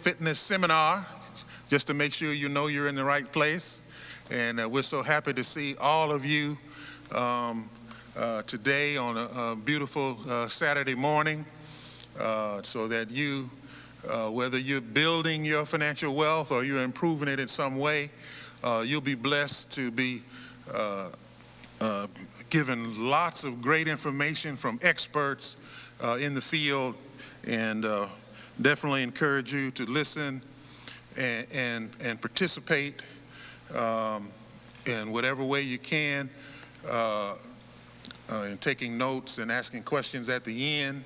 fitness seminar, just to make sure you know you're in the right place. And we're so happy to see all of you today on a beautiful Saturday morning, so that you, whether you're building your financial wealth or you're improving it in some way, you'll be blessed to be given lots of great information from experts in the field, and definitely encourage you to listen and participate in whatever way you can, in taking notes and asking questions at the end.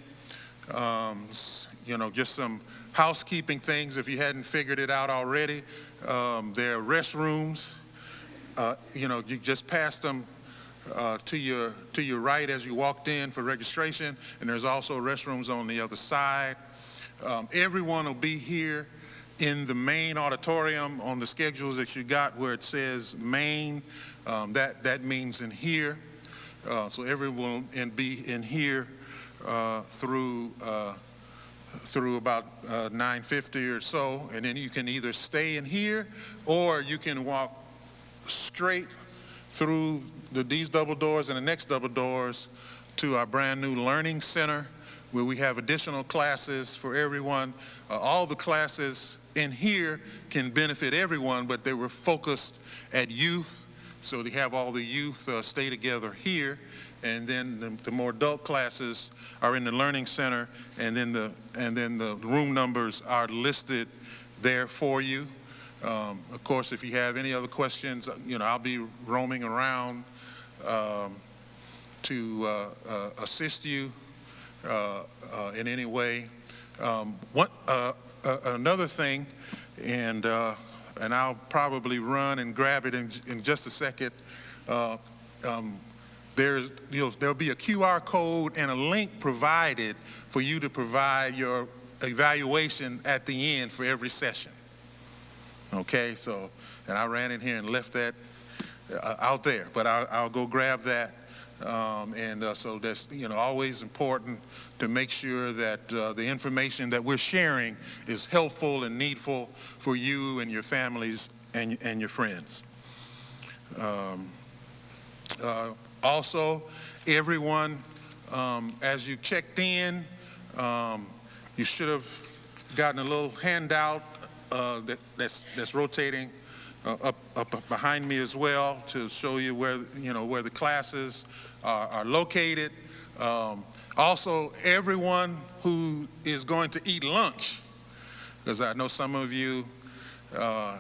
Just some housekeeping things if you hadn't figured it out already. There are restrooms. You just passed them to your right as you walked in for registration, and there's also restrooms on the other side. Everyone will be here in the main auditorium on the schedules that you got where it says main. That means in here. So everyone will be in here through about 9:50 or so, and then you can either stay in here or you can walk straight through these double doors and the next double doors to our brand new Learning Center, where we have additional classes for everyone. All the classes in here can benefit everyone, but they were focused at youth, so they have all the youth stay together here, and then the more adult classes are in the Learning Center, and then the room numbers are listed there for you. Of course, if you have any other questions, I'll be roaming around to assist you in any way. Another thing, and I'll probably run and grab it in just a second. There'll be a QR code and a link provided for you to provide your evaluation at the end for every session. Okay, and I ran in here and left that out there, but I'll go grab that. So that's always important to make sure that the information that we're sharing is helpful and needful for you and your families and your friends. Also, everyone, as you checked in, you should have gotten a little handout that's rotating up behind me as well, to show you where the classes are located. Also, everyone who is going to eat lunch, because I know some of you are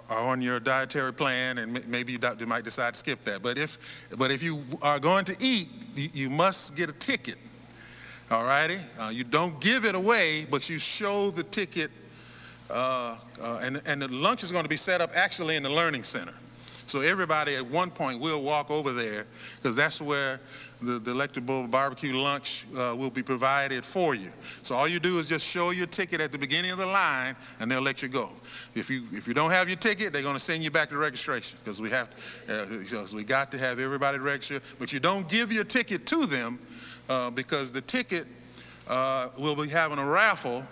on your dietary plan, and maybe you might decide to skip that. But if you are going to eat, you must get a ticket. All righty, you don't give it away, but you show the ticket. And the lunch is going to be set up actually in the Learning Center. So everybody at one point will walk over there, because that's where the delectable barbecue lunch will be provided for you. So all you do is just show your ticket at the beginning of the line, and they'll let you go. If you don't have your ticket, they're going to send you back to registration, because we got to have everybody register. But you don't give your ticket to them, because the ticket will be having a raffle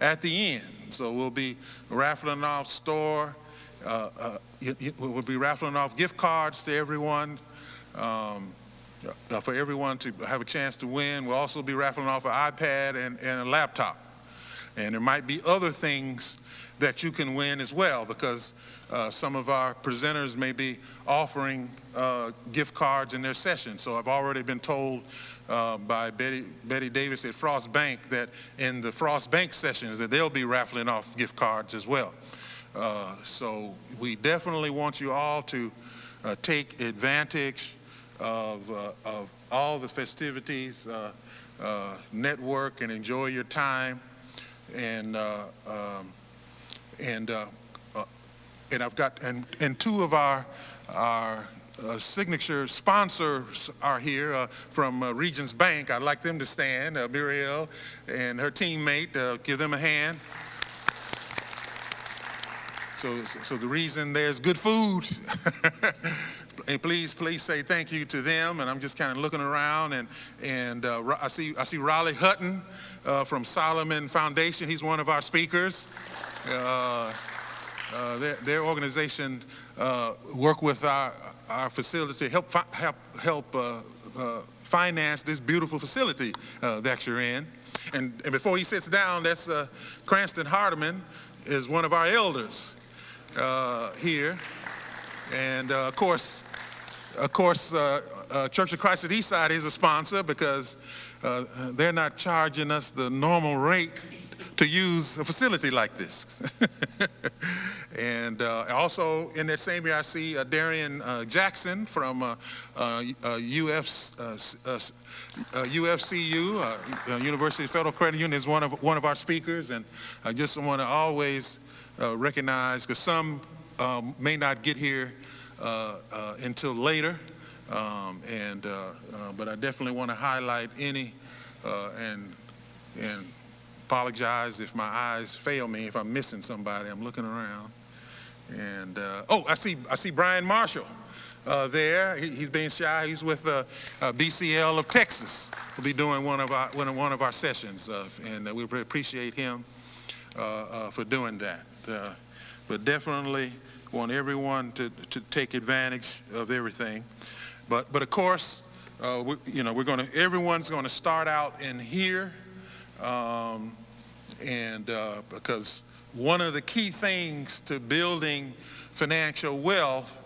at the end. So we'll be raffling off we'll be raffling off gift cards to everyone, for everyone to have a chance to win. We'll also be raffling off an iPad and a laptop. And there might be other things that you can win as well, because some of our presenters may be offering gift cards in their session. So I've already been told by Betty Davis at Frost Bank that in the Frost Bank sessions that they'll be raffling off gift cards as well. So we definitely want you all to take advantage of all the festivities, network and enjoy your time, and I've got and two of our signature sponsors are here from Regions Bank. I'd like them to stand. Muriel and her teammate, give them a hand. So the reason there's good food and please say thank you to them. And I'm just kind of looking around, and I see Raleigh Hutton from Solomon Foundation. He's one of our speakers. Their organization work with our facility, help finance this beautiful facility that you're in. And before he sits down, that's Cranston Hardeman is one of our elders here. And of course, Church of Christ at Eastside is a sponsor, because they're not charging us the normal rate to use a facility like this. And also in that same year, I see Darian Jackson from UFCU, University Federal Credit Union, is one of our speakers. And I just want to always recognize, because some may not get here until later, but I definitely want to highlight any and apologize if my eyes fail me, if I'm missing somebody. I'm looking around. And I see Brian Marshall there. He's being shy. He's with BCL of Texas. We'll be doing one of our sessions, and we appreciate him for doing that. But definitely want everyone to take advantage of everything. But of course, everyone's going to start out in here, because one of the key things to building financial wealth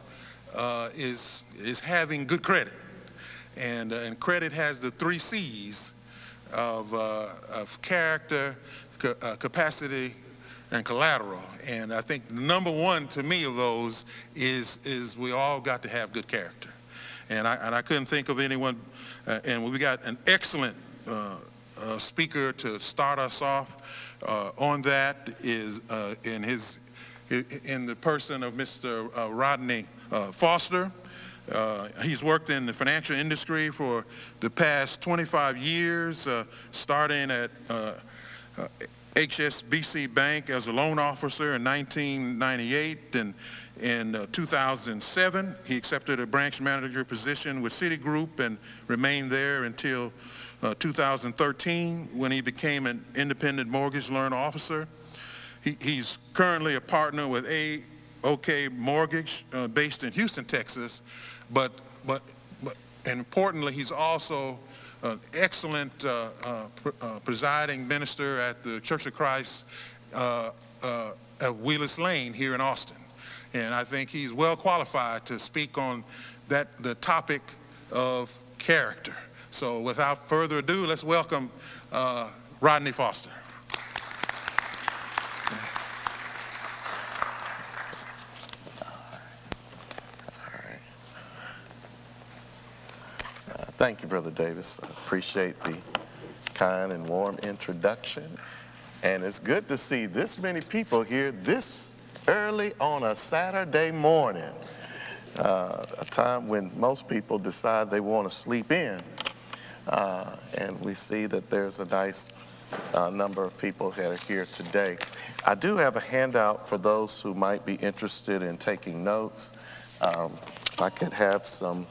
is having good credit, and credit has the 3 C's of character, capacity, and collateral. And I think number one to me of those is we all got to have good character. And I couldn't think of anyone, and we got an excellent speaker to start us off on that, is in the person of Mr. Rodney Foster. He's worked in the financial industry for the past 25 years, starting at HSBC Bank as a loan officer in 1998, and in 2007 he accepted a branch manager position with Citigroup and remained there until 2013, when he became an independent mortgage loan officer. He's currently a partner with AOK Mortgage based in Houston, Texas, but importantly, he's also an excellent presiding minister at the Church of Christ at Wheelers Lane here in Austin. And I think he's well qualified to speak on the topic of character. So without further ado, let's welcome Rodney Foster. Thank you, Brother Davis. I appreciate the kind and warm introduction. And it's good to see this many people here this early on a Saturday morning, a time when most people decide they want to sleep in. And we see that there's a nice number of people that are here today. I do have a handout for those who might be interested in taking notes. If I could have some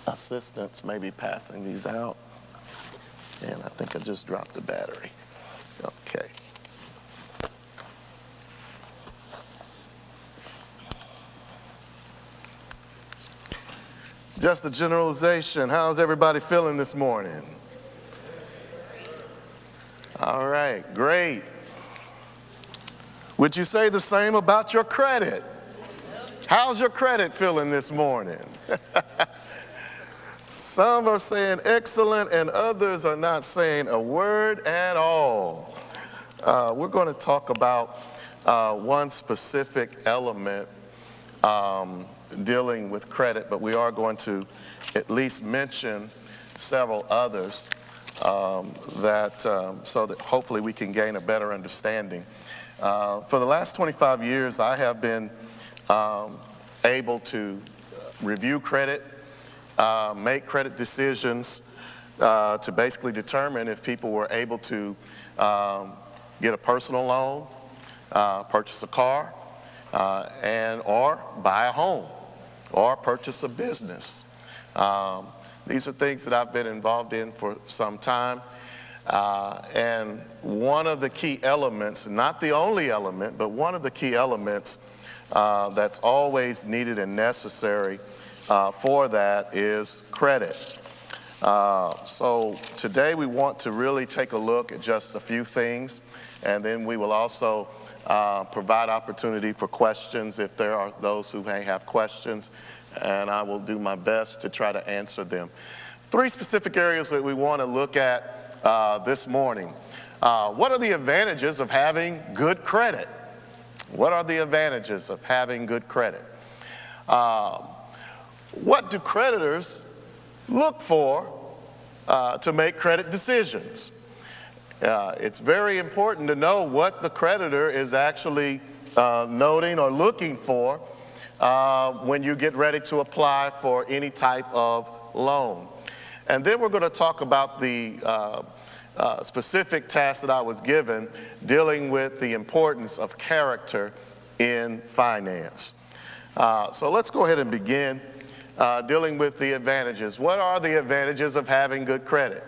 assistants maybe passing these out. And I think I just dropped the battery. Okay. Just a generalization. How's everybody feeling this morning? All right, great. Would you say the same about your credit? How's your credit feeling this morning? Some are saying excellent, and others are not saying a word at all. We're going to talk about one specific element dealing with credit, but we are going to at least mention several others so that hopefully we can gain a better understanding. For the last 25 years, I have been able to review credit, make credit decisions to basically determine if people were able to get a personal loan, purchase a car, or buy a home. or purchase a business. These are things that I've been involved in for some time. And one of the key elements, not the only element, but one of the key elements that's always needed and necessary for that is credit. So today we want to really take a look at just a few things, and then we will also provide opportunity for questions if there are those who may have questions, and I will do my best to try to answer them. 3 specific areas that we want to look at this morning. What are the advantages of having good credit? What are the advantages of having good credit? What do creditors look for to make credit decisions? It's very important to know what the creditor is actually noting or looking for when you get ready to apply for any type of loan. And then we're going to talk about the specific task that I was given dealing with the importance of character in finance. So let's go ahead and begin dealing with the advantages. What are the advantages of having good credit?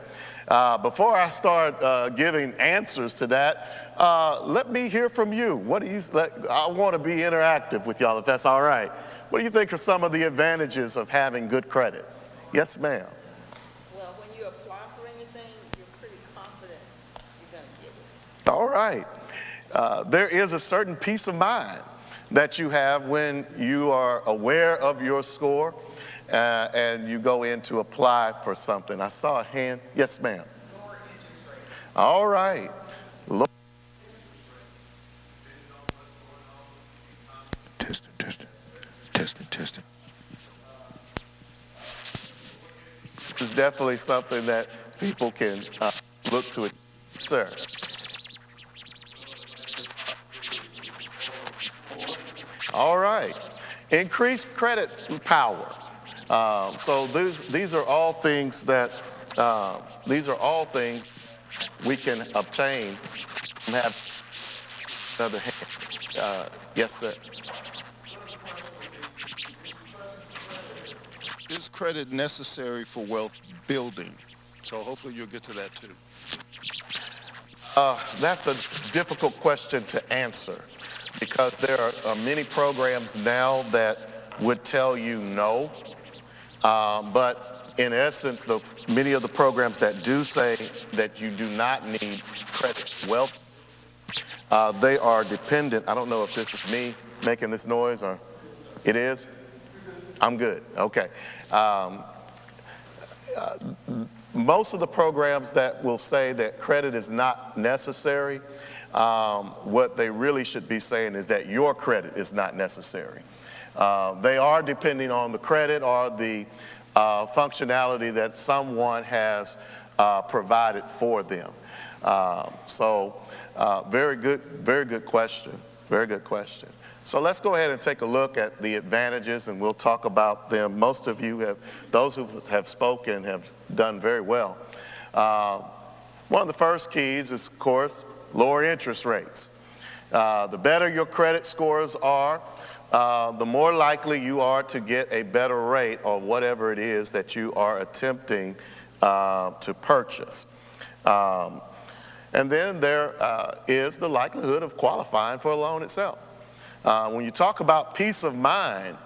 Before I start giving answers to that, let me hear from you. What do you? I want to be interactive with y'all, if that's all right. What do you think are some of the advantages of having good credit? Yes, ma'am. Well, when you apply for anything, you're pretty confident you're going to get it. All right. There is a certain peace of mind that you have when you are aware of your score and you go in to apply for something. I saw a hand. Yes, ma'am. Lower interest rate. All right. Testing. This is definitely something that people can look to it, sir. All right. Increased credit power. So these are all things that we can obtain and have another hand. Yes, sir. Is credit necessary for wealth building? So hopefully you'll get to that too. That's a difficult question to answer because there are many programs now that would tell you no. But in essence, many of the programs that do say that you do not need credit wealth, they are dependent. I don't know if this is me making this noise or it is. I'm good. Okay. Most of the programs that will say that credit is not necessary, what they really should be saying is that your credit is not necessary. They are depending on the credit or the functionality that someone has provided for them. So very good question. Very good question. So let's go ahead and take a look at the advantages and we'll talk about them. Most of you those who have spoken have done very well. One of the first keys is, of course, lower interest rates. The better your credit scores are, the more likely you are to get a better rate or whatever it is that you are attempting to purchase. And then there is the likelihood of qualifying for a loan itself. When you talk about peace of mind,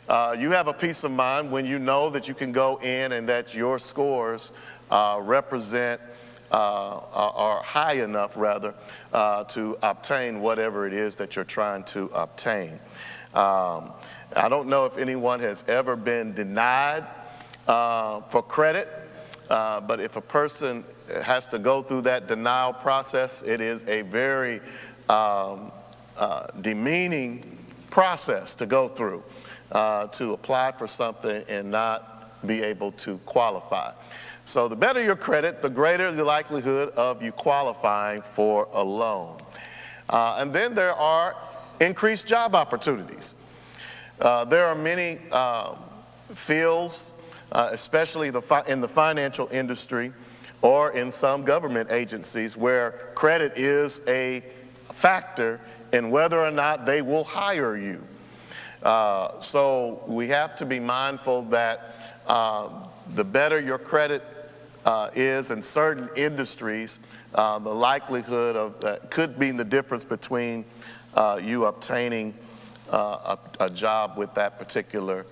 you have a peace of mind when you know that you can go in and that your scores represent are high enough, rather, to obtain whatever it is that you're trying to obtain. I don't know if anyone has ever been denied for credit, but if a person has to go through that denial process, it is a very demeaning process to go through to apply for something and not be able to qualify. So the better your credit, the greater the likelihood of you qualifying for a loan. And then there are increased job opportunities. There are many fields, especially in the financial industry or in some government agencies, where credit is a factor in whether or not they will hire you. So we have to be mindful that the better your credit is in certain industries, the likelihood of that could be the difference between you obtaining a job with that particular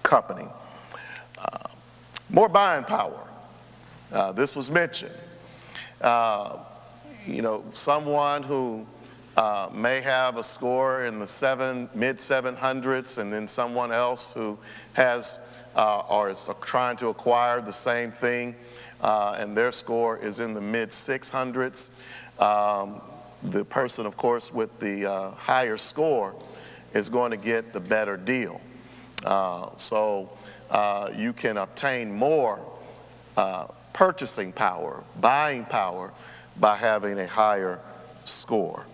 company. More buying power. This was mentioned. You know, someone who may have a score in the mid 700s, and then someone else who has or is trying to acquire the same thing, and their score is in the mid 600s. The person, of course, with the higher score is going to get the better deal. So you can obtain more purchasing power, buying power, by having a higher score.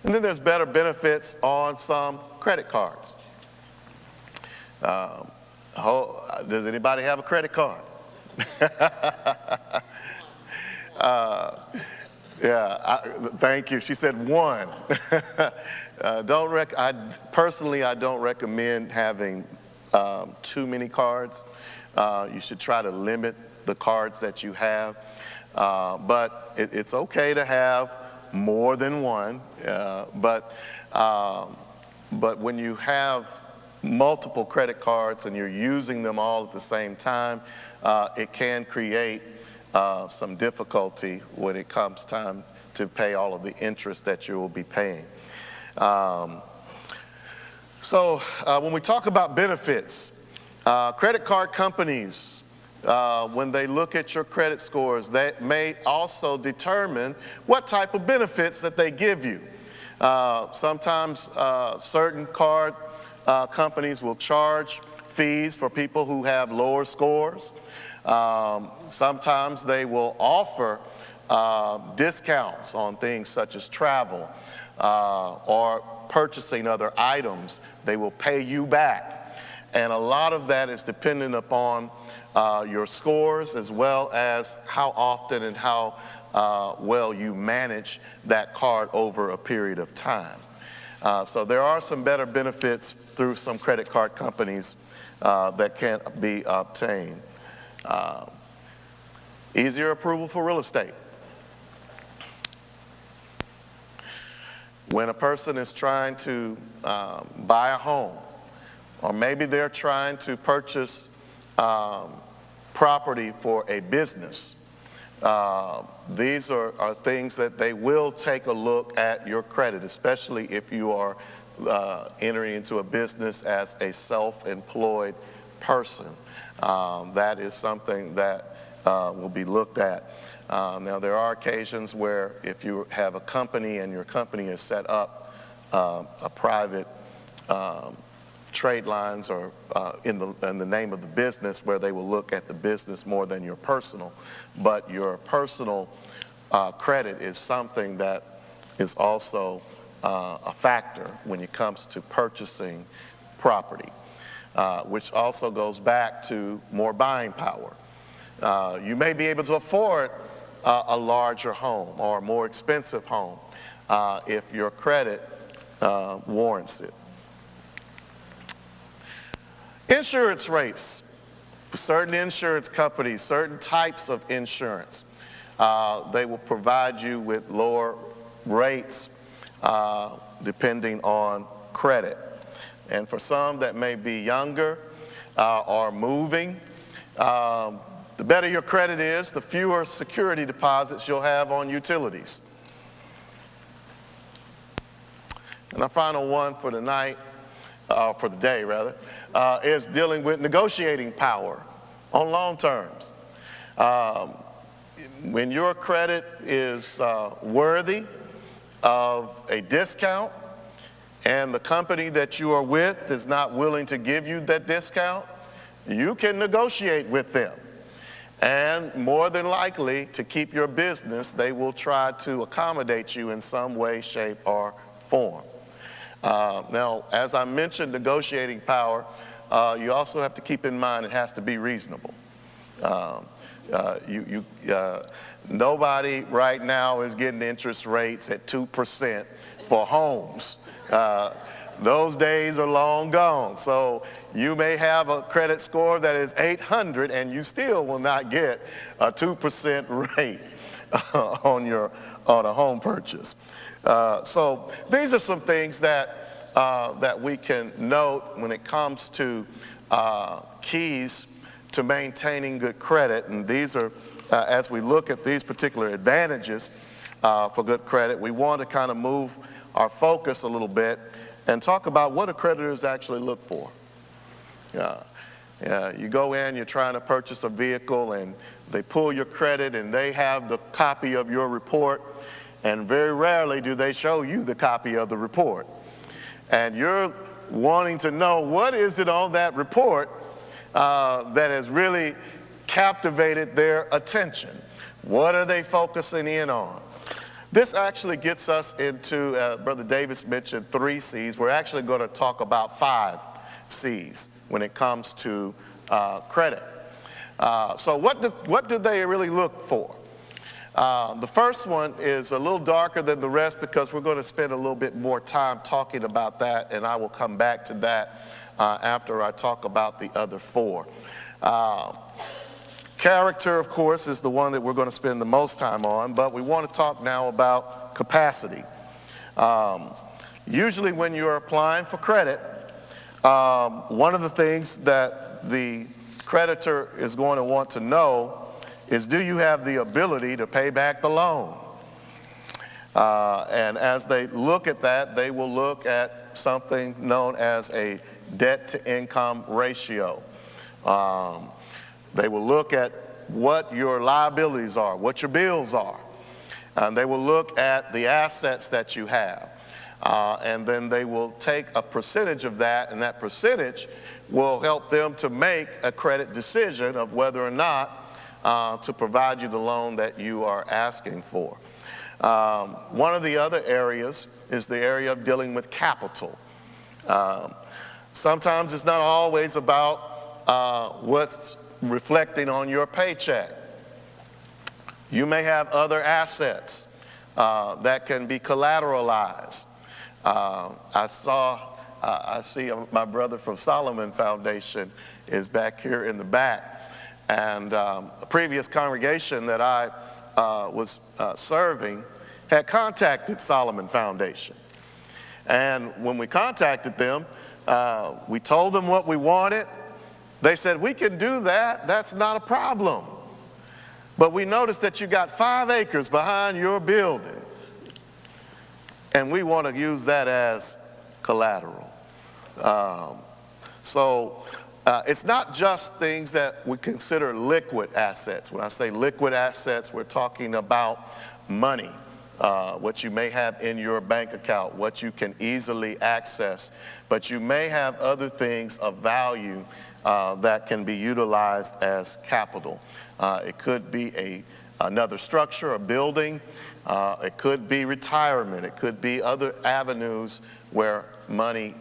And then there's better benefits on some credit cards. Does anybody have a credit card? Thank you. She said one. Personally, I don't recommend having too many cards. You should try to limit the cards that you have. But it's okay to have more than one. But when you have multiple credit cards and you're using them all at the same time, it can create some difficulty when it comes time to pay all of the interest that you will be paying. So when we talk about benefits, credit card companies, when they look at your credit scores, they may also determine what type of benefits that they give you. Sometimes certain card companies will charge fees for people who have lower scores. Sometimes they will offer discounts on things such as travel or purchasing other items. They will pay you back. And a lot of that is dependent upon your scores, as well as how often and how well you manage that card over a period of time. So there are some better benefits through some credit card companies that can be obtained. Easier approval for real estate. When a person is trying to buy a home, or maybe they're trying to purchase property for a business, these are things that they will take a look at your credit, especially if you are entering into a business as a self-employed person. That is something that will be looked at. Now, there are occasions where if you have a company and your company is set up a private trade lines or in the name of the business, where they will look at the business more than your personal. But your personal credit is something that is also a factor when it comes to purchasing property, which also goes back to more buying power. You may be able to afford a larger home or a more expensive home if your credit warrants it. Insurance rates. Certain insurance companies, certain types of insurance, they will provide you with lower rates depending on credit. And for some that may be younger or moving, the better your credit is, the fewer security deposits you'll have on utilities. And our final one for the night, for the day rather, is dealing with negotiating power on loan terms. When your credit is worthy of a discount and the company that you are with is not willing to give you that discount, you can negotiate with them. And more than likely, to keep your business, they will try to accommodate you in some way, shape, or form. Now, as I mentioned, negotiating power, you also have to keep in mind it has to be reasonable. Nobody right now is getting interest rates at 2% for homes. Those days are long gone. So you may have a credit score that is 800 and you still will not get a 2% rate on a home purchase. So these are some things that we can note when it comes to keys to maintaining good credit. And these are, as we look at these particular advantages for good credit, we want to kind of move our focus a little bit and talk about what accreditors actually look for. You go in, you're trying to purchase a vehicle, and they pull your credit and they have the copy of your report, and very rarely do they show you the copy of the report. And you're wanting to know, what is it on that report that has really captivated their attention? What are they focusing in on? This actually gets us into, Brother Davis mentioned 3 C's. We're actually going to talk about 5 C's when it comes to credit. So what do they really look for? The first one is a little darker than the rest because we're going to spend a little bit more time talking about that, and I will come back to that after I talk about the other 4. Character, of course, is the one that we're going to spend the most time on, but we want to talk now about capacity. Usually when you're applying for credit, one of the things that the creditor is going to want to know is, do you have the ability to pay back the loan? And as they look at that, they will look at something known as a debt-to-income ratio. They will look at what your liabilities are, what your bills are. And they will look at the assets that you have. And then they will take a percentage of that, and that percentage will help them to make a credit decision of whether or not to provide you the loan that you are asking for. One of the other areas is the area of dealing with capital. Sometimes it's not always about what's reflecting on your paycheck. You may have other assets that can be collateralized. I see my brother from Solomon Foundation is back here in the back. And a previous congregation that I was serving had contacted Solomon Foundation. And when we contacted them, we told them what we wanted. They said, we can do that, that's not a problem. But we noticed that you got 5 acres behind your building, and we want to use that as collateral. It's not just things that we consider liquid assets. When I say liquid assets, we're talking about money, what you may have in your bank account, what you can easily access. But you may have other things of value that can be utilized as capital. It could be another structure, a building. It could be retirement. It could be other avenues where money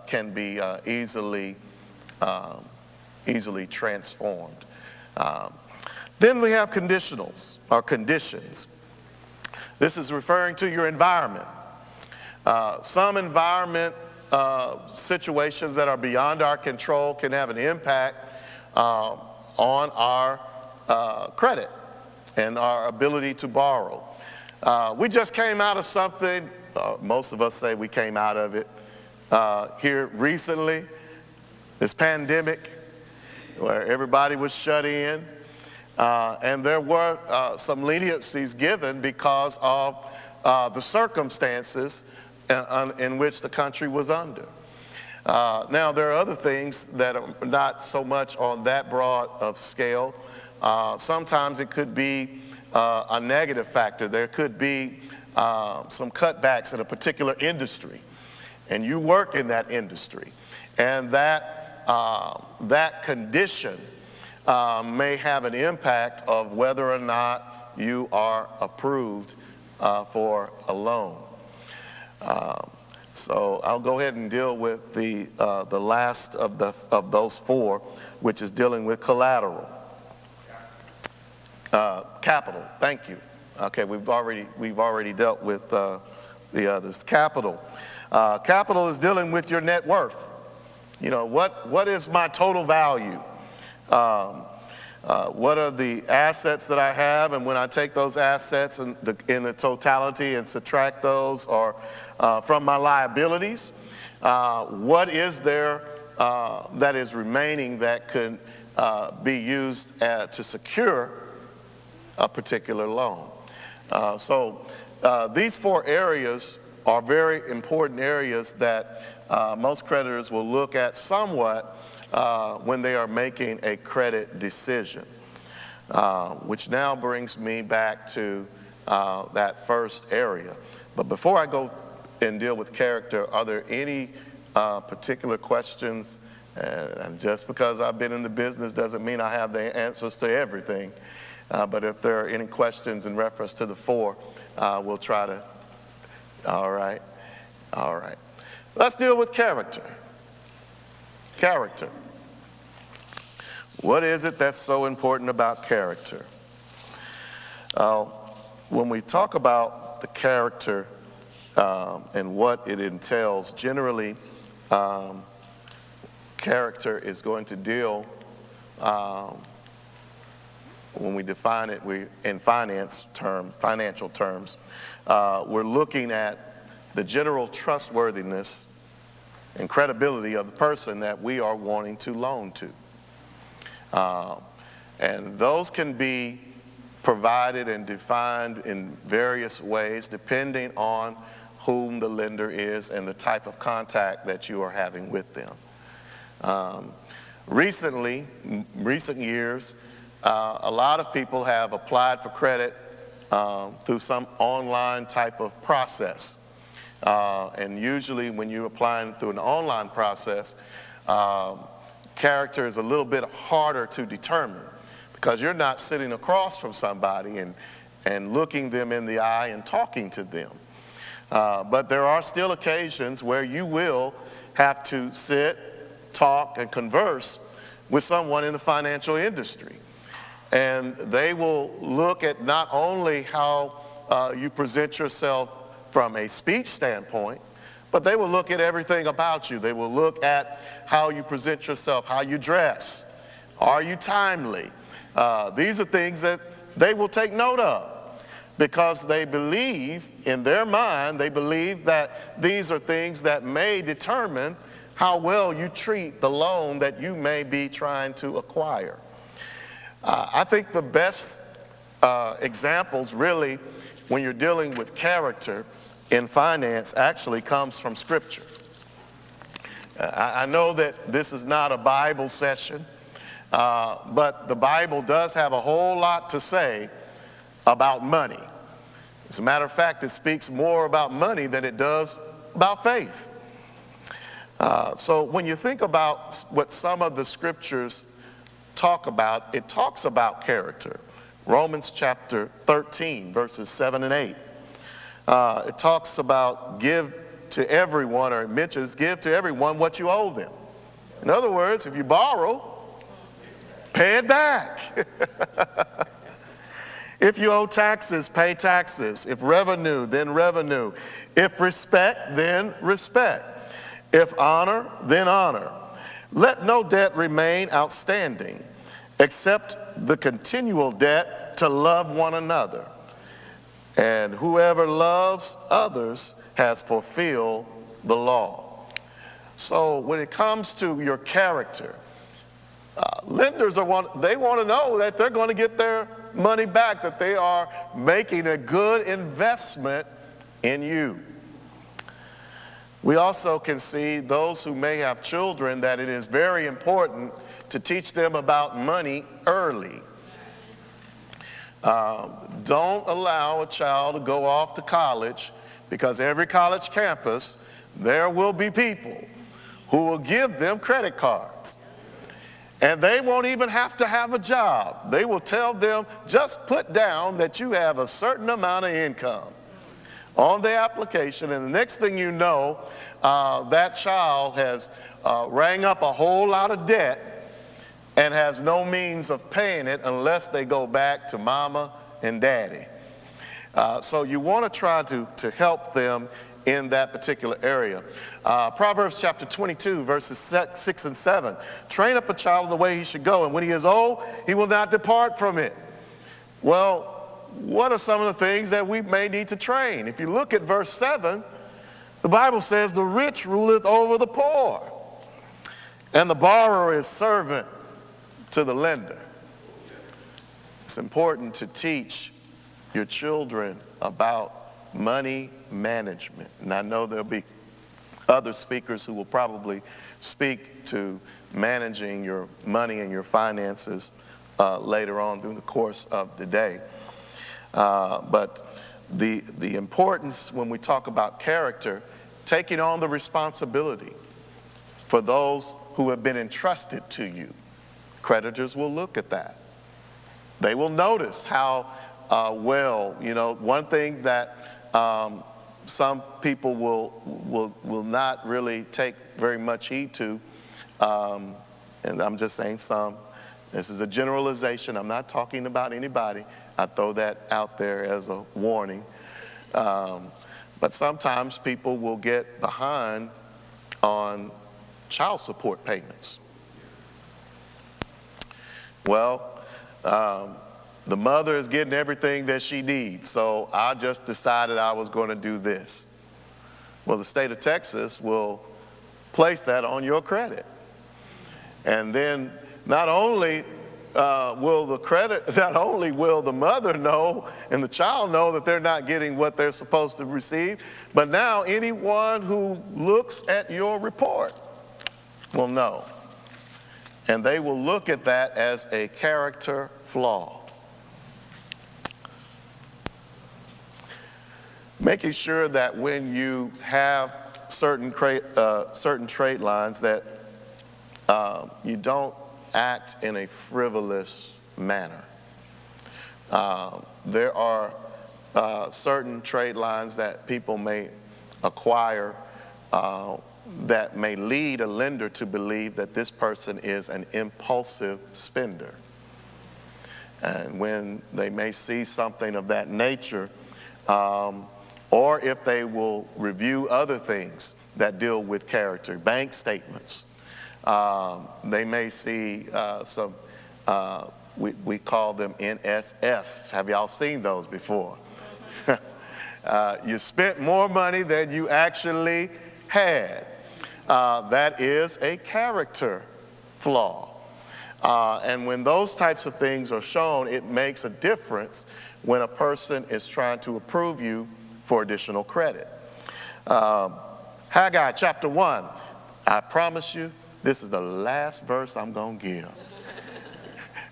can be easily transformed. Then we have conditionals, or conditions. This is referring to your environment. Some environment situations that are beyond our control can have an impact on our credit and our ability to borrow. We just came out of something, most of us say we came out of it here recently, this pandemic, where everybody was shut in, and there were some leniencies given because of the circumstances in which the country was under. Now, there are other things that are not so much on that broad of scale. Sometimes it could be a negative factor. There could be some cutbacks in a particular industry, and you work in that industry, and that condition may have an impact of whether or not you are approved for a loan. So I'll go ahead and deal with the last of those 4, which is dealing with collateral. Capital. Thank you. Okay, we've already dealt with the others. Capital. Capital is dealing with your net worth. You know, what is my total value? What are the assets that I have, and when I take those assets in the totality and subtract those or from my liabilities, what is there that is remaining that could be used to secure a particular loan? So these four areas are very important areas that most creditors will look at somewhat when they are making a credit decision, which now brings me back to that first area. But before I go and deal with character, are there any particular questions? And just because I've been in the business doesn't mean I have the answers to everything. But if there are any questions in reference to the four, we'll try to. All right. All right. Let's deal with character. Character. What is it that's so important about character? When we talk about the character and what it entails, generally, character is going to deal, when we define it in financial terms, we're looking at the general trustworthiness and credibility of the person that we are wanting to loan to. And those can be provided and defined in various ways depending on whom the lender is and the type of contact that you are having with them. Recent years, a lot of people have applied for credit through some online type of process. And usually when you're applying through an online process, character is a little bit harder to determine because you're not sitting across from somebody and looking them in the eye and talking to them. But there are still occasions where you will have to sit, talk, and converse with someone in the financial industry. And they will look at not only how you present yourself from a speech standpoint, but they will look at everything about you. They will look at how you present yourself, how you dress. Are you timely? These are things that they will take note of because they believe, in their mind, they believe that these are things that may determine how well you treat the loan that you may be trying to acquire. I think the best examples really when you're dealing with character in finance actually comes from Scripture. I know that this is not a Bible session, but the Bible does have a whole lot to say about money. As a matter of fact, it speaks more about money than it does about faith. So when you think about what some of the scriptures talk about, it talks about character. Romans chapter 13, verses 7 and 8. It talks about give to everyone, or it mentions give to everyone what you owe them. In other words, if you borrow, pay it back. If you owe taxes, pay taxes. If revenue, then revenue. If respect, then respect. If honor, then honor. Let no debt remain outstanding, except the continual debt to love one another. And whoever loves others has fulfilled the law. So when it comes to your character, lenders want to know that they're going to get their money back, that they are making a good investment in you. We also can see those who may have children that it is very important to teach them about money early. Don't allow a child to go off to college, because every college campus there will be people who will give them credit cards. And they won't even have to have a job. They will tell them, just put down that you have a certain amount of income on the application, and the next thing you know, that child has rang up a whole lot of debt and has no means of paying it unless they go back to mama and daddy. So you want to try to help them in that particular area. Proverbs chapter 22, verses 6 and 7. Train up a child in the way he should go, and when he is old, he will not depart from it. Well, what are some of the things that we may need to train? If you look at verse 7, the Bible says, the rich ruleth over the poor, and the borrower is servant to the lender. It's important to teach your children about money management. And I know there'll be other speakers who will probably speak to managing your money and your finances later on through the course of the day. But the importance when we talk about character, taking on the responsibility for those who have been entrusted to you. Creditors will look at that. They will notice how well, one thing that some people will not really take very much heed to, and I'm just saying some, this is a generalization, I'm not talking about anybody, I throw that out there as a warning, but sometimes people will get behind on child support payments. Well, the mother is getting everything that she needs, so I just decided I was going to do this. Well, the state of Texas will place that on your credit. And then not only will the mother know and the child know that they're not getting what they're supposed to receive, but now anyone who looks at your report will know. And they will look at that as a character flaw. Making sure that when you have certain trade lines that you don't act in a frivolous manner. There are certain trade lines that people may acquire that may lead a lender to believe that this person is an impulsive spender. And when they may see something of that nature, or if they will review other things that deal with character, bank statements, they may see some, we call them NSF. Have y'all seen those before? You spent more money than you actually had. That is a character flaw. And when those types of things are shown, it makes a difference when a person is trying to approve you for additional credit. Haggai chapter 1, I promise you, this is the last verse I'm going to give.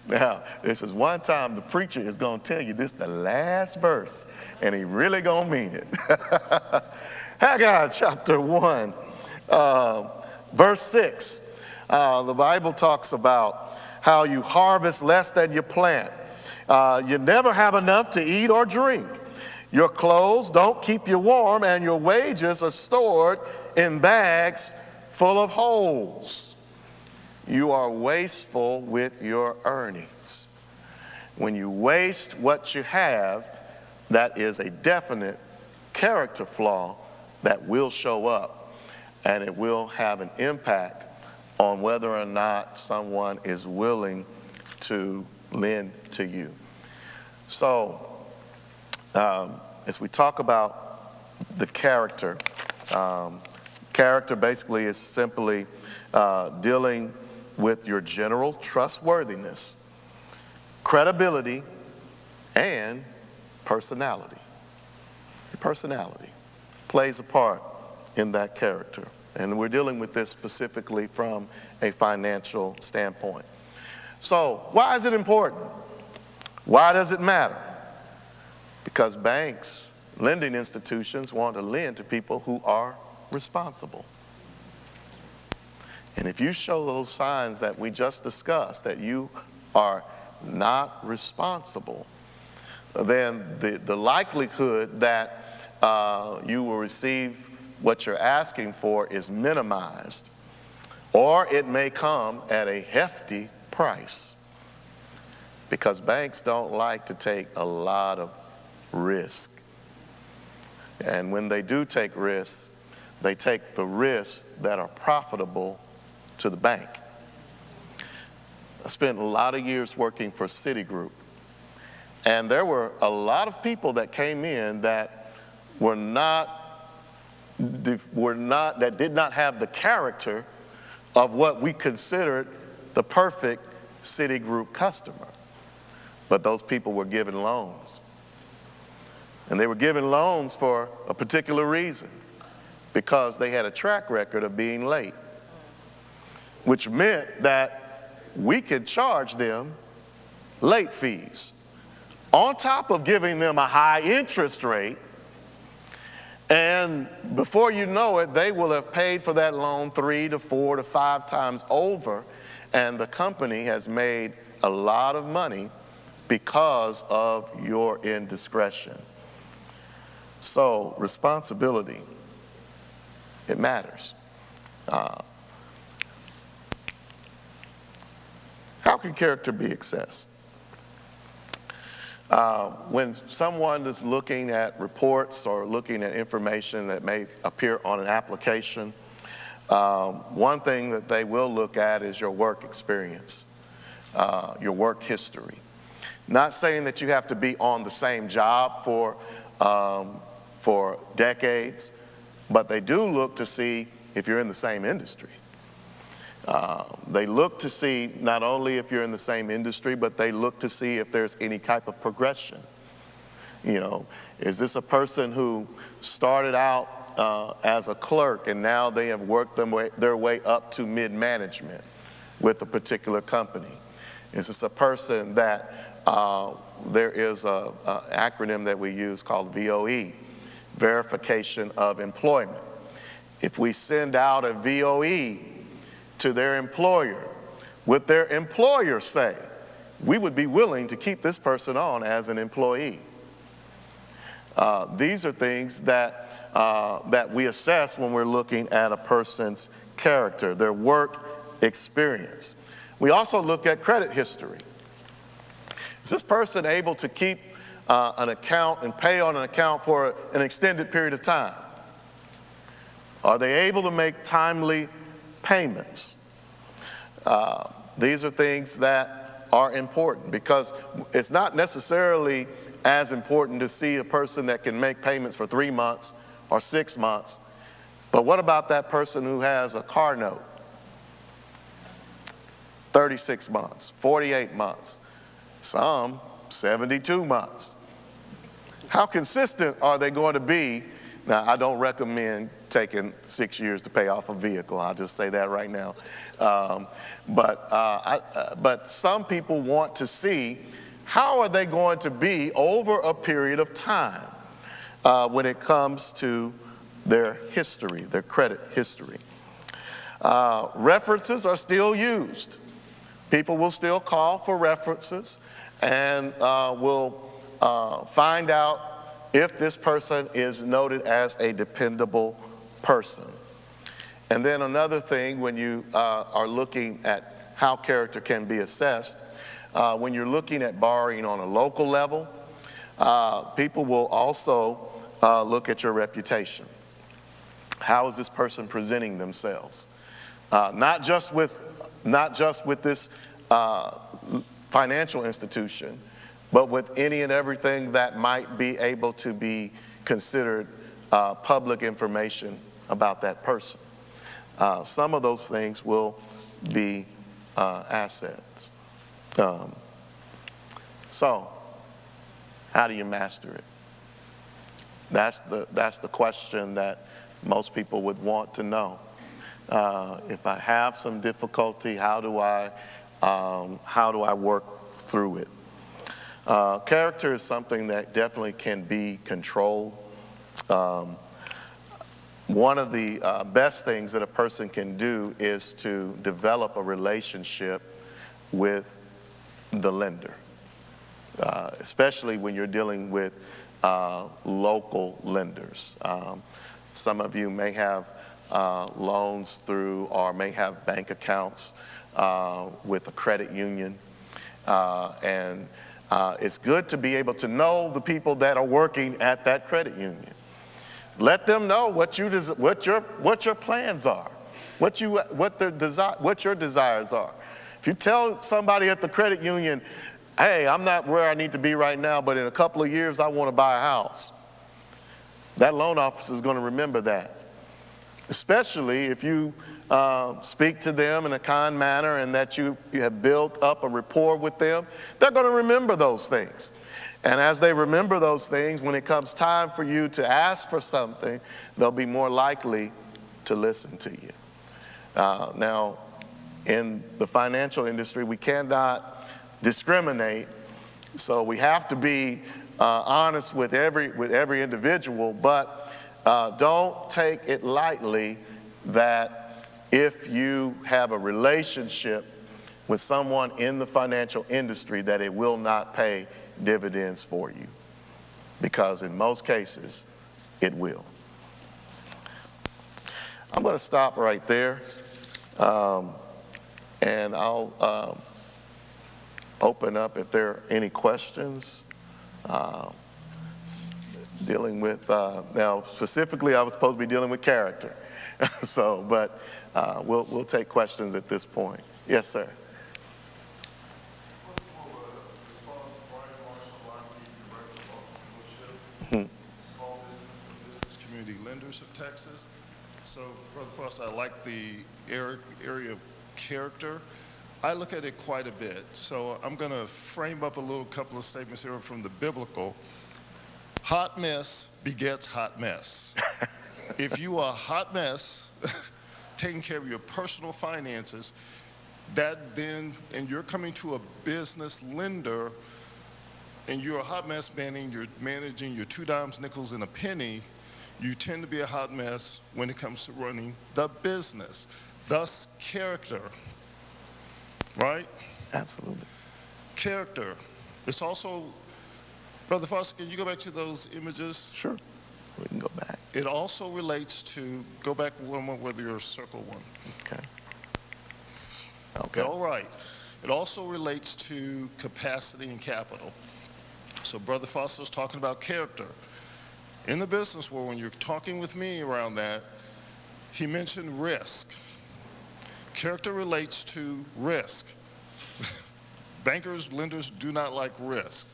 Now, this is one time the preacher is going to tell you this is the last verse, and he really going to mean it. Haggai chapter 1, verse 6. The Bible talks about how you harvest less than you plant. You never have enough to eat or drink. Your clothes don't keep you warm, and your wages are stored in bags full of holes. You are wasteful with your earnings. When you waste what you have, that is a definite character flaw that will show up, and it will have an impact on whether or not someone is willing to lend to you. So, as we talk about the character, character basically is simply dealing with your general trustworthiness, credibility, and personality. Your personality plays a part in that character. And we're dealing with this specifically from a financial standpoint. So, why is it important? Why does it matter? Because banks, lending institutions want to lend to people who are responsible. And if you show those signs that we just discussed, that you are not responsible, then the likelihood that you will receive what you're asking for is minimized, or it may come at a hefty price, because banks don't like to take a lot of risk. And when they do take risks, they take the risks that are profitable to the bank. I spent a lot of years working for Citigroup, and there were a lot of people that came in that that did not have the character of what we considered the perfect Citigroup customer. But those people were given loans. And they were given loans for a particular reason, because they had a track record of being late, which meant that we could charge them late fees on top of giving them a high interest rate. And before you know it, they will have paid for that loan 3 to 4 to 5 times over, and the company has made a lot of money because of your indiscretion. So responsibility, it matters. How can character be assessed? When someone is looking at reports or looking at information that may appear on an application, one thing that they will look at is your work experience, your work history. Not saying that you have to be on the same job for decades, but they do look to see if you're in the same industry. They look to see not only if you're in the same industry, but they look to see if there's any type of progression. You know, is this a person who started out as a clerk and now they have worked their way up to mid-management with a particular company? Is this a person that there is an acronym that we use called VOE, Verification of Employment. If we send out a VOE to their employer, would their employer say, we would be willing to keep this person on as an employee? These are things that, that we assess when we're looking at a person's character, their work experience. We also look at credit history. Is this person able to keep an account and pay on an account for an extended period of time? Are they able to make timely payments? These are things that are important, because it's not necessarily as important to see a person that can make payments for 3 months or 6 months. But what about that person who has a car note? 36 months, 48 months, some 72 months. How consistent are they going to be? Now, I don't recommend taking 6 years to pay off a vehicle. I'll just say that right now. But some people want to see how are they going to be over a period of time when it comes to their history, their credit history. References are still used. People will still call for references and will find out if this person is noted as a dependable person. And then another thing, when you are looking at how character can be assessed, when you're looking at borrowing on a local level, people will also look at your reputation. How is this person presenting themselves? Not just with this financial institution, but with any and everything that might be able to be considered public information about that person. Some of those things will be assets. So, how do you master it? That's the question that most people would want to know. If I have some difficulty, how do I work through it? Character is something that definitely can be controlled. One of the best things that a person can do is to develop a relationship with the lender, especially when you're dealing with local lenders. Some of you may have loans through or may have bank accounts with a credit union, and it's good to be able to know the people that are working at that credit union. let them know what your plans are, what your desires are. If you tell somebody at the credit union, hey, I'm not where I need to be right now, but in a couple of years I want to buy a house, that loan officer is going to remember that. Especially if you speak to them in a kind manner and that you have built up a rapport with them, they're going to remember those things. And as they remember those things, when it comes time for you to ask for something, they'll be more likely to listen to you. Now, in the financial industry, we cannot discriminate, so we have to be honest with every individual, but don't take it lightly that if you have a relationship with someone in the financial industry that it will not pay dividends for you, because in most cases it will. I'm going to stop right there, and I'll open up if there are any questions dealing with, now specifically I was supposed to be dealing with character, so, but we'll take questions at this point. Yes, sir. Small business community lenders of Texas. So, Brother Foster, I like the area of character. I look at it quite a bit. So I'm going to frame up a couple of statements here from the biblical. Hot mess begets hot mess. If you are a hot mess, taking care of your personal finances, that then, and you're coming to a business lender, and you're a hot mess, meaning you're managing your 2 dimes, nickels, and a penny, you tend to be a hot mess when it comes to running the business. Thus, character, right? Absolutely. Character. It's also, Brother Foster, can you go back to those images? Sure. We can go back. It also relates to, go back one more with your circle one. Okay. Okay. All right. It also relates to capacity and capital. So Brother Foster was talking about character. In the business world, when you're talking with me around that, he mentioned risk. Character relates to risk. Bankers, lenders do not like risk.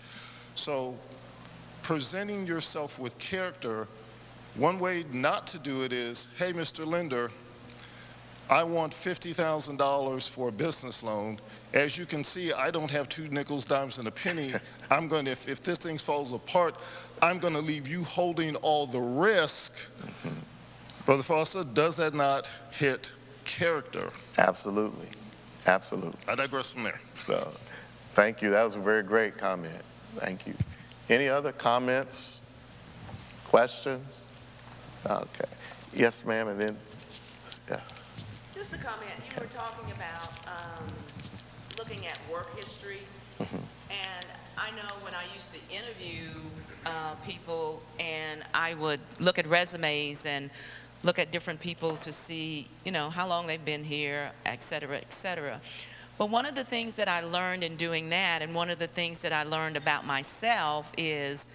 So presenting yourself with character, one way not to do it is, hey, Mr. Lender, I want $50,000 for a business loan. As you can see, I don't have 2 nickels, dimes, and a penny. I'm going to, if this thing falls apart, I'm going to leave you holding all the risk. Brother Foster, does that not hit character? Absolutely. Absolutely. I digress from there. So, thank you. That was a very great comment. Thank you. Any other comments, questions? Okay. Yes, ma'am, and then, yeah. Just a comment, you were talking about looking at work history, and I know when I used to interview people, and I would look at resumes and look at different people to see, how long they've been here, et cetera, et cetera. But one of the things that I learned in doing that, and one of the things that I learned about myself is,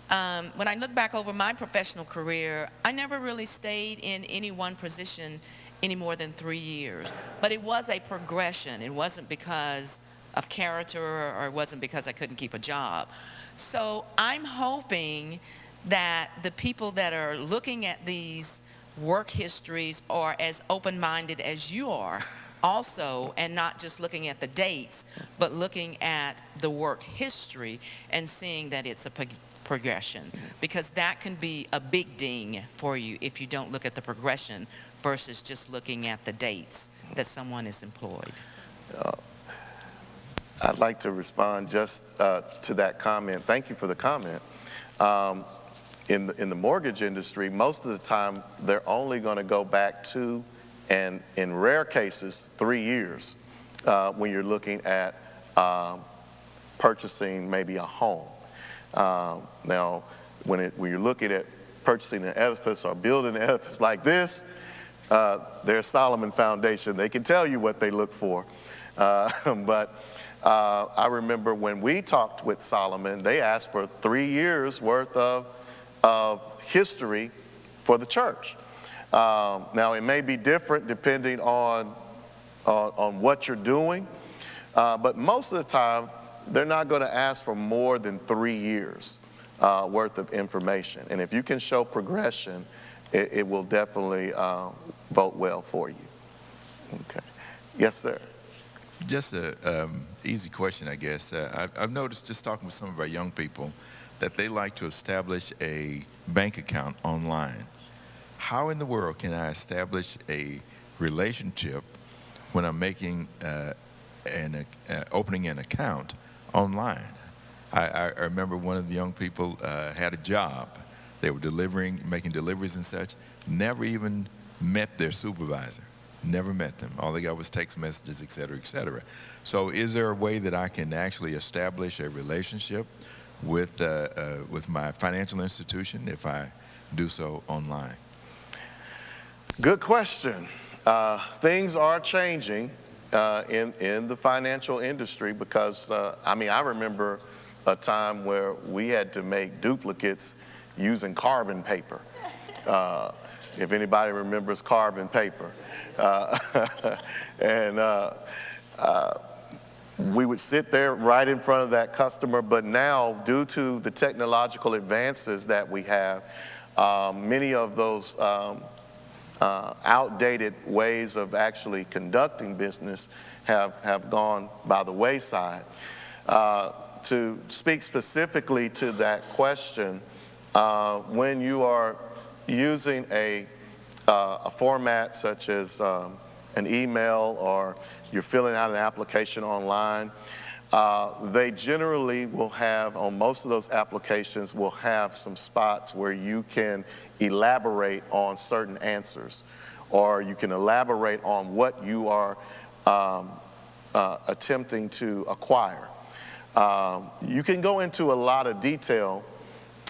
when I look back over my professional career, I never really stayed in any one position any more than 3 years. But it was a progression. It wasn't because of character, or it wasn't because I couldn't keep a job. So I'm hoping that the people that are looking at these work histories are as open-minded as you are also, and not just looking at the dates, but looking at the work history and seeing that it's a progression, because that can be a big ding for you if you don't look at the progression versus just looking at the dates that someone is employed. I'd like to respond just to that comment. Thank you for the comment. In the mortgage industry, most of the time, they're only going to go back 2, and in rare cases, 3 years when you're looking at purchasing maybe a home. Now, when you're looking at purchasing an edifice or building an edifice like this, there's Solomon Foundation. They can tell you what they look for. But I remember when we talked with Solomon, they asked for 3 years worth of history for the church. Now, it may be different depending on what you're doing, but most of the time, they're not going to ask for more than 3 years worth of information. And if you can show progression, it will definitely vote well for you. Okay. Yes, sir. Just a easy question, I guess. I've noticed just talking with some of our young people that they like to establish a bank account online. How in the world can I establish a relationship when I'm making opening an account online? I remember one of the young people had a job. They were making deliveries and such, never even met their supervisor. Never met them. All they got was text messages, et cetera, et cetera. So is there a way that I can actually establish a relationship with my financial institution if I do so online? Good question. Things are changing in the financial industry because, I remember a time where we had to make duplicates using carbon paper. If anybody remembers carbon paper. We would sit there right in front of that customer, but now, due to the technological advances that we have, many of those outdated ways of actually conducting business have gone by the wayside. To speak specifically to that question, when you are using a format such as an email or you're filling out an application online, they generally will have, on most of those applications, will have some spots where you can elaborate on certain answers, or you can elaborate on what you are attempting to acquire. You can go into a lot of detail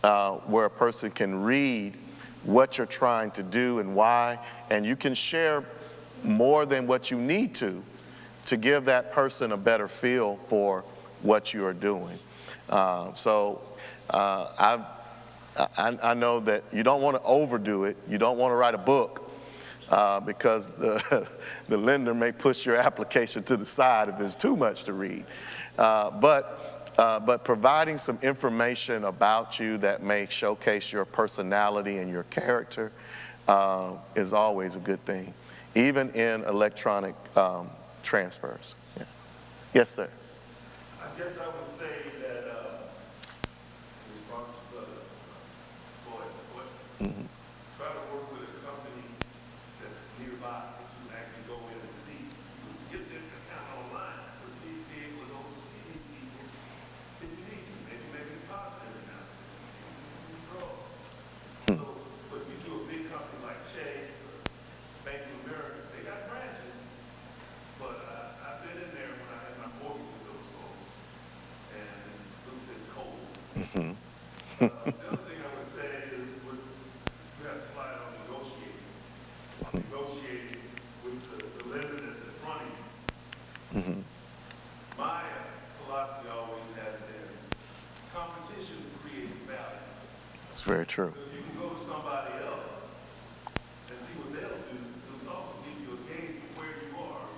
where a person can read what you're trying to do and why, and you can share more than what you need to give that person a better feel for what you are doing. I know that you don't want to overdo it. You don't want to write a book because the lender may push your application to the side if there's too much to read. But providing some information about you that may showcase your personality and your character is always a good thing, even in electronic transfers. Yeah. Yes, sir. I guess I would say that in response to Floyd's question, try to work with a company that's nearby that you can actually go in and see. You can get this account online, but you need to be able to go see these people if you need to. Maybe make a deposit every now and then. So, but you do a big company like Chase or Bank of America, they got branches. But I've been in there when I had my mortgage with those folks, and it's a little bit cold. The other thing I would say is, you have a slide on negotiating. Negotiating with the lender that's in front of you. My philosophy always has been, competition creates value. That's very true. If you can go to somebody else and see what they'll do, it'll also give you a gauge of where you are.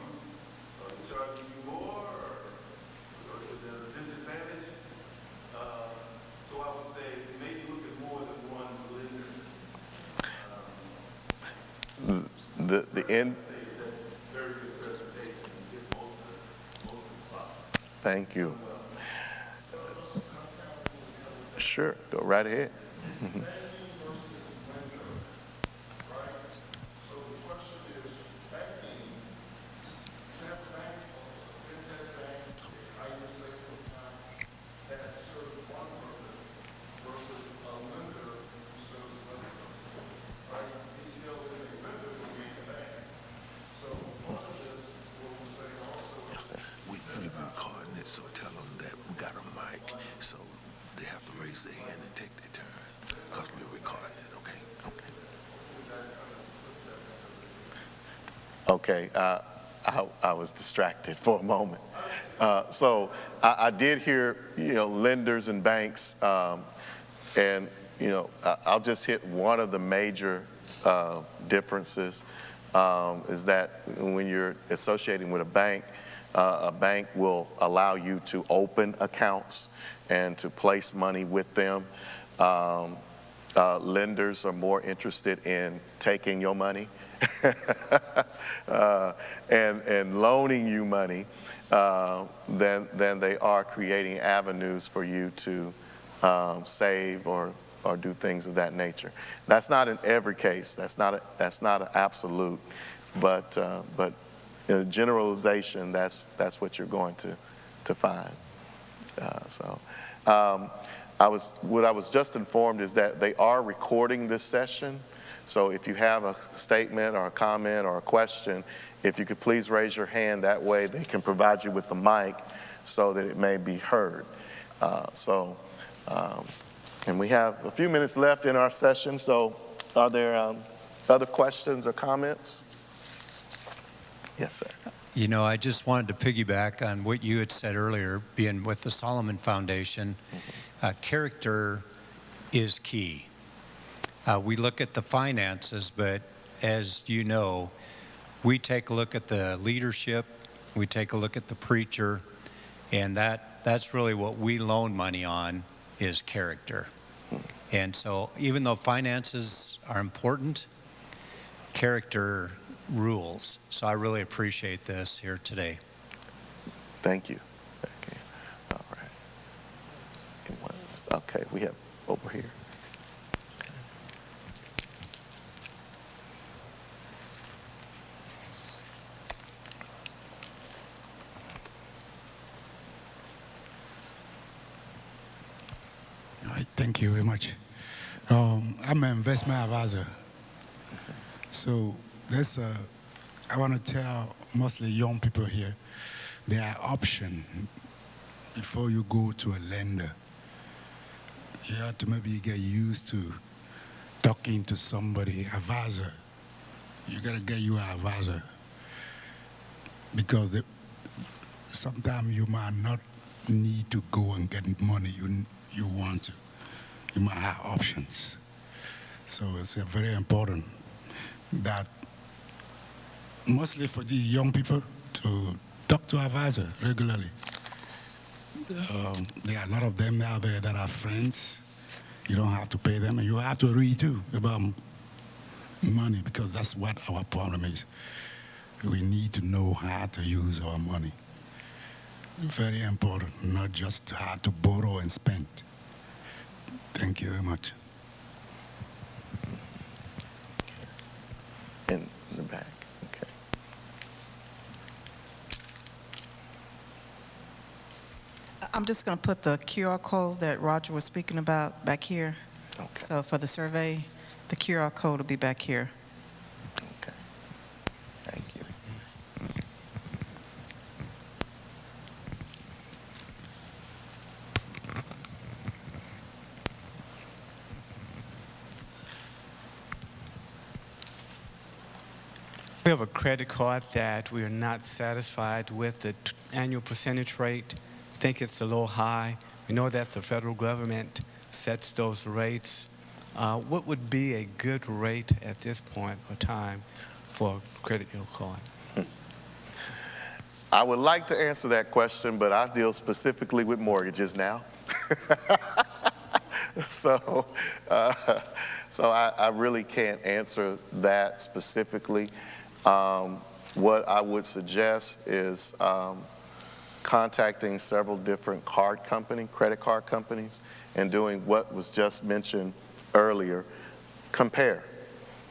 Are they charging you more, or is there a disadvantage? So I would say maybe look at more than one lender. The end. Say that's very good presentation and get most of the spots. Thank you. Sure, go right ahead. We've been recording it, so tell them that we got a mic, so they have to raise their hand and take their turn, because we're recording it, okay? Okay, I was distracted for a moment. So I did hear, lenders and banks, and I'll just hit one of the major differences is that when you're associating with a bank will allow you to open accounts and to place money with them. Lenders are more interested in taking your money and loaning you money than they are creating avenues for you to save or do things of that nature. That's not in every case. That's not an absolute, but in a generalization, that's what you're going to find. What I was just informed is that they are recording this session. So if you have a statement or a comment or a question, if you could please raise your hand, that way they can provide you with the mic so that it may be heard. And we have a few minutes left in our session, so are there other questions or comments? Yes, sir. You know, I just wanted to piggyback on what you had said earlier, being with the Solomon Foundation. Character is key. We look at the finances, but as you know, we take a look at the leadership, we take a look at the preacher, and that's really what we loan money on is character. And so even though finances are important, character rules. So I really appreciate this here today. Thank you. Okay. All right. Anyone else? Okay, we have over here. Thank you very much. I'm an investment advisor. So I want to tell mostly young people here, there are options before you go to a lender. You have to maybe get used to talking to somebody, advisor. You got to get you an advisor because sometimes you might not need to go and get money you want to. You might have options. So it's very important that mostly for the young people to talk to advisor regularly. There are a lot of them out there that are friends. You don't have to pay them, and you have to read too about money because that's what our problem is. We need to know how to use our money. Very important, not just how to borrow and spend. Thank you very much. In the back, okay. I'm just going to put the QR code that Roger was speaking about back here. Okay. So for the survey, the QR code will be back here. Okay. Thank you. We have a credit card that we are not satisfied with the annual percentage rate. I think it's a little high. We know that the federal government sets those rates. What would be a good rate at this point or time for a credit card? I would like to answer that question, but I deal specifically with mortgages now. So I really can't answer that specifically. What I would suggest is contacting several different credit card companies, and doing what was just mentioned earlier, compare.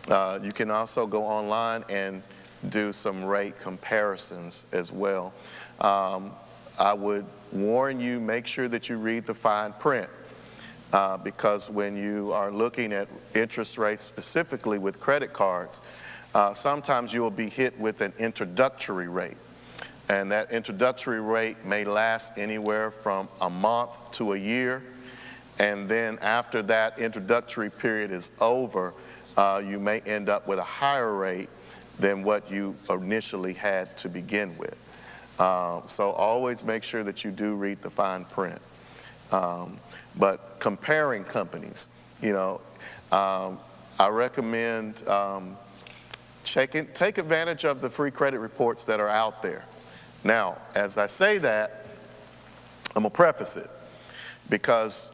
You can also go online and do some rate comparisons as well. I would warn you, make sure that you read the fine print because when you are looking at interest rates specifically with credit cards, sometimes you will be hit with an introductory rate. And that introductory rate may last anywhere from a month to a year. And then after that introductory period is over, you may end up with a higher rate than what you initially had to begin with. So always make sure that you do read the fine print. But comparing companies, You know, I recommend take advantage of the free credit reports that are out there. Now, as I say that, I'm going to preface it because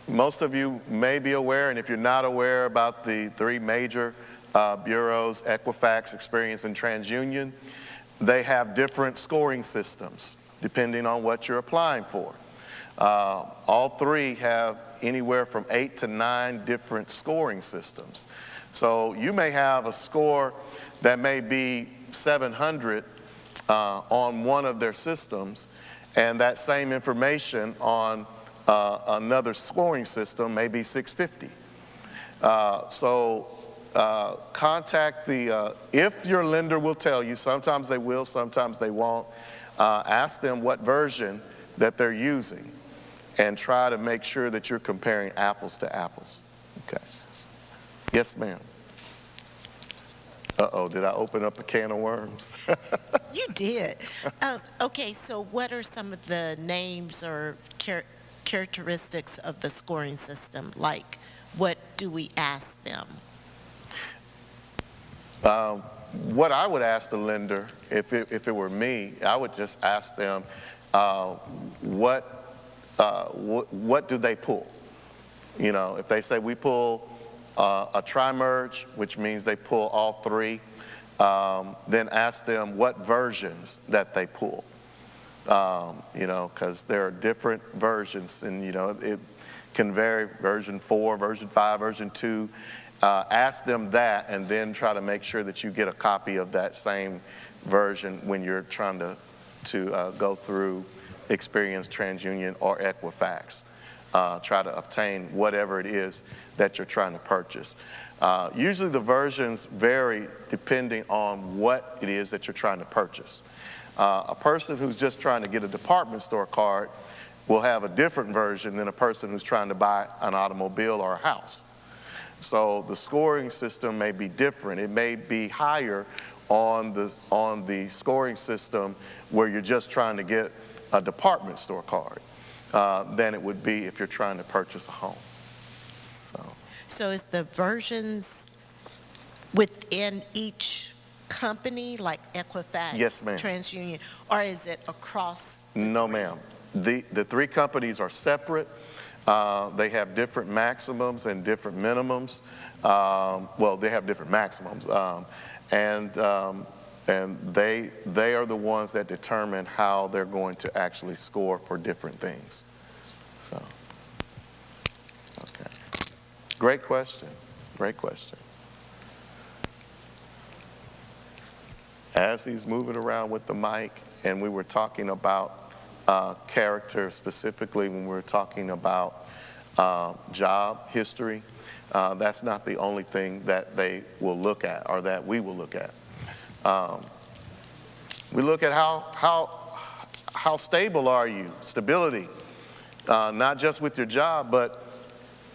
most of you may be aware, and if you're not aware about the three major bureaus, Equifax, Experian, and TransUnion, they have different scoring systems depending on what you're applying for. All three have anywhere from 8 to 9 different scoring systems. So you may have a score that may be 700 on one of their systems, and that same information on another scoring system may be 650. Contact if your lender will tell you, sometimes they will, sometimes they won't, ask them what version that they're using and try to make sure that you're comparing apples to apples. Okay. Yes, ma'am. Uh-oh, did I open up a can of worms? You did. Okay, so what are some of the names or characteristics of the scoring system? Like, what do we ask them? What I would ask the lender, if it were me, I would just ask them, what do they pull? You know, if they say we pull a tri-merge, which means they pull all three, then ask them what versions that they pull. You know, because there are different versions, and you know, it can vary, version 4, version 5, version 2. Ask them that, and then try to make sure that you get a copy of that same version when you're trying to go through Experian, TransUnion, or Equifax. Try to obtain whatever it is that you're trying to purchase. Usually the versions vary depending on what it is that you're trying to purchase. A person who's just trying to get a department store card will have a different version than a person who's trying to buy an automobile or a house. So the scoring system may be different. It may be higher on the scoring system where you're just trying to get a department store card than it would be if you're trying to purchase a home. So is the versions within each company, like Equifax, Yes, ma'am. TransUnion, or is it across? No, ma'am. The three companies are separate. They have different maximums and different minimums. Well, they have different maximums, and they are the ones that determine how they're going to actually score for different things. So, okay, great question. Great question. As he's moving around with the mic, and we were talking about character specifically when we were talking about job history. That's not the only thing that they will look at or that we will look at. We look at how stable are you, stability, not just with your job, but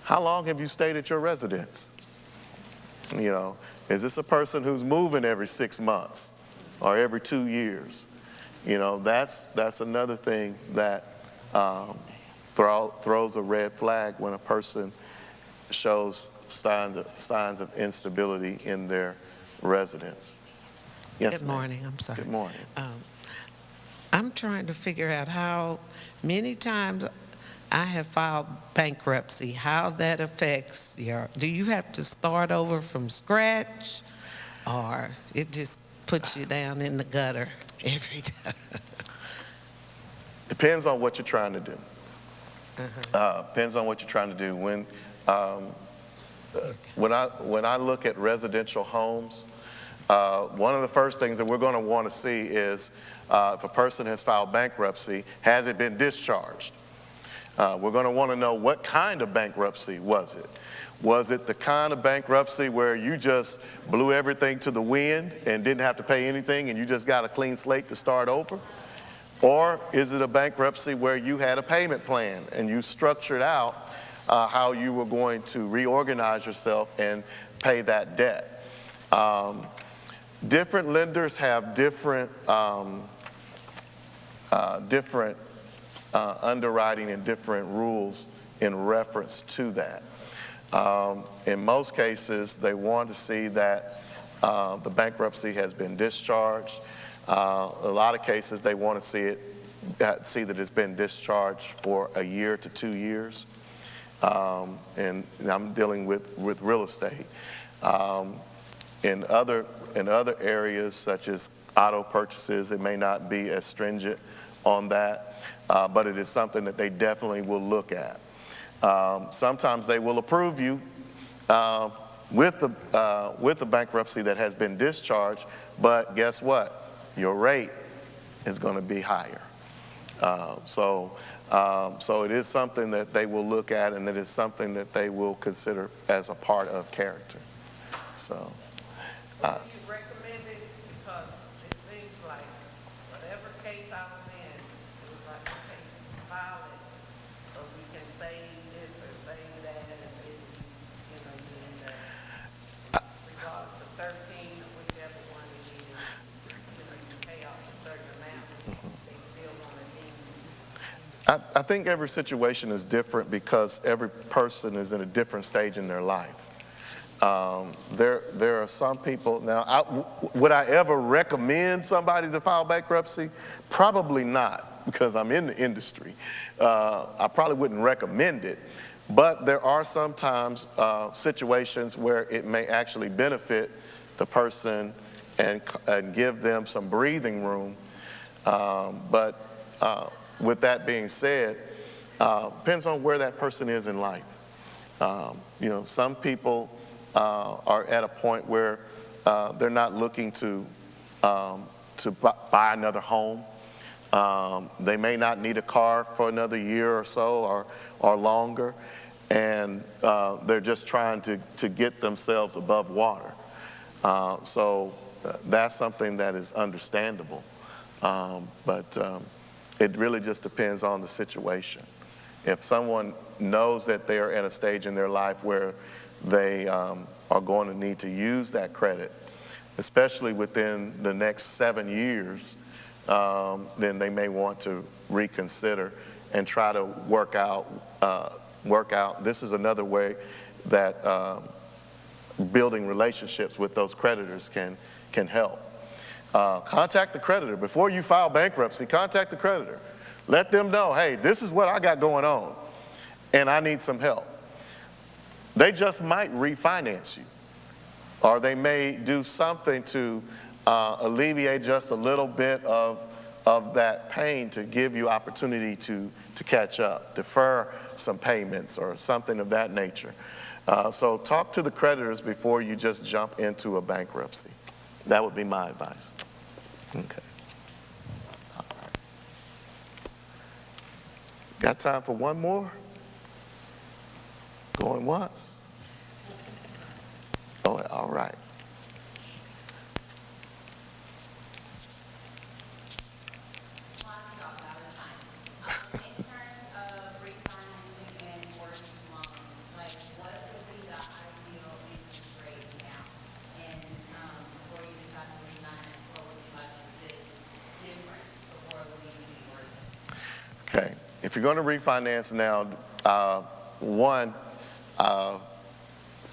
how long have you stayed at your residence? You know, is this a person who's moving every 6 months or every 2 years? You know, that's another thing that throws a red flag when a person shows signs of instability in their residence. Yes, Good morning. I'm sorry. Good morning. I'm trying to figure out how many times I have filed bankruptcy, how that affects do you have to start over from scratch, or it just puts you down in the gutter every time? Depends on what you're trying to do. Depends on what you're trying to do. When I look at residential homes, one of the first things that we're going to want to see is if a person has filed bankruptcy, has it been discharged? We're going to want to know what kind of bankruptcy was it. Was it the kind of bankruptcy where you just blew everything to the wind and didn't have to pay anything and you just got a clean slate to start over? Or is it a bankruptcy where you had a payment plan and you structured out how you were going to reorganize yourself and pay that debt? Different lenders have different underwriting and different rules in reference to that. In most cases, they want to see that the bankruptcy has been discharged. A lot of cases, they want to see that it's been discharged for a year to 2 years. And I'm dealing with real estate. In other areas, such as auto purchases, it may not be as stringent on that, but it is something that they definitely will look at. Sometimes they will approve you with the bankruptcy that has been discharged, but guess what? Your rate is going to be higher. So it is something that they will look at, and it is something that they will consider as a part of character. So. You recommend it because it seems like whatever case I was in, it was like, okay, file it so we can say this or say that, and then, you know, you end up, regardless of 13 or whichever one it is, you know, you pay off a certain amount, they still want to need. I think every situation is different because every person is in a different stage in their life. There are some people, now, would I ever recommend somebody to file bankruptcy? Probably not, because I'm in the industry. I probably wouldn't recommend it, but there are sometimes situations where it may actually benefit the person and give them some breathing room. But with that being said, depends on where that person is in life. You know, some people are at a point where they're not looking to buy another home. They may not need a car for another year or so or longer, and they're just trying to get themselves above water. So that's something that is understandable, but it really just depends on the situation. If someone knows that they are at a stage in their life where they are going to need to use that credit, especially within the next 7 years, then they may want to reconsider and try to work out. This is another way that building relationships with those creditors can help. Contact the creditor. Before you file bankruptcy, contact the creditor. Let them know, hey, this is what I got going on, and I need some help. They just might refinance you, or they may do something to alleviate just a little bit of that pain to give you opportunity to catch up, defer some payments or something of that nature. So talk to the creditors before you just jump into a bankruptcy. That would be my advice. Okay. All right. Got time for one more? Going once? Oh, all right. Okay, if you're going to refinance now,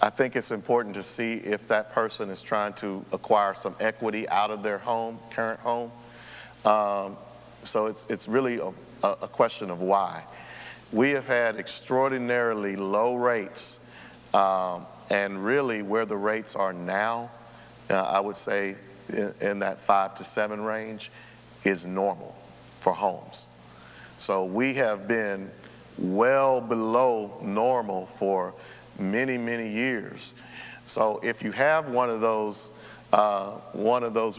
I think it's important to see if that person is trying to acquire some equity out of their home, current home. So it's really a question of why. We have had extraordinarily low rates, and really where the rates are now, I would say in that 5 to 7 range is normal for homes. So we have been well below normal for many, many years. So if you have one of those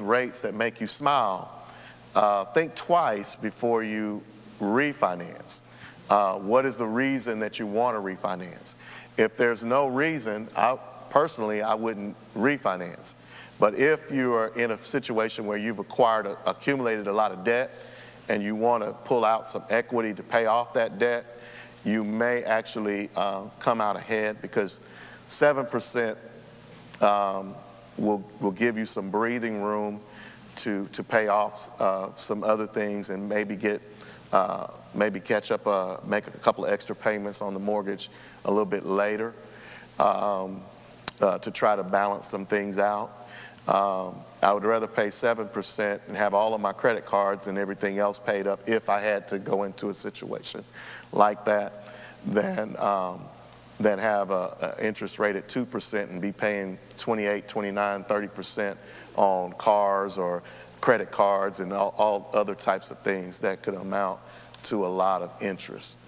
rates that make you smile, think twice before you refinance. What is the reason that you want to refinance? If there's no reason, personally, I wouldn't refinance. But if you are in a situation where you've accumulated a lot of debt and you want to pull out some equity to pay off that debt, you may actually come out ahead, because 7% will give you some breathing room to pay off some other things and maybe catch up, make a couple of extra payments on the mortgage a little bit later. to try to balance some things out. I would rather pay 7% and have all of my credit cards and everything else paid up if I had to go into a situation like that than have an interest rate at 2% and be paying 28, 29, 30% on cars or credit cards and all other types of things that could amount to a lot of interest.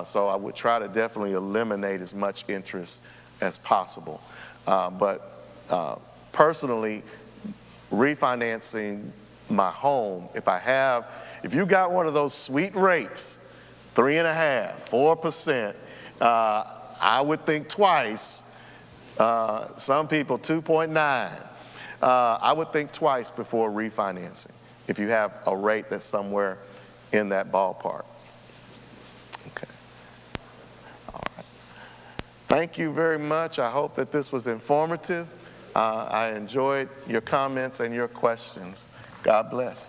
So I would try to definitely eliminate as much interest as possible. But personally, refinancing my home, if you got one of those sweet rates, 3.5%, 4%, I would think twice. Some people 2.9. I would think twice before refinancing if you have a rate that's somewhere in that ballpark. Okay. All right. Thank you very much. I hope that this was informative. I enjoyed your comments and your questions. God bless.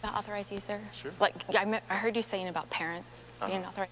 The authorized user? Sure. Like, I heard you saying about parents being authorized.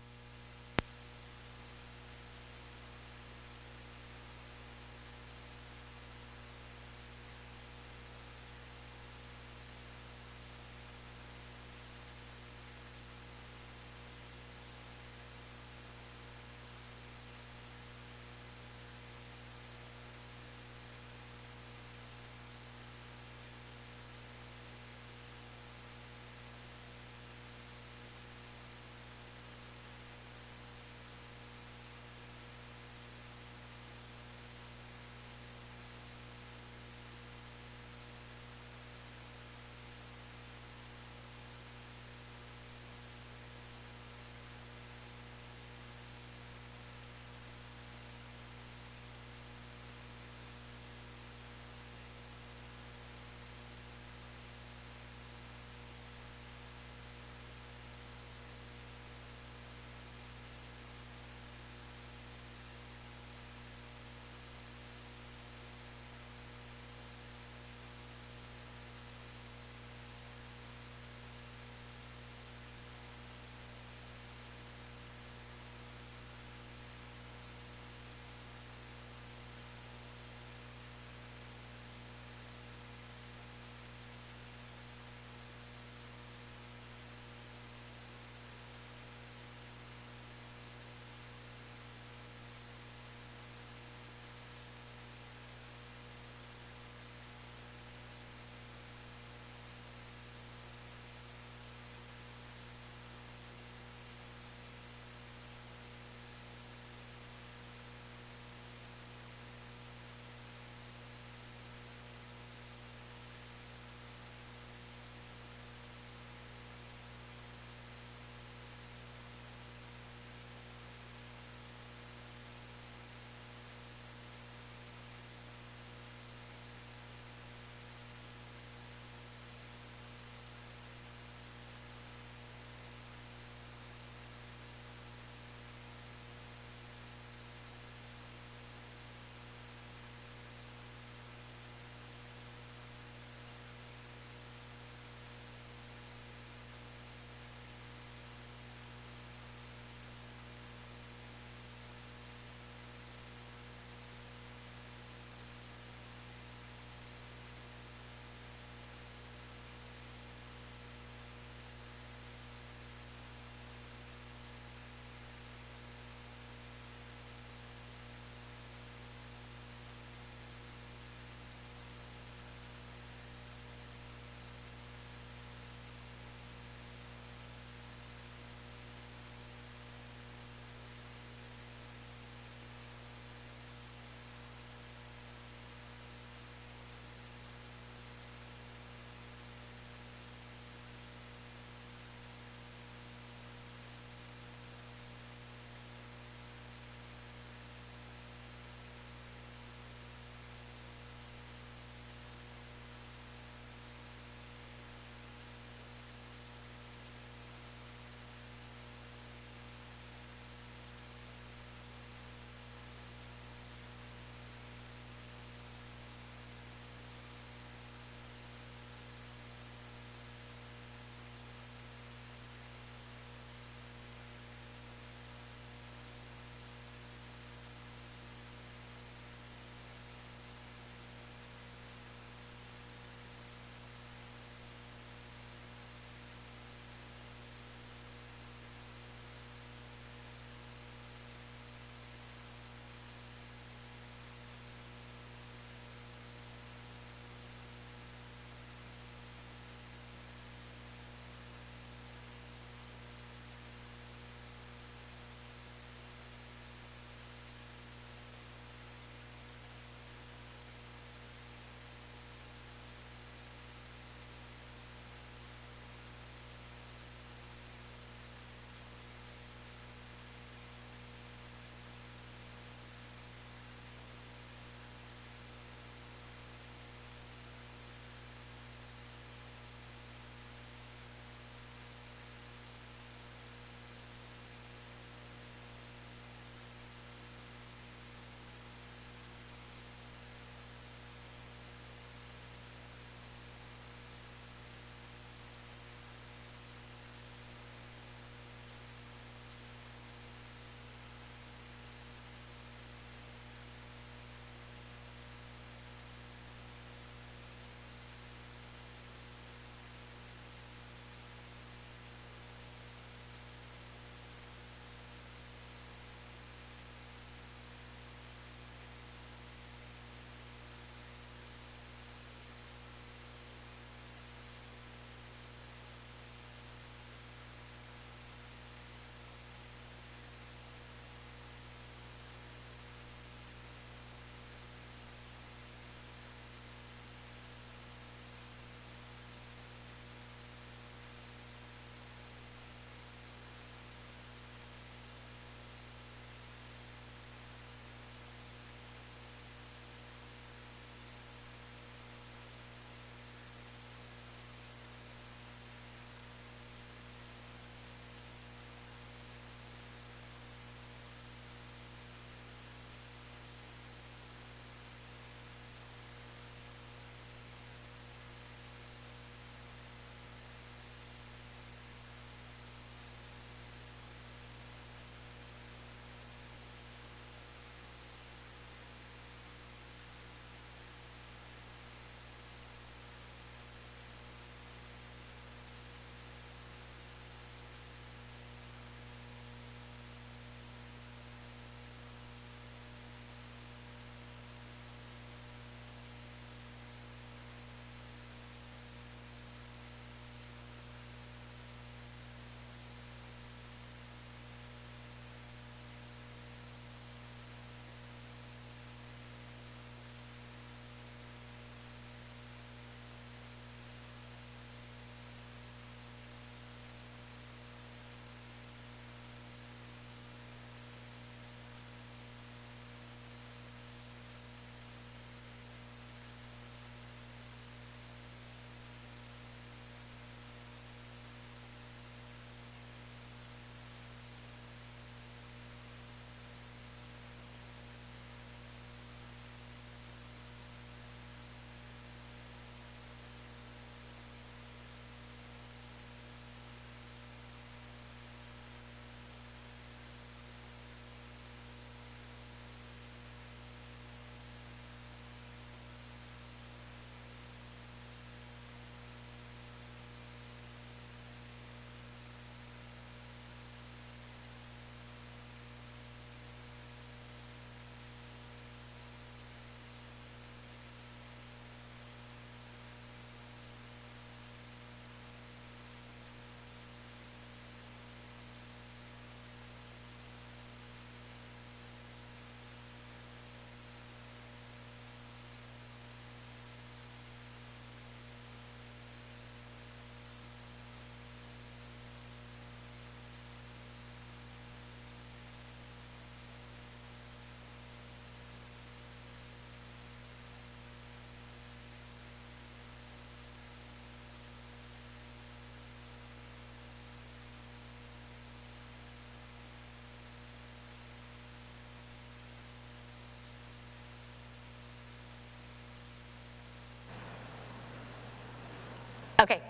Okay.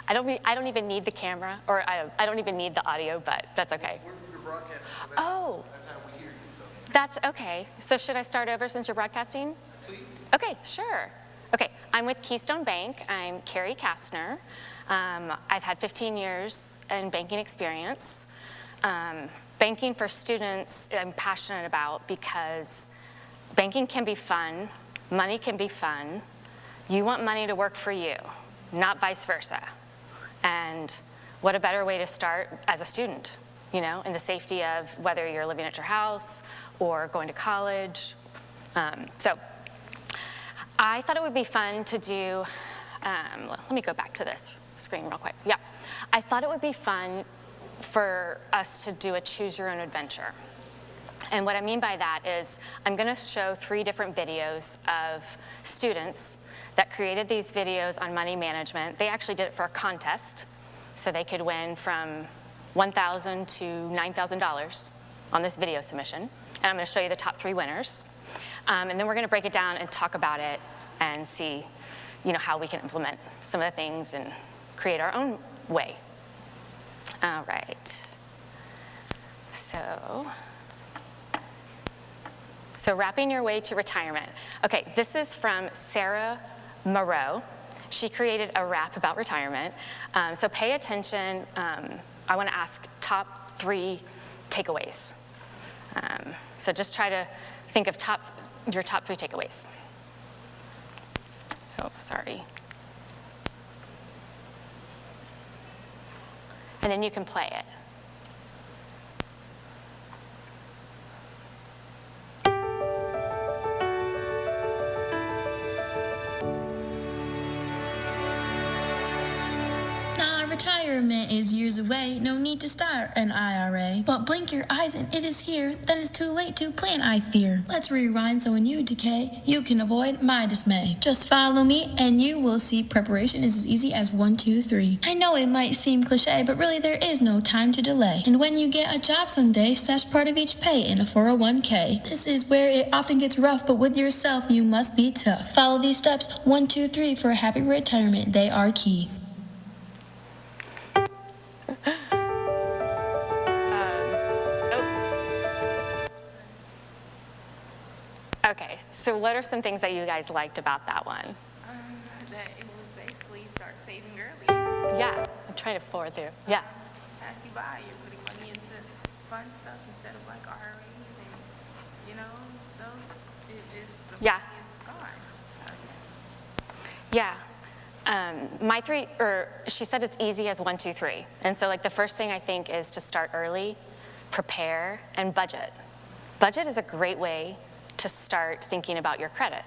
I don't even need the camera, or I don't even need the audio, but that's okay. We're broadcasting, so Oh, that's how we hear you, so. that's okay. So should I start over since you're broadcasting? Please. Okay, sure. Okay, I'm with Keystone Bank. I'm Carrie Kastner. I've had 15 years in banking experience. Banking for students I'm passionate about because banking can be fun, money can be fun. You want money to work for you, not vice versa. And what a better way to start as a student, you know, in the safety of whether you're living at your house or going to college. So I thought it would be fun to do, let me go back to this screen real quick. Yeah, I thought it would be fun for us to do a choose your own adventure. And what I mean by that is I'm going to show 3 different videos of students that created these videos on money management. They actually did it for a contest, so they could win from $1,000 to $9,000 on this video submission. And I'm going to show you the top 3 winners. And then we're going to break it down and talk about it and see, you know, how we can implement some of the things and create our own way. All right. So wrapping your way to retirement. Okay, this is from Sarah Moreau. She created a rap about retirement. So pay attention. I want to ask top 3 takeaways. So just try to think of your top 3 takeaways. Oh, sorry. And then you can play it. Retirement is years away, no need to start an IRA. But blink your eyes and it is here, then it's too late to plan, I fear. Let's rewind so when you decay, you can avoid my dismay. Just follow me and you will see preparation is as easy as 1, 2, 3. I know it might seem cliche, but really there is no time to delay. And when you get a job someday, stash part of each pay in a 401k. This is where it often gets rough, but with yourself you must be tough. Follow these steps, 1, 2, 3 for a happy retirement, they are key. Okay, so what are some things that you guys liked about that one? That it was basically start saving early. Yeah, I'm trying to forward through. Yeah. As you buy, you're putting money into fun stuff instead of like IRAs and, you know, those, it just, the Yeah. money is gone. So, Yeah. She said it's easy as 1, 2, 3. And so like the first thing I think is to start early, prepare, and budget. Budget is a great way to start thinking about your credit.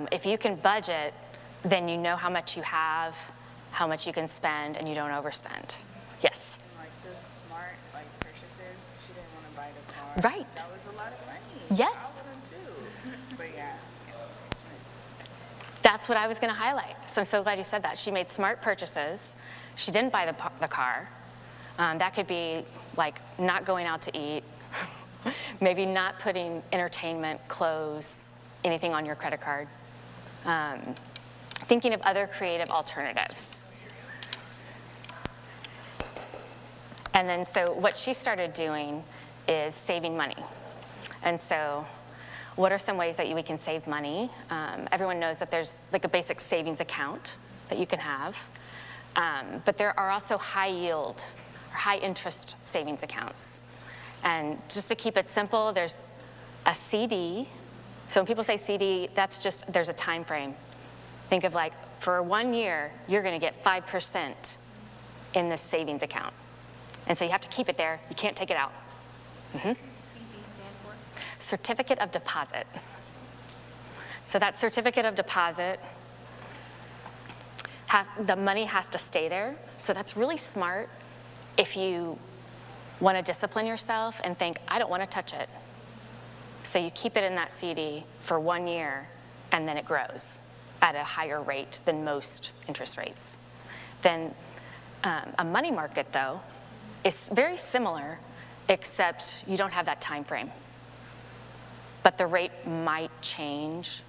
If you can budget, then you know how much you have, how much you can spend, and you don't overspend. Yes? and like the smart like purchases, she didn't want to buy the car. Right. That was a lot of money. Yes. I wouldn't too. But yeah. That's what I was going to highlight. So I'm so glad you said that. She made smart purchases. She didn't buy the car. That could be like not going out to eat, maybe not putting entertainment, clothes, anything on your credit card. Thinking of other creative alternatives. And then so what she started doing is saving money. And so what are some ways that we can save money? Everyone knows that there's like a basic savings account that you can have. But there are also high yield or high interest savings accounts. And just to keep it simple, there's a CD. So when people say CD, that's just, there's a time frame. Think of like, for 1 year, you're gonna get 5% in this savings account. And so you have to keep it there, you can't take it out. CD stand for? Certificate of deposit. So that certificate of deposit, the money has to stay there. So that's really smart if you want to discipline yourself and think, I don't want to touch it. So you keep it in that CD for 1 year, and then it grows at a higher rate than most interest rates. Then a money market, though, is very similar, except you don't have that time frame. But the rate might change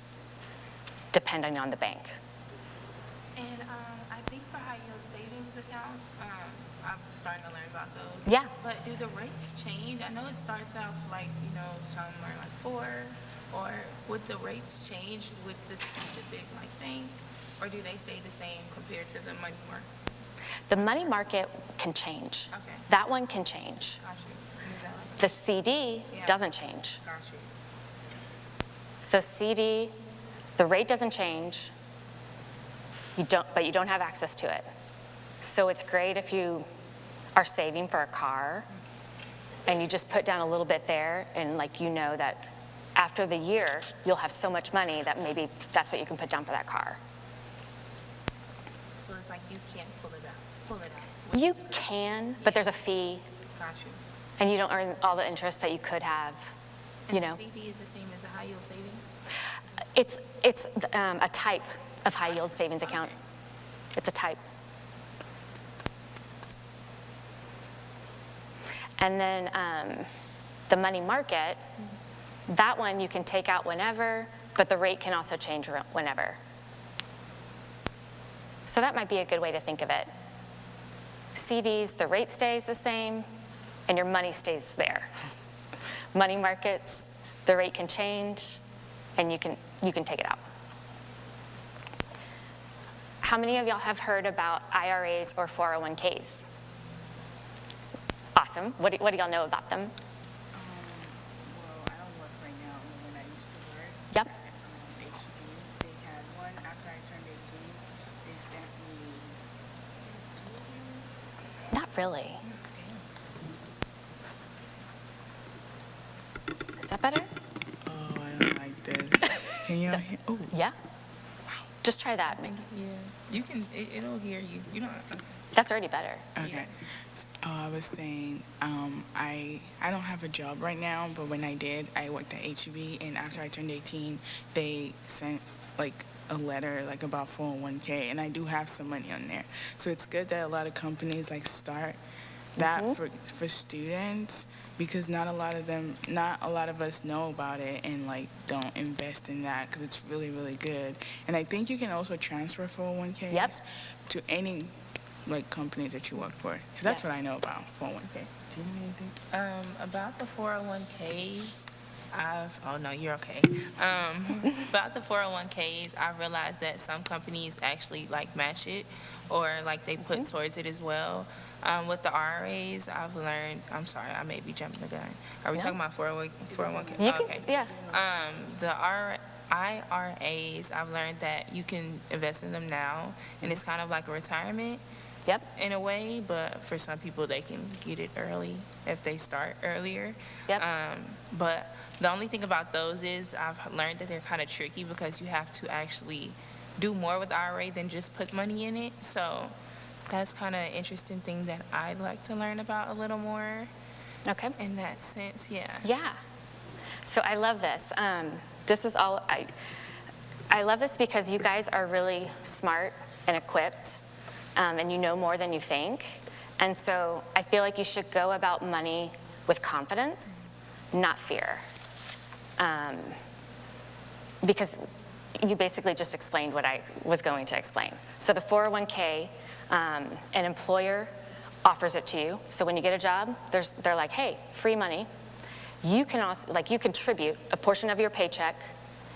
depending on the bank. And I think for high yield savings accounts, I'm starting to learn about those. Yeah. But do the rates change? I know it starts off like, some are like 4, or would the rates change with this specific thing? Or do they stay the same compared to the money market? The money market can change. Okay. That one can change. Got you. And is that like- The CD Yeah. doesn't change. Got you. So CD, the rate doesn't change, but you don't have access to it. So it's great if you are saving for a car and you just put down a little bit there, and that after the year, you'll have so much money that maybe that's what you can put down for that car. So it's like you can't pull it out. You can, but there's a fee, Got you. and you don't earn all the interest that you could have, And the CD is the same as the high yield savings? It's a type of high yield savings account. It's a type. And then the money market, that one you can take out whenever, but the rate can also change whenever. So that might be a good way to think of it. CDs, the rate stays the same, and your money stays there. Money markets, the rate can change, and you can take it out. How many of y'all have heard about IRAs or 401ks? Awesome. What do y'all know about them? Well, I don't work right now, but when I used to work Yep. at HEB, they had one after I turned 18. They sent me. Not really. Is that better? Oh, I don't like this. Can you hear? Oh, Yeah. Just try that. Yeah. You can, it'll hear you. You don't. That's already better. okay. I was saying, I don't have a job right now, but when I did, I worked at HEB, and after I turned 18, they sent a letter about 401k, and I do have some money on there. So it's good that a lot of companies start that for students, because not a lot of us know about it and don't invest in that, because it's really, really good. And I think you can also transfer 401ks to any companies that you work for. So that's what I know about 401k. Do you know anything? About the 401ks, oh no, you're okay. About the 401ks, I realized that some companies actually match it, or they put towards it as well. With the IRAs, I've learned, I'm sorry, I may be jumping the gun. Are we talking about 401k? You can, Okay. yeah. The IRAs, I've learned that you can invest in them now, and it's kind of like a retirement. Yep. In a way, but for some people they can get it early if they start earlier. Yep. But the only thing about those is I've learned that they're kind of tricky, because you have to actually do more with the IRA than just put money in it. So that's kind of an interesting thing that I'd like to learn about a little more. Okay. In that sense, yeah. Yeah. So I love this. This is all, I love this because you guys are really smart and equipped, and you know more than you think. And so I feel like you should go about money with confidence, not fear. Because you basically just explained what I was going to explain. So the 401k, an employer offers it to you. So when you get a job, they're like, hey, free money. You can also, you contribute a portion of your paycheck.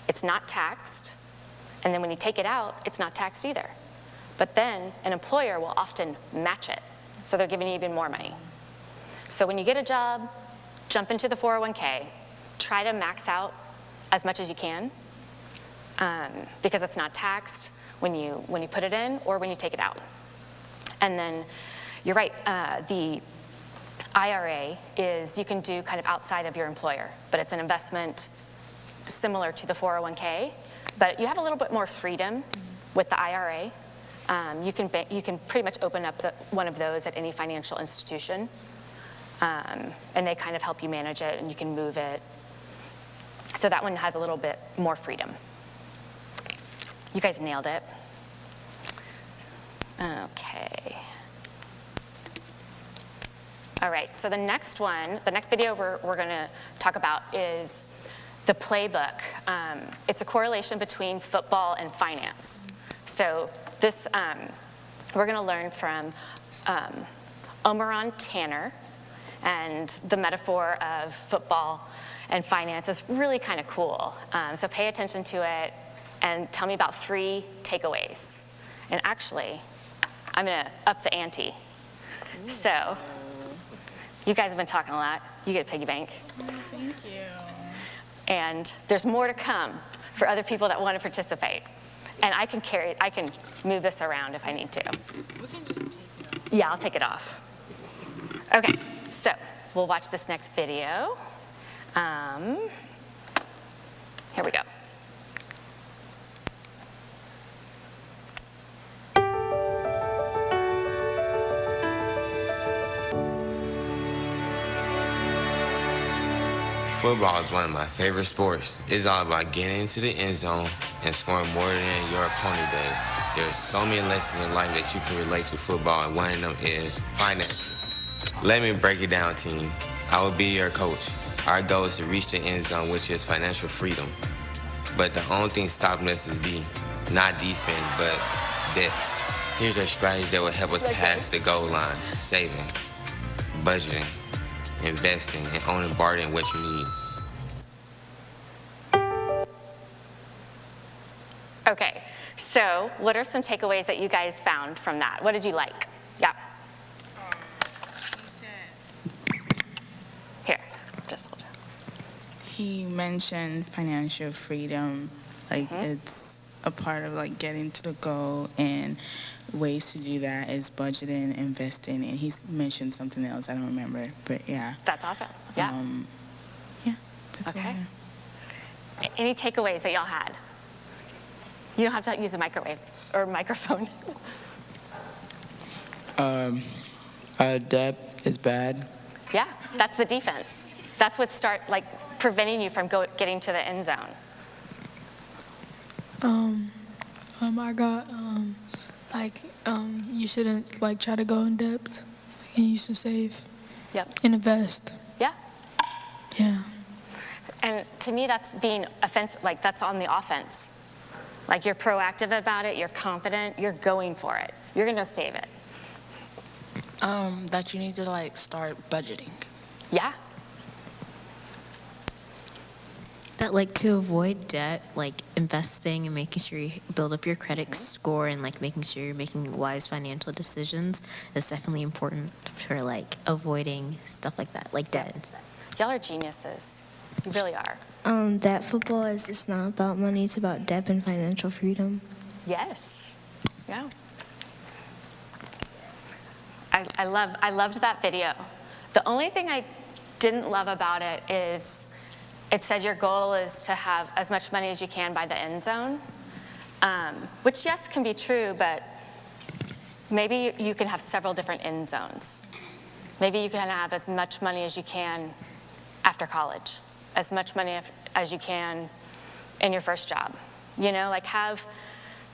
It's not taxed. And then when you take it out, it's not taxed either. But then an employer will often match it. So they're giving you even more money. So when you get a job, jump into the 401k, try to max out as much as you can, because it's not taxed when you put it in or when you take it out. And then you're right, the IRA is you can do kind of outside of your employer, but it's an investment similar to the 401k, but you have a little bit more freedom with the IRA. You can pretty much open up one of those at any financial institution, and they kind of help you manage it, and you can move it. So that one has a little bit more freedom. You guys nailed it. Okay. All right, so the next video we're gonna talk about is the playbook. It's a correlation between football and finance. So this, we're going to learn from Omaron Tanner, and the metaphor of football and finance is really kind of cool. So pay attention to it and tell me about 3 takeaways. And actually, I'm going to up the ante. So you guys have been talking a lot. You get a piggy bank. Thank you. And there's more to come for other people that want to participate. And I can carry it, I can move this around if I need to. We can just take it off. Yeah, I'll take it off. Okay, so we'll watch this next video. Here we go. Football is one of my favorite sports. It's all about getting into the end zone and scoring more than your opponent does. There's so many lessons in life that you can relate to football, and one of them is finances. Let me break it down, team. I will be your coach. Our goal is to reach the end zone, which is financial freedom. But the only thing stopping us is not defense, but depth. Here's a strategy that will help us pass the goal line: saving, budgeting, investing, and only borrowing what you need. Okay, so what are some takeaways that you guys found from that? What did you like? Yeah. Here, just hold it. He mentioned financial freedom, like it's a part of like getting to the goal, and ways to do that is budgeting, investing, and he's mentioned something else, I don't remember, but yeah. That's awesome. Yeah. Yeah, that's Okay. all. Any takeaways that y'all had? You don't have to use a microwave or microphone. Debt is bad. Yeah, that's the defense. That's what preventing you from getting to the end zone. I got you shouldn't try to go in debt, and you should save. Yep. And invest. Yeah. Yeah. And to me, that's being offensive. That's on the offense. You're proactive about it. You're confident. You're going for it. You're gonna save it. That you need to start budgeting. Yeah. That to avoid debt, investing and making sure you build up your credit score and making sure you're making wise financial decisions is definitely important for avoiding stuff like that, like debt and stuff. Y'all are geniuses. You really are. That football is just not about money, it's about debt and financial freedom. Yes. Yeah. I loved that video. The only thing I didn't love about it is it said your goal is to have as much money as you can by the end zone, which yes can be true, but maybe you can have several different end zones. Maybe you can have as much money as you can after college, as much money as you can in your first job.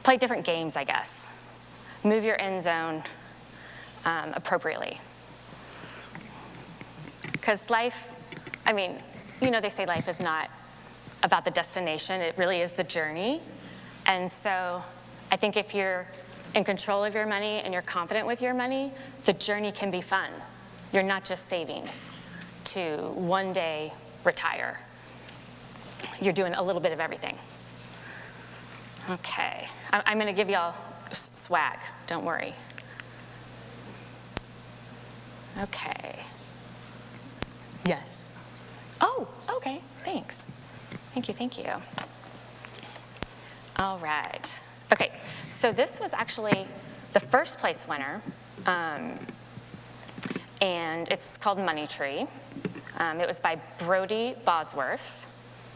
Play different games, I guess. Move your end zone appropriately. Because life, they say life is not about the destination, it really is the journey. And so I think if you're in control of your money and you're confident with your money, the journey can be fun. You're not just saving to one day retire. You're doing a little bit of everything. Okay, I'm gonna give y'all swag, don't worry. Okay. Yes. Oh, okay, thanks. Thank you. All right. Okay, so this was actually the first place winner, and it's called Money Tree. It was by Brody Bosworth.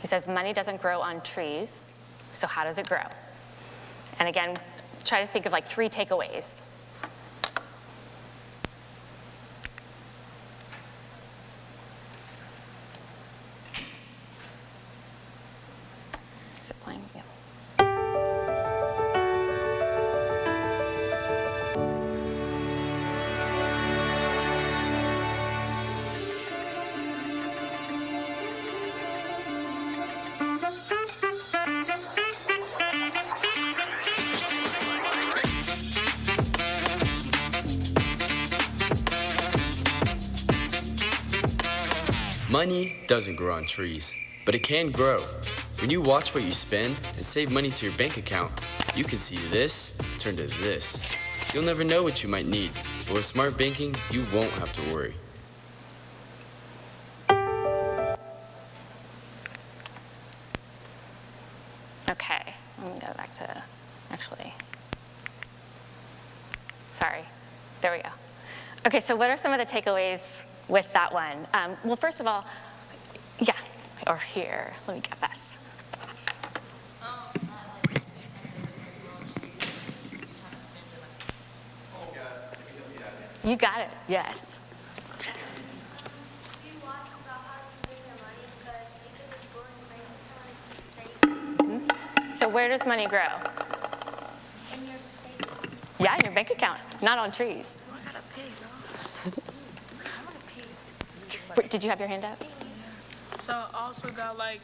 He says, money doesn't grow on trees, so how does it grow? And again, try to think of 3 takeaways. Is it playing? Yeah. Money doesn't grow on trees, but it can grow. When you watch what you spend and save money to your bank account, you can see this turn to this. You'll never know what you might need, but with smart banking, you won't have to worry. Okay, let me go back to, actually, sorry, there we go. Okay, so what are some of the takeaways with that one? Well, first of all, yeah, or here, let me get this. You got it, yes. So where does money grow? Yeah, in your bank account, not on trees. Wait, did you have your hand up? So also got like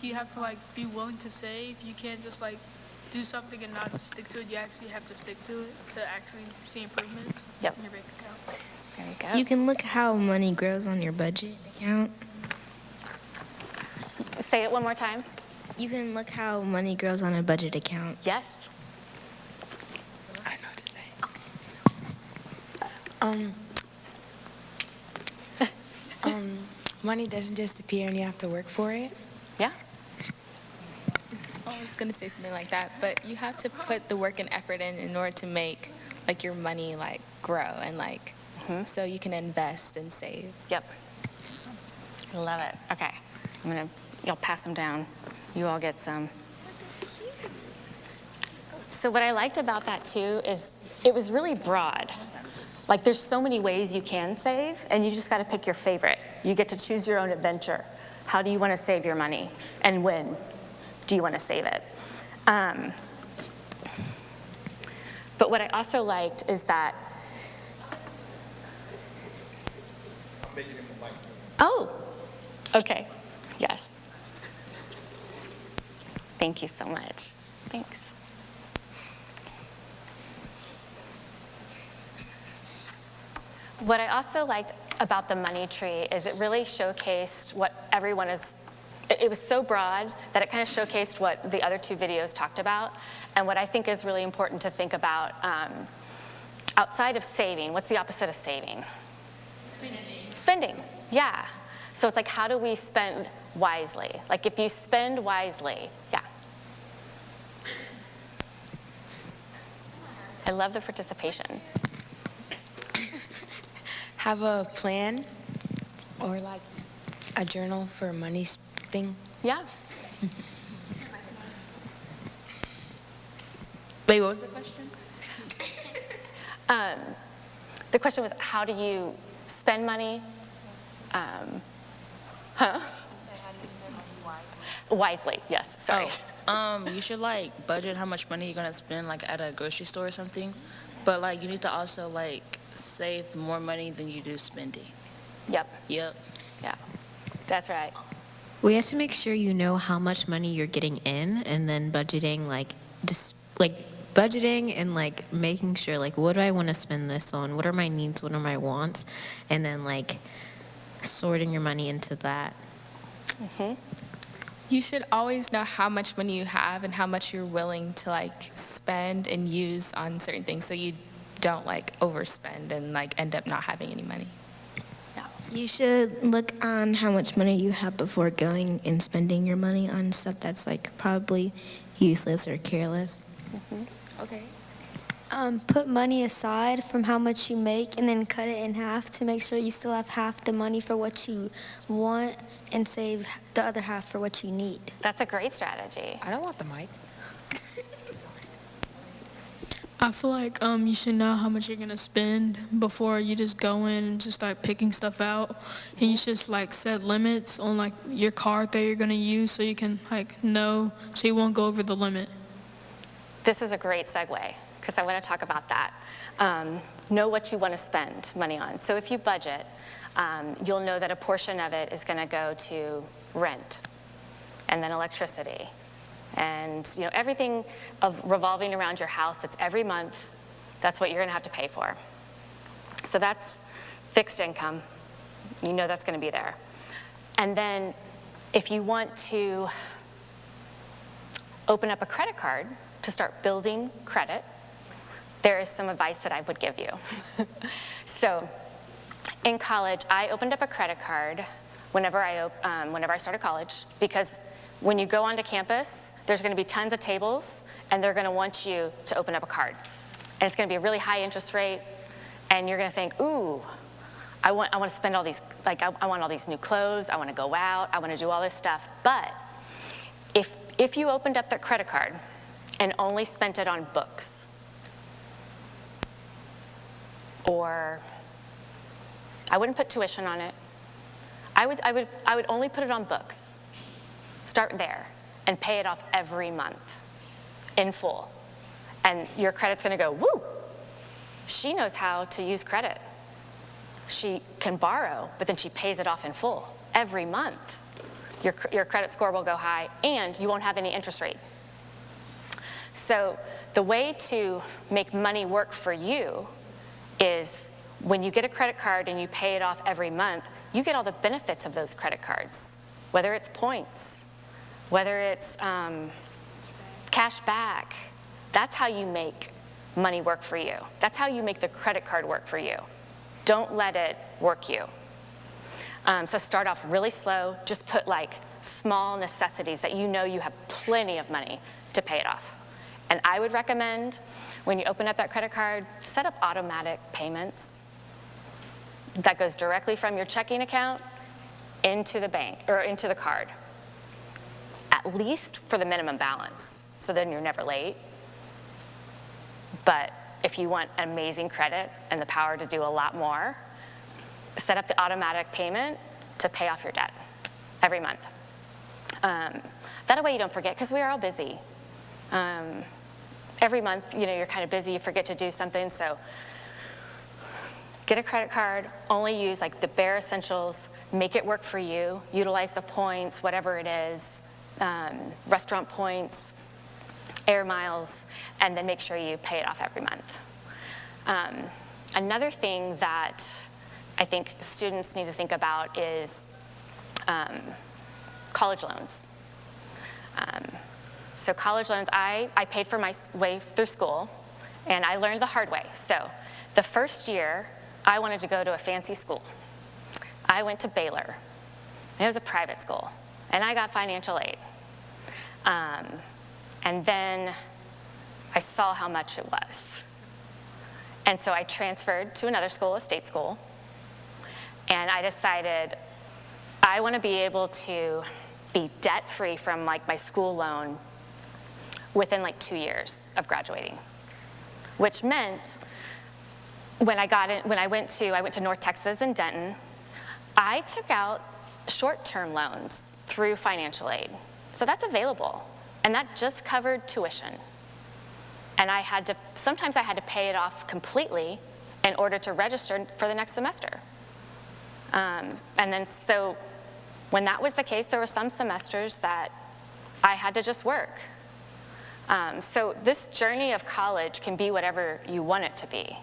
you have to like be willing to save. You can't just like do something and not just stick to it. You actually have to stick to it to actually see improvements in your bank account. There you go. You can look how money grows on your budget account. Say it one more time. You can look how money grows on a budget account. Yes. I know what to say. Money doesn't just appear and you have to work for it. Yeah. I was gonna say something like that, but you have to put the work and effort in order to make like your money like grow and like so you can invest and save. Yep. I love it. Okay, you'll pass them down. You all get some. So what I liked about that too is it was really broad. Like there's so many ways you can save and you just gotta pick your favorite. You get to choose your own adventure. How do you wanna save your money? And when do you wanna save it? But what I also liked is that, oh, okay, yes. Thank you so much. Thanks. What I also liked about the money tree is it really showcased what everyone is, it was so broad that it kind of showcased what the other two videos talked about. And what I think is really important to think about outside of saving, what's the opposite of saving? Spending, yeah. So it's like, how do we spend wisely? Like if you spend wisely, yeah. I love the participation. Have a plan or like a journal for money thing. Yeah. Wait, what was the question? The question was, how do you spend money? Wisely, yes, sorry. You should like budget how much money you're gonna spend like at a grocery store or something, but like you need to also like save more money than you do spending. Yep. Yep. Yeah, that's right. We have to make sure you know how much money you're getting in, and then budgeting, like just like budgeting and like making sure like what do I want to spend this on? What are my needs? What are my wants? And then like sorting your money into that. You should always know how much money you have and how much you're willing to like spend and use on certain things so you don't like overspend and like end up not having any money. You should look on how much money you have before going and spending your money on stuff that's like probably useless or careless. Okay. Put money aside from how much you make and then cut it in half to make sure you still have half the money for what you want and save the other half for what you need. That's a great strategy. I don't want the mic. I feel like you should know how much you're gonna spend before you just go in and just start picking stuff out. And you should just like set limits on like your card that you're gonna use so you can like know so you won't go over the limit. This is a great segue because I want to talk about that. Know what you want to spend money on. So if you budget, you'll know that a portion of it is going to go to rent and then electricity. And you know everything of revolving around your house that's every month, that's what you're going to have to pay for. So that's fixed income. You know that's going to be there. And then if you want to open up a credit card to start building credit, there is some advice that I would give you. So in college, I opened up a credit card whenever I started college, because when you go onto campus, there's going to be tons of tables, and they're going to want you to open up a card. And it's going to be a really high interest rate, and you're going to think, ooh, I want to spend all these, like I want all these new clothes, I want to go out, I want to do all this stuff. But if you opened up that credit card and only spent it on books, or I wouldn't put tuition on it, I would only put it on books. Start there and pay it off every month in full. And your credit's going to go, woo! She knows how to use credit. She can borrow, but then she pays it off in full every month. Your credit score will go high, and you won't have any interest rate. So the way to make money work for you is when you get a credit card and you pay it off every month, you get all the benefits of those credit cards, whether it's points, whether it's cash back. That's how you make money work for you. That's how you make the credit card work for you. Don't let it work you. So start off really slow. Just put like small necessities that you know you have plenty of money to pay it off. And I would recommend when you open up that credit card, set up automatic payments that goes directly from your checking account into the bank or into the card, at least for the minimum balance. So then you're never late. But if you want amazing credit and the power to do a lot more, set up the automatic payment to pay off your debt every month. That way you don't forget, because we are all busy. Every month, you're kind of busy, you forget to do something, so get a credit card, only use like the bare essentials, make it work for you, utilize the points, whatever it is, restaurant points, air miles, and then make sure you pay it off every month. Another thing that I think students need to think about is college loans. So college loans, I paid for my way through school, and I learned the hard way. So the first year, I wanted to go to a fancy school. I went to Baylor. It was a private school, and I got financial aid. And then I saw how much it was. And so I transferred to another school, a state school, and I decided I want to be able to be debt-free from like my school loan within like 2 years of graduating, which meant when I went to North Texas and Denton, I took out short-term loans through financial aid. So that's available, and that just covered tuition. And sometimes I had to pay it off completely in order to register for the next semester. And then so when that was the case, there were some semesters that I had to just work. So this journey of college can be whatever you want it to be.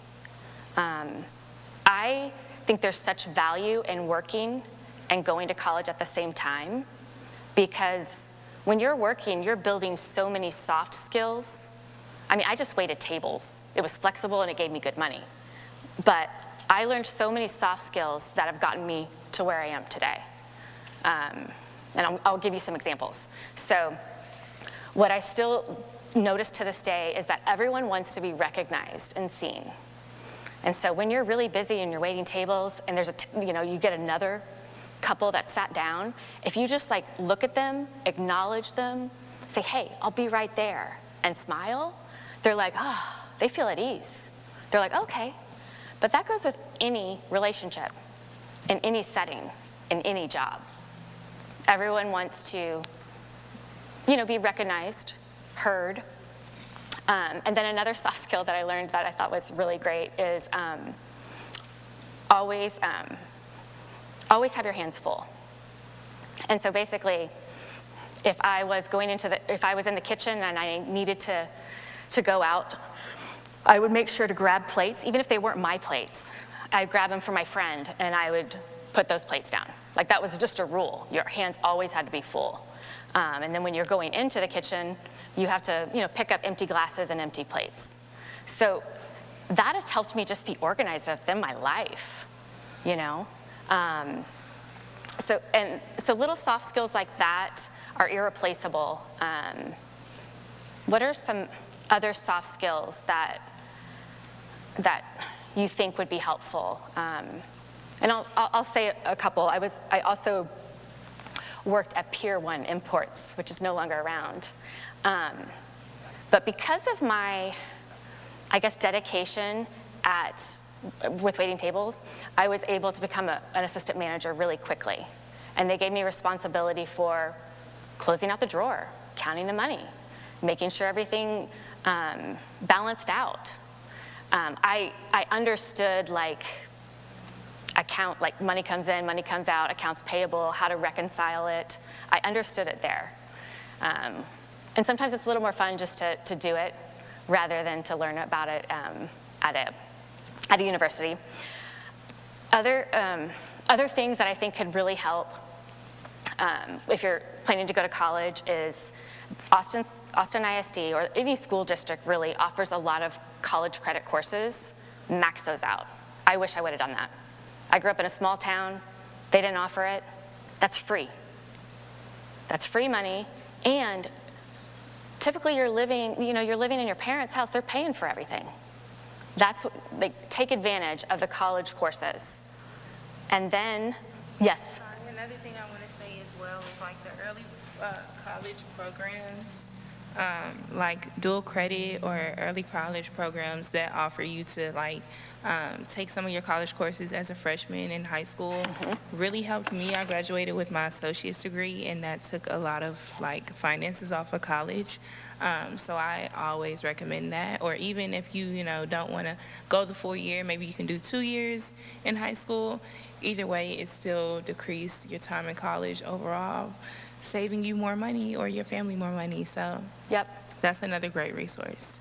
I think there's such value in working and going to college at the same time, because when you're working, you're building so many soft skills. I mean, I just waited tables. It was flexible and it gave me good money. But I learned so many soft skills that have gotten me to where I am today. And I'll give you some examples. So what I still notice to this day is that everyone wants to be recognized and seen. And so when you're really busy and you're waiting tables and there's you get another couple that sat down, if you just like look at them, acknowledge them, say, hey, I'll be right there, and smile, they're like, oh, they feel at ease. They're like, okay. But that goes with any relationship, in any setting, in any job. Everyone wants to, be recognized, heard. And then another soft skill that I learned that I thought was really great is always have your hands full. And so basically, if I was in the kitchen and I needed to go out, I would make sure to grab plates, even if they weren't my plates. I'd grab them for my friend, and I would put those plates down. Like that was just a rule. Your hands always had to be full. And then when you're going into the kitchen, you have to, pick up empty glasses and empty plates. So that has helped me just be organized within my life, So little soft skills like that are irreplaceable. What are some other soft skills that you think would be helpful? And I'll say a couple. I also worked at Pier 1 Imports, which is no longer around. But because of my, dedication with waiting tables, I was able to become an assistant manager really quickly. And they gave me responsibility for closing out the drawer, counting the money, making sure everything balanced out. I understood money comes in, money comes out, accounts payable, how to reconcile it. I understood it there. And sometimes it's a little more fun just to do it rather than to learn about it at a university. Other things that I think could really help if you're planning to go to college is Austin ISD or any school district really offers a lot of college credit courses. Max those out. I wish I would have done that. I grew up in a small town. They didn't offer it. That's free. That's free money. And typically you're living in your parents' house. They're paying for everything. Take advantage of the college courses. And then, yes? Another thing I want to say as well is the early college programs, like dual credit or early college programs that offer you to take some of your college courses as a freshman in high school really helped me. I graduated with my associate's degree, and that took a lot of finances off of college. So I always recommend that. Or even if you don't want to go the full year, maybe you can do 2 years in high school. Either way, it still decreased your time in college overall, saving you more money or your family more money. So yep, that's another great resource.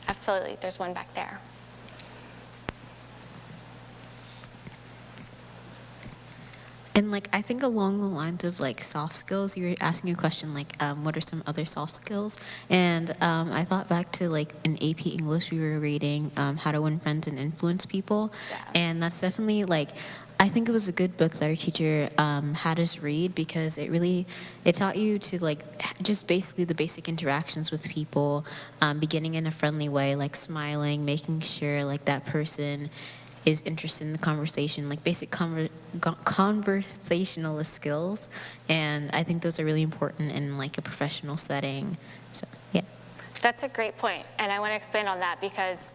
Absolutely. There's one back there. And I think along the lines of soft skills, you were asking a question what are some other soft skills? And I thought back to in AP English we were reading How to Win Friends and Influence People, and that's definitely I think it was a good book that our teacher had us read because it taught you to just basically the basic interactions with people, beginning in a friendly way, smiling, making sure that person is interested in the conversation, basic conversational skills. And I think those are really important in a professional setting. So, yeah. That's a great point. And I want to expand on that because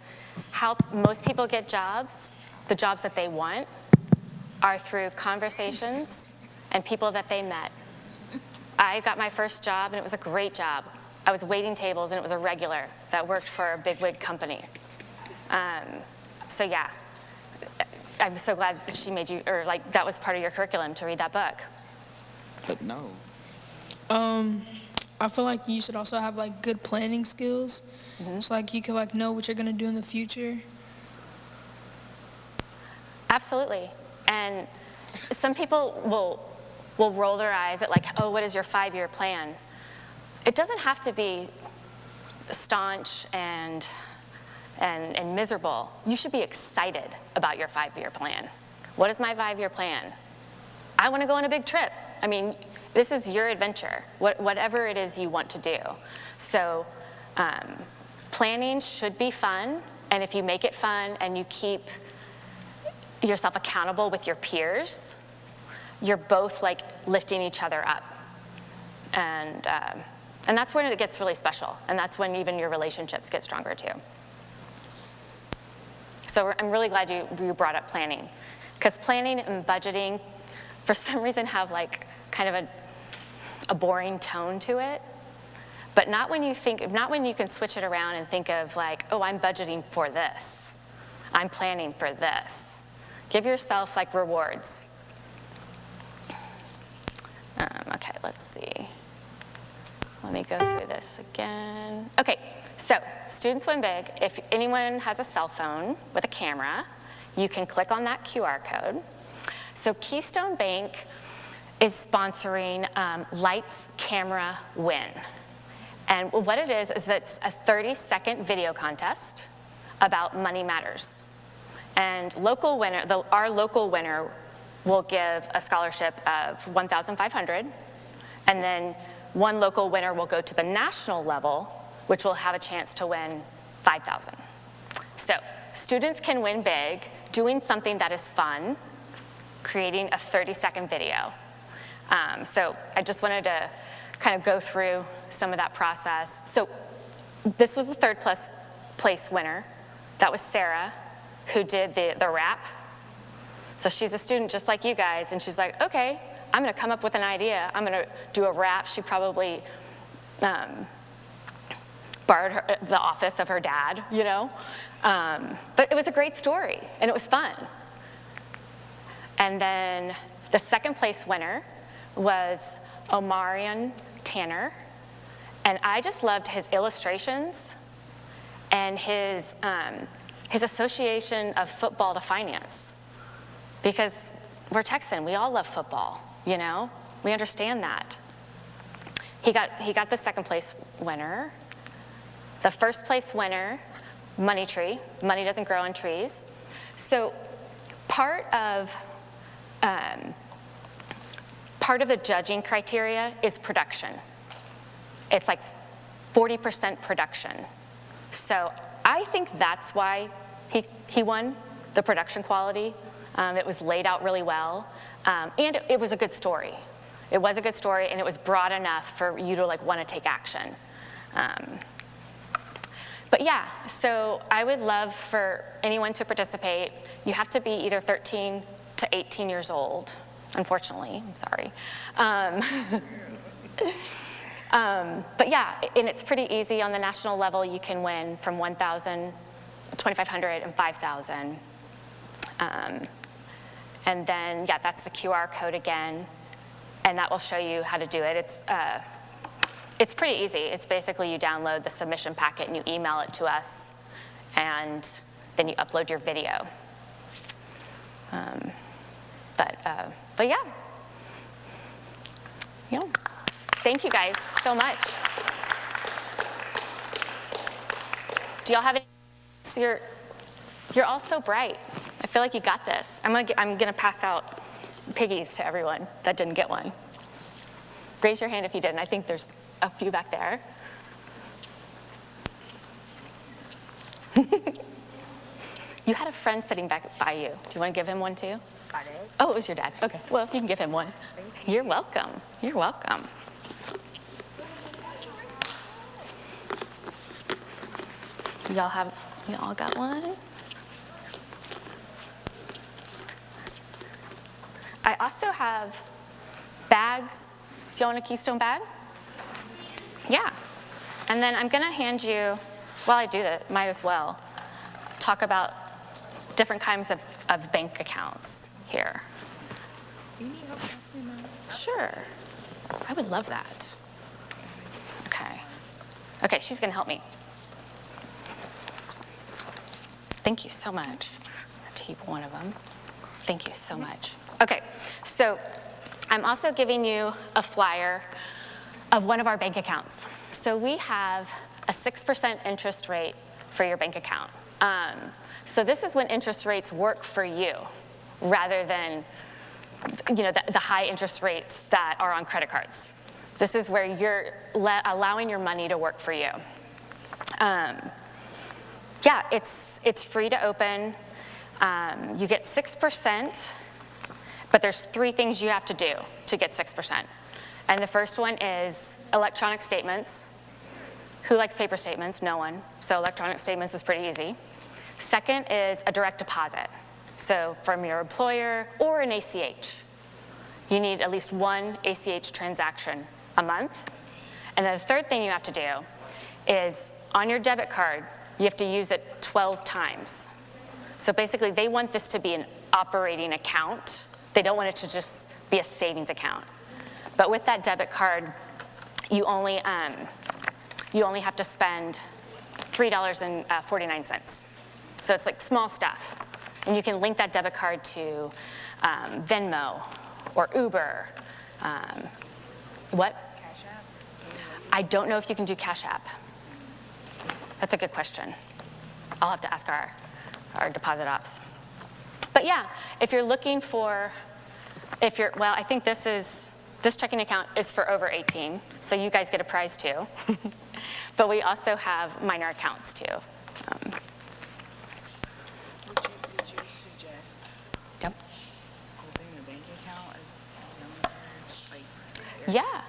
how most people get jobs, the jobs that they want, are through conversations and people that they met. I got my first job and it was a great job. I was waiting tables and it was a regular that worked for a bigwig company. So yeah. I'm so glad she made you, or that was part of your curriculum to read that book. But no. I feel you should also have good planning skills. So you can know what you're gonna do in the future. Absolutely. And some people will roll their eyes at oh, what is your 5-year plan? It doesn't have to be staunch and miserable. You should be excited about your 5-year plan. What is my 5-year plan? I want to go on a big trip. I mean, this is your adventure, whatever it is you want to do. So planning should be fun, and if you make it fun and you keep yourself accountable with your peers, you're both lifting each other up. And that's when it gets really special, and that's when even your relationships get stronger too. So I'm really glad you brought up planning, because planning and budgeting, for some reason, have kind of a boring tone to it. But not when you can switch it around and think of oh, I'm budgeting for this, I'm planning for this. Give yourself rewards. Okay, let's see. Let me go through this again. Okay. So, Students Win Big, if anyone has a cell phone with a camera, you can click on that QR code. So Keystone Bank is sponsoring Lights, Camera, Win. And what it is it's a 30-second video contest about money matters. And our local winner will give a scholarship of $1,500, and then one local winner will go to the national level, which will have a chance to win $5,000. So students can win big doing something that is fun, creating a 30-second video. So I just wanted to kind of go through some of that process. So this was the third place winner. That was Sarah, who did the rap. So she's a student just like you guys, and she's like, okay, I'm gonna come up with an idea. I'm gonna do a rap. She probably borrowed the office of her dad, you know? But it was a great story, and it was fun. And then the second place winner was Omarion Tanner, and I just loved his illustrations and his association of football to finance. Because we're Texan, we all love football, you know? We understand that. He got the second place winner. The first place winner, Money Tree. Money doesn't grow on trees. So part of the judging criteria is production. It's like 40% production. So I think that's why he won, the production quality. It was laid out really well, and it was a good story. It was a good story, and it was broad enough for you to want to take action. But yeah, so I would love for anyone to participate. You have to be either 13 to 18 years old, unfortunately, I'm sorry. But yeah, and it's pretty easy. On the national level, you can win from $1,000, $2,500, and $5,000. And then, yeah, that's the QR code again, and that will show you how to do it. It's pretty easy. It's basically you download the submission packet and you email it to us, and then you upload your video. But yeah. Thank you guys so much. Do y'all have any? You're all so bright. I feel like you got this. I'm gonna pass out piggies to everyone that didn't get one. Raise your hand if you didn't. I think there's a few back there. You had a friend sitting back by you. Do you want to give him one too? I did. Oh, it was your dad. Okay, well, you can give him one. Thank you. You're welcome. You're welcome. Y'all got one? I also have bags. Do you want a Keystone bag? Yeah. And then I'm gonna hand you, while I do that, might as well, talk about different kinds of bank accounts here. You need help passing them out? Sure. I would love that. Okay. Okay, she's gonna help me. Thank you so much. I'll keep one of them. Thank you so much. Okay, so I'm also giving you a flyer of one of our bank accounts. So we have a 6% interest rate for your bank account. So this is when interest rates work for you, rather than the high interest rates that are on credit cards. This is where you're allowing your money to work for you. Yeah, it's free to open. You get 6%, but there's 3 things you have to do to get 6%. And the first one is electronic statements. Who likes paper statements? No one. So electronic statements is pretty easy. Second is a direct deposit. So from your employer or an ACH. You need at least one ACH transaction a month. And then the third thing you have to do is on your debit card, you have to use it 12 times. So basically, they want this to be an operating account. They don't want it to just be a savings account. But with that debit card, you only have to spend $3.49. So it's like small stuff. And you can link that debit card to Venmo or Uber. What? Cash App? I don't know if you can do Cash App. That's a good question. I'll have to ask our deposit ops. But yeah, if you're looking for, well, I think this checking account is for over 18, so you guys get a prize too. But we also have minor accounts too. Would you suggest Yep. opening a bank account as younger? Yeah.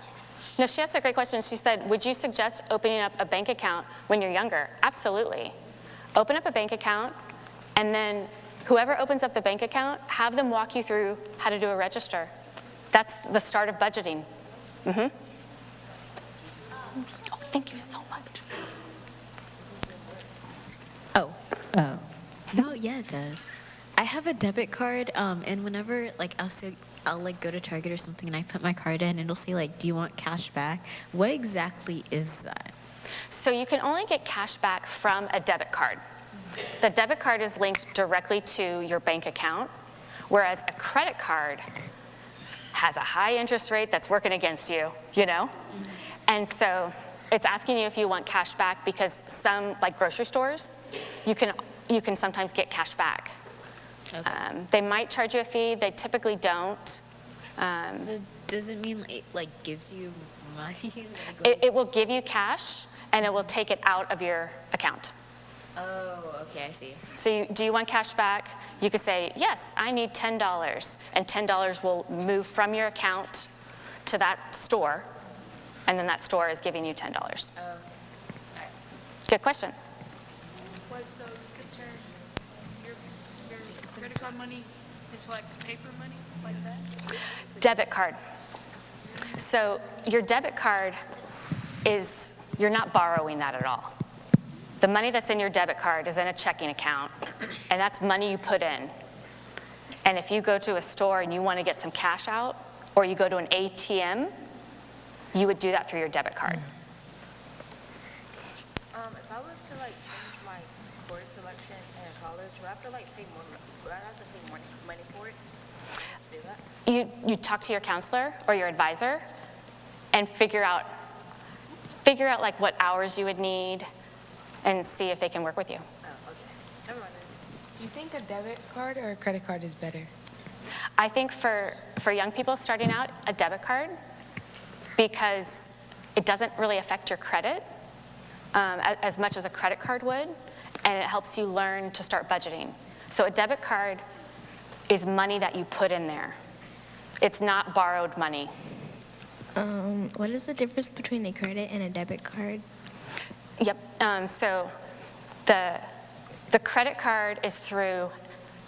No, she asked a great question. She said, would you suggest opening up a bank account when you're younger? Absolutely. Open up a bank account, and then whoever opens up the bank account, have them walk you through how to do a register. That's the start of budgeting. Oh, thank you so much. No, yeah, it does. I have a debit card, and whenever I'll go to Target or something, and I put my card in, and it'll say like, "Do you want cash back?" What exactly is that? So you can only get cash back from a debit card. The debit card is linked directly to your bank account, whereas a credit card has a high interest rate that's working against you, you know? And so it's asking you if you want cash back, because some, like grocery stores, you can sometimes get cash back. Okay. They might charge you a fee. They typically don't. So does it mean it like gives you money? It will give you cash, and it will take it out of your account. Oh, okay, I see. So do you want cash back? You could say, yes, I need $10, and $10 will move from your account to that store, and then that store is giving you $10. Oh, okay. Good question. What, so you could turn your credit card money into like paper money, like that? Debit card. So your debit card is, you're not borrowing that at all. The money that's in your debit card is in a checking account, and that's money you put in. And if you go to a store and you want to get some cash out, or you go to an ATM, you would do that through your debit card. If I was to like change my course selection in college, would I have to like pay more? Would I have to pay more money for it to do that? You talk to your counselor or your advisor and figure out like what hours you would need, and see if they can work with you. Oh, okay. Never mind. Do you think a debit card or a credit card is better? I think for young people starting out, a debit card, because it doesn't really affect your credit as much as a credit card would, and it helps you learn to start budgeting. So a debit card is money that you put in there. It's not borrowed money. What is the difference between a credit and a debit card? Yep. So the credit card is through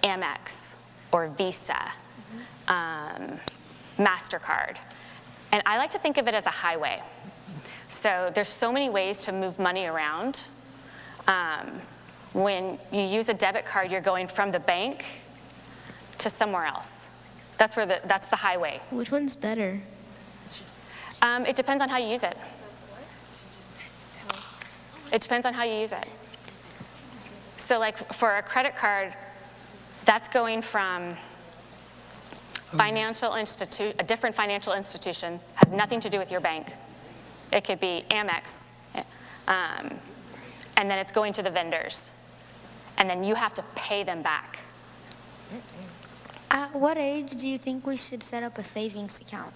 Amex or Visa, MasterCard. And I like to think of it as a highway. So there's so many ways to move money around. When you use a debit card, you're going from the bank to somewhere else. That's the highway. Which one's better? It depends on how you use it. It depends on how you use it. So like for a credit card, that's going from a different financial institution, has nothing to do with your bank. It could be Amex, and then it's going to the vendors. And then you have to pay them back. At what age do you think we should set up a savings account?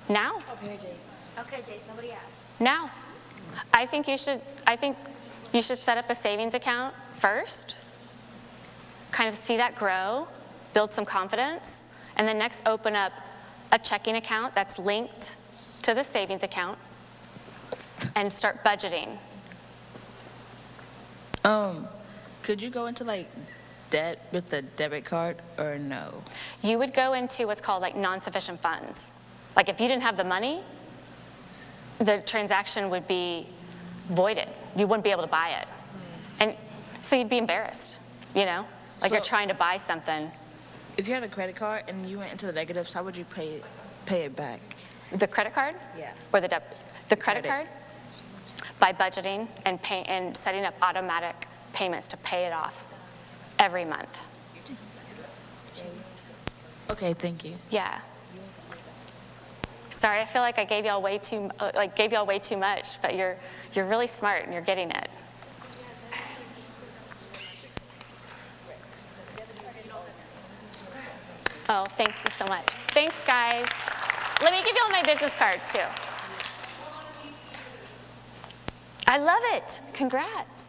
Now? Okay, Jace. Okay, Jace, nobody asked. Now. I think you should set up a savings account first, kind of see that grow, build some confidence, and then next open up a checking account that's linked to the savings account and start budgeting. Could you go into like debt with the debit card or no? You would go into what's called like non-sufficient funds. Like if you didn't have the money, the transaction would be voided. You wouldn't be able to buy it. And so you'd be embarrassed, you know? Like you're trying to buy something. If you had a credit card and you went into the negatives, how would you pay it back? The credit card? Yeah. Or the debit? The credit card? By budgeting and setting up automatic payments to pay it off. every month. Okay, thank you. Yeah. Sorry, I feel like I gave y'all way too much, but you're really smart and you're getting it. Oh, thank you so much. Thanks, guys. Let me give y'all my business card too. I love it. Congrats.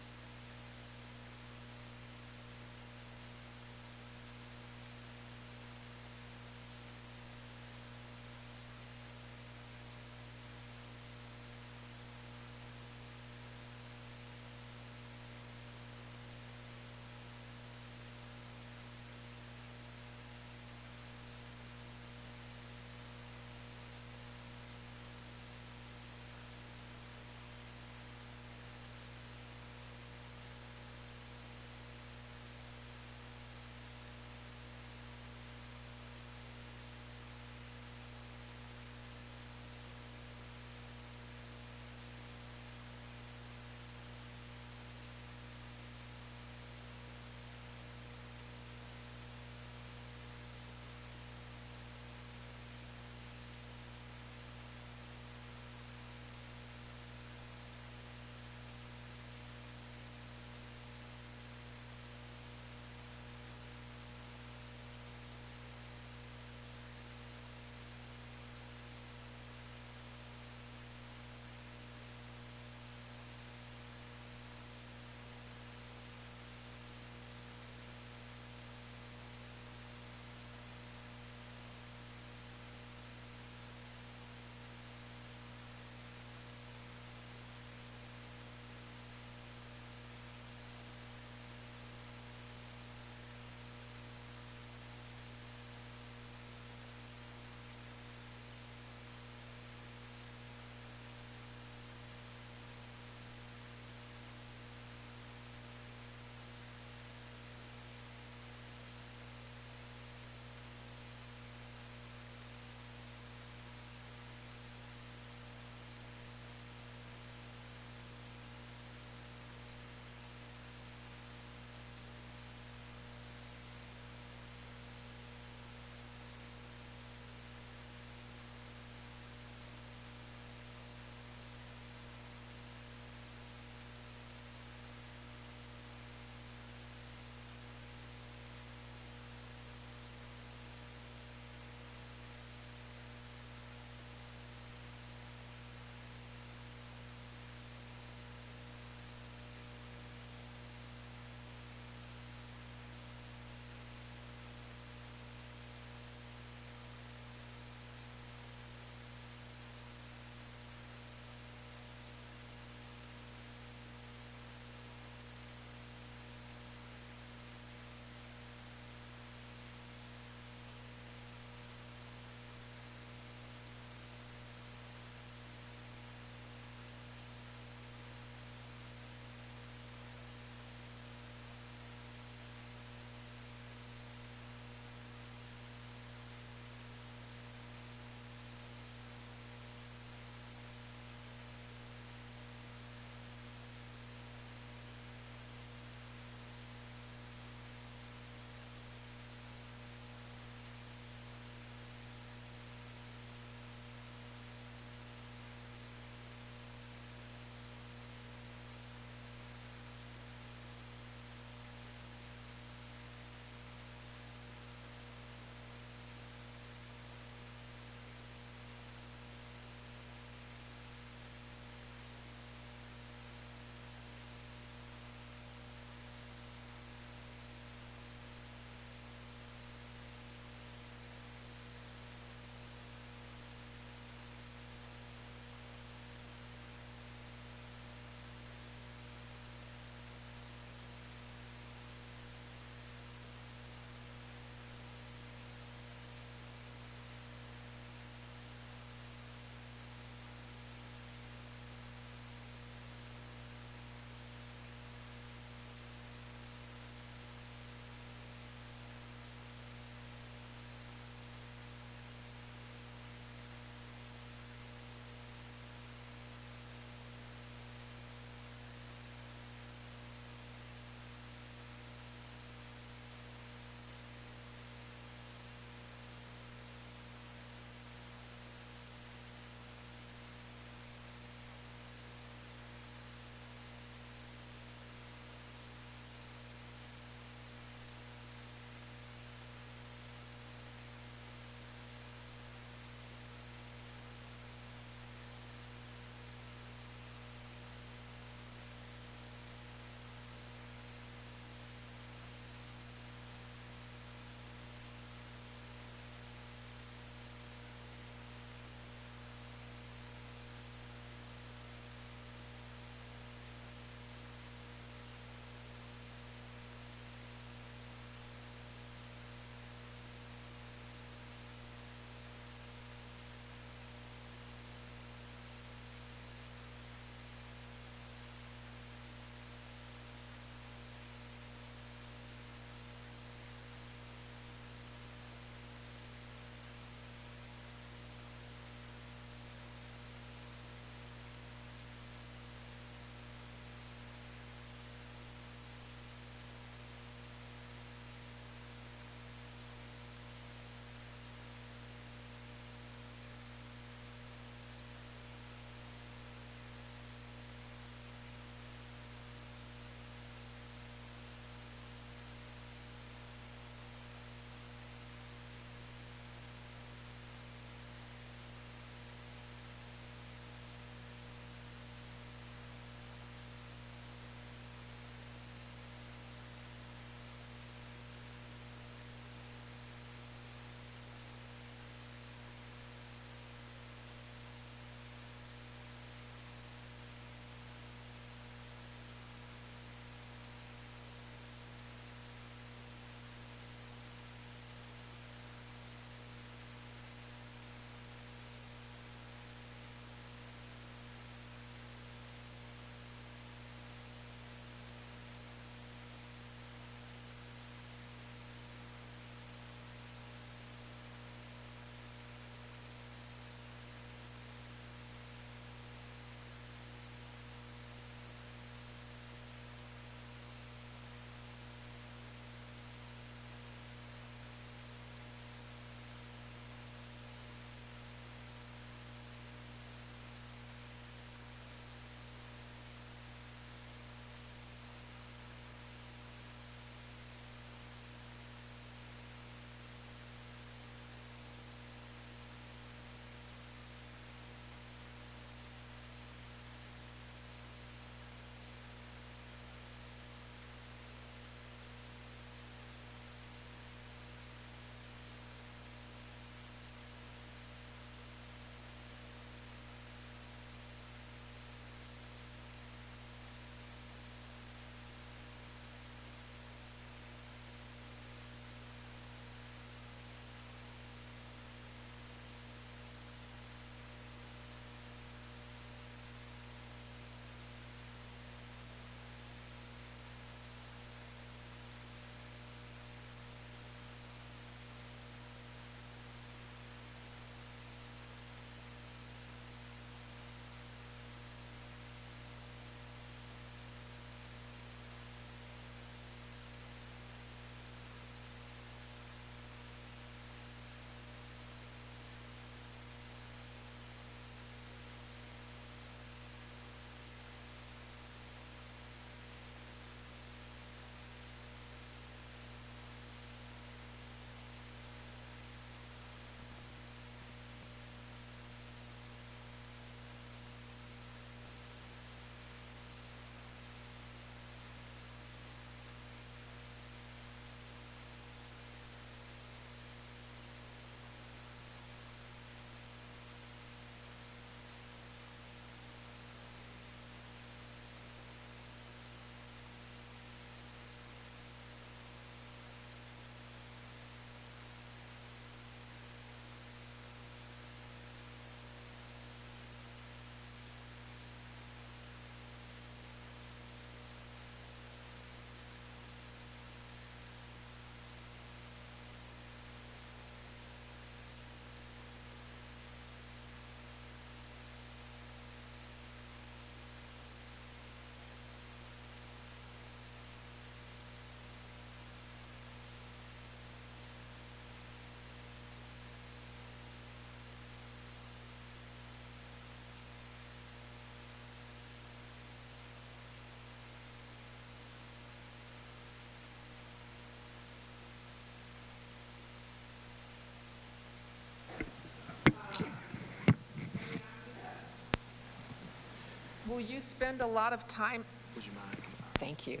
will you spend a lot of time? Would you mind? Thank you.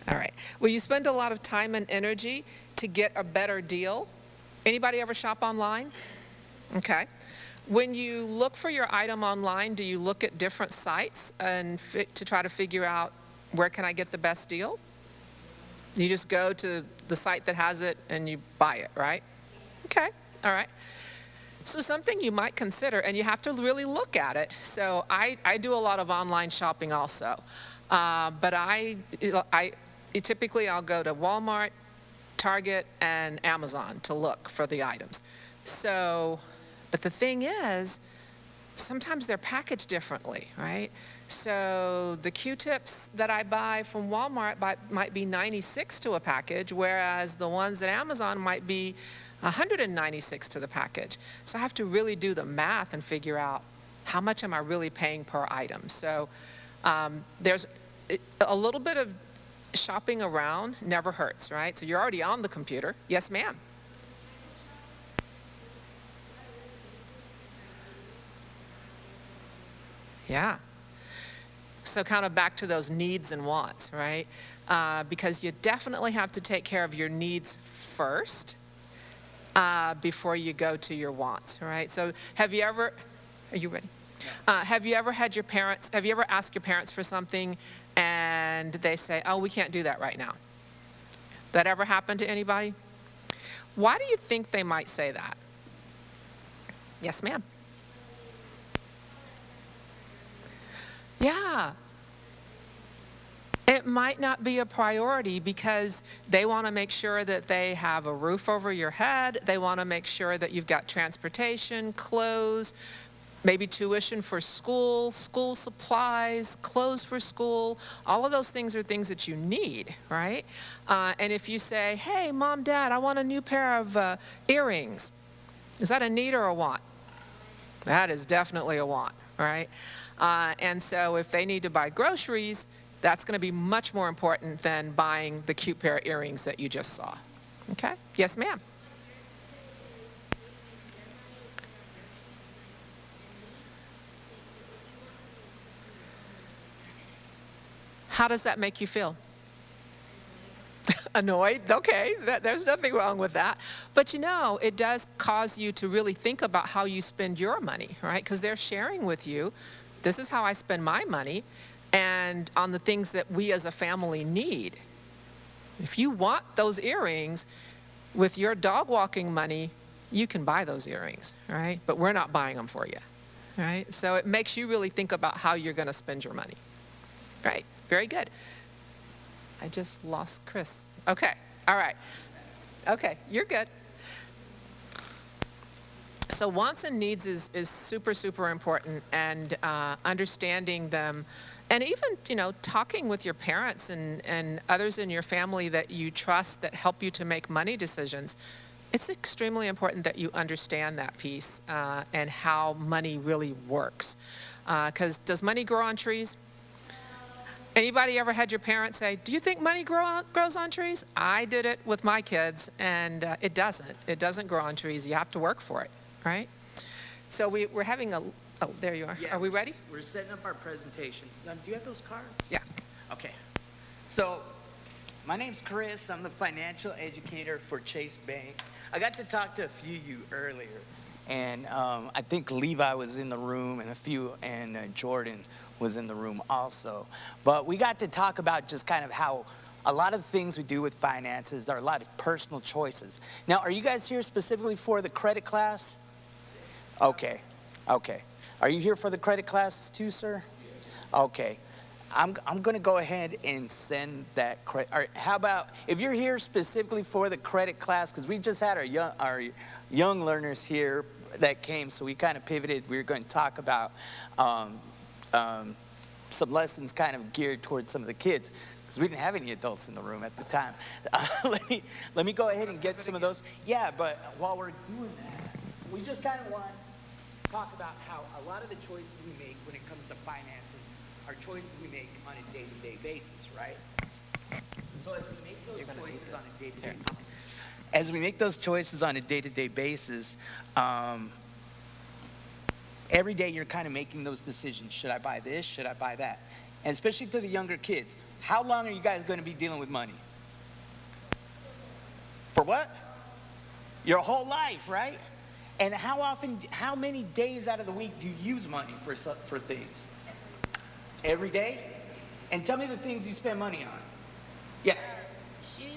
All right. Will you spend a lot of time and energy to get a better deal? Anybody ever shop online? Okay. When you look for your item online, do you look at different sites and to try to figure out where can I get the best deal? You just go to the site that has it and you buy it, right? Okay. All right. So something you might consider, and you have to really look at it. So I do a lot of online shopping also. But typically I'll go to Walmart, Target, and Amazon to look for the items. So, but the thing is, sometimes they're packaged differently, right? So the Q-tips that I buy from Walmart might be 96 to a package, whereas the ones at Amazon might be 196 to the package. So I have to really do the math and figure out how much am I really paying per item. So there's a little bit of shopping around never hurts, right? So you're already on the computer. Yes, ma'am. Yeah. So kind of back to those needs and wants, right? Because you definitely have to take care of your needs first before you go to your wants, right? So have you ever, are you ready? Have you ever asked your parents for something and they say, oh, we can't do that right now? That ever happened to anybody? Why do you think they might say that? Yes, ma'am. Yeah. It might not be a priority because they want to make sure that they have a roof over your head. They want to make sure that you've got transportation, clothes, maybe tuition for school, school supplies, clothes for school. All of those things are things that you need, right? And if you say, hey, Mom, Dad, I want a new pair of earrings, is that a need or a want? That is definitely a want, right? And so if they need to buy groceries, that's going to be much more important than buying the cute pair of earrings that you just saw. Okay? Yes, ma'am. How does that make you feel? Annoyed? Okay, there's nothing wrong with that. But you know, it does cause you to really think about how you spend your money, right? Because they're sharing with you, this is how I spend my money, and on the things that we as a family need. If you want those earrings, with your dog walking money, you can buy those earrings, right? But we're not buying them for you, right? So it makes you really think about how you're going to spend your money, right? Very good. I just lost Chris. Okay, all right. Okay, you're good. So wants and needs is super, super important, and understanding them, and even, you know, talking with your parents and others in your family that you trust that help you to make money decisions. It's extremely important that you understand that piece and how money really works. Because does money grow on trees? Anybody ever had your parents say, do you think money grows on trees? I did it with my kids, and it doesn't. It doesn't grow on trees. You have to work for it, right? So we're having a, oh, there you are. Yeah, Are we ready? We're setting up our presentation. Do you have those cards? Yeah. Okay. So my name's Chris. I'm the financial educator for Chase Bank. I got to talk to a few of you earlier, and I think Levi was in the room, and Jordan was in the room also. But we got to talk about just kind of how a lot of the things we do with finances, there are a lot of personal choices. Now, are you guys here specifically for the credit class? Okay, okay. Are you here for the credit class too, sir? Okay. I'm going to go ahead and send that credit. Or how about if you're here specifically for the credit class, because we just had our young learners here that came, so we kind of pivoted. We were going to talk about some lessons kind of geared towards some of the kids, because we didn't have any adults in the room at the time. Let me go ahead and get some of those. Yeah, but while we're doing that, we just kind of want to talk about how a lot of the choices we make when it comes to finances are choices we make on a day-to-day basis, right? So as we make those choices on a day-to-day basis, Every day you're kind of making those decisions. Should I buy this? Should I buy that? And especially to the younger kids, how long are you guys going to be dealing with money? For what? Your whole life, right? And how many days out of the week do you use money for things? Every day? And tell me the things you spend money on. Yeah. Shoes,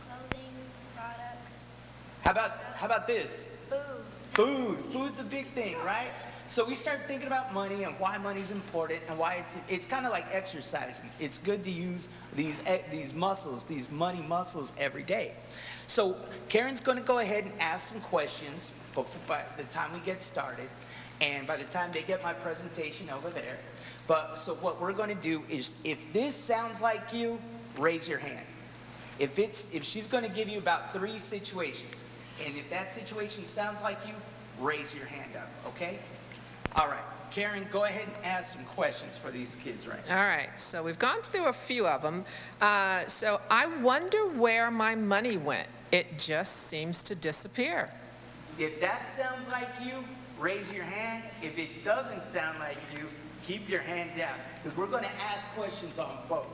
clothing, products. How about this? Food. Food's a big thing, right? So we start thinking about money and why money's important and why it's kind of like exercising. It's good to use these muscles, these money muscles every day. So Karen's going to go ahead and ask some questions by the time we get started, and by the time they get my presentation over there. But so what we're going to do is, if this sounds like you, raise your hand. If she's going to give you about 3 situations, and if that situation sounds like you, raise your hand up, okay? All right, Karen, go ahead and ask some questions for these kids right now. All right, so we've gone through a few of them. So I wonder where my money went. It just seems to disappear. If that sounds like you, raise your hand. If it doesn't sound like you, keep your hand down, because we're going to ask questions on both.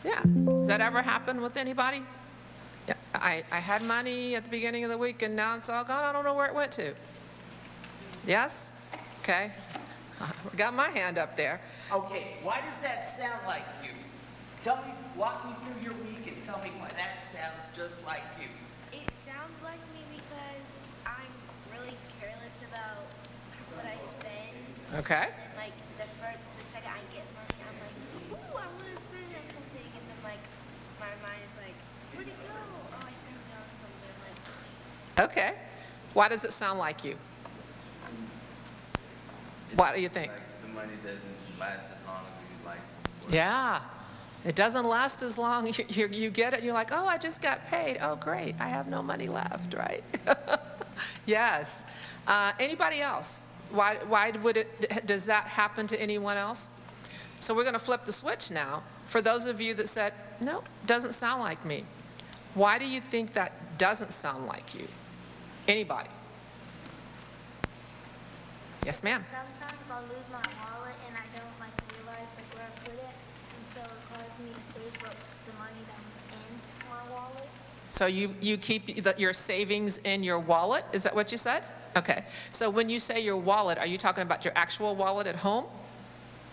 Yeah. Does that ever happen with anybody? Yeah. I had money at the beginning of the week, and now it's all gone. I don't know where it went to. Yes? Okay. Got my hand up there. Okay, why does that sound like you? Walk me through your week and tell me why that sounds just like you. It sounds like me because I'm really careless about what I spend. Okay. And like the second I get money, I'm like, ooh, I want to spend it on something. And then like my mind is like, where'd it go? Oh, I spent it on something. Like, Okay. Why does it sound like you? What do you think? Like the money doesn't last as long as you'd like. Yeah. It doesn't last as long. You get it, and you're like, oh, I just got paid. Oh, great. I have no money left, right? Yes. Anybody else? Why does that happen to anyone else? So we're going to flip the switch now. For those of you that said, no, doesn't sound like me. Why do you think that doesn't sound like you? Anybody? Yes, ma'am. sometimes I'll lose my wallet and I don't like realize like where I put it, and so it causes me to save up the money that was in my wallet. So you keep your savings in your wallet? Is that what you said? Okay. So when you say your wallet, are you talking about your actual wallet at home?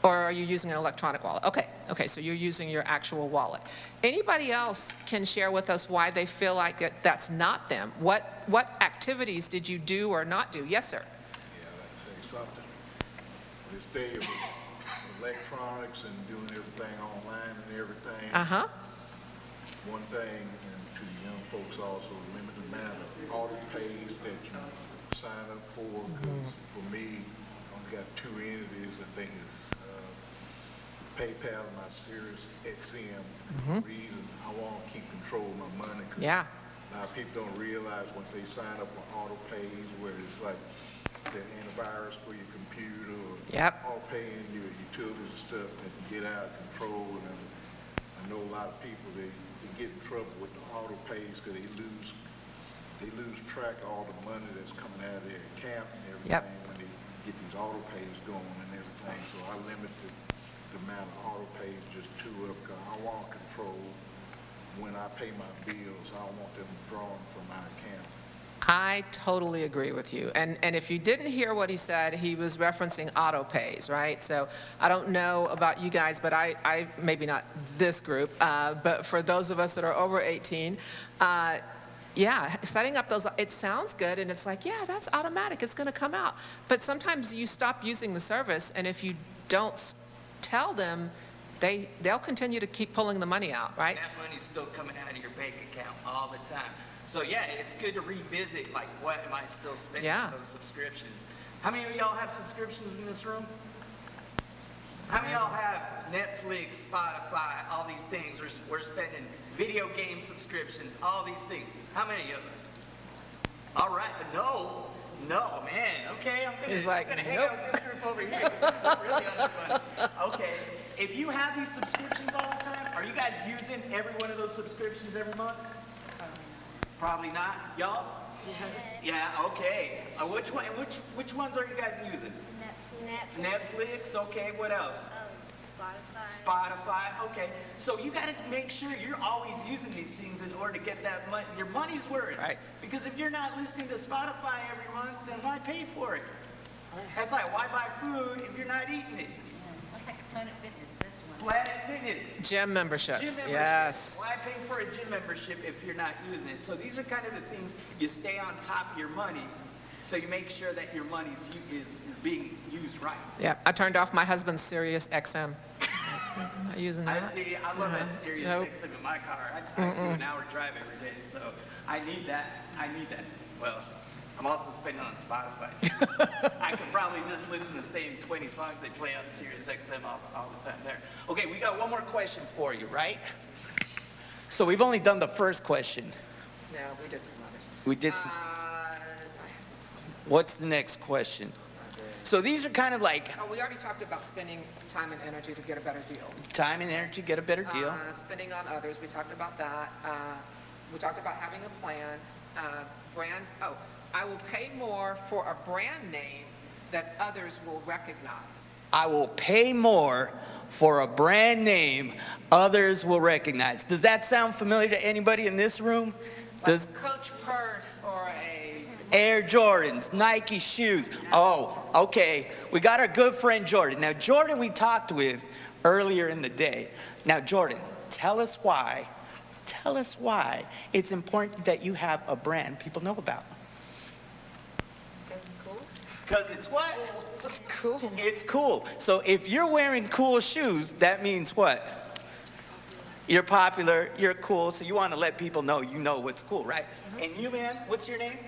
Or are you using an electronic wallet? Okay. Okay, so you're using your actual wallet. Anybody else can share with us why they feel like that's not them? What activities did you do or not do? Yes, sir. Something. This day of electronics and doing everything online and everything. Uh-huh. One thing, and to the young folks also, limit the amount of auto pays that you sign up for, because for me, I only got 2 entities. I think it's PayPal and my Sirius XM. Reason I want to keep control of my money. Yeah. A lot of people don't realize once they sign up for auto pays, where it's like the antivirus for your computer, or all paying your utilities and stuff that can get out of control. And I know a lot of people, they get in trouble with the auto pays because they lose track of all the money that's coming out of their account and everything when they get these auto pays going and everything. So I limit the amount of auto pays just 2 up, because I want to control when I pay my bills. I don't want them drawing from my account. I totally agree with you. And if you didn't hear what he said, he was referencing auto pays, right? So I don't know about you guys, but I maybe not this group, but for those of us that are over 18, yeah, setting up those, it sounds good, and it's like, yeah, that's automatic, it's going to come out. But sometimes you stop using the service, and if you don't tell them, they'll continue to keep pulling the money out, right? That money's still coming out of your bank account all the time. So yeah, it's good to revisit, like, what am I still spending on those subscriptions? How many of y'all have subscriptions in this room? How many of y'all have Netflix, Spotify, all these things? We're spending video game subscriptions, all these things. How many of us? All right, no, man. Okay, I'm gonna hang out with this group over here. Really underfunded. Okay, if you have these subscriptions all the time, are you guys using every one of those subscriptions every month? Probably not. Y'all? Yes. Yeah. Okay. Which ones are you guys using? Netflix, okay, what else? Spotify, okay. So you got to make sure you're always using these things in order to get that money, your money's worth. Right. Because if you're not listening to Spotify every month, then why pay for it? That's like, why buy food if you're not eating it? Planet Fitness. Gym memberships. Gym membership. Yes. Why pay for a gym membership if you're not using it? So these are kind of the things you stay on top of your money, so you make sure that your money is being used right. Yeah, I turned off my husband's Sirius XM. Not using that. I see. I love that Sirius XM in my car. I do an hour drive every day, so I need that. Well, I'm also spending on Spotify. I could probably just listen to the same 20 songs they play on Sirius XM all the time there. Okay, we got one more question for you, right? So we've only done the first question. No, we did some others. We did some. What's the next question? So these are kind of like Oh, we already talked about spending time and energy to get a better deal. time and energy, get a better deal. Spending on others, we talked about that. We talked about having a plan. I will pay more for a brand name that others will recognize. I will pay more for a brand name others will recognize. Does that sound familiar to anybody in this room? Does Coach Purse or a Air Jordans, Nike shoes. Oh, okay. We got our good friend Jordan. Now, Jordan we talked with earlier in the day. Now, Jordan, tell us why it's important that you have a brand people know about. Because it's what? It's cool. It's cool. So if you're wearing cool shoes, that means what? You're popular, you're cool, so you want to let people know you know what's cool, right? And you, ma'am, what's your name?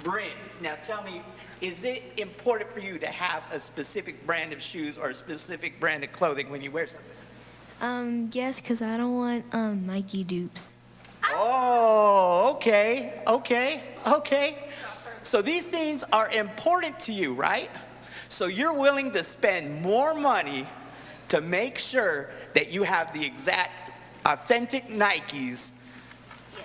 Bryn. Now tell me, is it important for you to have a specific brand of shoes or a specific brand of clothing when you wear something? Yes, because I don't want Nike dupes. Oh, okay. So these things are important to you, right? So you're willing to spend more money to make sure that you have the exact authentic Nikes.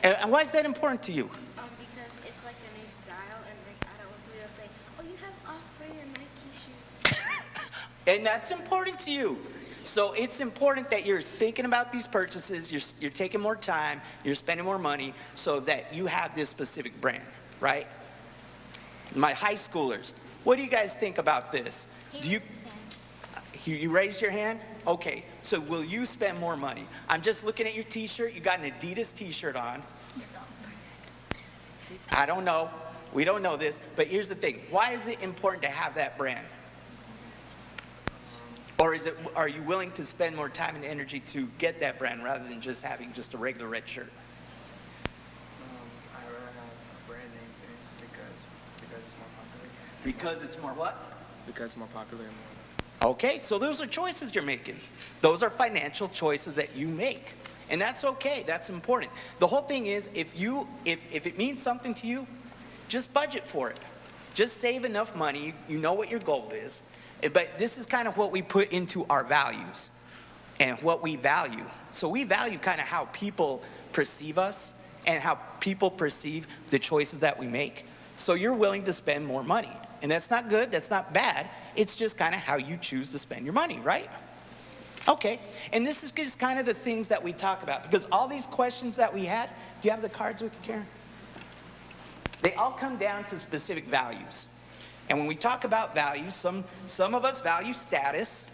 And why is that important to you? Because it's like a new style, and like I don't want people to say, "Oh, you have off-brand Nike shoes." And that's important to you. So it's important that you're thinking about these purchases, you're taking more time, you're spending more money so that you have this specific brand, right? My high schoolers, what do you guys think about this? You raised your hand? Okay, so will you spend more money? I'm just looking at your t-shirt. You got an Adidas t-shirt on. I don't know. We don't know this, but here's the thing. Why is it important to have that brand? Or are you willing to spend more time and energy to get that brand rather than just having just a regular red shirt? I'd rather have a brand name because it's more popular. Because it's more what? Because it's more popular and more. Okay, so those are choices you're making. Those are financial choices that you make. And that's okay, that's important. The whole thing is, if it means something to you, just budget for it. Just save enough money, you know what your goal is. But this is kind of what we put into our values and what we value. So we value kind of how people perceive us and how people perceive the choices that we make. So you're willing to spend more money. And that's not good, that's not bad. It's just kind of how you choose to spend your money, right? Okay, and this is just kind of the things that we talk about. Because all these questions that we had, do you have the cards with you, Karen? They all come down to specific values. And when we talk about values, some of us value status,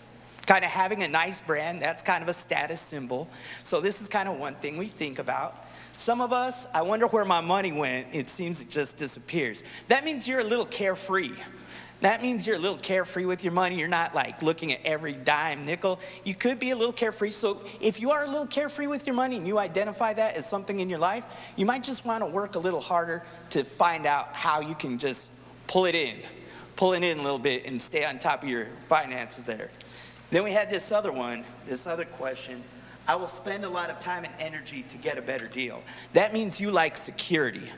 kind of having a nice brand, that's kind of a status symbol. So this is kind of one thing we think about. Some of us, I wonder where my money went. It seems it just disappears. That means you're a little carefree. That means you're a little carefree with your money. You're not like looking at every dime, nickel. You could be a little carefree. So if you are a little carefree with your money and you identify that as something in your life, you might just want to work a little harder to find out how you can just pull it in a little bit and stay on top of your finances there. Then we had this other question. I will spend a lot of time and energy to get a better deal. That means you like security.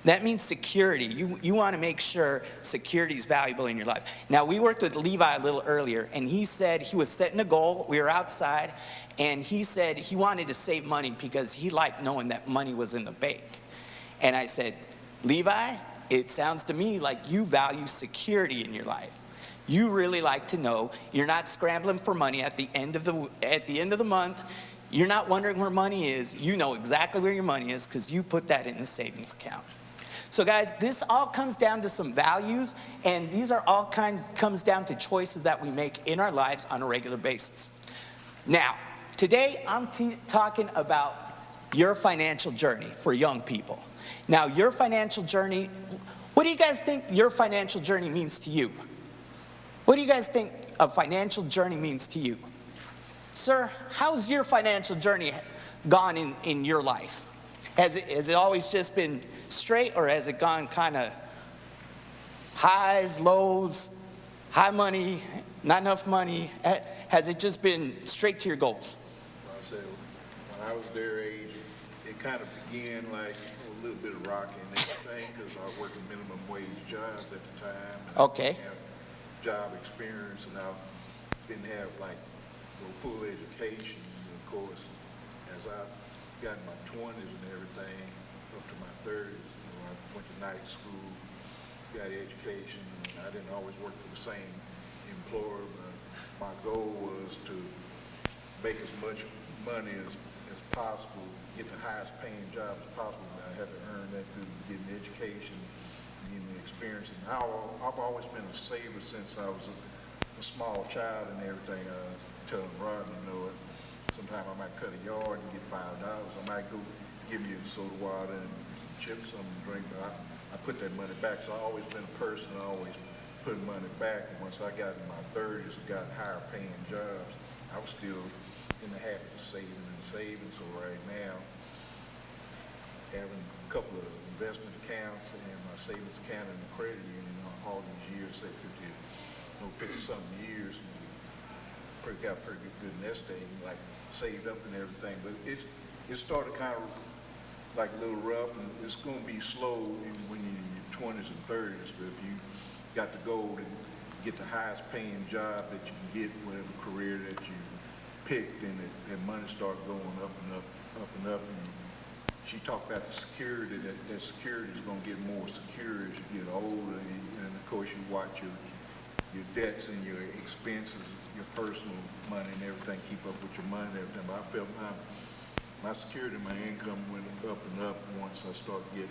That means security. You want to make sure security is valuable in your life. Now, we worked with Levi a little earlier, and he said he was setting a goal. We were outside, and he said he wanted to save money because he liked knowing that money was in the bank. And I said, Levi, it sounds to me like you value security in your life. you really like to know. You're not scrambling for money at the end of the month. You're not wondering where money is. You know exactly where your money is because you put that in the savings account. So guys, this all comes down to some values, and these are all comes down to choices that we make in our lives on a regular basis. Now, today I'm talking about your financial journey for young people. Now, your financial journey, what do you guys think your financial journey means to you? What do you guys think a financial journey means to you? Sir, how's your financial journey gone in your life? Has it always just been straight, or has it gone kind of highs, lows, high money, not enough money? Has it just been straight to your goals? I said, when I was their age, it kind of began like a little bit of rocky and everything because I was working minimum wage jobs at the time. Okay. I didn't have job experience, and I didn't have like full education. And of course, as I got in my 20s and everything, up to my 30s, I went to night school, got education, and I didn't always work for the same employer, but my goal was to make as much money as possible, get the highest paying job as possible. I had to earn that through getting education, getting the experience. And I've always been a saver since I was a small child and everything. Telling Rodney, sometimes I might cut a yard and get $5. I might go give me a soda water and chips, something to drink, but I put that money back. So I've always been a person, I always put money back. And once I got in my 30s and got higher paying jobs, I was still in the habit of saving and saving. So right now, having a couple of investment accounts and my savings account and the credit union all these years, say 50-something years, got pretty good nest egg, like saved up and everything. But it started kind of like a little rough, and it's going to be slow when you're in your 20s and 30s. But if you got the goal to get the highest paying job that you can get, whatever career that you picked, and that money started going up and up, up and up. And she talked about the security, that security is going to get more secure as you get older, and of course you watch your debts and your expenses, your personal money and everything, keep up with your money and everything. But I felt my security, my income went up and up once I started getting,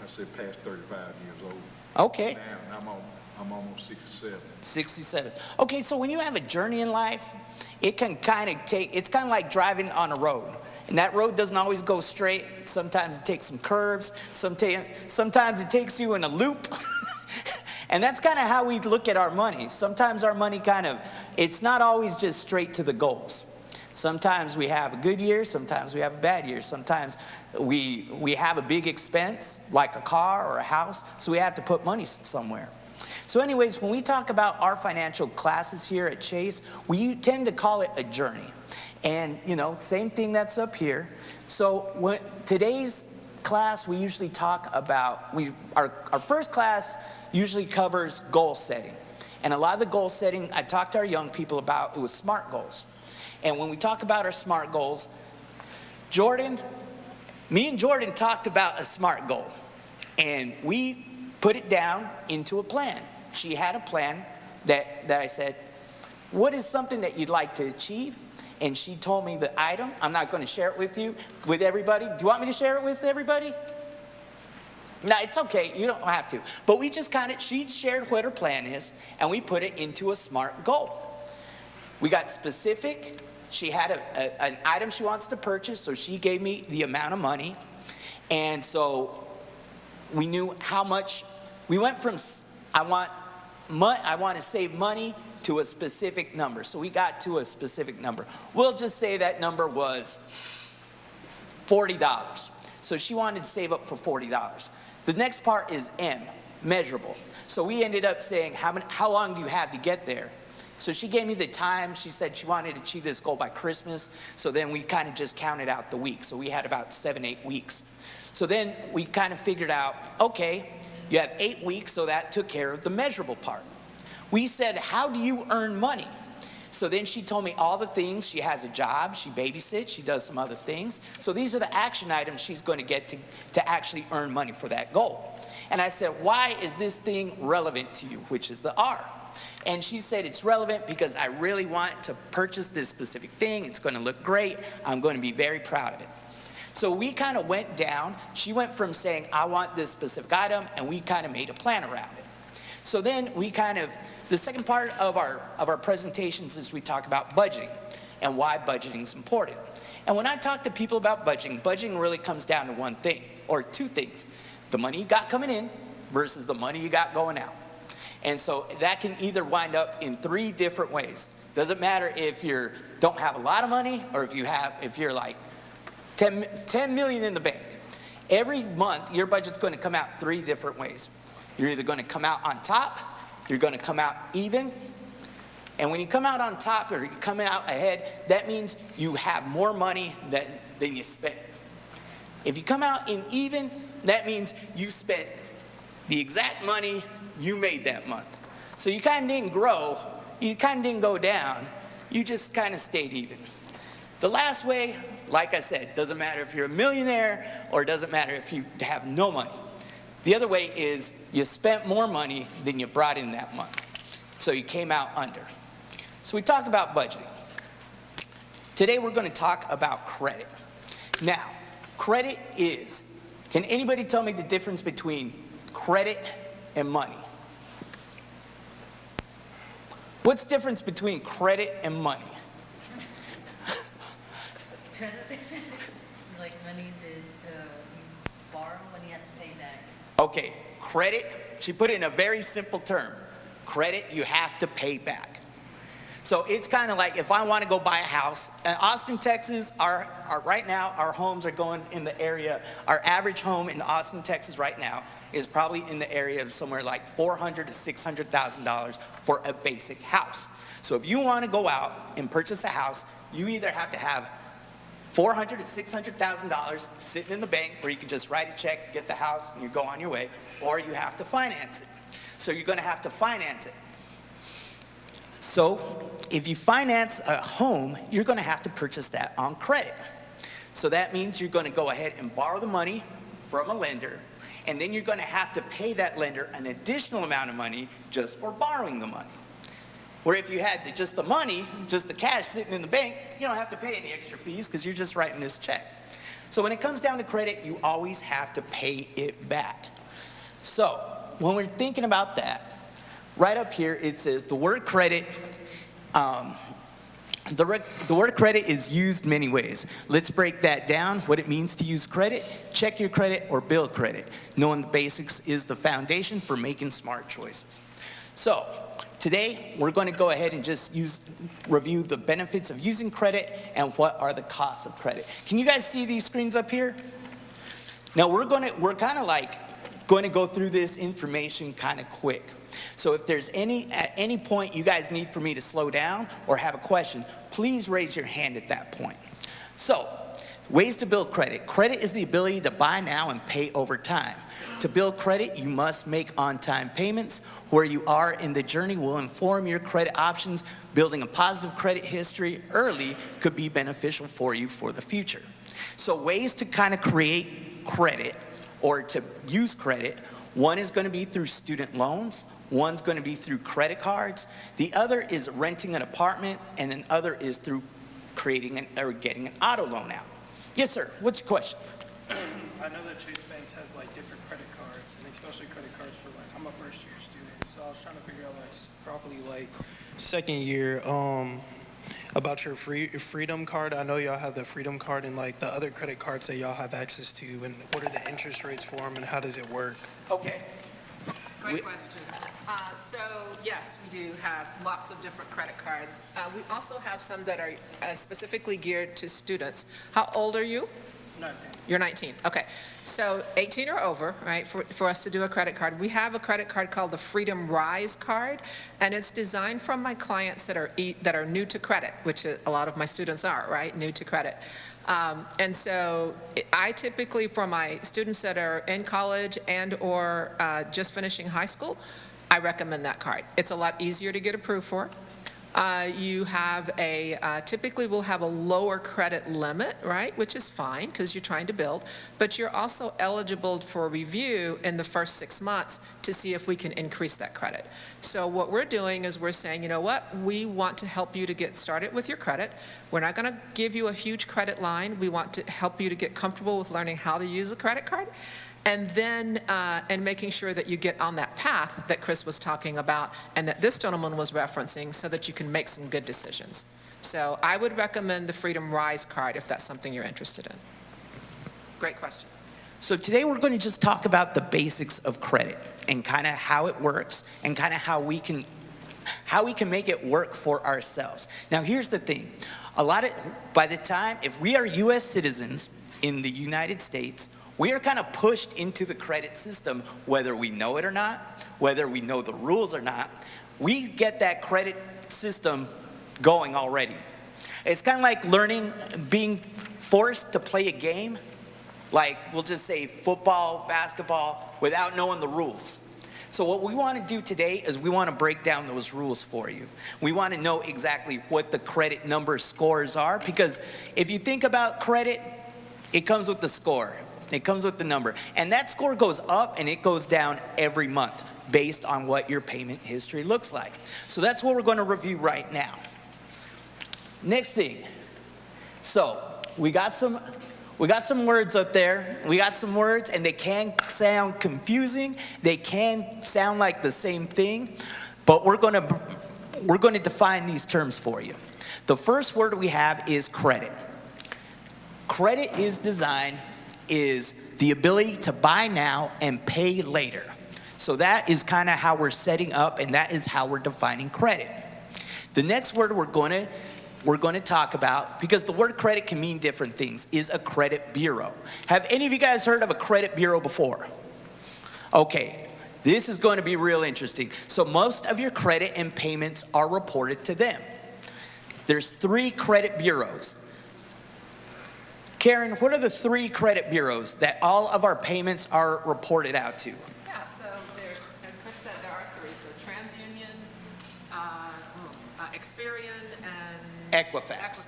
I said, past 35 years old. Okay. Now I'm almost 67. 67. Okay, so when you have a journey in life, it can kind of it's kind of like driving on a road. And that road doesn't always go straight. Sometimes it takes some curves. Sometimes it takes you in a loop. And that's kind of how we look at our money. Sometimes our money it's not always just straight to the goals. Sometimes we have a good year, sometimes we have a bad year. Sometimes we have a big expense, like a car or a house, so we have to put money somewhere. So anyways, when we talk about our financial classes here at Chase, we tend to call it a journey. And, same thing that's up here. So today's class, we usually talk about, our first class usually covers goal setting. And a lot of the goal setting I talked to our young people about, it was SMART goals. And when we talk about our SMART goals, me and Jordan talked about a SMART goal. And we put it down into a plan. She had a plan that I said, what is something that you'd like to achieve? And she told me the item. I'm not going to share it with everybody. Do you want me to share it with everybody? No, it's okay. You don't have to. But we just she shared what her plan is, and we put it into a SMART goal. We got specific. She had an item she wants to purchase, so she gave me the amount of money. And so we knew how much. We went from, I want to save money to a specific number. So we got to a specific number. We'll just say that number was $40. So she wanted to save up for $40. The next part is M, measurable. So we ended up saying, how long do you have to get there? So she gave me the time. She said she wanted to achieve this goal by Christmas. So then we kind of just counted out the weeks. So we had about 7-8 weeks. So then we kind of figured out, okay, you have 8 weeks, so that took care of the measurable part. We said, how do you earn money? So then she told me all the things. She has a job, she babysits, she does some other things. So these are the action items she's going to get to actually earn money for that goal. And I said, why is this thing relevant to you, which is the R? And she said it's relevant because I really want to purchase this specific thing. It's going to look great. I'm going to be very proud of it. So we kind of went down. She went from saying, I want this specific item, and we kind of made a plan around it. So then we the second part of our presentations is we talk about budgeting and why budgeting is important. And when I talk to people about budgeting really comes down to one thing, or two things. The money you got coming in versus the money you got going out. And so that can either wind up in three different ways. Doesn't matter if you don't have a lot of money or if you're like 10 million in the bank. Every month, your budget's going to come out three different ways. You're either going to come out on top, you're going to come out even, and when you come out on top or you come out ahead, that means you have more money than you spent. If you come out in even, that means you spent the exact money you made that month. So you kind of didn't grow, you kind of didn't go down, you just kind of stayed even. The last way, like I said, doesn't matter if you're a millionaire or doesn't matter if you have no money. The other way is you spent more money than you brought in that month. So you came out under. So we talk about budgeting. Today we're going to talk about credit. Now, credit can anybody tell me the difference between credit and money? What's the difference between credit and money? Credit is like money that you borrow when you have to pay back. Okay, credit, she put it in a very simple term. Credit, you have to pay back. So it's kind of like if I want to go buy a house. In Austin, Texas, right now, our homes are going in the area, our average home in Austin, Texas right now is probably in the area of somewhere like $400,000 to $600,000 for a basic house. So if you want to go out and purchase a house, you either have to have $400,000 to $600,000 sitting in the bank where you can just write a check, get the house, and you go on your way, or you have to finance it. So you're going to have to finance it. So if you finance a home, you're going to have to purchase that on credit. So that means you're going to go ahead and borrow the money from a lender, and then you're going to have to pay that lender an additional amount of money just for borrowing the money. Where if you had just the money, just the cash sitting in the bank, you don't have to pay any extra fees because you're just writing this check. So when it comes down to credit, you always have to pay it back. So when we're thinking about that, right up here it says the word credit, the word credit is used many ways. Let's break that down, what it means to use credit. Check your credit or build credit. Knowing the basics is the foundation for making smart choices. So today, we're going to go ahead and just review the benefits of using credit and what are the costs of credit. Can you guys see these screens up here? Now, we're kind of like going to go through this information kind of quick. So if there's at any point you guys need for me to slow down or have a question, please raise your hand at that point. So, ways to build credit. Credit is the ability to buy now and pay over time. To build credit, you must make on-time payments. Where you are in the journey will inform your credit options. Building a positive credit history early could be beneficial for you for the future. So ways to kind of create credit or to use credit, one is going to be through student loans. One's going to be through credit cards. The other is renting an apartment, and the other is through getting an auto loan out. Yes, sir. What's your question? I know that Chase Banks has like different credit cards, and especially credit cards for like, I'm a first year student, so I was trying to figure out like probably like second year, about your Freedom card. I know y'all have the Freedom card and like the other credit cards that y'all have access to, and what are the interest rates for them and how does it work? Okay. Great question. So yes, we do have lots of different credit cards. We also have some that are specifically geared to students. How old are you? 19. You're 19, okay. So 18 or over, right, for us to do a credit card. We have a credit card called the Freedom Rise card, and it's designed from my clients that are new to credit, which a lot of my students are, right, new to credit. And so I typically, for my students that are in college and or just finishing high school, I recommend that card. It's a lot easier to get approved for. You have typically will have a lower credit limit, right, which is fine because you're trying to build, but you're also eligible for review in the first 6 months to see if we can increase that credit. So what we're doing is we're saying, you know what, we want to help you to get started with your credit. We're not going to give you a huge credit line. We want to help you to get comfortable with learning how to use a credit card. And then, and making sure that you get on that path that Chris was talking about and that this gentleman was referencing so that you can make some good decisions. So I would recommend the Freedom Rise card if that's something you're interested in. Great question. So today we're going to just talk about the basics of credit and kind of how it works and kind of how we can make it work for ourselves. Now here's the thing. By the time, if we are U.S. citizens in the United States, we are kind of pushed into the credit system, whether we know it or not, whether we know the rules or not. We get that credit system going already. It's kind of like being forced to play a game, like we'll just say football, basketball, without knowing the rules. So what we want to do today is we want to break down those rules for you. We want to know exactly what the credit number scores are, because if you think about credit, it comes with the score. It comes with the number. And that score goes up and it goes down every month based on what your payment history looks like. So that's what we're going to review right now. Next thing. So we got some words up there. We got some words and they can sound confusing. They can sound like the same thing. But we're going to define these terms for you. The first word we have is credit. Credit is the ability to buy now and pay later. So that is kind of how we're setting up, and that is how we're defining credit. The next word we're going to talk about, because the word credit can mean different things, is a credit bureau. Have any of you guys heard of a credit bureau before? Okay, this is going to be real interesting. So most of your credit and payments are reported to them. There's 3 credit bureaus. Karen, what are the 3 credit bureaus that all of our payments are reported out to? Yeah, so as Chris said, there are 3. So TransUnion, Experian, and Equifax.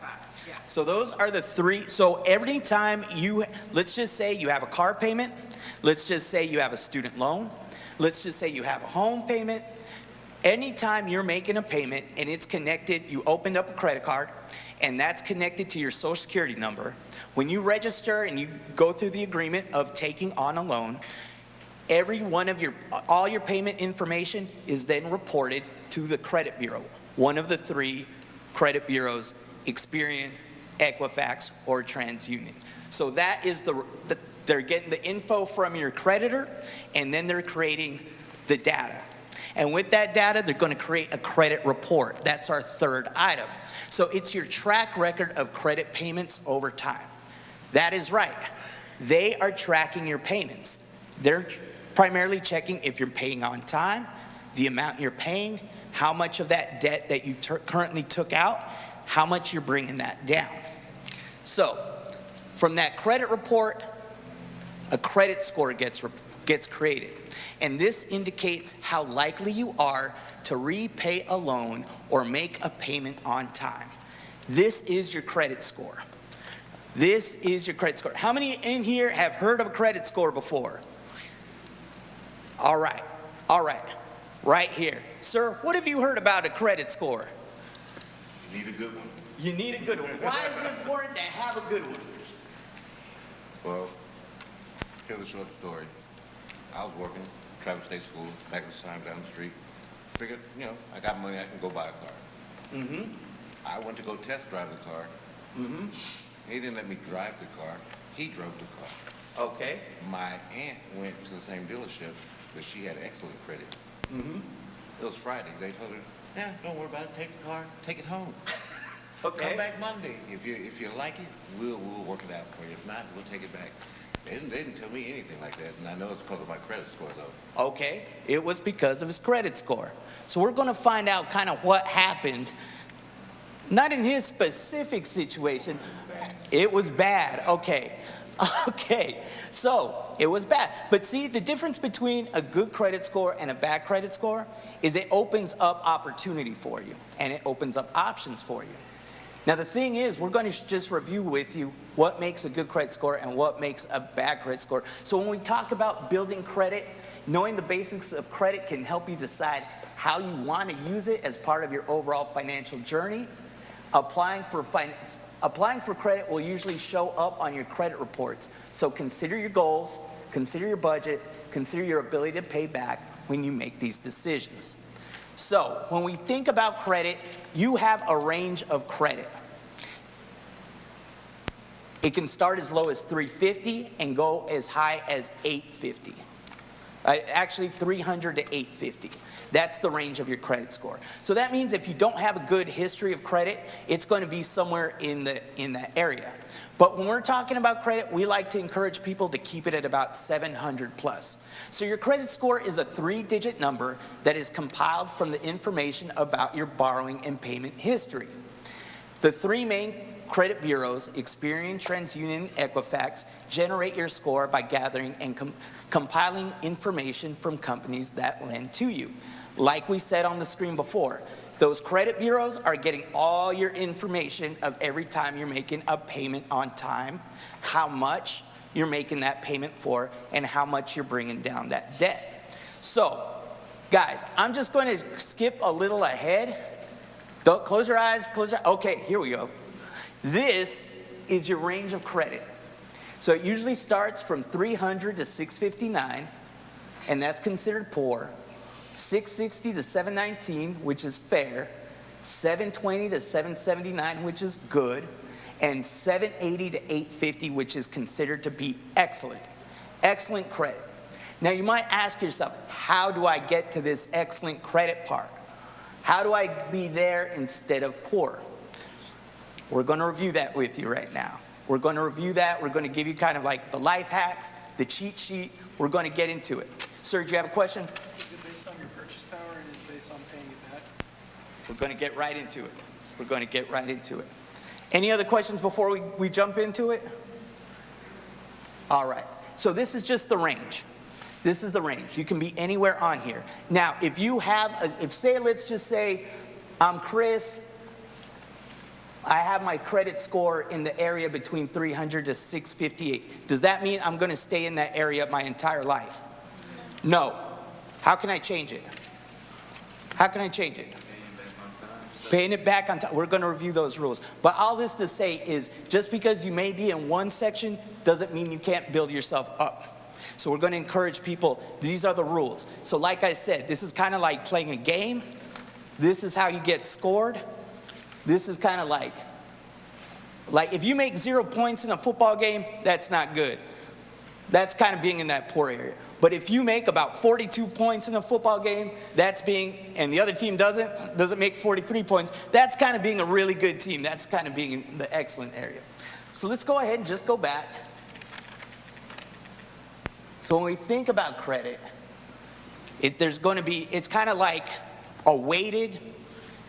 Yes. So those are the 3. So every time let's just say you have a car payment, let's just say you have a student loan, let's just say you have a home payment. Anytime you're making a payment and it's connected, you opened up a credit card, and that's connected to your social security number. When you register and you go through the agreement of taking on a loan, all your payment information is then reported to the credit bureau. One of the 3 credit bureaus, Experian, Equifax, or TransUnion. So that is they're getting the info from your creditor, and then they're creating the data. And with that data, they're going to create a credit report. That's our 3rd item. So it's your track record of credit payments over time. That is right. They are tracking your payments. They're primarily checking if you're paying on time, the amount you're paying, how much of that debt that you currently took out, how much you're bringing that down. So from that credit report, a credit score gets created. And this indicates how likely you are to repay a loan or make a payment on time. This is your credit score. This is your credit score. How many in here have heard of a credit score before? All right. Right here. Sir, what have you heard about a credit score? You need a good one. You need a good one. Why is it important to have a good one? Well, here's a short story. I was working, Travis State School, back at the time down the street. Figured, I got money, I can go buy a car. Mm-hmm. I went to go test drive the car. Mm-hmm. He didn't let me drive the car. He drove the car. Okay. My aunt went to the same dealership, but she had excellent credit. Mm-hmm. It was Friday. They told her, don't worry about it. Take the car, take it home. Okay. Come back Monday. If you like it, we'll work it out for you. If not, we'll take it back. They didn't tell me anything like that, and I know it's because of my credit score, though. Okay, it was because of his credit score. So we're going to find out kind of what happened. Not in his specific situation. It was bad, okay. Okay, so it was bad. But see, the difference between a good credit score and a bad credit score is it opens up opportunity for you, and it opens up options for you. Now, the thing is, we're going to just review with you what makes a good credit score and what makes a bad credit score. So when we talk about building credit, knowing the basics of credit can help you decide how you want to use it as part of your overall financial journey. Applying for credit will usually show up on your credit reports. So consider your goals, consider your budget, consider your ability to pay back when you make these decisions. So when we think about credit, you have a range of credit. It can start as low as 350 and go as high as 850. Actually 300 to 850. That's the range of your credit score. So that means if you don't have a good history of credit, it's going to be somewhere in that area. But when we're talking about credit, we like to encourage people to keep it at about 700 plus. So your credit score is a 3-digit number that is compiled from the information about your borrowing and payment history. The 3 main credit bureaus, Experian, TransUnion, Equifax, generate your score by gathering and compiling information from companies that lend to you. Like we said on the screen before, those credit bureaus are getting all your information of every time you're making a payment on time, how much you're making that payment for, and how much you're bringing down that debt. So, guys, I'm just going to skip a little ahead. Don't close your eyes, okay, here we go. This is your range of credit. So it usually starts from 300 to 659, and that's considered poor. 660 to 719, which is fair. 720 to 779, which is good. And 780 to 850, which is considered to be excellent. Excellent credit. Now you might ask yourself, how do I get to this excellent credit part? How do I be there instead of poor? We're going to review that with you right now. We're going to review that. We're going to give you kind of like the life hacks, the cheat sheet. We're going to get into it. Sir, do you have a question? Is it based on your purchase power and is it based on paying it back? We're going to get right into it. We're going to get right into it. Any other questions before we jump into it? All right. So this is just the range. This is the range. You can be anywhere on here. Now, if you have, let's just say, I'm Chris. I have my credit score in the area between 300 to 658. Does that mean I'm going to stay in that area my entire life? No. How can I change it? How can I change it? Paying it back on time. We're going to review those rules. But all this to say is just because you may be in one section doesn't mean you can't build yourself up. So we're going to encourage people, these are the rules. So like I said, this is kind of like playing a game. This is how you get scored. This is kind of like if you make 0 points in a football game, that's not good. That's kind of being in that poor area. But if you make about 42 points in a football game, that's being, and the other team doesn't make 43 points, that's kind of being a really good team. That's kind of being in the excellent area. So let's go ahead and just go back. So when we think about credit, it's kind of like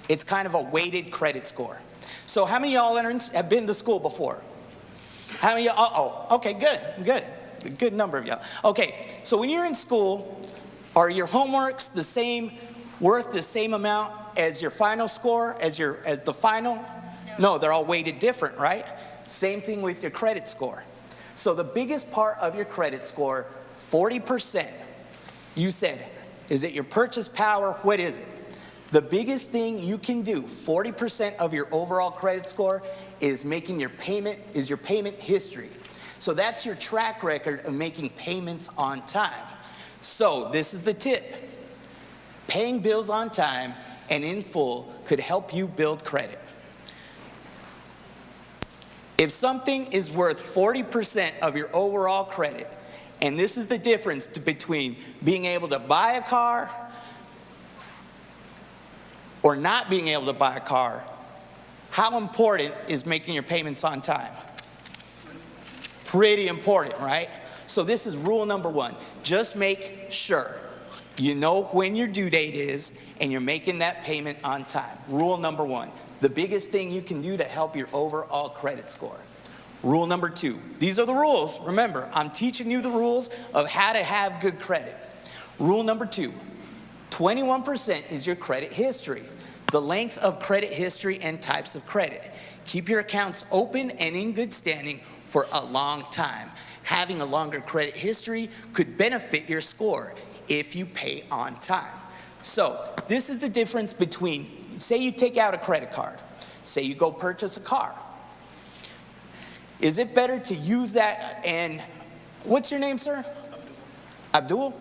it's kind of a weighted credit score. So how many of y'all have been to school before? How many of y'all? Oh, okay, good. A good number of y'all. Okay, so when you're in school, are your homeworks worth the same amount as your final score, as the final? No, they're all weighted different, right? Same thing with your credit score. So the biggest part of your credit score, 40%, you said, is it your purchase power? What is it? The biggest thing you can do, 40% of your overall credit score, is your payment history. So that's your track record of making payments on time. So this is the tip. Paying bills on time and in full could help you build credit. If something is worth 40% of your overall credit, and this is the difference between being able to buy a car or not being able to buy a car, how important is making your payments on time? Pretty important, right? So this is rule number 1. Just make sure you know when your due date is and you're making that payment on time. Rule number 1. The biggest thing you can do to help your overall credit score. Rule number 2. These are the rules. Remember, I'm teaching you the rules of how to have good credit. Rule number 2. 21% is your credit history. The length of credit history and types of credit. Keep your accounts open and in good standing for a long time. Having a longer credit history could benefit your score if you pay on time. So this is the difference between, say you take out a credit card, say you go purchase a car. Is it better to use that and, what's your name, sir? Abdul?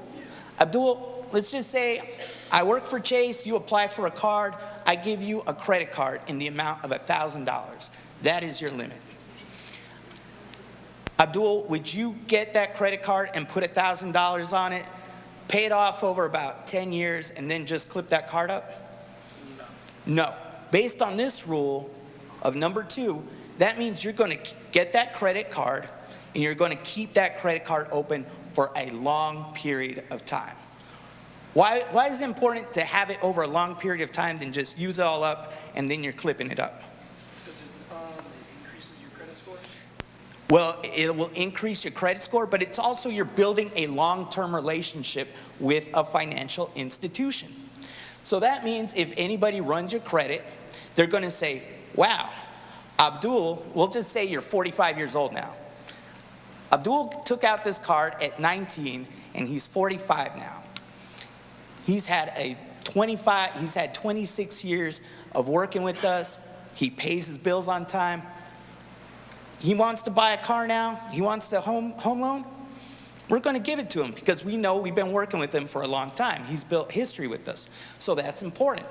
Abdul, let's just say I work for Chase, you apply for a card, I give you a credit card in the amount of $1,000. That is your limit. Abdul, would you get that credit card and put $1,000 on it, pay it off over about 10 years, and then just clip that card up? No. Based on this rule of number 2, that means you're going to get that credit card and you're going to keep that credit card open for a long period of time. Why is it important to have it over a long period of time than just use it all up and then you're clipping it up? Because it increases your credit score? Well, it will increase your credit score, but it's also you're building a long-term relationship with a financial institution. So that means if anybody runs your credit, they're going to say, wow, Abdul, we'll just say you're 45 years old now. Abdul took out this card at 19 and he's 45 now. He's had 26 years of working with us. He pays his bills on time. He wants to buy a car now. He wants the home loan. We're going to give it to him because we know we've been working with him for a long time. He's built history with us. So that's important.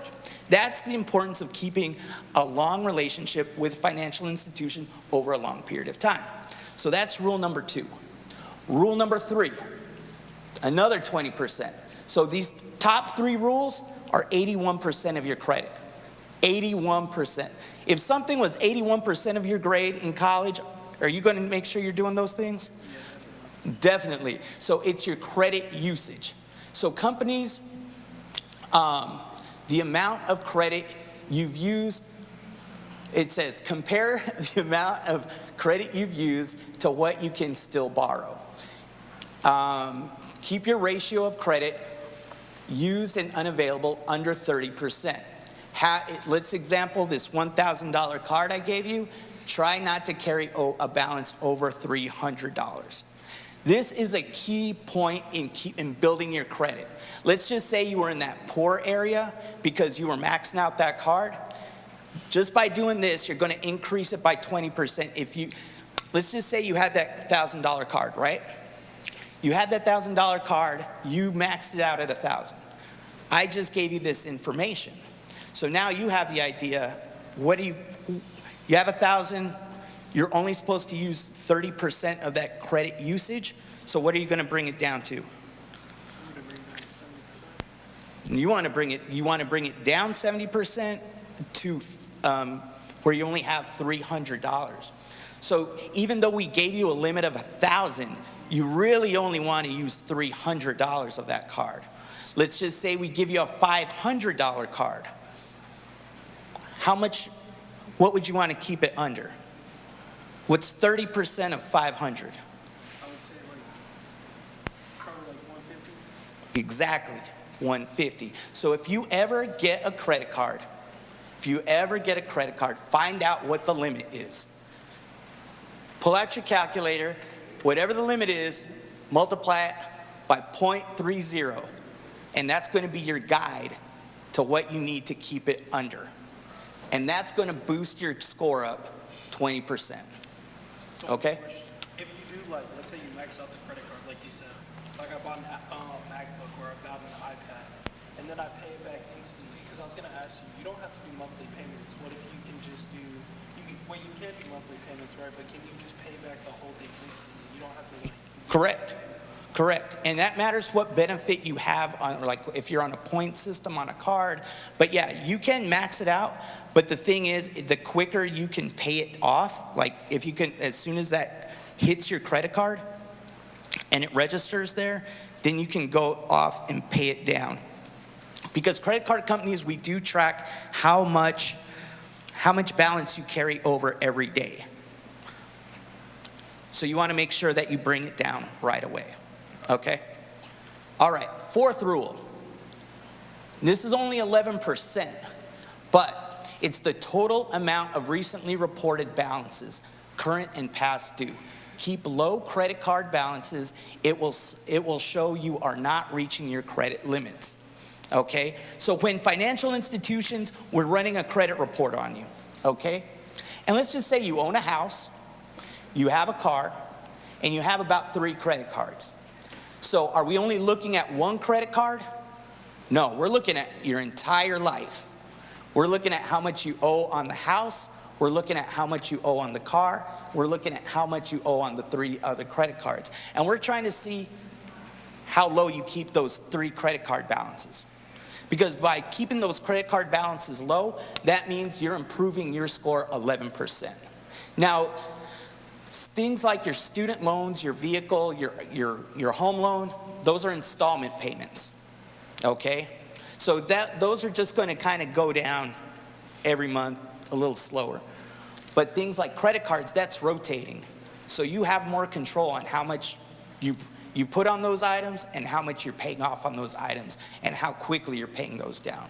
That's the importance of keeping a long relationship with a financial institution over a long period of time. So that's rule number 2. Rule number 3, another 20%. So these top 3 rules are 81% of your credit. 81%. If something was 81% of your grade in college, are you going to make sure you're doing those things? Definitely. So it's your credit usage. So companies, the amount of credit you've used, it says compare the amount of credit you've used to what you can still borrow. Keep your ratio of credit used and unavailable under 30%. Let's example this $1,000 card I gave you. Try not to carry a balance over $300. This is a key point in building your credit. Let's just say you were in that poor area because you were maxing out that card. Just by doing this, you're going to increase it by 20%. Let's just say you had that $1,000 card, right? You had that $1,000 card, you maxed it out at $1,000. I just gave you this information. So now you have the idea, you have $1,000, you're only supposed to use 30% of that credit usage. So what are you going to bring it down to? You want to bring it down 70% to where you only have $300. So even though we gave you a limit of $1,000, you really only want to use $300 of that card. Let's just say we give you a $500 card. What would you want to keep it under? What's 30% of 500? I would say probably like 150. Exactly, 150. So if you ever get a credit card, find out what the limit is. Pull out your calculator, whatever the limit is, multiply it by 0.30, and that's going to be your guide to what you need to keep it under. And that's going to boost your score up 20%. Okay? If you do, like, let's say you max out the credit card, like you said, like I bought a MacBook or I bought an iPad, and then I pay it back instantly, because I was going to ask you, you don't have to do monthly payments. What if you can just do, you can do monthly payments, right? But can you just pay back the whole thing instantly? You don't have to, like... Correct. And that matters what benefit you have on, like if you're on a point system on a card. But yeah, you can max it out. But the thing is, the quicker you can pay it off, like if you can, as soon as that hits your credit card and it registers there, then you can go off and pay it down. Because credit card companies, we do track how much balance you carry over every day. So you want to make sure that you bring it down right away, okay? All right, fourth rule. This is only 11%, but it's the total amount of recently reported balances, current and past due. Keep low credit card balances. It will show you are not reaching your credit limits, okay? So when financial institutions were running a credit report on you, okay? And let's just say you own a house, you have a car, and you have about 3 credit cards. So are we only looking at one credit card? No, we're looking at your entire life. We're looking at how much you owe on the house. We're looking at how much you owe on the car. We're looking at how much you owe on the 3 other credit cards. And we're trying to see how low you keep those 3 credit card balances. Because by keeping those credit card balances low, that means you're improving your score 11%. Now, things like your student loans, your vehicle, your home loan, those are installment payments, okay? So those are just going to kind of go down every month a little slower. But things like credit cards, that's rotating. So you have more control on how much you put on those items and how much you're paying off on those items and how quickly you're paying those down.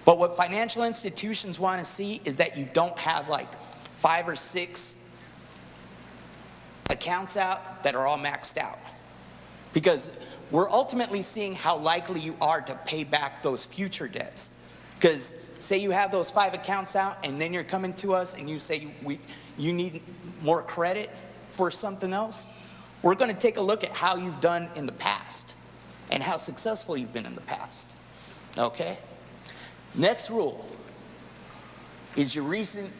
But what financial institutions want to see is that you don't have like 5 or 6 accounts out that are all maxed out. Because we're ultimately seeing how likely you are to pay back those future debts. Because say you have those 5 accounts out and then you're coming to us and you say you need more credit for something else, we're going to take a look at how you've done in the past and how successful you've been in the past, okay? Next rule is your recent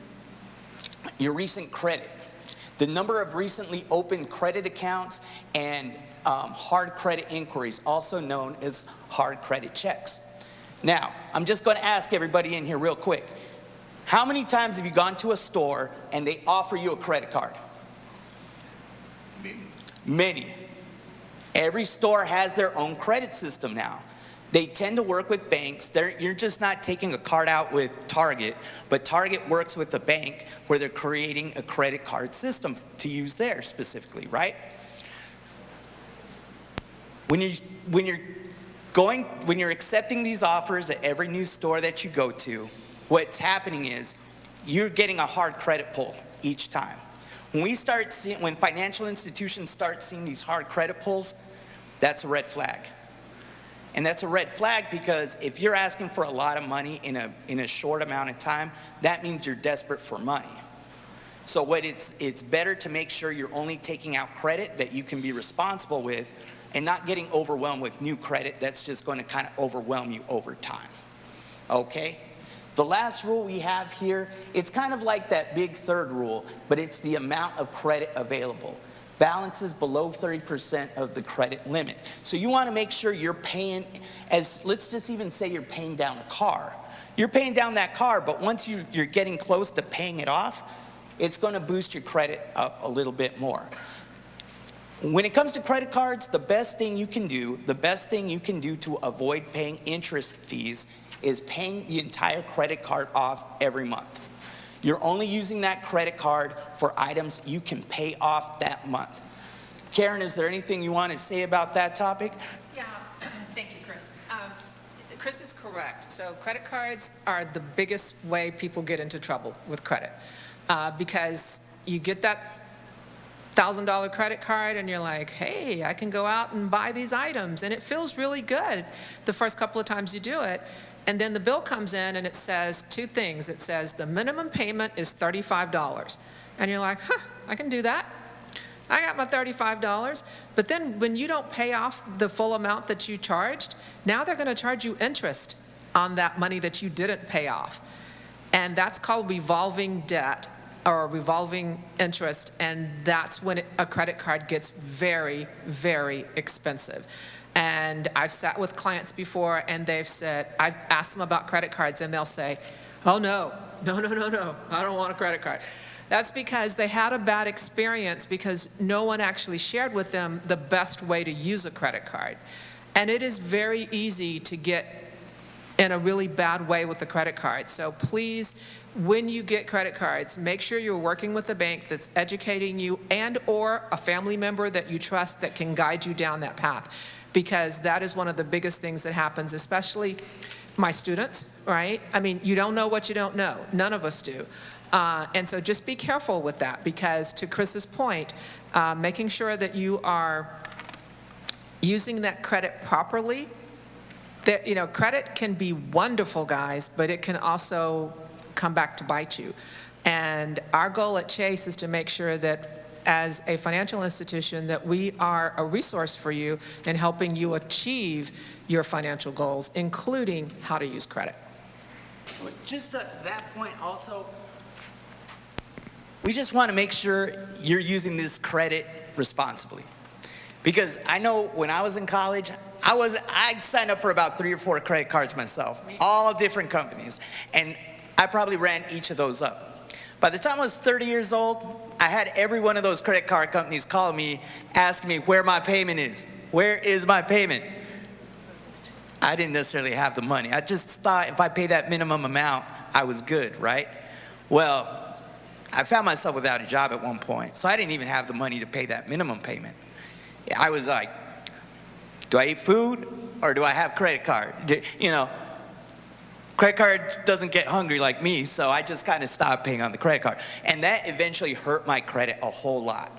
credit. The number of recently opened credit accounts and hard credit inquiries, also known as hard credit checks. Now, I'm just going to ask everybody in here real quick. How many times have you gone to a store and they offer you a credit card? Many. Every store has their own credit system now. They tend to work with banks. You're just not taking a card out with Target, but Target works with the bank where they're creating a credit card system to use there specifically, right? When you're accepting these offers at every new store that you go to, what's happening is you're getting a hard credit pull each time. When financial institutions start seeing these hard credit pulls, that's a red flag. And that's a red flag because if you're asking for a lot of money in a short amount of time, that means you're desperate for money. So it's better to make sure you're only taking out credit that you can be responsible with and not getting overwhelmed with new credit that's just going to kind of overwhelm you over time. Okay? The last rule we have here, it's kind of like that big third rule, but it's the amount of credit available. Balances below 30% of the credit limit. So you want to make sure you're paying, let's just even say you're paying down a car. You're paying down that car, but once you're getting close to paying it off, it's going to boost your credit up a little bit more. When it comes to credit cards, the best thing you can do to avoid paying interest fees is paying the entire credit card off every month. You're only using that credit card for items you can pay off that month. Karen, is there anything you want to say about that topic? Yeah, thank you, Chris. Chris is correct. So credit cards are the biggest way people get into trouble with credit because you get that $1,000 credit card and you're like, hey, I can go out and buy these items. And it feels really good the first couple of times you do it. And then the bill comes in and it says 2 things. It says the minimum payment is $35. And you're like, I can do that. I got my $35. But then when you don't pay off the full amount that you charged, now they're going to charge you interest on that money that you didn't pay off. And that's called revolving debt or revolving interest. And that's when a credit card gets very, very expensive. And I've sat with clients before and they've said, I've asked them about credit cards and they'll say, oh no, I don't want a credit card. That's because they had a bad experience because no one actually shared with them the best way to use a credit card. And it is very easy to get in a really bad way with the credit card. So please, when you get credit cards, make sure you're working with a bank that's educating you and or a family member that you trust that can guide you down that path, because that is one of the biggest things that happens, especially my students, right? I mean, you don't know what you don't know. None of us do. And so just be careful with that, because to Chris's point, making sure that you are using that credit properly. That, you know, credit can be wonderful, guys, but it can also come back to bite you. And our goal at Chase is to make sure that as a financial institution that we are a resource for you in helping you achieve your financial goals, including how to use credit. Just at that point also, we just want to make sure you're using this credit responsibly. Because I know when I was in college, I signed up for about 3 or 4 credit cards myself, all different companies. And I probably ran each of those up. By the time I was 30 years old, I had every one of those credit card companies call me, asking me where my payment is. Where is my payment? I didn't necessarily have the money. I just thought if I pay that minimum amount, I was good, right? Well, I found myself without a job at one point, so I didn't even have the money to pay that minimum payment. I was like, do I eat food or do I have credit card? You know, credit card doesn't get hungry like me, so I just kind of stopped paying on the credit card. And that eventually hurt my credit a whole lot.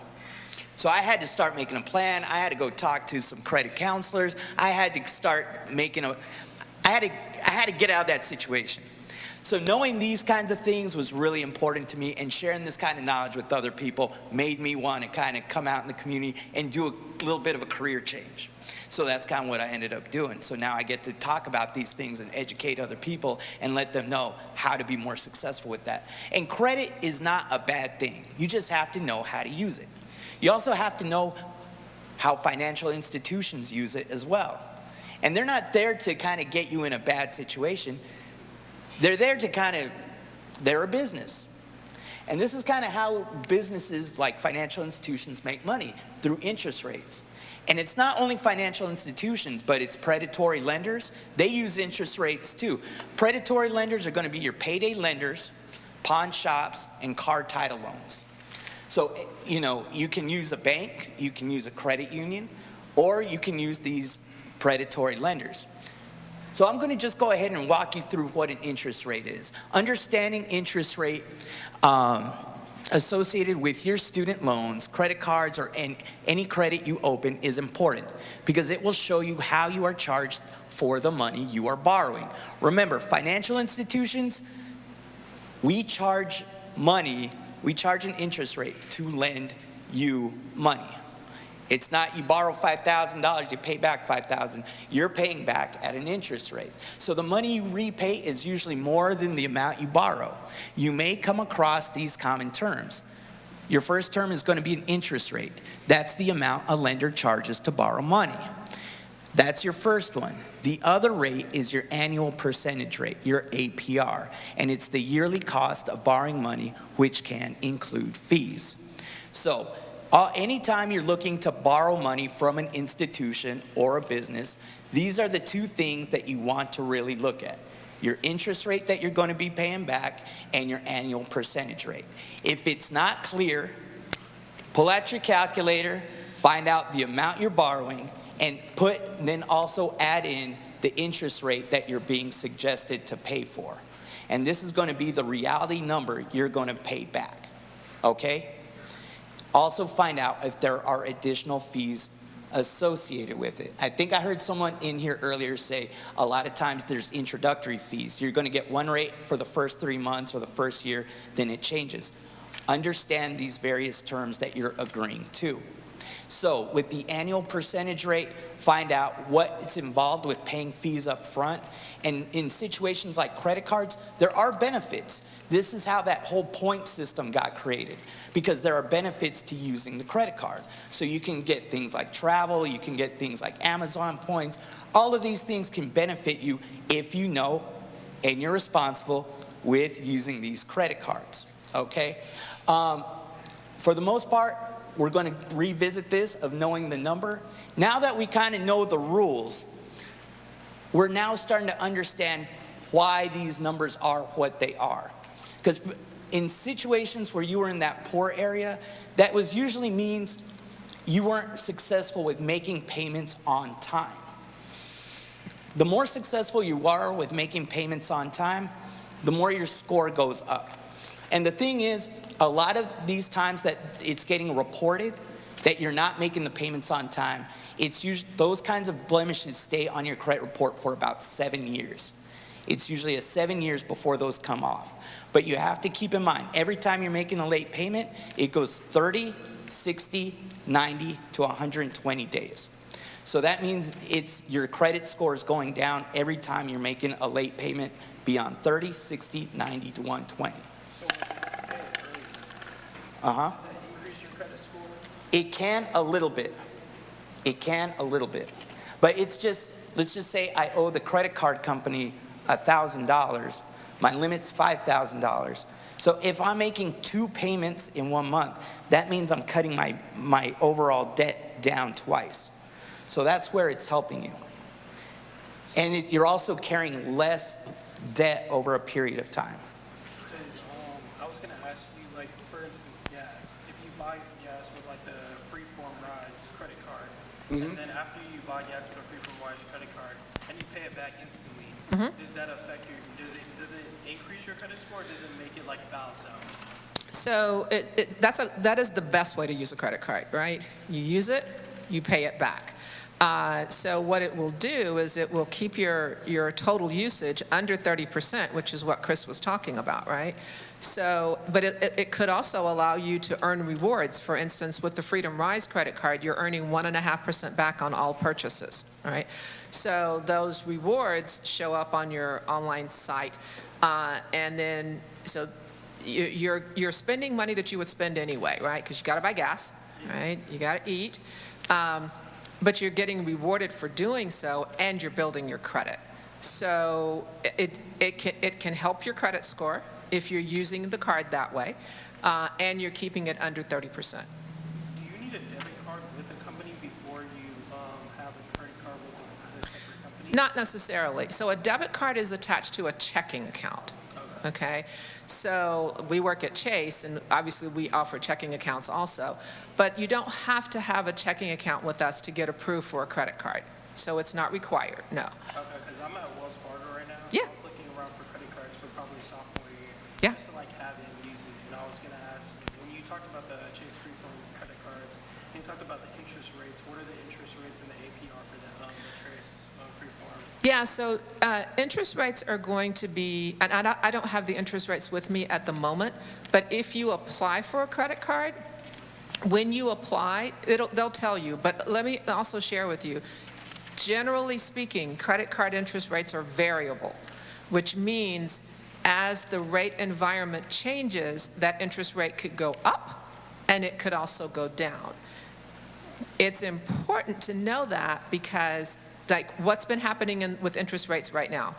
So I had to start making a plan. I had to go talk to some credit counselors. I had to start making I had to get out of that situation. So knowing these kinds of things was really important to me, and sharing this kind of knowledge with other people made me want to kind of come out in the community and do a little bit of a career change. So that's kind of what I ended up doing. So now I get to talk about these things and educate other people and let them know how to be more successful with that. And credit is not a bad thing. You just have to know how to use it. You also have to know how financial institutions use it as well. And they're not there to kind of get you in a bad situation. They're there to they're a business. And this is kind of how businesses like financial institutions make money, through interest rates. And it's not only financial institutions, but it's predatory lenders. They use interest rates too. Predatory lenders are going to be your payday lenders, pawn shops, and car title loans. So, you know, you can use a bank, you can use a credit union, or you can use these predatory lenders. So I'm going to just go ahead and walk you through what an interest rate is. Understanding interest rate associated with your student loans, credit cards, or any credit you open is important, because it will show you how you are charged for the money you are borrowing. Remember, financial institutions, we charge an interest rate to lend you money. It's not you borrow $5,000, you pay back $5,000. You're paying back at an interest rate. So the money you repay is usually more than the amount you borrow. You may come across these common terms. Your first term is going to be an interest rate. That's the amount a lender charges to borrow money. That's your first one. The other rate is your annual percentage rate, your APR, and it's the yearly cost of borrowing money, which can include fees. So, anytime you're looking to borrow money from an institution or a business, these are the two things that you want to really look at. Your interest rate that you're going to be paying back and your annual percentage rate. If it's not clear, pull out your calculator, find out the amount you're borrowing, and then also add in the interest rate that you're being suggested to pay for. And this is going to be the reality number you're going to pay back, okay? Also find out if there are additional fees associated with it. I think I heard someone in here earlier say a lot of times there's introductory fees. You're going to get one rate for the first 3 months or the first year, then it changes. Understand these various terms that you're agreeing to. So with the annual percentage rate, find out what's involved with paying fees up front. And in situations like credit cards, there are benefits. This is how that whole point system got created, because there are benefits to using the credit card. So you can get things like travel, you can get things like Amazon points. All of these things can benefit you if you know and you're responsible with using these credit cards, okay? For the most part, we're going to revisit this of knowing the number. Now that we kind of know the rules, we're now starting to understand why these numbers are what they are. Because in situations where you were in that poor area, that was usually means you weren't successful with making payments on time. The more successful you are with making payments on time, the more your score goes up. And the thing is, a lot of these times that it's getting reported that you're not making the payments on time, it's usually those kinds of blemishes stay on your credit report for about 7 years. It's usually 7 years before those come off. But you have to keep in mind, every time you're making a late payment, it goes 30, 60, 90 to 120 days. So that means your credit score is going down every time you're making a late payment beyond 30, 60, 90 to 120. So if you pay it earlier, does that increase your credit score? It can a little bit. It can a little bit. But it's just, let's just say I owe the credit card company $1,000. My limit's $5,000. So if I'm making 2 payments in 1 month, that means I'm cutting my overall debt down twice. So that's where it's helping you. And you're also carrying less debt over a period of time. Because I was going to ask you, like, for instance, gas. If you buy gas with, like, the Freeform Rides credit card, and then after you buy gas with a Freeform Rides credit card, and you pay it back instantly, does that affect your, does it increase your credit score, or does it make it, like, balance out? So that is the best way to use a credit card, right? You use it, you pay it back. So what it will do is it will keep your total usage under 30%, which is what Chris was talking about, right? So, but it could also allow you to earn rewards. For instance, with the Freedom Rise credit card, you're earning 1.5% back on all purchases, right? So those rewards show up on your online site, and then so you're spending money that you would spend anyway, right? Because you got to buy gas, right? You got to eat. But you're getting rewarded for doing so, and you're building your credit. So it can help your credit score if you're using the card that way, and you're keeping it under 30%. Do you need a debit card with the company before you have a credit card with a separate company? Not necessarily. So a debit card is attached to a checking account. Okay, so we work at Chase, and obviously we offer checking accounts also, but you don't have to have a checking account with us to get approved for a credit card. So it's not required, no. Okay, because I'm at Wells Fargo right now. Yeah. I was looking around for credit cards for probably sophomore year. Yeah. Just to like have it and use it. And I was going to ask, when you talked about the Chase Freeform credit cards, and you talked about the interest rates, what are the interest rates and the APR for the Chase Freeform? Yeah, so interest rates are going to be, and I don't have the interest rates with me at the moment, but if you apply for a credit card, when you apply, they'll tell you, but let me also share with you, generally speaking, credit card interest rates are variable, which means as the rate environment changes, that interest rate could go up and it could also go down. It's important to know that because like what's been happening with interest rates right now?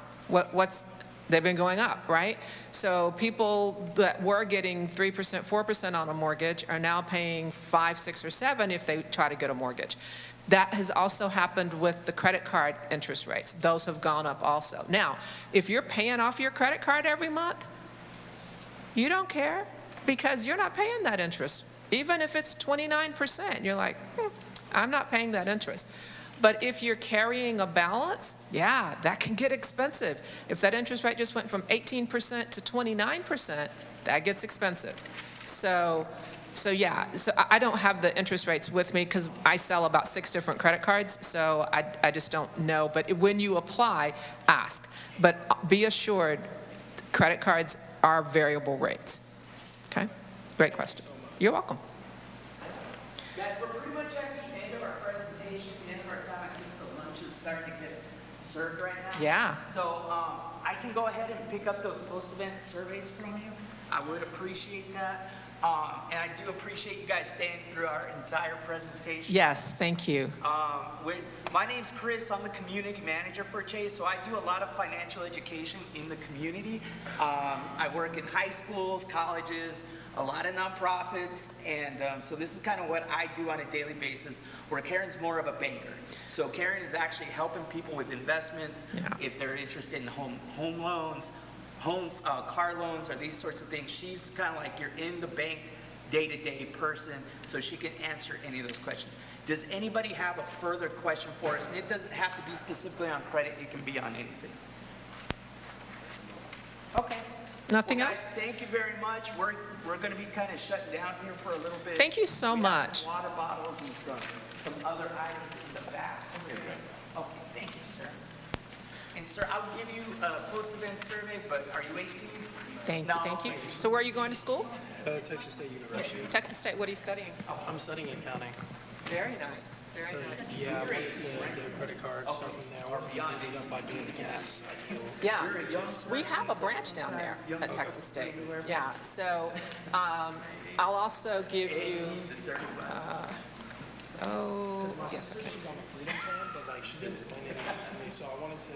They've been going up, right? So people that were getting 3%, 4% on a mortgage are now paying 5, 6, or 7 if they try to get a mortgage. That has also happened with the credit card interest rates. Those have gone up also. Now, if you're paying off your credit card every month, you don't care because you're not paying that interest. Even if it's 29%, you're like, I'm not paying that interest. But if you're carrying a balance, yeah, that can get expensive. If that interest rate just went from 18% to 29%, that gets expensive. So yeah, so I don't have the interest rates with me because I sell about 6 different credit cards, so I just don't know. But when you apply, ask. But be assured, credit cards are variable rates. Okay? Great question. You're welcome. Guys, we're pretty much at the end of our presentation, the end of our time. I think the lunch is starting to get served right now. Yeah. So I can go ahead and pick up those post-event surveys from you. I would appreciate that. And I do appreciate you guys staying through our entire presentation. Yes, thank you. My name's Chris. I'm the community manager for Chase, so I do a lot of financial education in the community. I work in high schools, colleges, a lot of nonprofits, and so this is kind of what I do on a daily basis, where Karen's more of a banker. So Karen is actually helping people with investments, if they're interested in home loans, car loans, or these sorts of things. She's kind of like you're in the bank day-to-day person, so she can answer any of those questions. Does anybody have a further question for us? And it doesn't have to be specifically on credit, it can be on anything. Okay. Nothing Well, else? guys, thank you very much. We're going to be kind of shutting down here for a little bit. Thank you so We have much. some water bottles and some other items in the back. Okay, thank you, sir. And sir, I'll give you a post-event survey, but are you 18? Thank No, you, thank you. okay. So where are you going to school? Texas State University. Texas State, what are you studying? I'm studying accounting. Very nice, very So, nice. yeah, I wanted to get a credit card, so from there, I wanted to build it up by doing the gas deal. Yeah, we have a branch down there at Texas State. Yeah, so I'll also give you, yes, okay. She's on a freedom plan, but like, she didn't explain anything to me, so I wanted to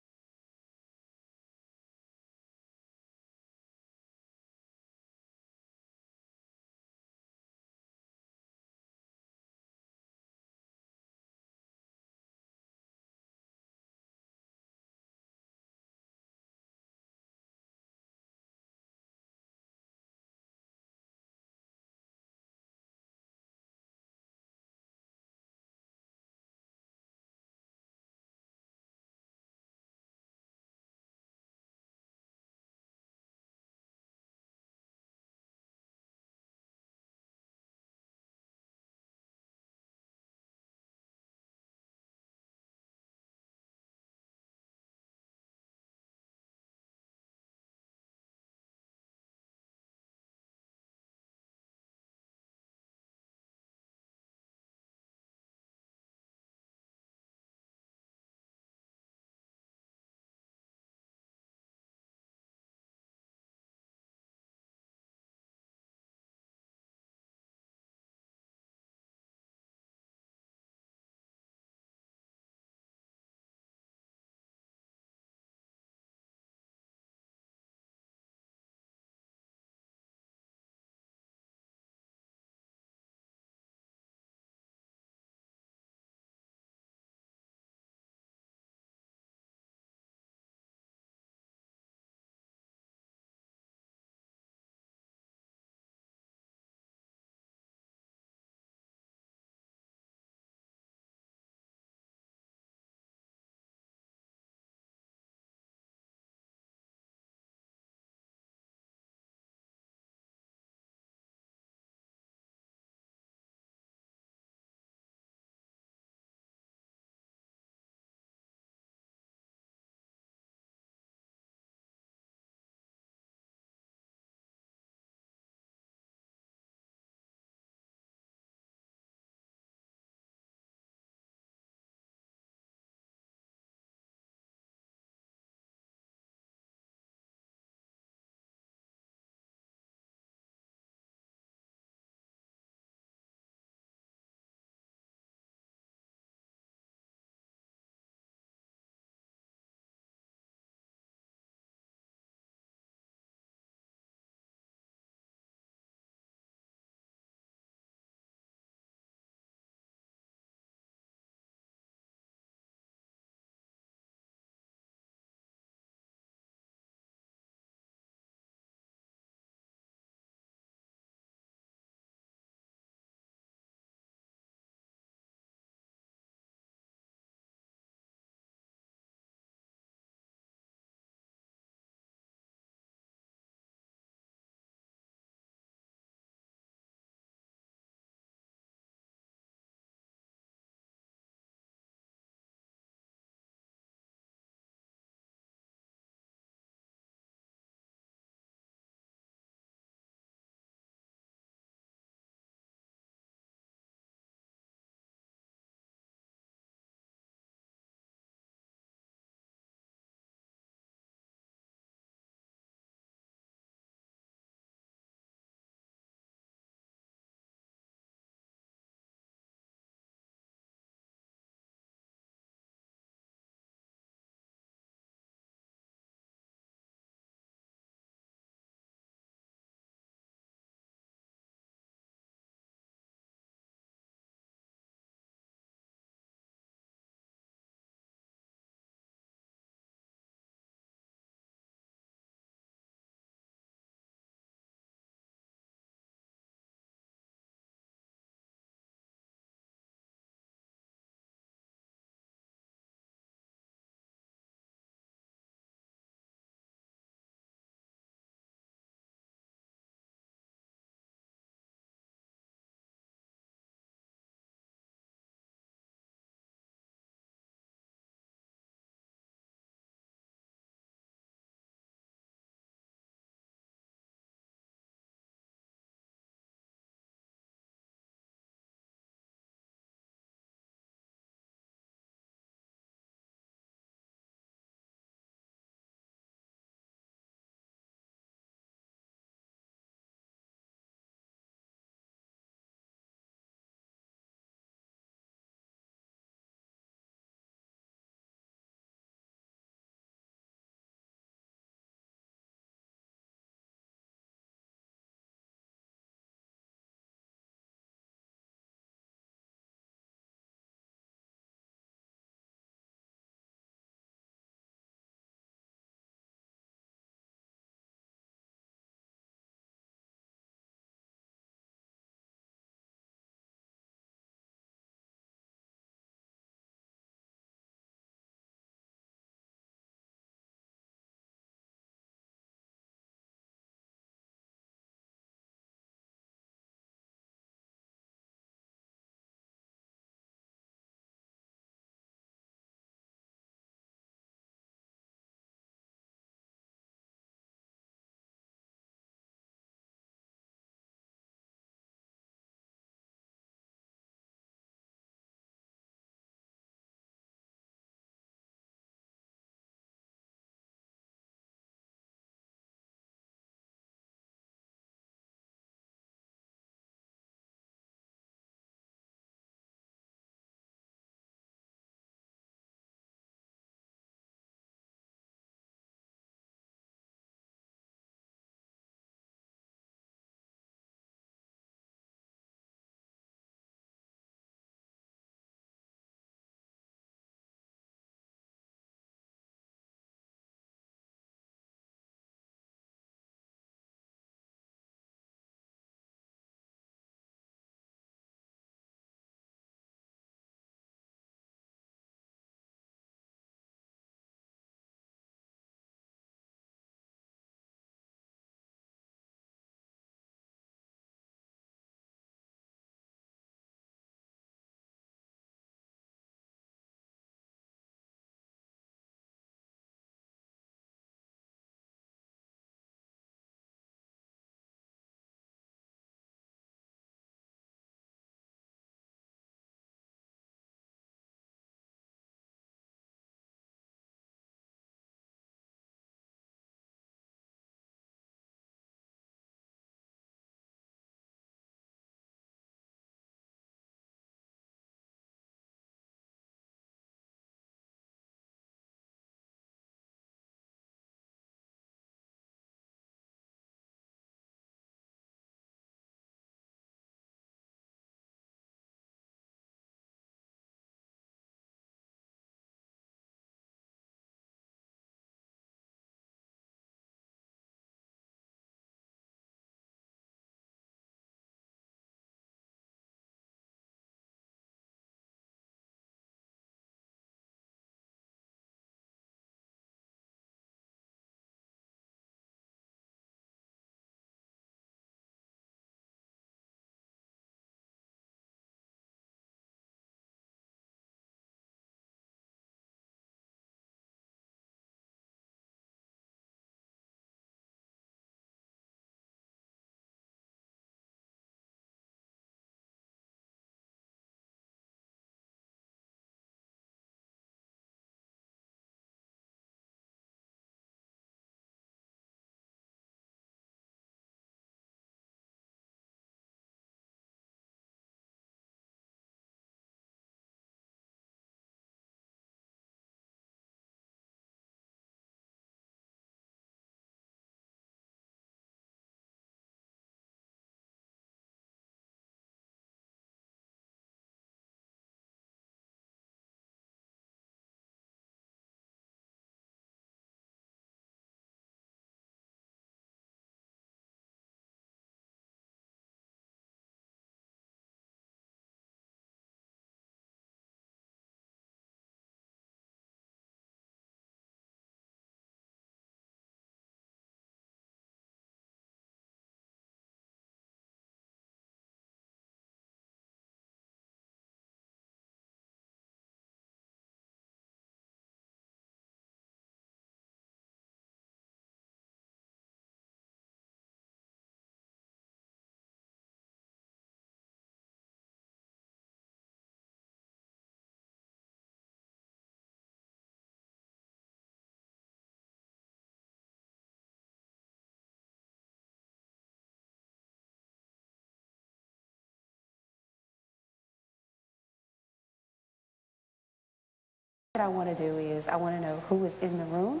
I want to do is I want to know who is in the room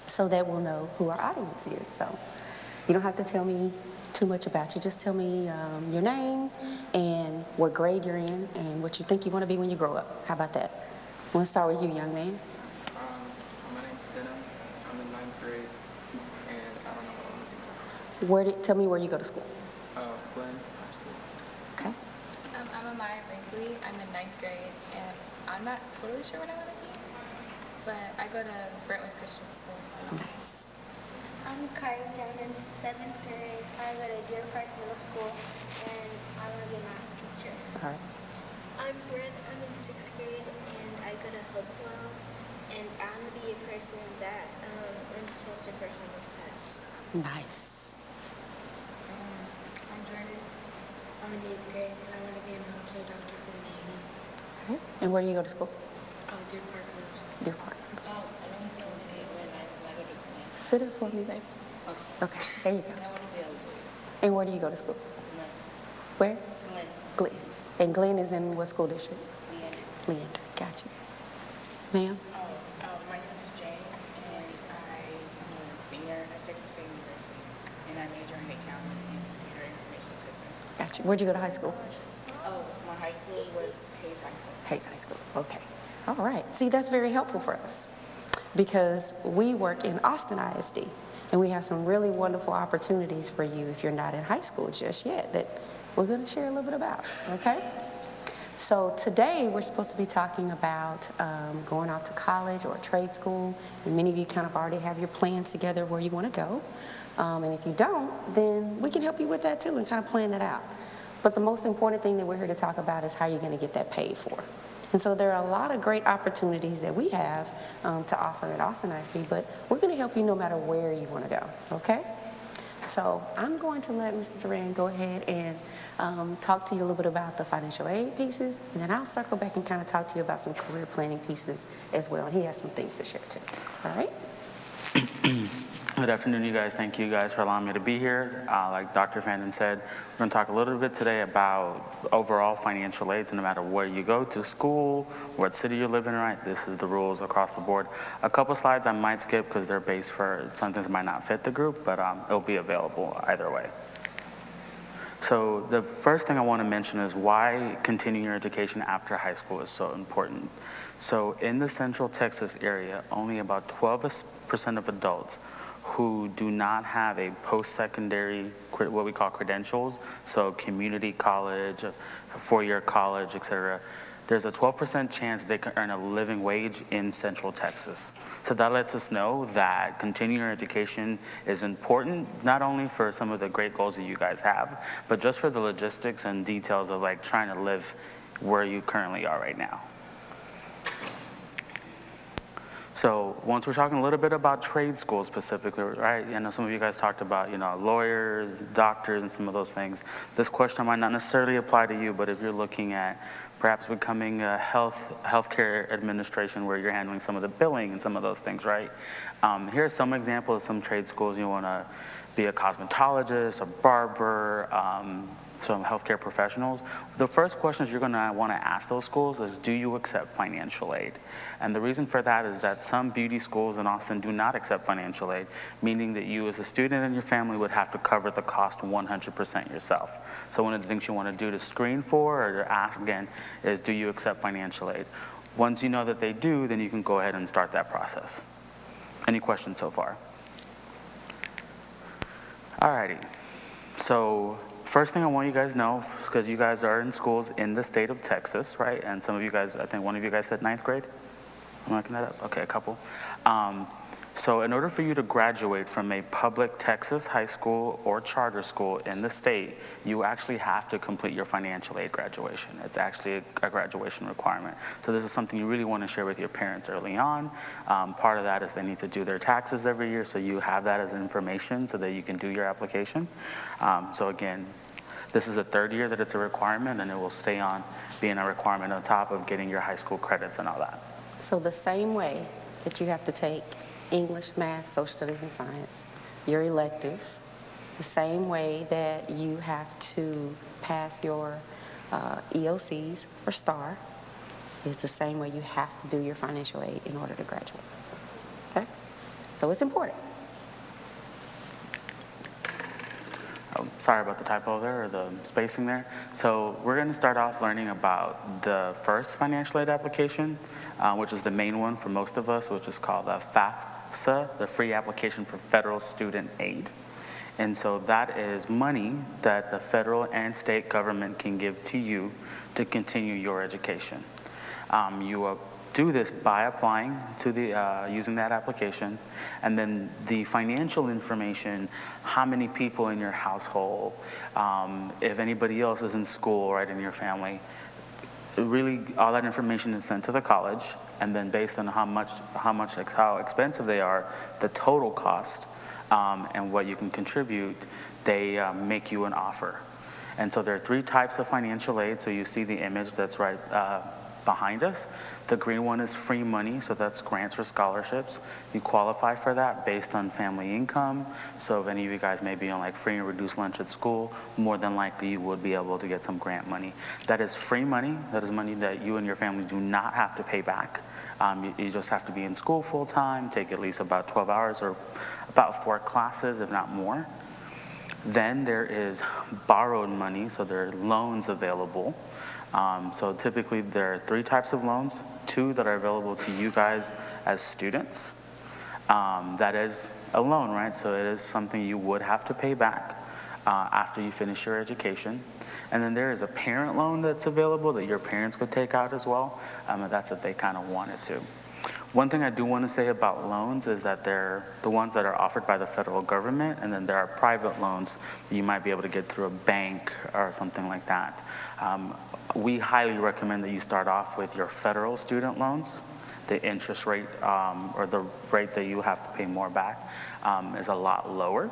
so that we'll know who our audience is. So you don't have to tell me too much about you. Just tell me your name and what grade you're in and what you think you want to be when you grow up. How about that? We'll start with you, young man. My name's Denham. I'm in 9th grade, and I don't know what I want to do. Tell me where you go to school. Glenn High School. Okay. I'm Amaya Brinkley. I'm in 9th grade, and I'm not totally sure what I want to be, but I go to Brentwood Christian School. Nice. I'm Kylie. I'm in 7th grade. I go to Deer Park Middle School, and I want to be a math teacher. All right. I'm Bryn. I'm in 6th grade, and I go to Hopewell, and I want to be a person that runs shelter for homeless pets. Nice. I'm Jordan. I'm in 8th grade, and I want to be a military doctor for the Navy. Okay. And where do you go to school? Deer Park Middle School. Deer Park. Sit up for me, baby. Okay, there you go. And where do you go to school? Where? Glenn. And Glenn is in what school district? Leander. Gotcha. Ma'am? My name is Jane, and I'm a senior at Texas State University, and I major in accounting and computer information systems. Gotcha. Where'd you go to high school? My high school was Hayes High School. Hayes High School. Okay. All right. See, that's very helpful for us because we work in Austin ISD, and we have some really wonderful opportunities for you if you're not in high school just yet that we're going to share a little bit about, okay? So today we're supposed to be talking about going off to college or trade school, and many of you kind of already have your plans together where you want to go. And if you don't, then we can help you with that too and kind of plan that out. But the most important thing that we're here to talk about is how you're going to get that paid for. And so there are a lot of great opportunities that we have to offer at Austin ISD, but we're going to help you no matter where you want to go, okay? So I'm going to let Mr. Duran go ahead and talk to you a little bit about the financial aid pieces, and then I'll circle back and kind of talk to you about some career planning pieces as well. And he has some things to share too, all right? Good afternoon, you guys. Thank you guys for allowing me to be here. Like Dr. Vanden said, we're going to talk a little bit today about overall financial aid. So no matter where you go to school, what city you live in, right, this is the rules across the board. A couple slides I might skip because they're based for something that might not fit the group, but it'll be available either way. So the first thing I want to mention is why continuing your education after high school is so important. So in the Central Texas area, only about 12% of adults who do not have a post-secondary, what we call credentials, so community college, four-year college, et cetera, there's a 12% chance they can earn a living wage in Central Texas. So that lets us know that continuing your education is important, not only for some of the great goals that you guys have, but just for the logistics and details of like trying to live where you currently are right now. So once we're talking a little bit about trade schools specifically, right? I know some of you guys talked about, lawyers, doctors, and some of those things. This question might not necessarily apply to you, but if you're looking at perhaps becoming a healthcare administration where you're handling some of the billing and some of those things, right? Here are some examples of some trade schools. You want to be a cosmetologist, a barber, some healthcare professionals. The first questions you're going to want to ask those schools is, do you accept financial aid? And the reason for that is that some beauty schools in Austin do not accept financial aid, meaning that you as a student and your family would have to cover the cost 100% yourself. So one of the things you want to do to screen for or to ask again is, do you accept financial aid? Once you know that they do, then you can go ahead and start that process. Any questions so far? Alrighty, so first thing I want you guys to know, because you guys are in schools in the state of Texas, right? And some of you guys, I think one of you guys said 9th grade? Am I looking that up? Okay, a couple. So in order for you to graduate from a public Texas high school or charter school in the state, you actually have to complete your financial aid graduation. It's actually a graduation requirement. So this is something you really want to share with your parents early on. Part of that is they need to do their taxes every year, so you have that as information so that you can do your application. So again, this is the third year that it's a requirement, and it will stay on being a requirement on top of getting your high school credits and all that. So the same way that you have to take English, math, social studies, and science, your electives, the same way that you have to pass your EOCs for STAR, It's the same way you have to do your financial aid in order to graduate. Okay? So it's important. Oh, sorry about the typo there, or the spacing there. So we're going to start off learning about the first financial aid application, which is the main one for most of us, which is called the FAFSA, the Free Application for Federal Student Aid. And so that is money that the federal and state government can give to you to continue your education. You will do this by applying to the, using that application, and then the financial information, how many people in your household, if anybody else is in school, right, in your family, really all that information is sent to the college, and then based on how expensive they are, the total cost, and what you can contribute, they make you an offer. And so there are 3 types of financial aid. So you see the image that's right behind us. The green one is free money, so that's grants or scholarships. You qualify for that based on family income. So if any of you guys may be on like free and reduced lunch at school, more than likely you would be able to get some grant money. That is free money. That is money that you and your family do not have to pay back. You just have to be in school full time, take at least about 12 hours or about 4 classes, if not more. Then there is borrowed money, so there are loans available. So typically there are 3 types of loans, 2 that are available to you guys as students. That is a loan, right? So it is something you would have to pay back after you finish your education. And then there is a parent loan that's available that your parents could take out as well. That's if they kind of wanted to. One thing I do want to say about loans is that they're the ones that are offered by the federal government, and then there are private loans that you might be able to get through a bank or something like that. We highly recommend that you start off with your federal student loans. The interest rate or the rate that you have to pay more back is a lot lower.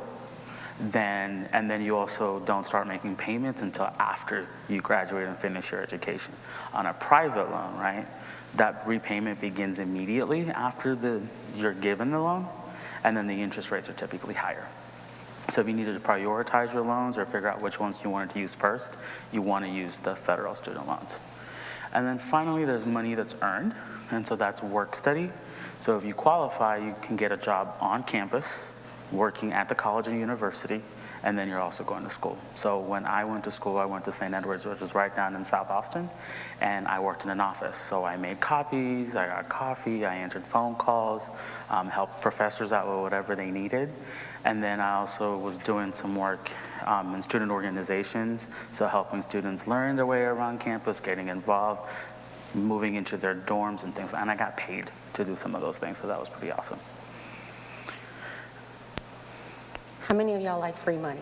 And then you also don't start making payments until after you graduate and finish your education. On a private loan, right, that repayment begins immediately after you're given the loan, and then the interest rates are typically higher. So if you needed to prioritize your loans or figure out which ones you wanted to use first, you want to use the federal student loans. And then finally, there's money that's earned, and so that's work study. So if you qualify, you can get a job on campus, working at the college or university, and then you're also going to school. So when I went to school, I went to St. Edward's, which is right down in South Austin, and I worked in an office. So I made copies, I got coffee, I answered phone calls, helped professors out with whatever they needed. And then I also was doing some work in student organizations, so helping students learn their way around campus, getting involved, moving into their dorms and things. And I got paid to do some of those things, so that was pretty awesome. How many of y'all like free money?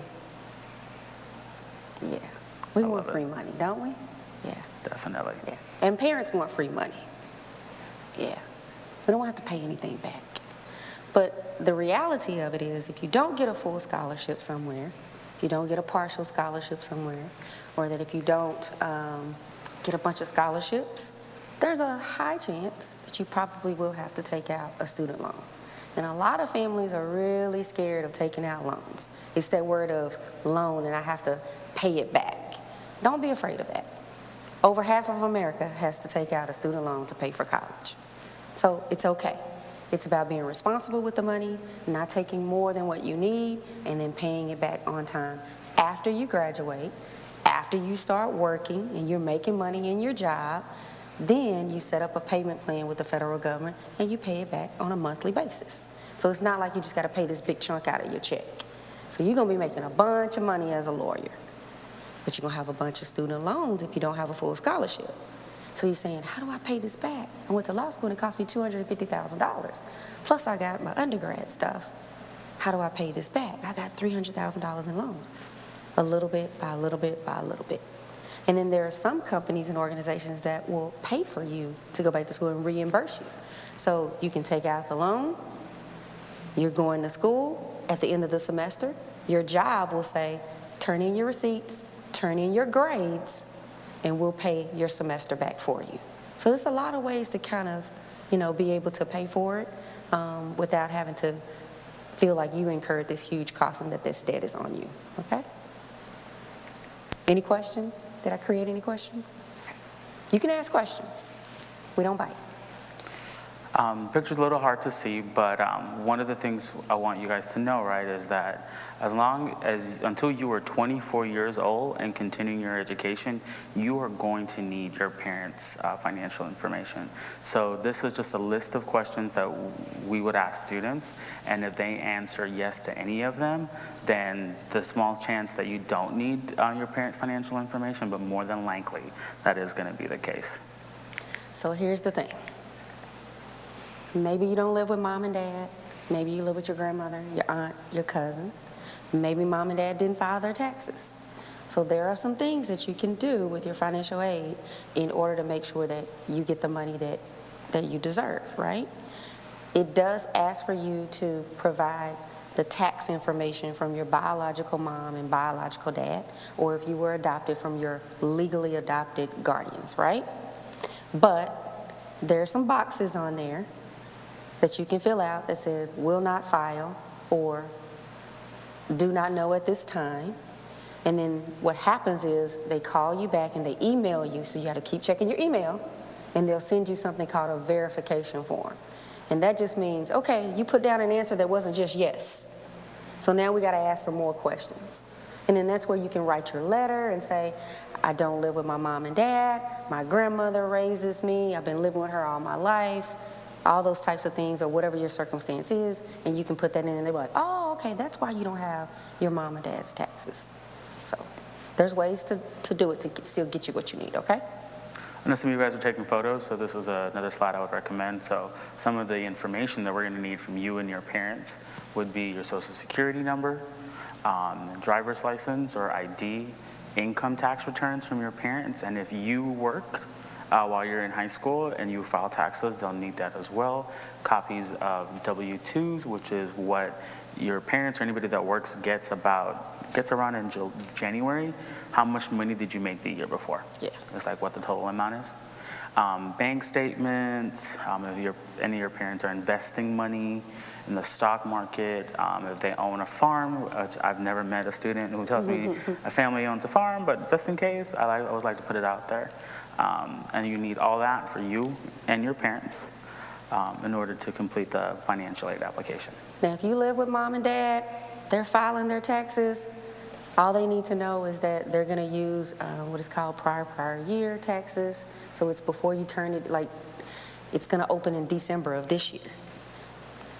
Yeah. We want free money, don't we? Yeah. Definitely. Yeah. And parents want free money. Yeah. We don't have to pay anything back. But the reality of it is, if you don't get a full scholarship somewhere, if you don't get a partial scholarship somewhere, or that if you don't get a bunch of scholarships, there's a high chance that you probably will have to take out a student loan. And a lot of families are really scared of taking out loans. It's that word of loan, and I have to pay it back. Don't be afraid of that. Over half of America has to take out a student loan to pay for college. So it's okay. It's about being responsible with the money, not taking more than what you need, and then paying it back on time. After you graduate, after you start working and you're making money in your job, then you set up a payment plan with the federal government and you pay it back on a monthly basis. So it's not like you just got to pay this big chunk out of your check. So you're going to be making a bunch of money as a lawyer, but you're going to have a bunch of student loans if you don't have a full scholarship. So you're saying, how do I pay this back? I went to law school and it cost me $250,000. Plus I got my undergrad stuff. How do I pay this back? I got $300,000 in loans. A little bit by a little bit by a little bit. And then there are some companies and organizations that will pay for you to go back to school and reimburse you. So you can take out the loan, you're going to school, at the end of the semester, your job will say, turn in your receipts, turn in your grades, and we'll pay your semester back for you. So there's a lot of ways to kind of, be able to pay for it without having to feel like you incurred this huge cost and that this debt is on you, okay? Any questions? Did I create any questions? You can ask questions. We don't bite. Picture's a little hard to see, but one of the things I want you guys to know, right, is that until you are 24 years old and continuing your education, you are going to need your parents' financial information. So this is just a list of questions that we would ask students, and if they answer yes to any of them, then the small chance that you don't need your parents' financial information, but more than likely that is going to be the case. So here's the thing. Maybe you don't live with mom and dad. Maybe you live with your grandmother, your aunt, your cousin. Maybe mom and dad didn't file their taxes. So there are some things that you can do with your financial aid in order to make sure that you get the money that you deserve, right? It does ask for you to provide the tax information from your biological mom and biological dad, or if you were adopted, from your legally adopted guardians, right? But there are some boxes on there that you can fill out that says will not file or do not know at this time. And then what happens is they call you back and they email you, so you got to keep checking your email, and they'll send you something called a verification form. And that just means, okay, you put down an answer that wasn't just yes. So now we got to ask some more questions. And then that's where you can write your letter and say, I don't live with my mom and dad, my grandmother raises me, I've been living with her all my life, all those types of things, or whatever your circumstance is, and you can put that in, and they're like, oh, okay, that's why you don't have your mom and dad's taxes. So there's ways to do it to still get you what you need, okay? I know some of you guys are taking photos, so this is another slide I would recommend. So some of the information that we're going to need from you and your parents would be your social security number, driver's license or ID, income tax returns from your parents, and if you work while you're in high school and you file taxes, they'll need that as well. Copies of W-2s, which is what your parents or anybody that works gets around in January. How much money did you make the year before? Yeah. It's like what the total amount is. Bank statements, if any of your parents are investing money in the stock market, if they own a farm, which I've never met a student who tells me a family owns a farm, but just in case, I always like to put it out there. And you need all that for you and your parents in order to complete the financial aid application. Now, if you live with mom and dad, they're filing their taxes, all they need to know is that they're going to use what is called prior year taxes. So it's before you turn it, like it's going to open in December of this year.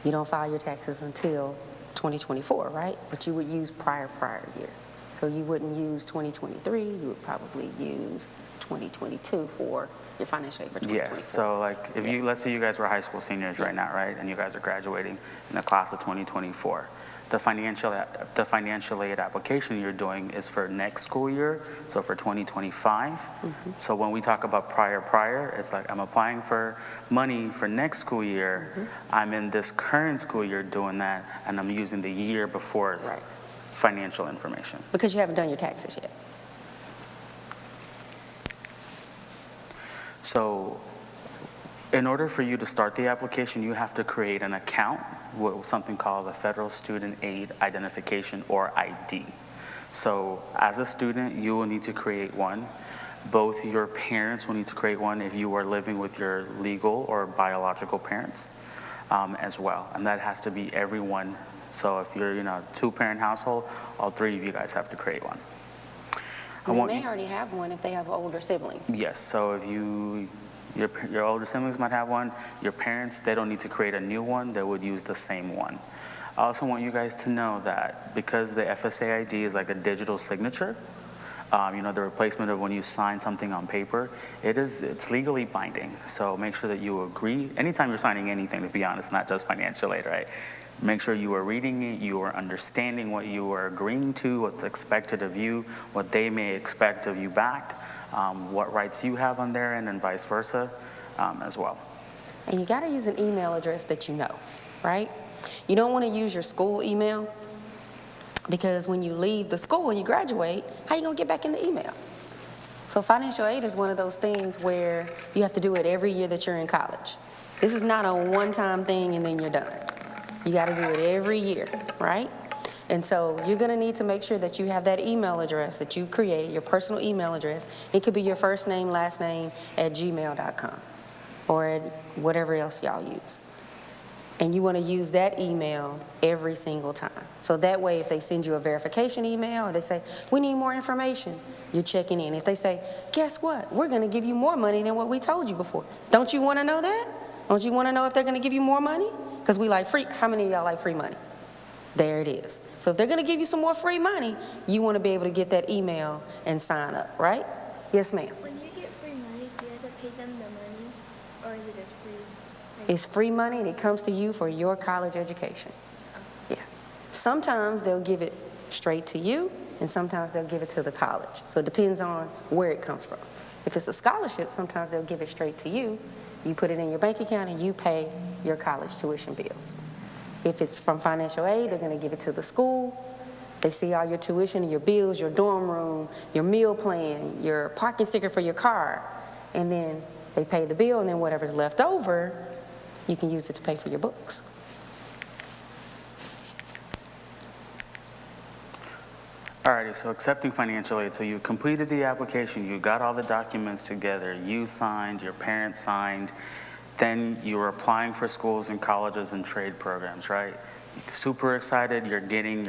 You don't file your taxes until 2024, right? But you would use prior year. So you wouldn't use 2023, you would probably use 2022 for your financial aid for 2024. Yes, so like if you, let's say you guys were high school seniors right now, right? And you guys are graduating in the class of 2024. The financial aid application you're doing is for next school year, so for 2025. So when we talk about prior, it's like I'm applying for money for next school year. I'm in this current school year doing that, and I'm using the year before's financial information. Because you haven't done your taxes yet. So in order for you to start the application, you have to create an account with something called the Federal Student Aid Identification, or ID. So as a student, you will need to create one. Both your parents will need to create one if you are living with your legal or biological parents as well. And that has to be everyone. So if you're in a two-parent household, all three of you guys have to create one. They may already have one if they have an older sibling. Yes, so if your older siblings might have one, your parents, they don't need to create a new one, they would use the same one. I also want you guys to know that because the FSA ID is like a digital signature, the replacement of when you sign something on paper, it's legally binding. So make sure that you agree, anytime you're signing anything, to be honest, not just financial aid, right? Make sure you are reading it, you are understanding what you are agreeing to, what's expected of you, what they may expect of you back, what rights you have on their end, and vice versa as well. And you got to use an email address that you know, right? You don't want to use your school email, because when you leave the school and you graduate, how you going to get back in the email? So financial aid is one of those things where you have to do it every year that you're in college. This is not a one-time thing and then you're done. You got to do it every year, right? And so you're going to need to make sure that you have that email address that you created, your personal email address. It could be your first name, last name @gmail.com. or at whatever else y'all use. And you want to use that email every single time. So that way, if they send you a verification email or they say, we need more information, you're checking in. If they say, guess what? We're going to give you more money than what we told you before. Don't you want to know that? Don't you want to know if they're going to give you more money? Because we like free. How many of y'all like free money? There it is. So if they're going to give you some more free money, you want to be able to get that email and sign up, right? Yes, ma'am. When you get free money, do you have to pay them the money, or is it just free? It's free money and it comes to you for your college education. Yeah. Sometimes they'll give it straight to you and sometimes they'll give it to the college. So it depends on where it comes from. If it's a scholarship, sometimes they'll give it straight to you. You put it in your bank account and you pay your college tuition bills. If it's from financial aid, they're going to give it to the school. They see all your tuition and your bills, your dorm room, your meal plan, your parking sticker for your car, and then they pay the bill, and then whatever's left over, you can use it to pay for your books. Alrighty, so accepting financial aid. So you completed the application, you got all the documents together, you signed, your parents signed, then you were applying for schools and colleges and trade programs, right? Super excited, you're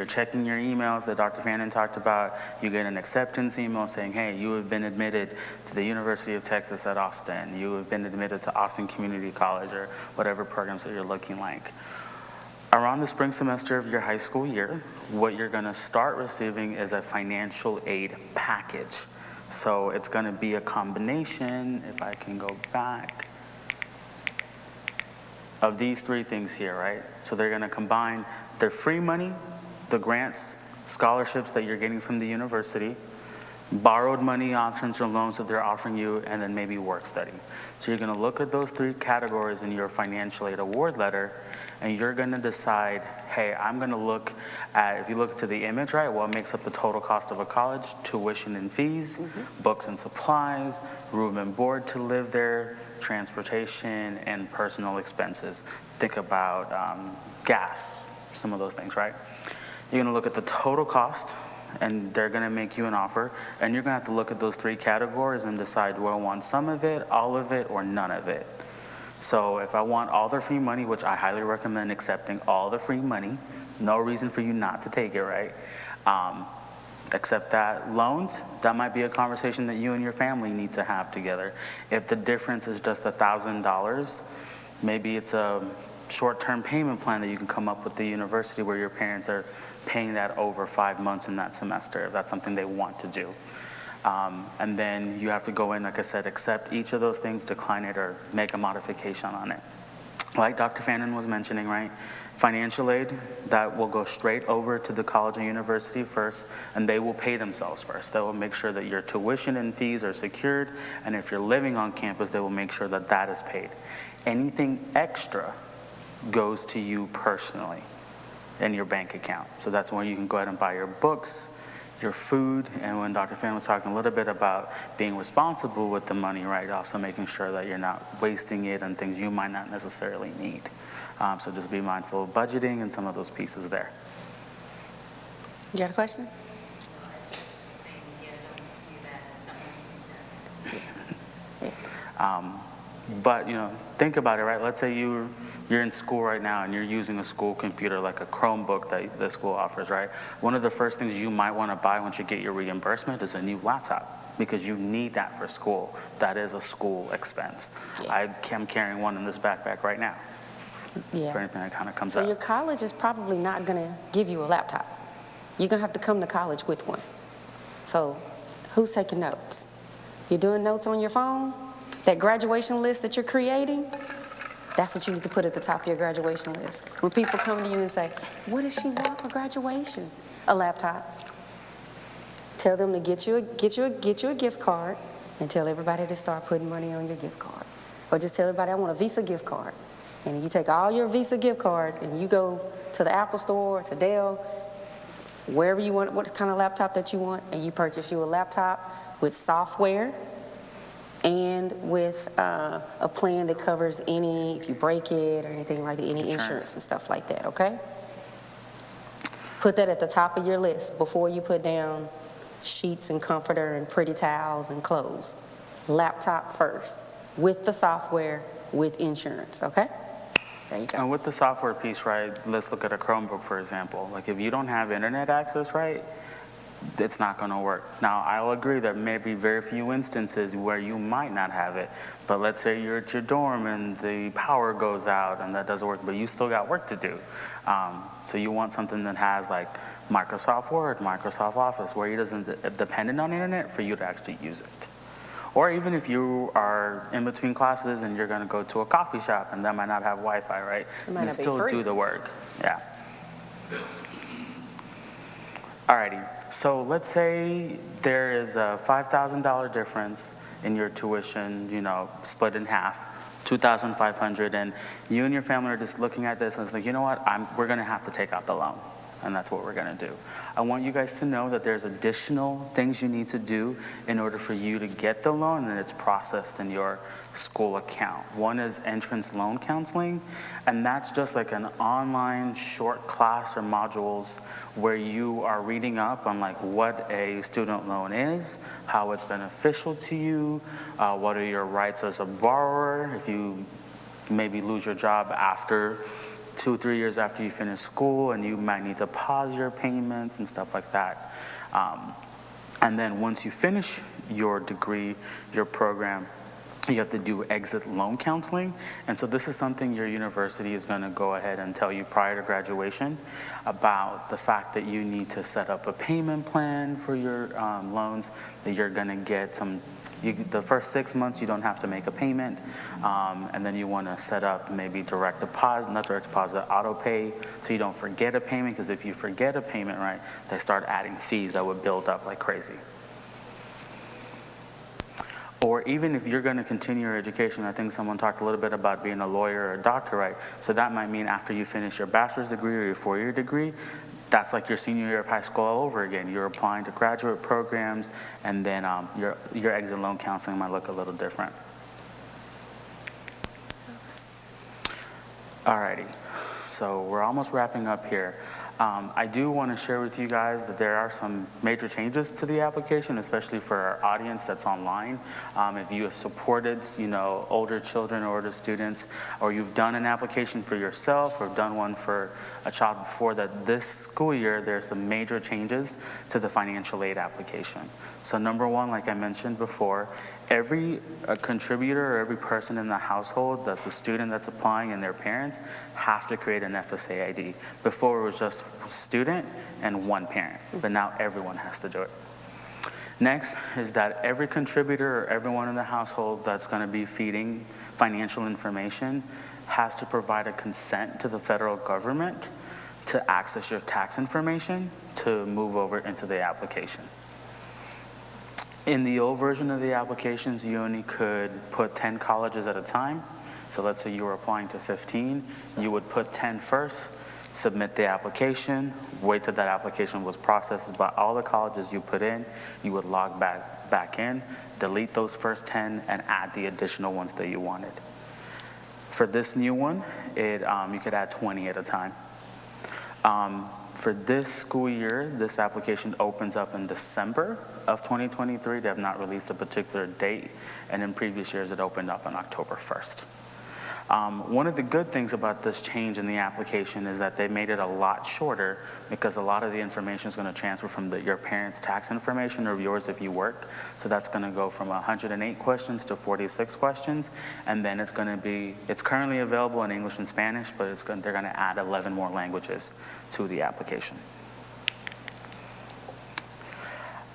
checking your emails that Dr. Fannin talked about. You get an acceptance email saying, hey, you have been admitted to the University of Texas at Austin. You have been admitted to Austin Community College, or whatever programs that you're looking like. Around the spring semester of your high school year, what you're gonna start receiving is a financial aid package. So it's gonna be a combination, if I can go back, of these three things here, right? So they're gonna combine their free money, the grants, scholarships that you're getting from the university, borrowed money options or loans that they're offering you, and then maybe work study. So you're gonna look at those three categories in your financial aid award letter, and you're gonna decide, hey, I'm gonna look at, if you look to the image, right, what makes up the total cost of a college, tuition and fees, books and supplies, room and board to live there, transportation, and personal expenses. Think about gas, some of those things, right? You're gonna look at the total cost, and they're gonna make you an offer, and you're gonna have to look at those three categories and decide, do I want some of it, all of it, or none of it? So if I want all the free money, which I highly recommend accepting all the free money, no reason for you not to take it, right? Accept that. Loans, that might be a conversation that you and your family need to have together. If the difference is just $1,000, maybe it's a short-term payment plan that you can come up with the university where your parents are paying that over 5 months in that semester, if that's something they want to do. And then you have to go in, like I said, accept each of those things, decline it, or make a modification on it. Like Dr. Fannin was mentioning, right? Financial aid, that will go straight over to the college and university first, and they will pay themselves first. They will make sure that your tuition and fees are secured, and if you're living on campus, they will make sure that that is paid. Anything extra goes to you personally in your bank account. So that's when you can go ahead and buy your books, your food, and when Dr. Fannin was talking a little bit about being responsible with the money, right? Also making sure that you're not wasting it on things you might not necessarily need. So just be mindful of budgeting and some of those pieces there. You got a question? But think about it, right? Let's say you're in school right now and you're using a school computer like a Chromebook that the school offers, right? One of the first things you might want to buy once you get your reimbursement is a new laptop, because you need that for school. That is a school expense. Yeah. I'm carrying one in this backpack right now. Yeah. For anything that kind of comes So up. your college is probably not going to give you a laptop. You're going to have to come to college with one. So who's taking notes? You're doing notes on your phone? That graduation list that you're creating, that's what you need to put at the top of your graduation list. When people come to you and say, what does she want for graduation? A laptop. Tell them to get you a gift card, and tell everybody to start putting money on your gift card. Or just tell everybody, I want a Visa gift card. And you take all your Visa gift cards and you go to the Apple Store, to Dell, wherever you want, what kind of laptop that you want, and you purchase you a laptop with software and with a plan that covers any, if you break it or anything like that, any insurance and stuff like that, okay? Put that at the top of your list before you put down sheets and comforter and pretty towels and clothes. Laptop first, with the software with insurance, okay? There you go. And with the software piece, right, let's look at a Chromebook, for example. Like if you don't have internet access, right, it's not going to work. Now, I'll agree there may be very few instances where you might not have it, but let's say you're at your dorm and the power goes out and that doesn't work, but you still got work to do. So you want something that has like Microsoft Word, Microsoft Office, where it isn't dependent on internet for you to actually use it. Or even if you are in between classes and you're going to go to a coffee shop and that might not have Wi-Fi, right? It might you not be still free. do the work. Yeah. Alrighty. So let's say there is a $5,000 difference in your tuition, you know, split in half, $2,500, and you and your family are just looking at this and it's like, you know what? We're going to have to take out the loan. And that's what we're going to do. I want you guys to know that there's additional things you need to do in order for you to get the loan, and it's processed in your school account. One is entrance loan counseling, and that's just like an online short class or modules where you are reading up on like what a student loan is, how it's beneficial to you, what are your rights as a borrower, if you maybe lose your job after 2-3 years after you finish school and you might need to pause your payments and stuff like that. And then once you finish your degree, your program, you have to do exit loan counseling. And so this is something your university is going to go ahead and tell you prior to graduation about the fact that you need to set up a payment plan for your loans, that you're going to get some. The first 6 months, you don't have to make a payment, and then you want to set up maybe direct deposit, not direct deposit, auto pay, so you don't forget a payment, because if you forget a payment, right, they start adding fees that would build up like crazy. Or even if you're going to continue your education, I think someone talked a little bit about being a lawyer or a doctor, right? So that might mean after you finish your bachelor's degree or your 4-year degree, that's like your senior year of high school all over again. You're applying to graduate programs, and then your exit loan counseling might look a little different. Alrighty, so we're almost wrapping up here. I do want to share with you guys that there are some major changes to the application, especially for our audience that's online. If you have supported, you know, older children or older students, or you've done an application for yourself or done one for a child before, that this school year there's some major changes to the financial aid application. So number one, like I mentioned before, every contributor or every person in the household that's a student that's applying and their parents have to create an FSA ID. Before it was just student and one parent, but now everyone has to do it. Next is that every contributor or everyone in the household that's going to be feeding financial information has to provide a consent to the federal government to access your tax information to move over into the application. In the old version of the applications, you only could put 10 colleges at a time. So let's say you were applying to 15, you would put 10 first, submit the application, wait till that application was processed by all the colleges you put in, you would log back in, delete those first 10, and add the additional ones that you wanted. For this new one, you could add 20 at a time. For this school year, this application opens up in December of 2023. They have not released a particular date, and in previous years it opened up on October 1st. One of the good things about this change in the application is that they made it a lot shorter, because a lot of the information is going to transfer from your parents' tax information or yours if you work. So that's going to go from 108 questions to 46 questions, and then it's currently available in English and Spanish, but they're going to add 11 more languages to the application.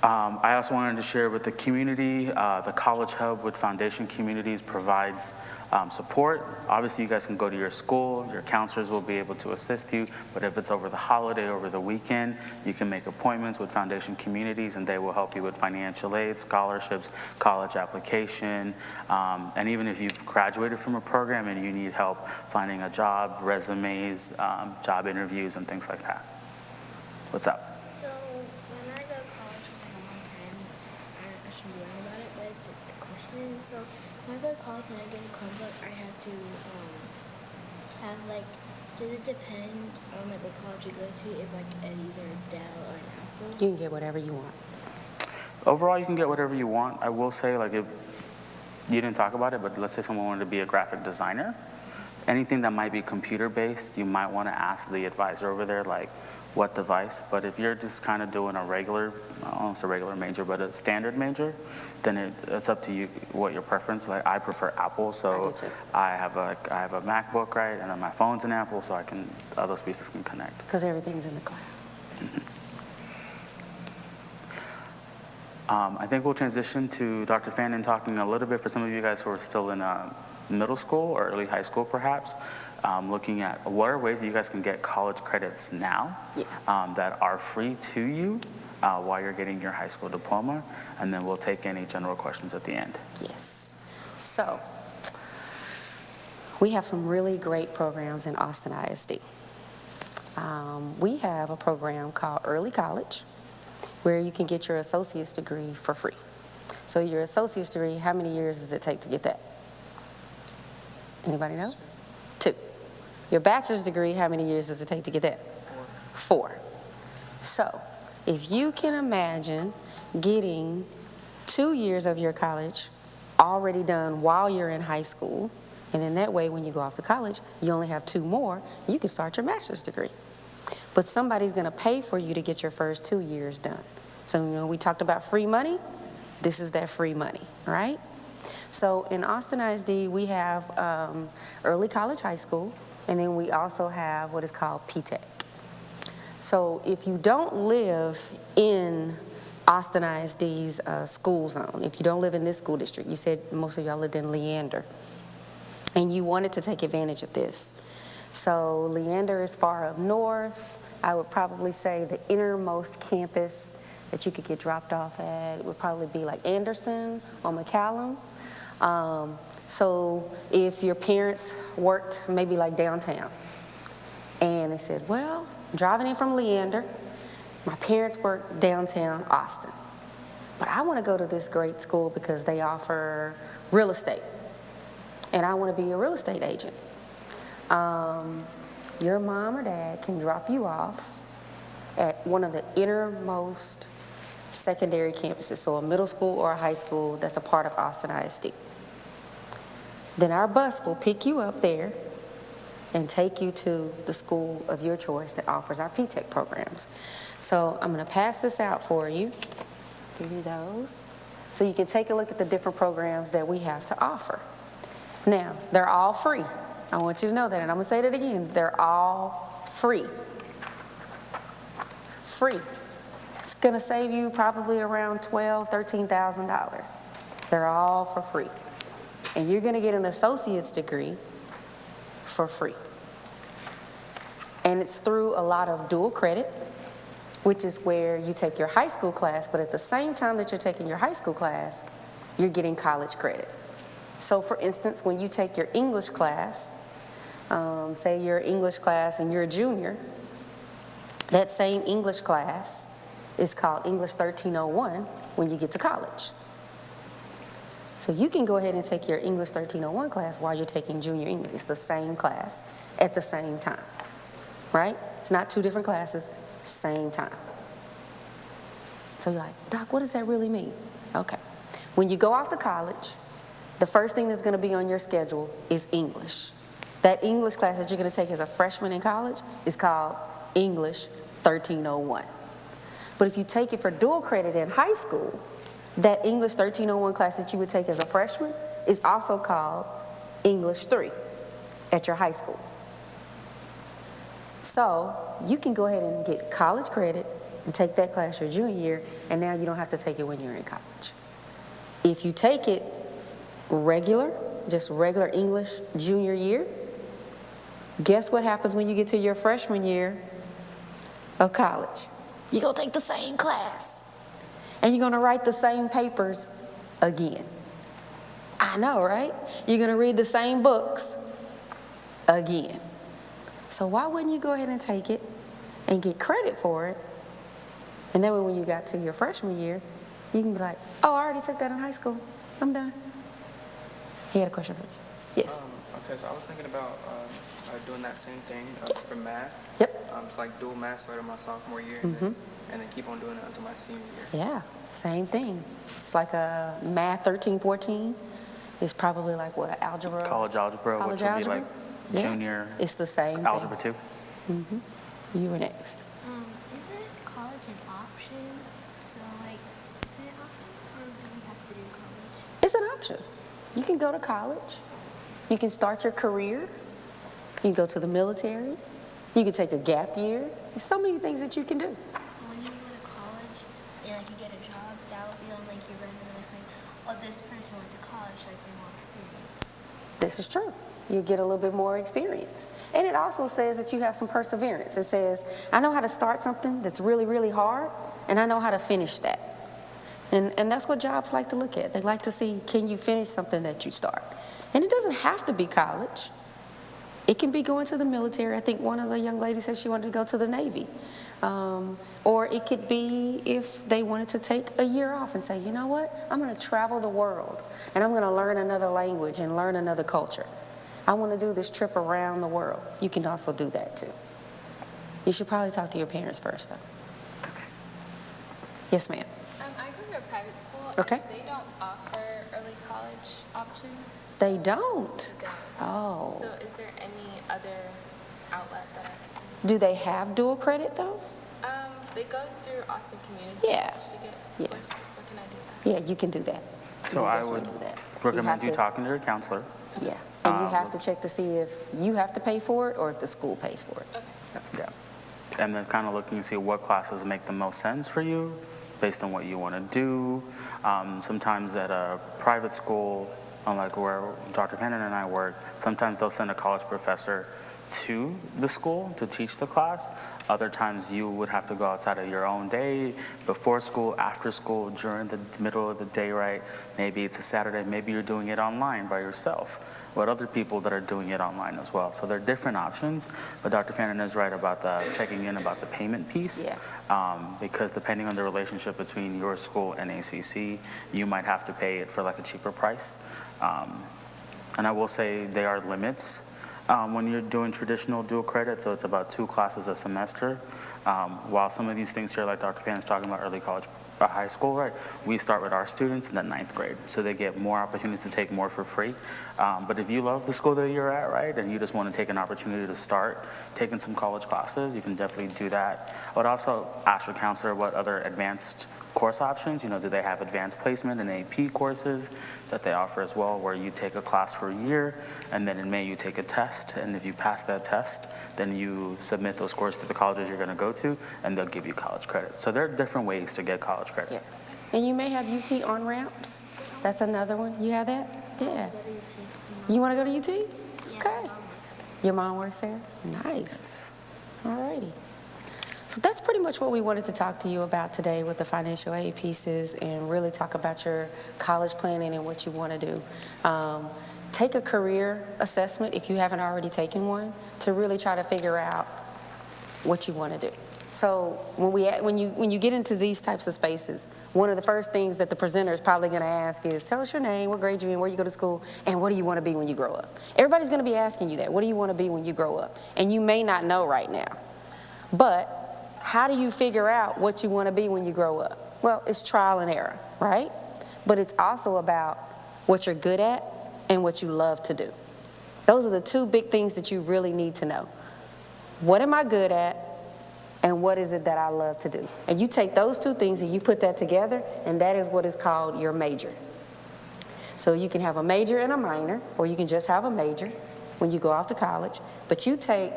I also wanted to share with the community, the College Hub with Foundation Communities provides support. Obviously, you guys can go to your school, your counselors will be able to assist you, but if it's over the holiday, over the weekend, you can make appointments with Foundation Communities and they will help you with financial aid, scholarships, college application, and even if you've graduated from a program and you need help finding a job, resumes, job interviews, and things like that. What's up? So when I go to college for like a long time, I should be learning about it, but it's a question. So when I go to college and I get a Chromebook, I have to have like, does it depend on like what college you go to, if like either Dell or an Apple? You can get whatever you want. Overall, you can get whatever you want. I will say, like, you didn't talk about it, but let's say someone wanted to be a graphic designer, anything that might be computer-based, you might want to ask the advisor over there, like, what device. But if you're just kind of doing a regular, almost a regular major, but a standard major, then it's up to you what your preference. Like, I prefer Apple, so I have a MacBook, right, and then my phone's an Apple, so those pieces can connect. Because everything's in the cloud. I think we'll transition to Dr. Fannin talking a little bit for some of you guys who are still in middle school or early high school, perhaps, looking at what are ways that you guys can get college credits now that are free to you while you're getting your high school diploma, and then we'll take any general questions at the end. Yes. So, we have some really great programs in Austin ISD. We have a program called Early College, where you can get your associate's degree for free. So your associate's degree, how many years does it take to get that? Anybody know? 2. Your bachelor's degree, how many years does it take to get that? 4. So if you can imagine getting 2 years of your college already done while you're in high school, and then that way when you go off to college, you only have 2 more, you can start your master's degree. But somebody's going to pay for you to get your first 2 years done. So, we talked about free money. This is that free money, right? So in Austin ISD, we have early college high school, and then we also have what is called P-TECH. So if you don't live in Austin ISD's school zone, if you don't live in this school district, you said most of y'all lived in Leander, and you wanted to take advantage of this. So Leander is far up north. I would probably say the innermost campus that you could get dropped off at would probably be like Anderson or McCallum. So if your parents worked maybe like downtown, and they said, well, driving in from Leander, my parents work downtown Austin, but I want to go to this great school because they offer real estate, and I want to be a real estate agent. Your mom or dad can drop you off at one of the innermost secondary campuses, so a middle school or a high school that's a part of Austin ISD. Then our bus will pick you up there and take you to the school of your choice that offers our P-TECH programs. So I'm going to pass this out for you. Give you those. So you can take a look at the different programs that we have to offer. Now, they're all free. I want you to know that, and I'm going to say that again. They're all free. Free. It's going to save you probably around $12,000, $13,000. They're all for free. And you're going to get an associate's degree for free. And it's through a lot of dual credit, which is where you take your high school class, but at the same time that you're taking your high school class, you're getting college credit. So for instance, when you take your English class, say your English class and you're a junior, that same English class is called English 1301 when you get to college. So you can go ahead and take your English 1301 class while you're taking junior English. It's the same class at the same time, right? It's not 2 different classes, same time. So you're like, Doc, what does that really mean? Okay. When you go off to college, the first thing that's going to be on your schedule is English. That English class that you're going to take as a freshman in college is called English 1301. But if you take it for dual credit in high school, that English 1301 class that you would take as a freshman is also called English 3 at your high school. So you can go ahead and get college credit and take that class your junior year, and now you don't have to take it when you're in college. If you take it regular, just regular English junior year, guess what happens when you get to your freshman year of college? You're going to take the same class, and you're going to write the same papers again. I know, right? You're going to read the same books again. So why wouldn't you go ahead and take it and get credit for it? And then when you got to your freshman year, you can be like, oh, I already took that in high school. I'm done. He had a question for you. Yes. Okay, so I was thinking about doing that same thing for math. Yep. It's like dual math started my sophomore year, and then keep on doing it until my senior year. Yeah, same thing. It's like a math 13, 14. It's probably like what, algebra? College algebra, College which would algebra? be like Yeah. junior It's the same thing. algebra 2. You were next. Isn't college an option? So, like, is it an option or do we have to do college? It's an option. You can go to college. You can start your career. You can go to the military. You can take a gap year. There's so many things that you can do. So when you go to college and like you get a job, that will be on like your resume saying, oh, this person went to college, like they want experience. This is true. You get a little bit more experience. And it also says that you have some perseverance. It says, I know how to start something that's really, really hard, and I know how to finish that. And that's what jobs like to look at. They like to see, can you finish something that you start? And it doesn't have to be college. It can be going to the military. I think one of the young ladies said she wanted to go to the Navy. Or it could be if they wanted to take a year off and say, you know what, I'm going to travel the world, and I'm going to learn another language and learn another culture. I want to do this trip around the world. You can also do that too. You should probably talk to your parents first, though. Okay. Yes, ma'am. I go to a private school. Okay. And they don't offer early college options. They don't? They don't. Oh. So is there any other outlet that I can Do they have dual credit, though? They go through Austin Community Yeah. College to get Yeah. courses. So can I do that? Yeah, you can do that. So You I definitely would do that. recommend have you to- talking to your counselor. Yeah, and you have to check to see if you have to pay for it or if the school pays for it. Yeah. And then kind of looking to see what classes make the most sense for you based on what you want to do. Sometimes at a private school, unlike where Dr. Cannon and I work, sometimes they'll send a college professor to the school to teach the class. Other times you would have to go outside of your own day, before school, after school, during the middle of the day, right? Maybe it's a Saturday, maybe you're doing it online by yourself, with other people that are doing it online as well. So there are different options, but Dr. Fannin is right about the checking in about the payment piece. Yeah. Because depending on the relationship between your school and ACC, you might have to pay it for like a cheaper price. And I will say there are limits when you're doing traditional dual credit, so it's about 2 classes a semester. While some of these things here, like Dr. Fannin is talking about early college, high school, right? We start with our students in the 9th grade, so they get more opportunities to take more for free. But if you love the school that you're at, right, and you just want to take an opportunity to start taking some college classes, you can definitely do that. I would also ask your counselor what other advanced course options, do they have advanced placement and AP courses that they offer as well, where you take a class for a year, and then in May you take a test, and if you pass that test, then you submit those scores to the colleges you're going to go to, and they'll give you college credit. So there are different ways to get college credit. Yeah. And you may have UT on-ramps. That's another one. You have that? Yeah. You want to go to UT? Okay. Your mom works there? Nice. All righty. So that's pretty much what we wanted to talk to you about today with the financial aid pieces, and really talk about your college planning and what you want to do. Take a career assessment if you haven't already taken one, to really try to figure out what you want to do. So when you get into these types of spaces, one of the first things that the presenter is probably going to ask is, tell us your name, what grade you're in, where you go to school, and what do you want to be when you grow up? Everybody's going to be asking you that. What do you want to be when you grow up? And you may not know right now. But how do you figure out what you want to be when you grow up? Well, it's trial and error, right? But it's also about what you're good at and what you love to do. Those are the 2 big things that you really need to know. What am I good at, and what is it that I love to do? And you take those 2 things and you put that together, and that is what is called your major. So you can have a major and a minor, or you can just have a major when you go off to college, but you take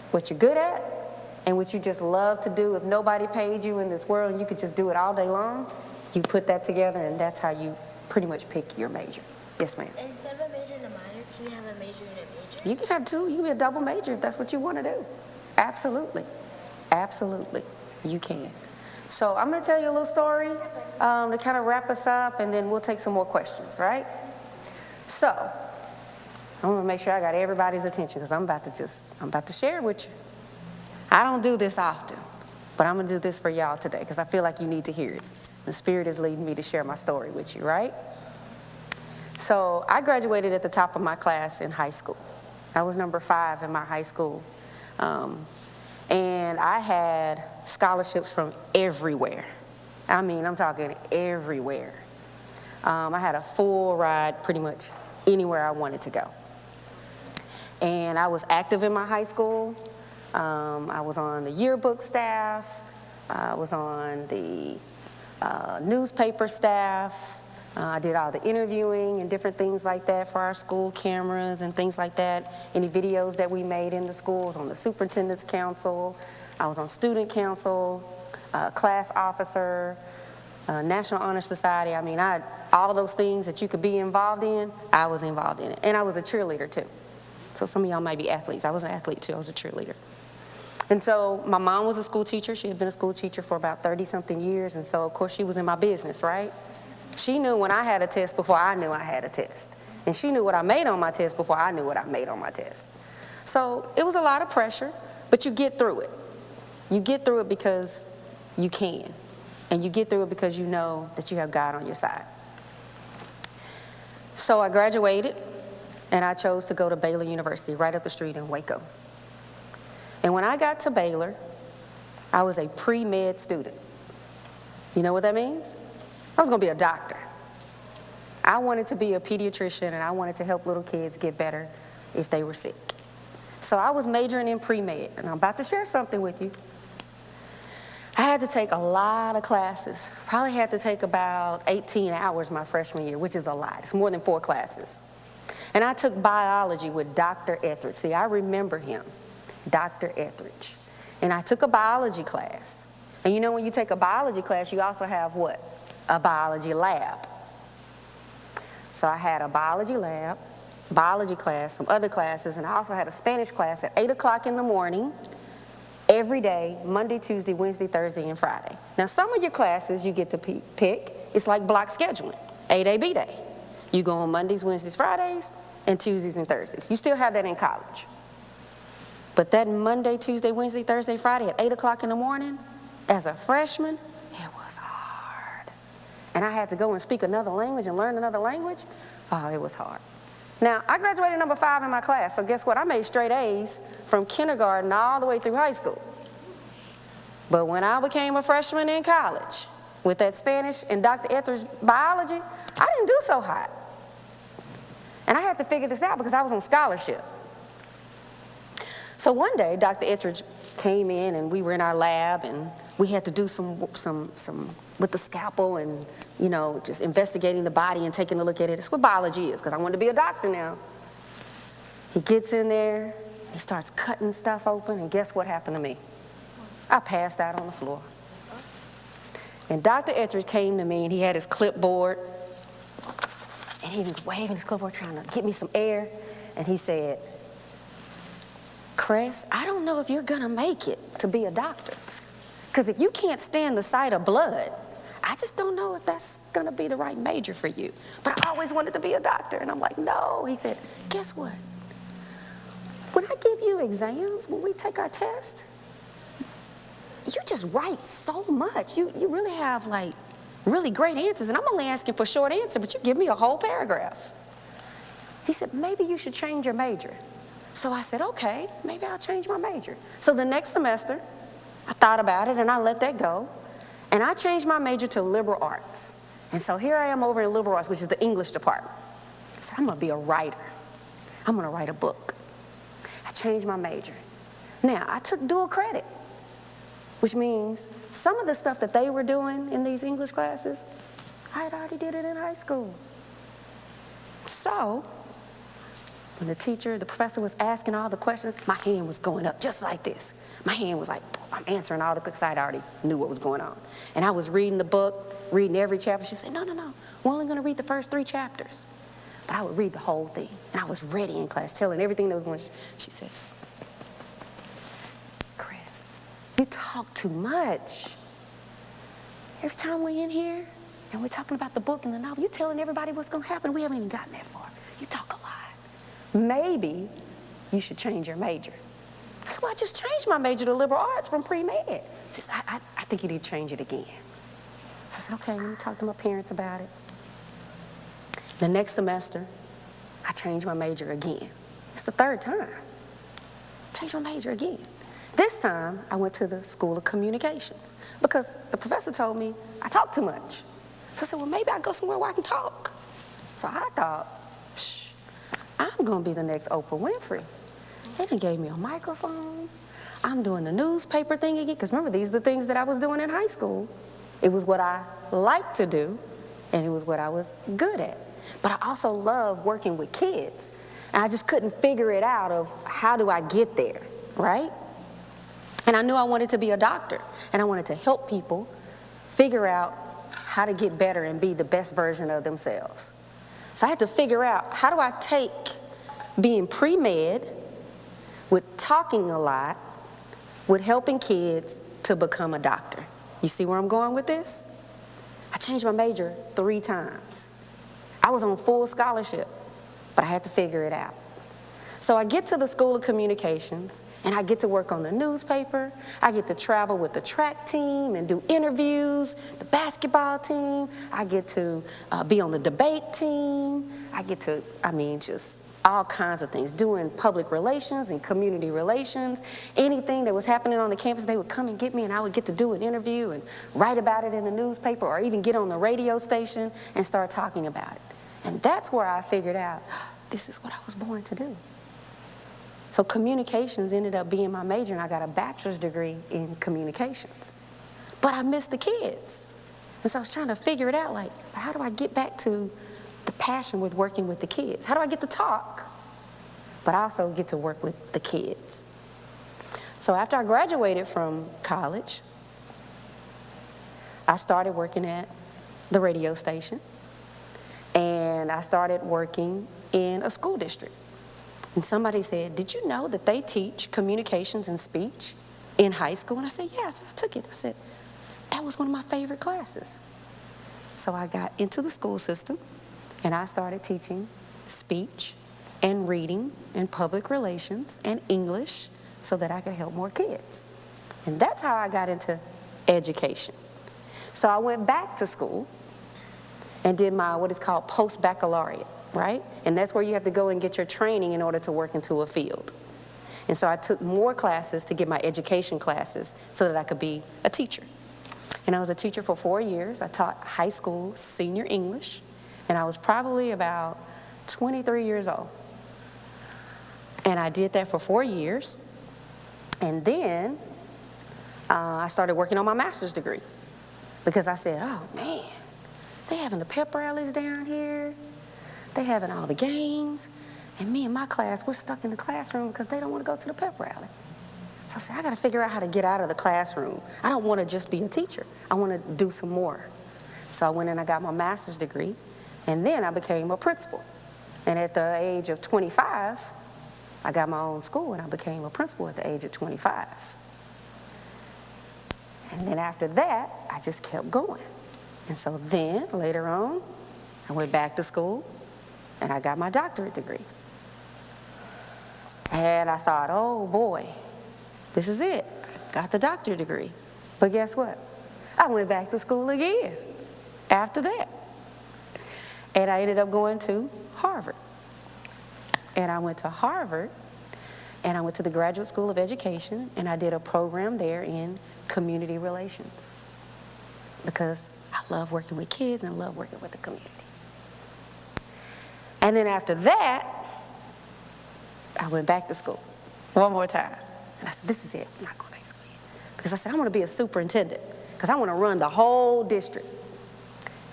what you're good at and what you just love to do. If nobody paid you in this world and you could just do it all day long, you put that together, and that's how you pretty much pick your major. Yes, ma'am. Instead of a major and a minor, can you have a major and a major? You can have 2. You can be a double major if that's what you want to do. Absolutely. Absolutely. You can. So I'm going to tell you a little story to kind of wrap us up, and then we'll take some more questions, right? So I'm going to make sure I got everybody's attention, because I'm about to share it with you. I don't do this often, but I'm going to do this for y'all today, because I feel like you need to hear it. The Spirit is leading me to share my story with you, right? So I graduated at the top of my class in high school. I was number 5 in my high school. And I had scholarships from everywhere. I mean, I'm talking everywhere. I had a full ride pretty much anywhere I wanted to go. And I was active in my high school. I was on the yearbook staff. I was on the newspaper staff. I did all the interviewing and different things like that for our school cameras and things like that. Any videos that we made in the schools, on the superintendent's council. I was on student council, class officer, National Honor Society. I mean, all those things that you could be involved in, I was involved in it. And I was a cheerleader too. So some of y'all might be athletes. I was an athlete too, I was a cheerleader. And so my mom was a school teacher. She had been a school teacher for about 30-something years. And so, of course, she was in my business, right? She knew when I had a test before I knew I had a test. And she knew what I made on my test before I knew what I made on my test. So it was a lot of pressure, but you get through it. You get through it because you can. And you get through it because you know that you have God on your side. So I graduated, and I chose to go to Baylor University right up the street in Waco. And when I got to Baylor, I was a pre-med student. You know what that means? I was going to be a doctor. I wanted to be a pediatrician, and I wanted to help little kids get better if they were sick. So I was majoring in pre-med, and I'm about to share something with you. I had to take a lot of classes. Probably had to take about 18 hours my freshman year, which is a lot. It's more than 4 classes. And I took biology with Dr. Etheridge. See, I remember him, Dr. Etheridge. And I took a biology class. And you know, when you take a biology class, you also have what? A biology lab. So I had a biology lab, biology class, some other classes, and I also had a Spanish class at 8 o'clock in the morning, every day, Monday, Tuesday, Wednesday, Thursday, and Friday. Now, some of your classes you get to pick. It's like block scheduling, A-Day, B-Day. You go on Mondays, Wednesdays, Fridays, and Tuesdays and Thursdays. You still have that in college. But that Monday, Tuesday, Wednesday, Thursday, Friday at 8 o'clock in the morning, as a freshman, it was hard. And I had to go and speak another language and learn another language. Oh, it was hard. Now, I graduated number 5 in my class, so guess what? I made straight A's from kindergarten all the way through high school. But when I became a freshman in college, with that Spanish and Dr. Etheridge biology, I didn't do so hot. And I had to figure this out because I was on scholarship. So one day, Dr. Etheridge came in and we were in our lab and we had to do some with the scalpel and, you know, just investigating the body and taking a look at it. That's what biology is, because I wanted to be a doctor now. He gets in there, he starts cutting stuff open, and guess what happened to me? I passed out on the floor. And Dr. Etheridge came to me, and he had his clipboard, and he was waving his clipboard trying to get me some air, and he said, "Cress, I don't know if you're gonna make it to be a doctor, because if you can't stand the sight of blood, I just don't know if that's gonna be the right major for you. But I always wanted to be a doctor." And I'm like, "No." He said, "Guess what? When I give you exams, when we take our test, you just write so much. You really have like really great answers. And I'm only asking for short answer, but you give me a whole paragraph." He said, "Maybe you should change your major." So I said, "Okay, maybe I'll change my major." So the next semester, I thought about it and I let that go. And I changed my major to liberal arts. And so here I am over in liberal arts, which is the English department. So I'm gonna be a writer. I'm gonna write a book. I changed my major. Now, I took dual credit, which means some of the stuff that they were doing in these English classes, I had already did it in high school. So, when the professor was asking all the questions, my hand was going up just like this. My hand was like, I'm answering all the questions. I already knew what was going on. And I was reading the book, reading every chapter. She said, no, we're only gonna read the first 3 chapters. But I would read the whole thing. And I was ready in class, telling everything that was going on. She said, "Cress, you talk too much. Every time we're in here and we're talking about the book and the novel, you're telling everybody what's gonna happen. We haven't even gotten that far. You talk a lot. Maybe you should change your major." So I just changed my major to liberal arts from pre-med. I think you need to change it again. So I said, okay, let me talk to my parents about it. The next semester, I changed my major again. It's the 3rd time. Changed my major again. This time, I went to the School of Communications because the professor told me I talk too much. So I said, well, maybe I go somewhere where I can talk. So I thought, I'm going to be the next Oprah Winfrey. They done gave me a microphone. I'm doing the newspaper thing again. Because remember, these are the things that I was doing in high school. It was what I liked to do, and it was what I was good at. But I also love working with kids. And I just couldn't figure it out of how do I get there, right? And I knew I wanted to be a doctor. And I wanted to help people figure out how to get better and be the best version of themselves. So I had to figure out, how do I take being pre-med with talking a lot, with helping kids to become a doctor? You see where I'm going with this? I changed my major 3 times. I was on full scholarship, but I had to figure it out. So I get to the School of Communications, and I get to work on the newspaper. I get to travel with the track team and do interviews, the basketball team. I get to be on the debate team. I get to, just all kinds of things, doing public relations and community relations. Anything that was happening on the campus, they would come and get me, and I would get to do an interview and write about it in the newspaper, or even get on the radio station and start talking about it. And that's where I figured out, this is what I was born to do. So communications ended up being my major, and I got a bachelor's degree in communications. But I missed the kids. And so I was trying to figure it out, like, how do I get back to the passion with working with the kids? How do I get to talk, but I also get to work with the kids? So after I graduated from college, I started working at the radio station, and I started working in a school district. And somebody said, did you know that they teach communications and speech in high school? And I said, yes, I took it. I said, that was one of my favorite classes. So I got into the school system, and I started teaching speech and reading and public relations and English so that I could help more kids. And that's how I got into education. So I went back to school and did my what is called post-baccalaureate, right? And that's where you have to go and get your training in order to work into a field. And so I took more classes to get my education classes so that I could be a teacher. And I was a teacher for 4 years. I taught high school senior English, and I was probably about 23 years old. And I did that for 4 years. And then I started working on my master's degree because I said, oh man, they having the pep rallies down here. They having all the games. And me and my class, we're stuck in the classroom because they don't want to go to the pep rally. So I said, I got to figure out how to get out of the classroom. I don't want to just be a teacher. I want to do some more. So I went and I got my master's degree, and then I became a principal. And at the age of 25, I got my own school, and I became a principal at the age of 25. And then after that, I just kept going. And so then, later on, I went back to school, and I got my doctorate degree. And I thought, oh boy, this is it. I got the doctorate degree. But guess what? I went back to school again after that. And I ended up going to Harvard. And I went to Harvard, and I went to the Graduate School of Education, and I did a program there in community relations because I love working with kids and love working with the community. And then after that, I went back to school one more time. And I said, this is it. I'm not going back to school yet. Because I said, I want to be a superintendent because I want to run the whole district.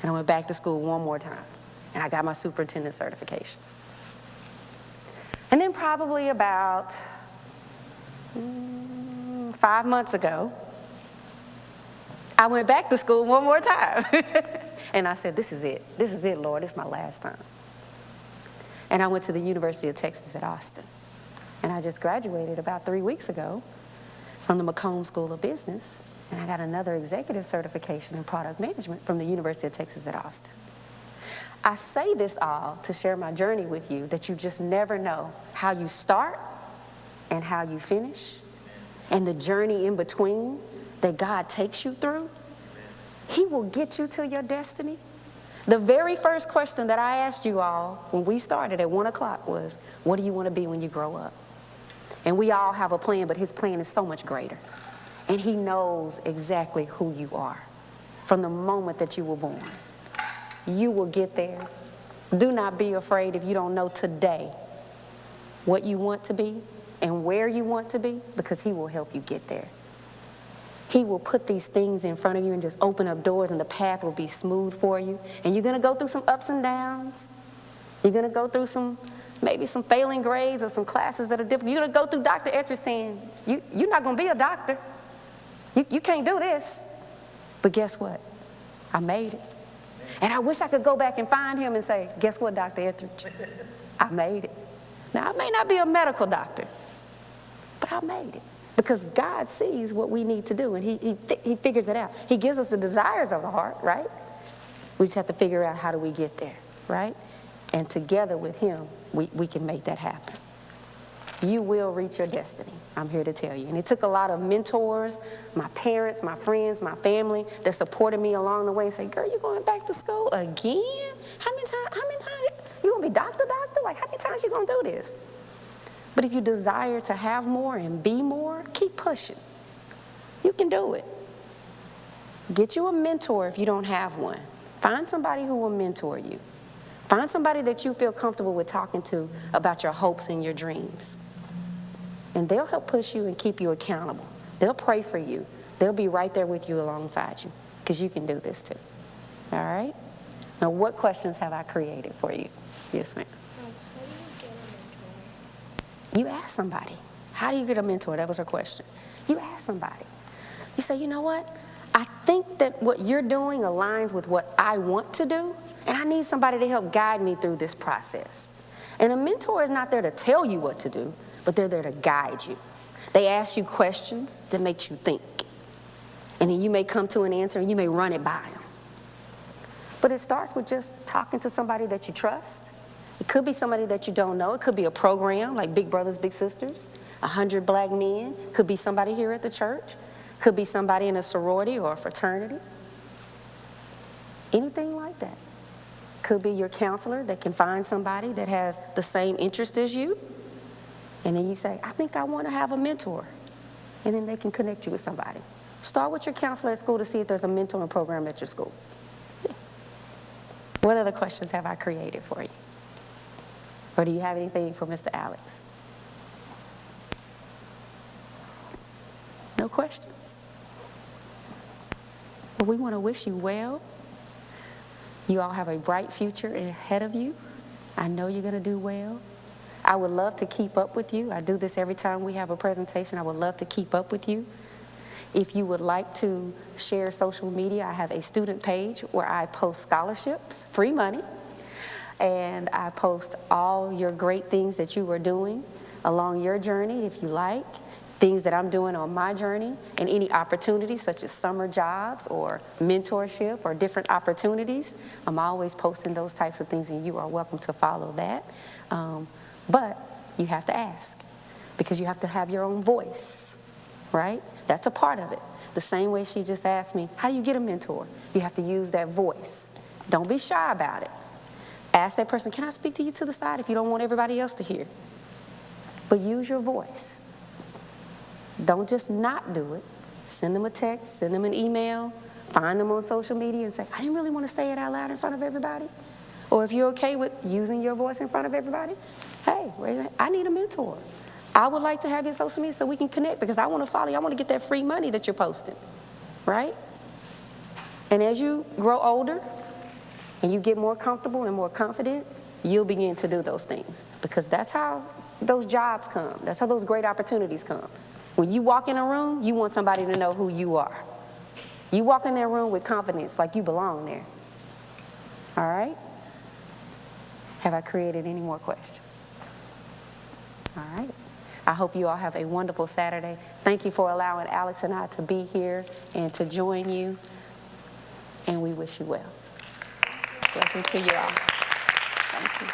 And I went back to school one more time. And I got my superintendent certification. And then probably about 5 months ago, I went back to school one more time. And I said, this is it. This is it, Lord. This is my last time. And I went to the University of Texas at Austin. And I just graduated about 3 weeks ago from the McComb School of Business. And I got another executive certification in product management from the University of Texas at Austin. I say this all to share my journey with you, that you just never know how you start and how you finish, and the journey in between that God takes you through. He will get you to your destiny. The very first question that I asked you all when we started at 1 o'clock was, what do you want to be when you grow up? And we all have a plan, but his plan is so much greater. And he knows exactly who you are from the moment that you were born. You will get there. Do not be afraid if you don't know today what you want to be and where you want to be, because he will help you get there. He will put these things in front of you and just open up doors, and the path will be smooth for you. And you're going to go through some ups and downs. You're going to go through maybe some failing grades or some classes that are difficult. You're going to go through Dr. Etcher saying, you're not going to be a doctor. You can't do this. But guess what? I made it. And I wish I could go back and find him and say, guess what, Dr. Etheridge? I made it. Now, I may not be a medical doctor, but I made it. Because God sees what we need to do, and he figures it out. He gives us the desires of the heart, right? We just have to figure out how do we get there, right? And together with him, we can make that happen. You will reach your destiny, I'm here to tell you. And it took a lot of mentors, my parents, my friends, my family that supported me along the way and say, girl, you going back to school again? How many times you gonna be doctor? Like, how many times you gonna do this? But if you desire to have more and be more, keep pushing. You can do it. Get you a mentor if you don't have one. Find somebody who will mentor you. Find somebody that you feel comfortable with talking to about your hopes and your dreams. And they'll help push you and keep you accountable. They'll pray for you. They'll be right there with you alongside you, because you can do this too. All right? Now, what questions have I created for you? Yes, ma'am. You ask somebody. How do you get a mentor? That was her question. You ask somebody. You say, you know what? I think that what you're doing aligns with what I want to do, and I need somebody to help guide me through this process. And a mentor is not there to tell you what to do, but they're there to guide you. They ask you questions that make you think. And then you may come to an answer and you may run it by them. But it starts with just talking to somebody that you trust. It could be somebody that you don't know. It could be a program like Big Brothers Big Sisters, 100 Black Men. Could be somebody here at the church. Could be somebody in a sorority or a fraternity. Anything like that. Could be your counselor that can find somebody that has the same interest as you. And then you say, I think I want to have a mentor. And then they can connect you with somebody. Start with your counselor at school to see if there's a mentoring program at your school. Yeah. What other questions have I created for you? Or do you have anything for Mr. Alex? No questions? Well, we want to wish you well. You all have a bright future ahead of you. I know you're going to do well. I would love to keep up with you. I do this every time we have a presentation. I would love to keep up with you. If you would like to share social media, I have a student page where I post scholarships, free money, and I post all your great things that you are doing along your journey, if you like, things that I'm doing on my journey, and any opportunities such as summer jobs or mentorship or different opportunities. I'm always posting those types of things, and you are welcome to follow that. But you have to ask, because you have to have your own voice, right? That's a part of it. The same way she just asked me, how do you get a mentor? You have to use that voice. Don't be shy about it. Ask that person, can I speak to you to the side if you don't want everybody else to hear? But use your voice. Don't just not do it. Send them a text, send them an email, find them on social media and say, I didn't really want to say it out loud in front of everybody. Or if you're okay with using your voice in front of everybody, hey, I need a mentor. I would like to have your social media so we can connect, because I want to follow you. I want to get that free money that you're posting, right? And as you grow older and you get more comfortable and more confident, you'll begin to do those things, because that's how those jobs come. That's how those great opportunities come. When you walk in a room, you want somebody to know who you are. You walk in that room with confidence, like you belong there. All right? Have I created any more questions? All right. I hope you all have a wonderful Saturday. Thank you for allowing Alex and I to be here and to join you. And we wish you well. Blessings to you all. Thank you.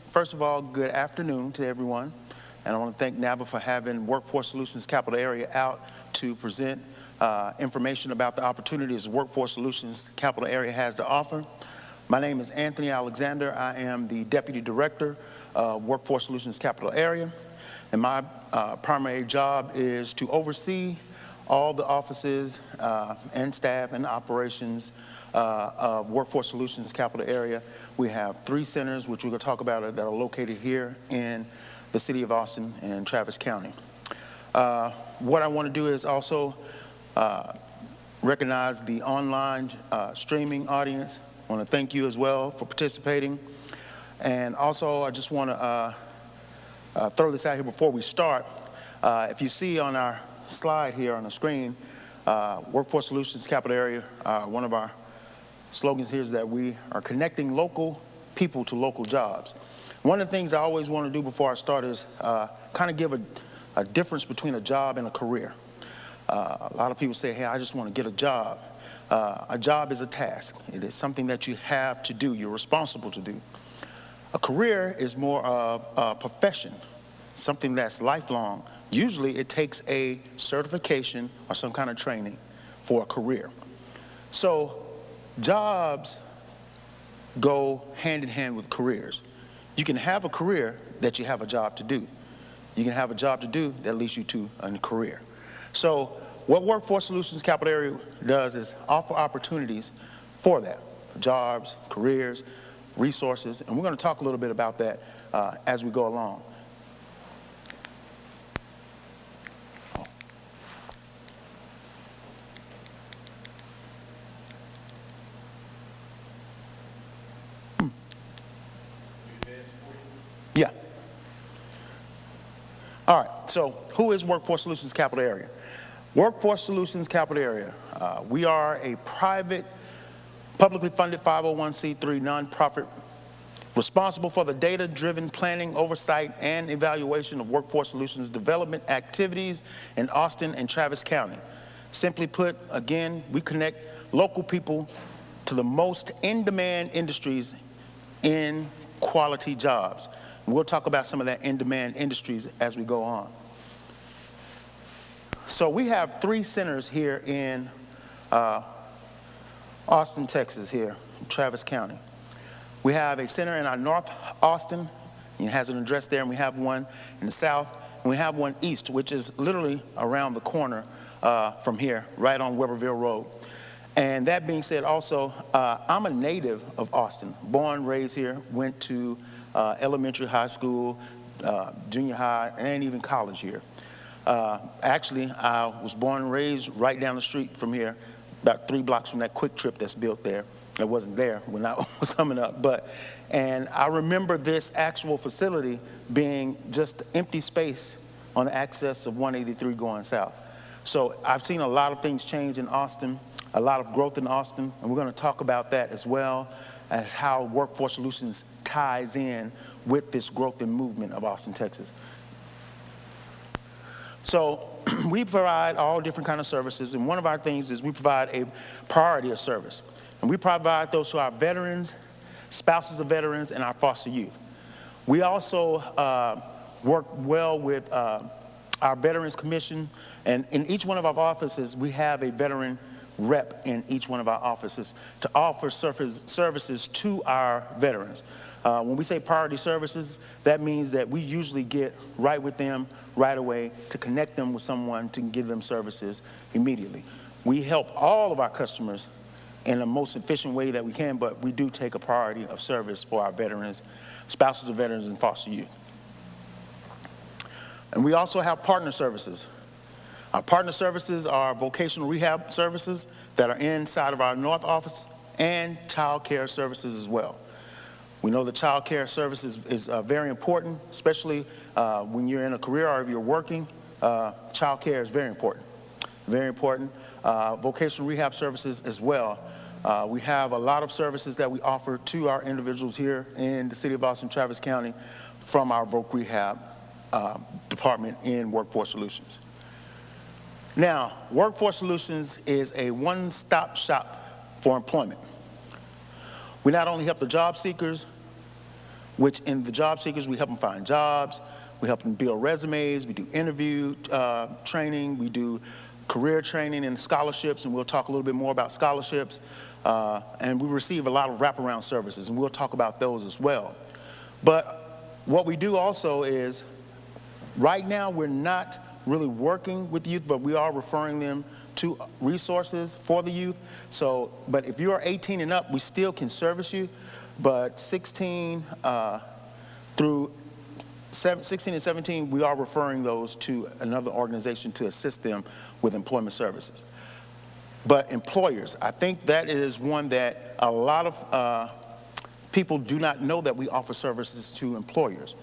First of all, good afternoon to everyone. And I want to thank NABA for having Workforce Solutions Capital Area out to present information about the opportunities Workforce Solutions Capital Area has to offer. My name is Anthony Alexander. I am the Deputy Director of Workforce Solutions Capital Area. And my primary job is to oversee all the offices and staff and operations of Workforce Solutions Capital Area. We have 3 centers, which we're going to talk about, that are located here in the city of Austin and Travis County. What I want to do is also recognize the online streaming audience. I want to thank you as well for participating. And also, I just want to throw this out here before we start. If you see on our slide here on the screen, Workforce Solutions Capital Area, one of our slogans here is that we are connecting local people to local jobs. One of the things I always want to do before I start is kind of give a difference between a job and a career. A lot of people say, hey, I just want to get a job. A job is a task. It is something that you have to do. You're responsible to do. A career is more of a profession, something that's lifelong. Usually it takes a certification or some kind of training for a career. So jobs go hand in hand with careers. You can have a career that you have a job to do. You can have a job to do that leads you to a career. So what Workforce Solutions Capital Area does is offer opportunities for that, jobs, careers, resources, and we're going to talk a little bit about that as we go along. Yeah. All right, so who is Workforce Solutions Capital Area? Workforce Solutions Capital Area, we are a private, publicly funded 501c3 nonprofit responsible for the data-driven planning, oversight, and evaluation of workforce solutions development activities in Austin and Travis County. Simply put, again, we connect local people to the most in-demand industries in quality jobs. And we'll talk about some of that in-demand industries as we go on. So we have 3 centers here in Austin, Texas, here in Travis County. We have a center in our North Austin, it has an address there, and we have one in the south, and we have one east, which is literally around the corner from here, right on Weberville Road. And that being said, also, I'm a native of Austin, born, raised here, went to elementary, high school, junior high, and even college here. Actually, I was born and raised right down the street from here, about 3 blocks from that Quick Trip that's built there. It wasn't there when I was coming up, and I remember this actual facility being just empty space on the access of 183 going south. So I've seen a lot of things change in Austin, a lot of growth in Austin, and we're going to talk about that as well as how Workforce Solutions ties in with this growth and movement of Austin, Texas. So we provide all different kinds of services, and one of our things is we provide a priority of service. And we provide those to our veterans, spouses of veterans, and our foster youth. We also work well with our Veterans Commission, and in each one of our offices, we have a veteran rep in each one of our offices to offer services to our veterans. When we say priority services, that means that we usually get right with them right away to connect them with someone to give them services immediately. We help all of our customers in the most efficient way that we can, but we do take a priority of service for our veterans, spouses of veterans, and foster youth. And we also have partner services. Our partner services are vocational rehab services that are inside of our North office and child care services as well. We know the child care services is very important, especially when you're in a career or if you're working. Child care is very important, very important. Vocational rehab services as well. We have a lot of services that we offer to our individuals here in the city of Austin, Travis County from our Voc Rehab department in Workforce Solutions. Now, Workforce Solutions is a one-stop shop for employment. We not only help the job seekers, which in the job seekers, we help them find jobs, we help them build resumes, we do interview training, we do career training and scholarships, and we'll talk a little bit more about scholarships. And we receive a lot of wraparound services, and we'll talk about those as well. But what we do also is, right now we're not really working with youth, but we are referring them to resources for the youth. So, but if you are 18 and up, we still can service you, but 16 through 16 and 17, we are referring those to another organization to assist them with employment services. But employers, I think that is one that a lot of people do not know, that we offer services to employers.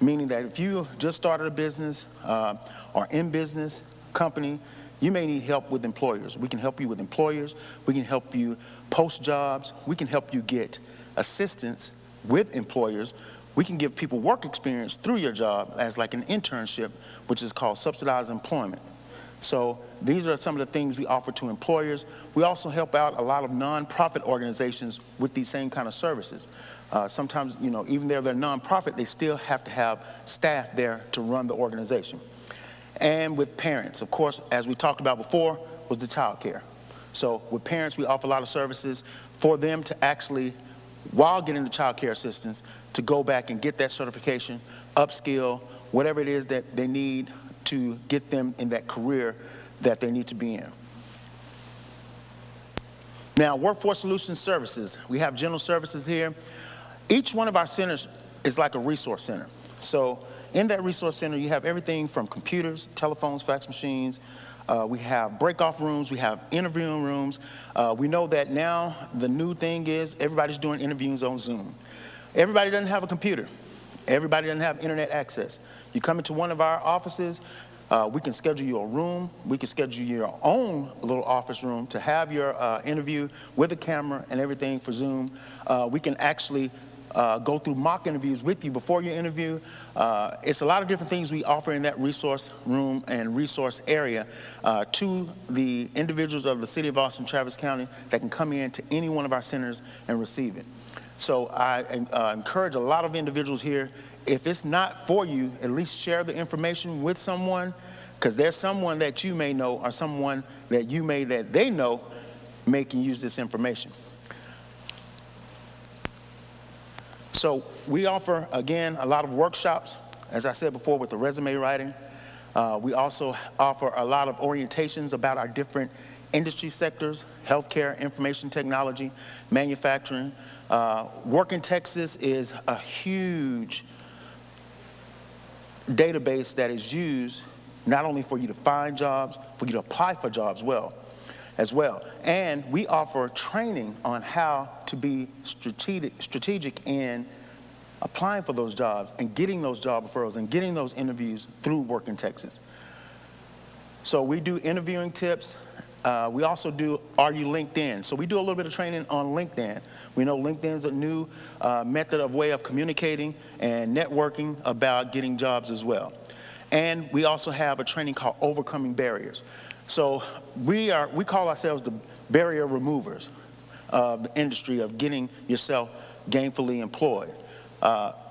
Meaning that if you just started a business or in business company, you may need help with employers. We can help you with employers. We can help you post jobs. We can help you get assistance with employers. We can give people work experience through your job as like an internship, which is called subsidized employment. So these are some of the things we offer to employers. We also help out a lot of nonprofit organizations with these same kind of services. Sometimes, you know, even though they're nonprofit, they still have to have staff there to run the organization. And with parents, of course, as we talked about before, was the child care. So with parents, we offer a lot of services for them to actually, while getting the child care assistance, to go back and get that certification, upskill, whatever it is that they need to get them in that career that they need to be in. Now, Workforce Solutions Services, we have general services here. Each one of our centers is like a resource center. So in that resource center, you have everything from computers, telephones, fax machines. We have break-off rooms. We have interviewing rooms. We know that now the new thing is everybody's doing interviews on Zoom. Everybody doesn't have a computer. Everybody doesn't have internet access. You come into one of our offices, we can schedule you a room. We can schedule your own little office room to have your interview with a camera and everything for Zoom. We can actually go through mock interviews with you before your interview. It's a lot of different things we offer in that resource room and resource area to the individuals of the City of Austin, Travis County that can come in to any one of our centers and receive it. So I encourage a lot of individuals here, if it's not for you, at least share the information with someone, because there's someone that you may know or someone that you may that they know may can use this information. So we offer, again, a lot of workshops, as I said before, with the resume writing. We also offer a lot of orientations about our different industry sectors: healthcare, information technology, manufacturing. Work in Texas is a huge database that is used not only for you to find jobs, for you to apply for jobs as well. And we offer training on how to be strategic in applying for those jobs and getting those job referrals and getting those interviews through Work in Texas. So we do interviewing tips. We also do Are You LinkedIn? So we do a little bit of training on LinkedIn. We know LinkedIn is a new method of way of communicating and networking about getting jobs as well. And we also have a training called Overcoming Barriers. So we call ourselves the barrier removers of the industry of getting yourself gainfully employed.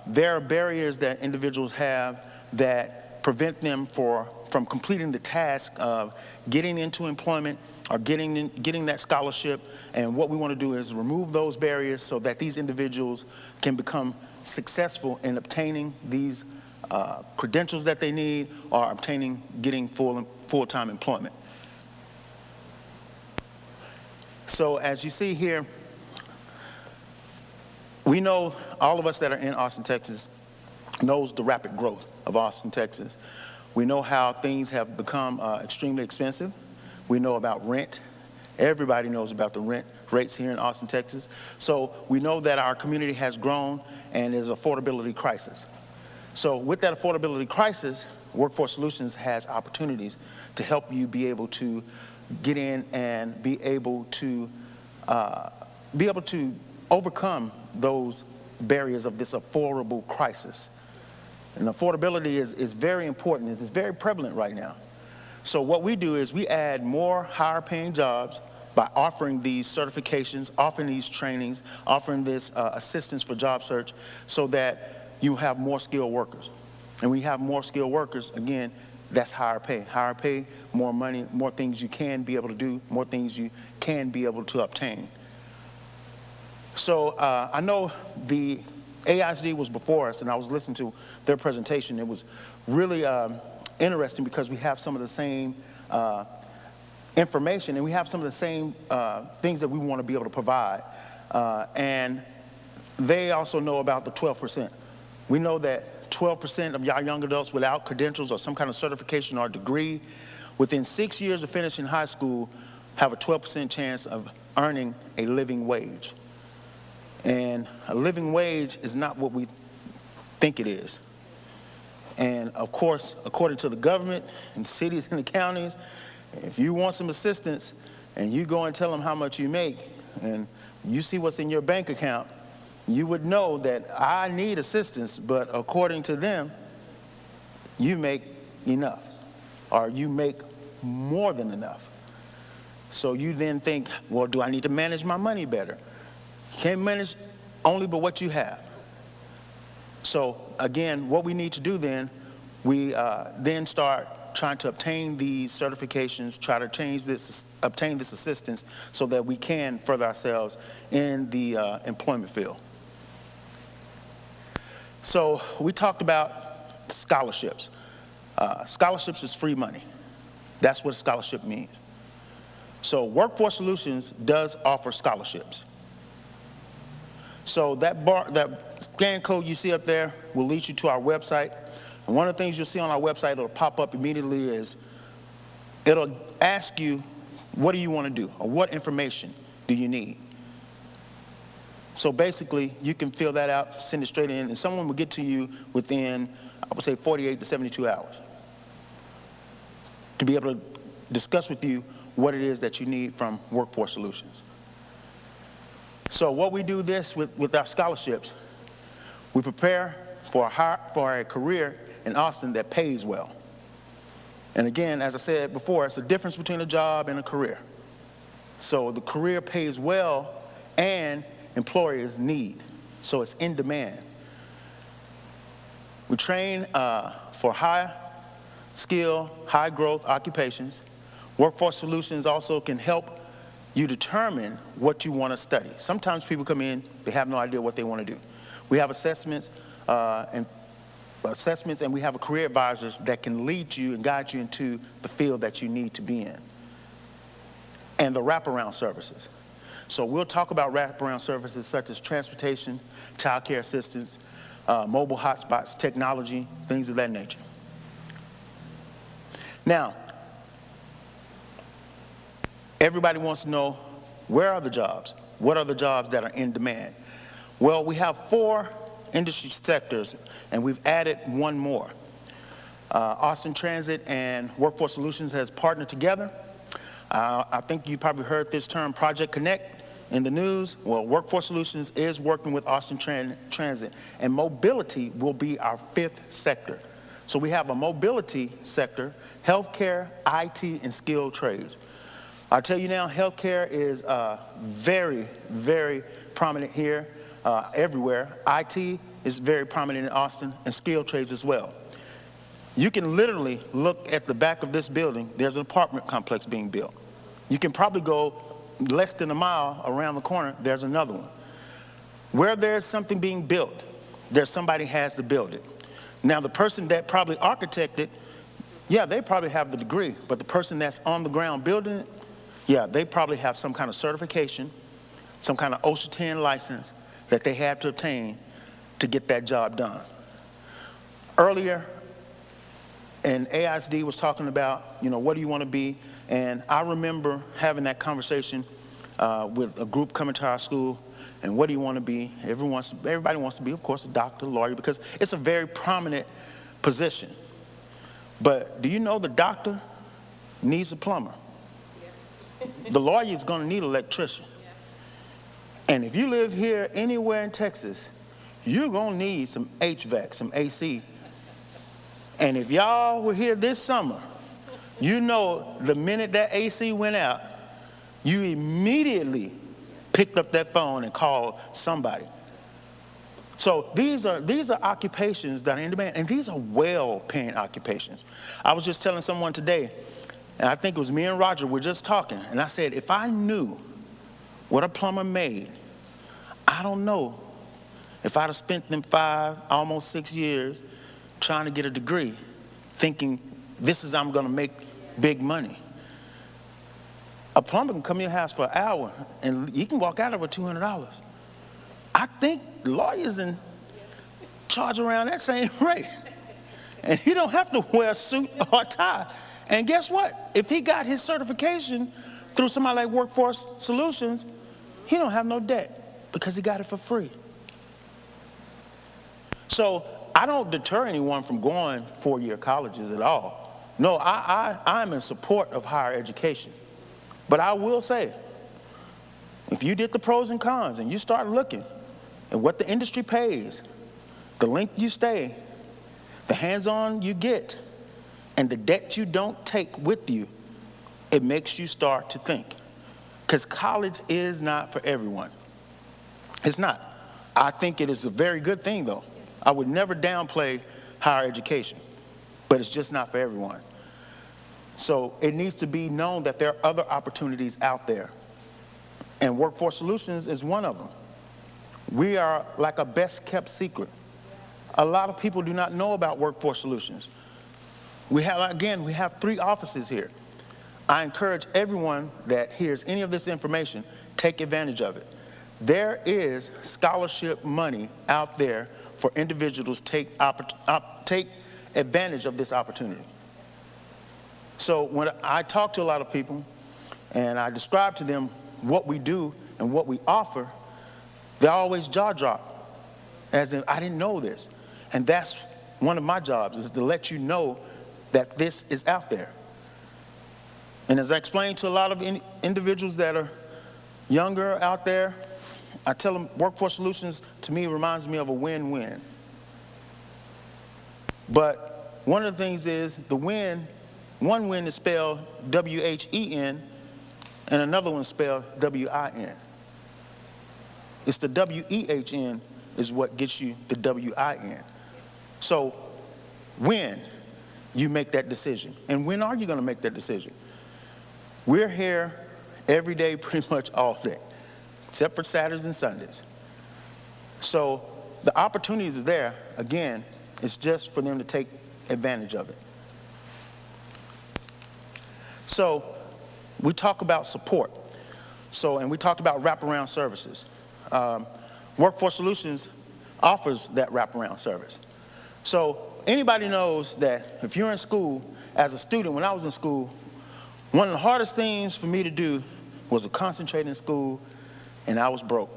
There are barriers that individuals have that prevent them from completing the task of getting into employment or getting that scholarship. And what we want to do is remove those barriers so that these individuals can become successful in obtaining these credentials that they need or getting full-time employment. So as you see here, we know, all of us that are in Austin, Texas, knows the rapid growth of Austin, Texas. We know how things have become extremely expensive. We know about rent. Everybody knows about the rent rates here in Austin, Texas. So we know that our community has grown and there's an affordability crisis. So with that affordability crisis, Workforce Solutions has opportunities to help you be able to get in and be able to overcome those barriers of this affordable crisis. And affordability is very important. It's very prevalent right now. So what we do is we add more higher paying jobs by offering these certifications, offering these trainings, offering this assistance for job search so that you have more skilled workers. And when you have more skilled workers, again, that's higher pay. Higher pay, more money, more things you can be able to do, more things you can be able to obtain. So I know the AISD was before us, and I was listening to their presentation. It was really interesting because we have some of the same information, and we have some of the same things that we want to be able to provide. And they also know about the 12%. We know that 12% of y'all young adults without credentials or some kind of certification or degree within 6 years of finishing high school have a 12% chance of earning a living wage. And a living wage is not what we think it is. And of course, according to the government and cities and the counties, if you want some assistance and you go and tell them how much you make and you see what's in your bank account, you would know that I need assistance, but according to them, you make enough or you make more than enough. So you then think, well, do I need to manage my money better? You can't manage only but what you have. So again, what we need to do then, we then start trying to obtain these certifications, try to obtain this assistance so that we can further ourselves in the employment field. So we talked about scholarships. Scholarships is free money. That's what a scholarship means. So Workforce Solutions does offer scholarships. So that scan code you see up there will lead you to our website. And one of the things you'll see on our website, it'll pop up immediately, is it'll ask you, what do you want to do? Or what information do you need? So basically, you can fill that out, send it straight in, and someone will get to you within, I would say, 48 to 72 hours to be able to discuss with you what it is that you need from Workforce Solutions. So what we do this with our scholarships, we prepare for a career in Austin that pays well. And again, as I said before, it's the difference between a job and a career. So the career pays well and employers need, so it's in demand. We train for high skill, high growth occupations. Workforce Solutions also can help you determine what you want to study. Sometimes people come in, they have no idea what they want to do. We have assessments and we have career advisors that can lead you and guide you into the field that you need to be in. And the wraparound services. So we'll talk about wraparound services such as transportation, child care assistance, mobile hotspots, technology, things of that nature. Now, everybody wants to know, where are the jobs? What are the jobs that are in demand? Well, we have 4 industry sectors, and we've added one more. Austin Transit and Workforce Solutions has partnered together. I think you probably heard this term, Project Connect, in the news. Well, Workforce Solutions is working with Austin Transit, and mobility will be our 5th sector. So we have a mobility sector, healthcare, IT, and skilled trades. I'll tell you now, healthcare is very, very prominent here, everywhere. IT is very prominent in Austin, and skilled trades as well. You can literally look at the back of this building. There's an apartment complex being built. You can probably go less than a mile around the corner, there's another one. Where there's something being built, there's somebody has to build it. Now, the person that probably architected, yeah, they probably have the degree, but the person that's on the ground building it, yeah, they probably have some kind of certification, some kind of OSHA 10 license that they had to obtain to get that job done. Earlier, and AISD was talking about, what do you want to be? And I remember having that conversation with a group coming to our school, and what do you want to be? Everybody wants to be, of course, a doctor, lawyer, because it's a very prominent position. But do you know the doctor needs a plumber? The lawyer is going to need an electrician. And if you live here anywhere in Texas, you're going to need some HVAC, some AC. And if y'all were here this summer, you know the minute that AC went out, you immediately picked up that phone and called somebody. So these are occupations that are in demand, and these are well-paying occupations. I was just telling someone today, and I think it was me and Roger, we're just talking, and I said, if I knew what a plumber made, I don't know if I'd have spent them 5, almost 6 years trying to get a degree, thinking I'm gonna make big money. A plumber can come to your house for an hour, and you can walk out of it with $200. I think lawyers charge around that same rate. And he don't have to wear a suit or a tie. And guess what? If he got his certification through somebody like Workforce Solutions, he don't have no debt because he got it for free. So I don't deter anyone from going four-year colleges at all. No, I'm in support of higher education. But I will say, if you did the pros and cons and you start looking at what the industry pays, the length you stay, the hands-on you get, and the debt you don't take with you, it makes you start to think. Because college is not for everyone. It's not. I think it is a very good thing, though. I would never downplay higher education, but it's just not for everyone. So it needs to be known that there are other opportunities out there. And Workforce Solutions is one of them. We are like a best-kept secret. A lot of people do not know about Workforce Solutions. We have 3 offices here. I encourage everyone that hears any of this information, take advantage of it. There is scholarship money out there for individuals to take advantage of this opportunity. So when I talk to a lot of people and I describe to them what we do and what we offer, they always jaw drop, as in, I didn't know this. And that's one of my jobs, is to let you know that this is out there. And as I explained to a lot of individuals that are younger out there, I tell them Workforce Solutions to me reminds me of a win-win. But one of the things is one win is spelled W-H-E-N, and another one spelled W-I-N. It's the W-E-H-N is what gets you the W-I-N. So when you make that decision, and when are you going to make that decision? We're here every day, pretty much all day, except for Saturdays and Sundays. So the opportunities are there. Again, it's just for them to take advantage of it. So we talk about support. And we talked about wraparound services. Workforce Solutions offers that wraparound service. So anybody knows that if you're in school, as a student, when I was in school, one of the hardest things for me to do was to concentrate in school, and I was broke.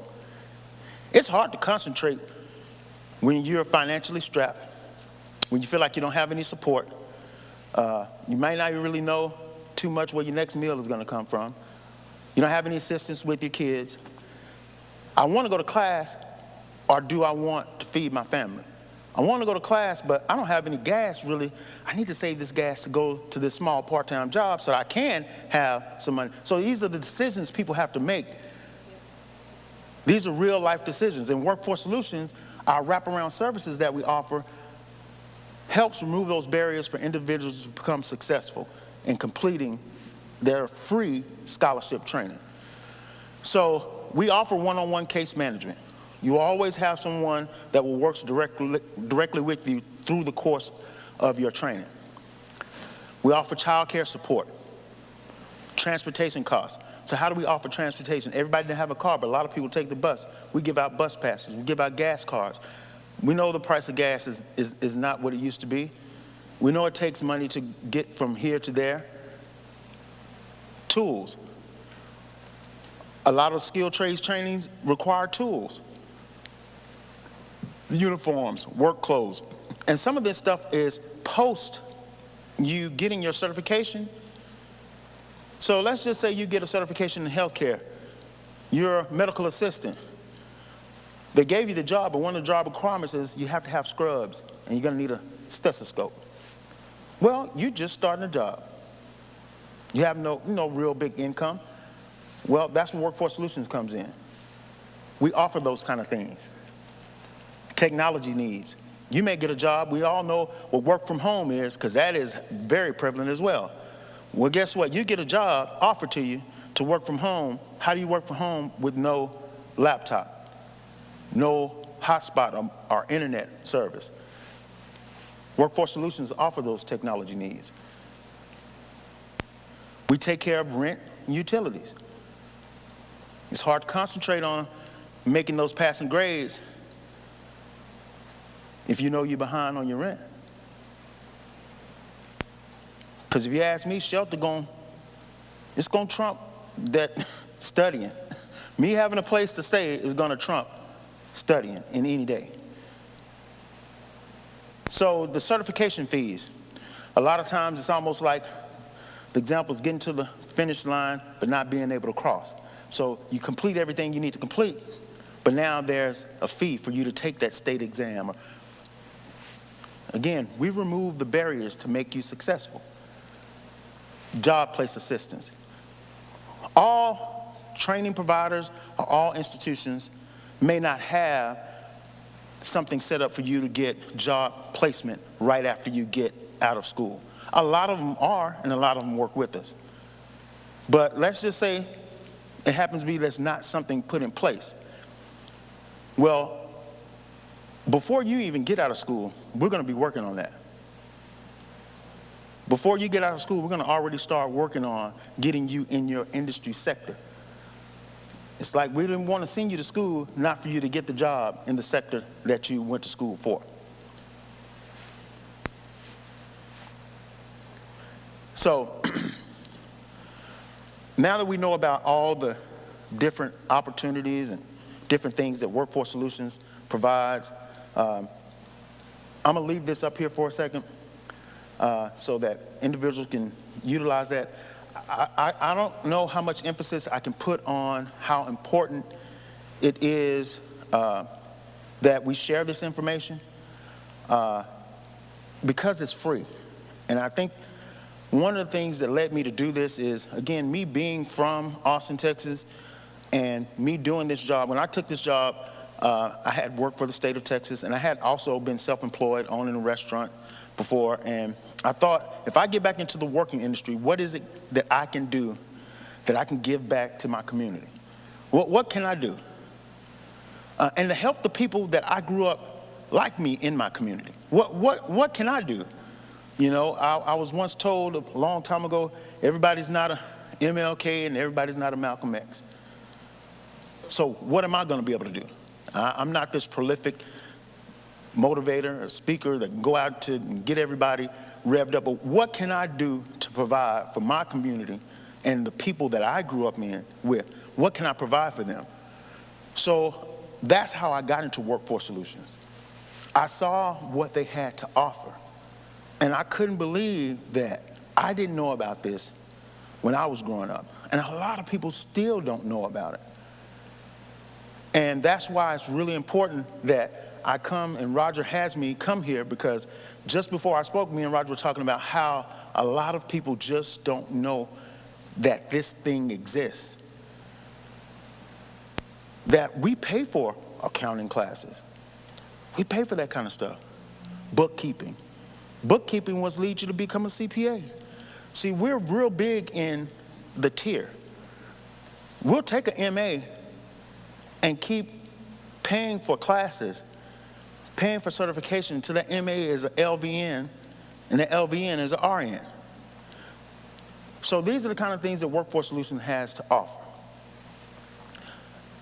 It's hard to concentrate when you're financially strapped, when you feel like you don't have any support. You might not really know too much where your next meal is going to come from. You don't have any assistance with your kids. I want to go to class, or do I want to feed my family? I want to go to class, but I don't have any gas, really. I need to save this gas to go to this small part-time job so that I can have some money. So these are the decisions people have to make. These are real-life decisions. And Workforce Solutions, our wraparound services that we offer, helps remove those barriers for individuals to become successful in completing their free scholarship training. So we offer one-on-one case management. You always have someone that will work directly with you through the course of your training. We offer child care support, transportation costs. So how do we offer transportation? Everybody doesn't have a car, but a lot of people take the bus. We give out bus passes. We give out gas cards. We know the price of gas is not what it used to be. We know it takes money to get from here to there. Tools. A lot of skilled trades trainings require tools. Uniforms, work clothes. And some of this stuff is post you getting your certification. So let's just say you get a certification in healthcare. You're a medical assistant. They gave you the job, but one of the job requirements is you have to have scrubs, and you're going to need a stethoscope. Well, you're just starting a job. You have no real big income. Well, that's where Workforce Solutions comes in. We offer those kind of things. Technology needs. You may get a job. We all know what work from home is, because that is very prevalent as well. Well, guess what? You get a job offered to you to work from home. How do you work from home with no laptop, no hotspot or internet service? Workforce Solutions offer those technology needs. We take care of rent and utilities. It's hard to concentrate on making those passing grades if you know you're behind on your rent. Because if you ask me, shelter it's going to trump that studying. Me having a place to stay is going to trump studying in any day. So the certification fees, a lot of times it's almost like the example is getting to the finish line but not being able to cross. So you complete everything you need to complete, but now there's a fee for you to take that state exam. Again, we remove the barriers to make you successful. Job place assistance. All training providers or all institutions may not have something set up for you to get job placement right after you get out of school. A lot of them are, and a lot of them work with us. But let's just say it happens to be that's not something put in place. Well, before you even get out of school, we're going to be working on that. Before you get out of school, we're going to already start working on getting you in your industry sector. It's like we didn't want to send you to school, not for you to get the job in the sector that you went to school for. So now that we know about all the different opportunities and different things that Workforce Solutions provides, I'm going to leave this up here for a second so that individuals can utilize that. I don't know how much emphasis I can put on how important it is that we share this information because it's free. And I think one of the things that led me to do this is, again, me being from Austin, Texas, and me doing this job. When I took this job, I had worked for the state of Texas, and I had also been self-employed, owning a restaurant before, and I thought, if I get back into the working industry, what is it that I can do that I can give back to my community? What can I do? And to help the people that I grew up like me in my community. What can I do? You know, I was once told a long time ago, everybody's not a MLK and everybody's not a Malcolm X. So what am I going to be able to do? I'm not this prolific motivator or speaker that can go out to and get everybody revved up, but what can I do to provide for my community and the people that I grew up with? What can I provide for them? So that's how I got into Workforce Solutions. I saw what they had to offer, and I couldn't believe that I didn't know about this when I was growing up, and a lot of people still don't know about it. And that's why it's really important that I come, and Roger has me come here, because just before I spoke, me and Roger were talking about how a lot of people just don't know that this thing exists. That we pay for accounting classes. We pay for that kind of stuff. Bookkeeping. Bookkeeping was lead you to become a CPA. See, we're real big in the tier. We'll take an MA and keep paying for classes, paying for certification until that MA is an LVN and the LVN is an RN. So these are the kind of things that Workforce Solutions has to offer.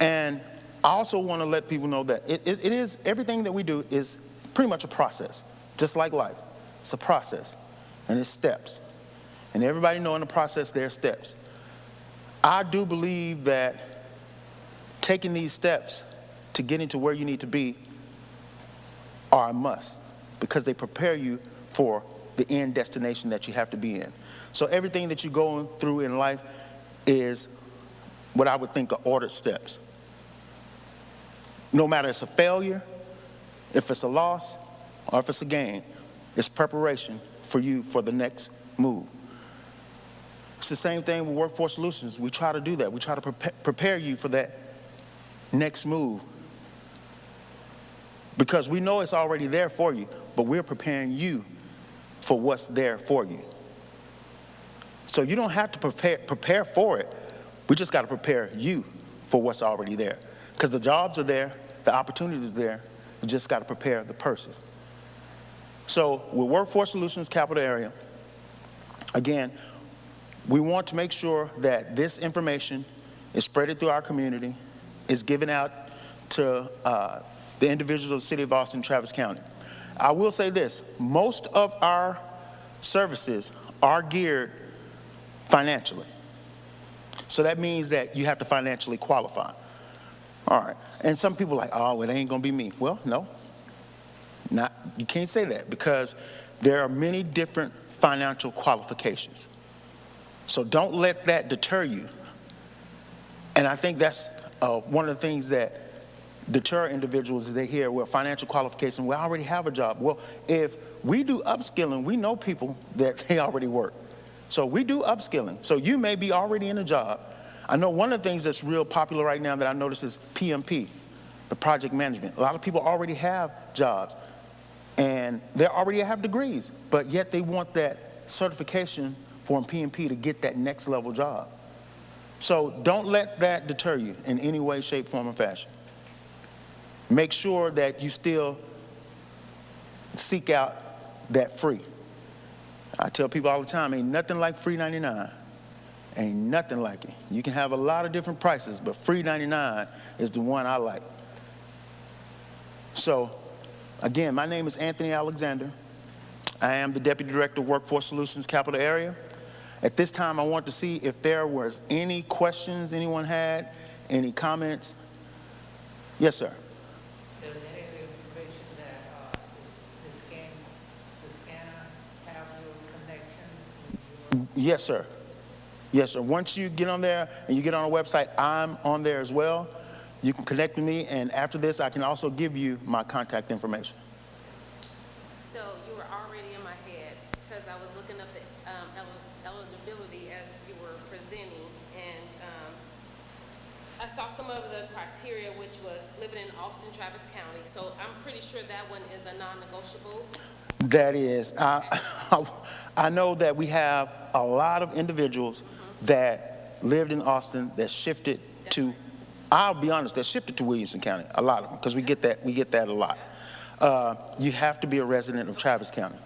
And I also want to let people know that it is, everything that we do is pretty much a process, just like life. It's a process, and it's steps. And everybody know in the process there are steps. I do believe that taking these steps to getting to where you need to be are a must, because they prepare you for the end destination that you have to be in. So everything that you're going through in life is what I would think are ordered steps. No matter if it's a failure, if it's a loss, or if it's a gain, it's preparation for you for the next move. It's the same thing with Workforce Solutions. We try to do that. We try to prepare you for that next move. Because we know it's already there for you, but we're preparing you for what's there for you. So you don't have to prepare for it. We just got to prepare you for what's already there. Because the jobs are there, the opportunity is there. We just got to prepare the person. So with Workforce Solutions Capital Area, again, we want to make sure that this information is spread through our community, is given out to the individuals of the City of Austin, Travis County. I will say this, most of our services are geared financially. So that means that you have to financially qualify. All right, and some people are like, oh, well, it ain't gonna be me. Well, no, you can't say that because there are many different financial qualifications. So don't let that deter you. And I think that's one of the things that deter individuals is they hear, well, financial qualification, well, I already have a job. Well, if we do upskilling, we know people that they already work. So we do upskilling. So you may be already in a job. I know one of the things that's real popular right now that I notice is PMP, the project management. A lot of people already have jobs and they already have degrees, but yet they want that certification for PMP to get that next level job. So don't let that deter you in any way, shape, form, or fashion. Make sure that you still seek out that free. I tell people all the time, ain't nothing like free 99. Ain't nothing like it. You can have a lot of different prices, but free 99 is the one I like. So, again, my name is Anthony Alexander. I am the Deputy Director of Workforce Solutions Capital Area. At this time, I want to see if there was any questions anyone had, any comments. Yes, sir. Does any of the information that the scanner have your connection? Yes, sir. Yes, sir. Once you get on there and you get on our website, I'm on there as well. You can connect with me, and after this, I can also give you my contact information. So you were already in my head because I was looking up the eligibility as you were presenting, and I saw some of the criteria, which was living in Austin, Travis County. So I'm pretty sure that one is a non-negotiable. That is. I know that we have a lot of individuals that lived in Austin that shifted to, I'll be honest, that shifted to Williamson County, a lot of them, because we get that a lot. You have to be a resident of Travis County.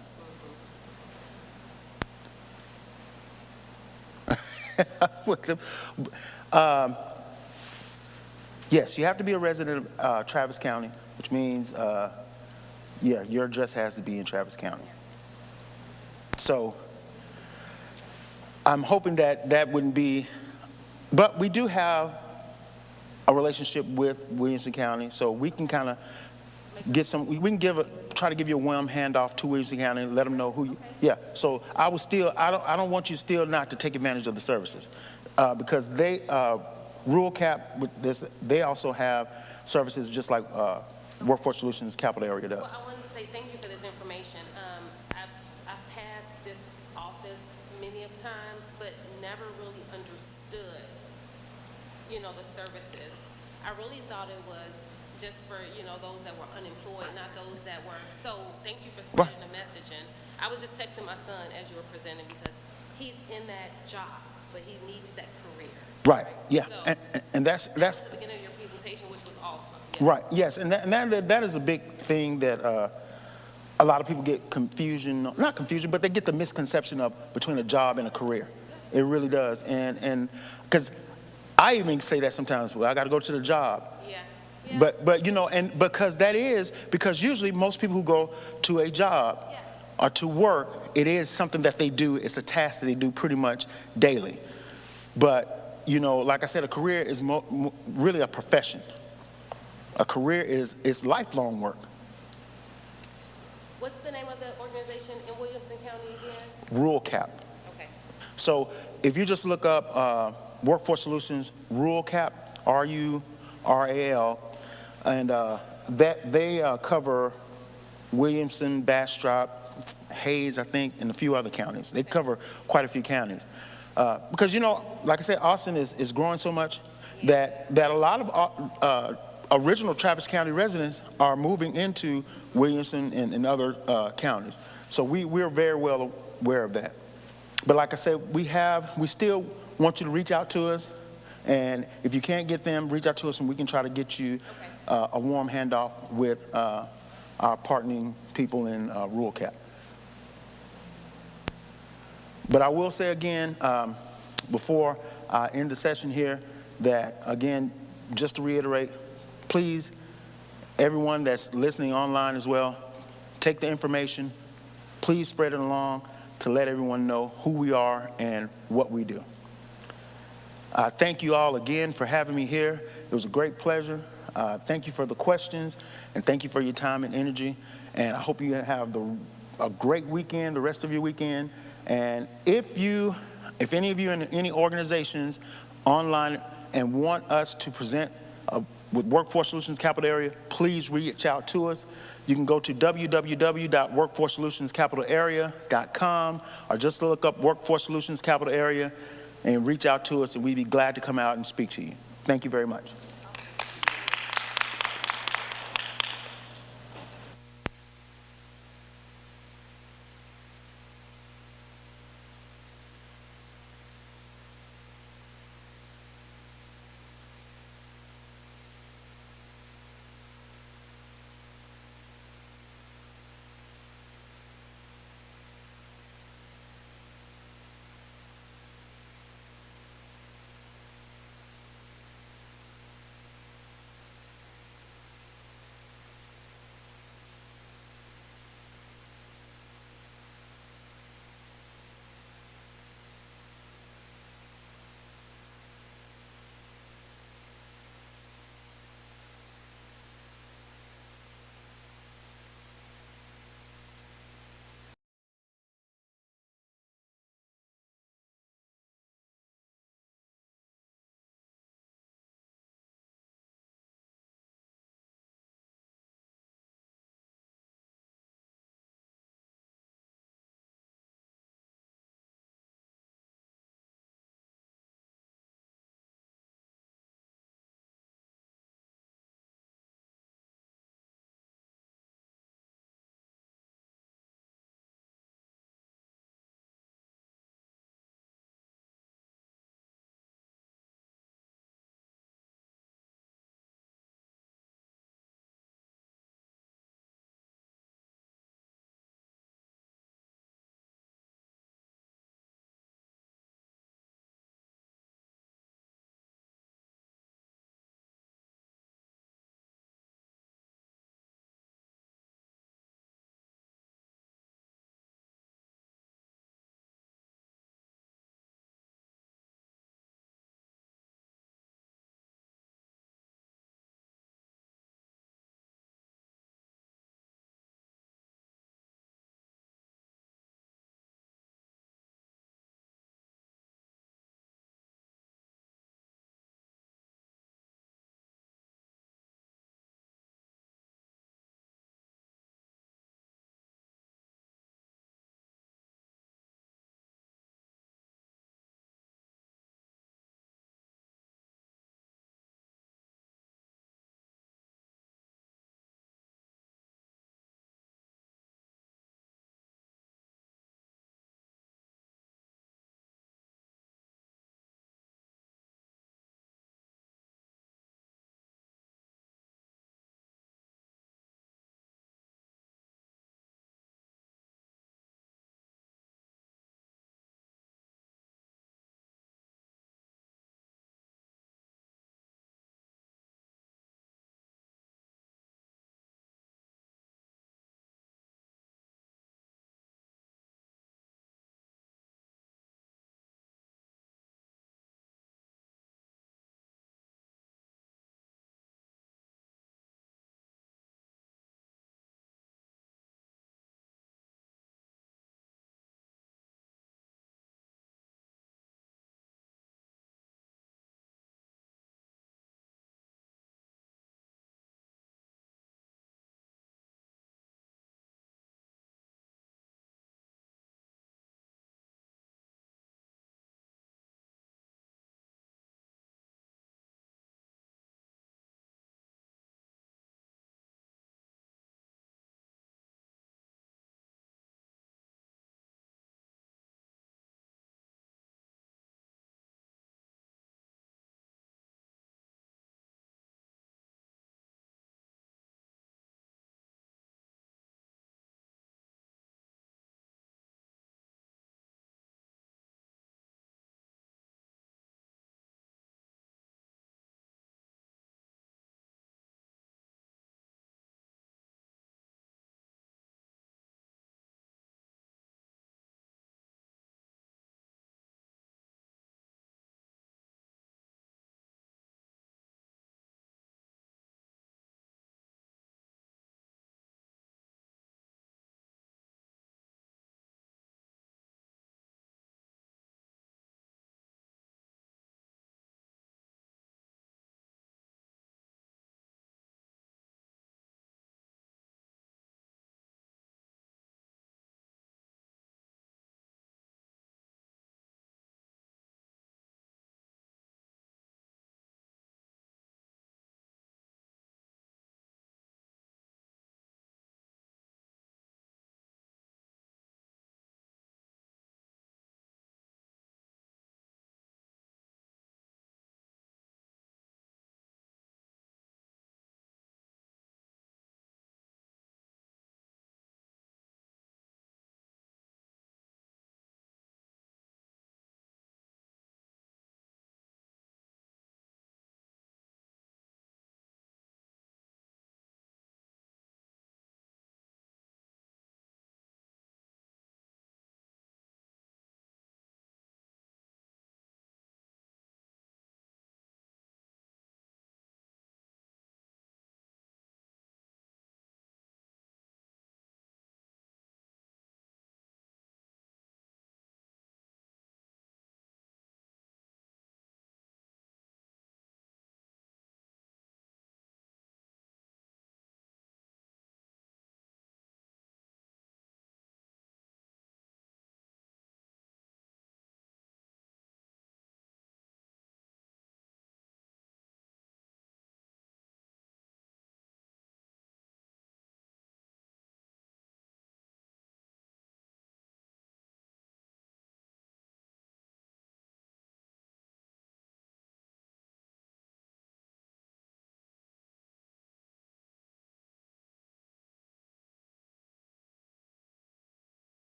Yes, you have to be a resident of Travis County, which means, yeah, your address has to be in Travis County. So I'm hoping that that wouldn't be, but we do have a relationship with Williamson County, so we can kind of get some, we can try to give you a WIM handoff to Williamson County and let them know who you, yeah. So I would still, I don't want you still not to take advantage of the services because they, Rural Cap, they also have services just like Workforce Solutions Capital Area does. Well, I want to say thank you for this information. I've passed this office many of times, but never really understood, the services. I really thought it was just for, those that were unemployed, not those that were. So thank you for spreading the message. And I was just texting my son as you were presenting because he's in that job, but he needs that career. Right, yeah, So, and that's the beginning of your presentation, which was awesome. Yeah. right, yes, and that is a big thing that a lot of people get not confusion, but they get the misconception of between a job and a career. It really does, and because I even say that sometimes, well, I got to go to the job. Yeah. But and because usually most people who go to a job or to work, it is something that they do. It's a task that they do pretty much daily. But like I said, a career is really a profession. A career is lifelong work. What's the name of the organization in Williamson County again? Rural Cap. Okay. So if you just look up Workforce Solutions Rural Cap, RURAL, and that they cover Williamson, Bastrop, Hayes, I think, and a few other counties. They cover quite a few counties. Because, like I said, Austin is growing so much that a lot of original Travis County residents are moving into Williamson and other counties. So we're very well aware of that. But like I said, we still want you to reach out to us. And if you can't get them, reach out to us and we can try to get you a warm handoff with our partnering people in Rural Cap. But I will say again, before I end the session here, that again, just to reiterate, please, everyone that's listening online as well, take the information, please spread it along to let everyone know who we are and what we do. Thank you all again for having me here. It was a great pleasure. Thank you for the questions, and thank you for your time and energy. And I hope you have a great weekend, the rest of your weekend. And if any of you in any organizations online and want us to present with Workforce Solutions Capital Area, please reach out to us. You can go to www.workforcesolutionscapitalarea.com or just look up Workforce Solutions Capital Area and reach out to us, and we'd be glad to come out and speak to you. Thank you very much.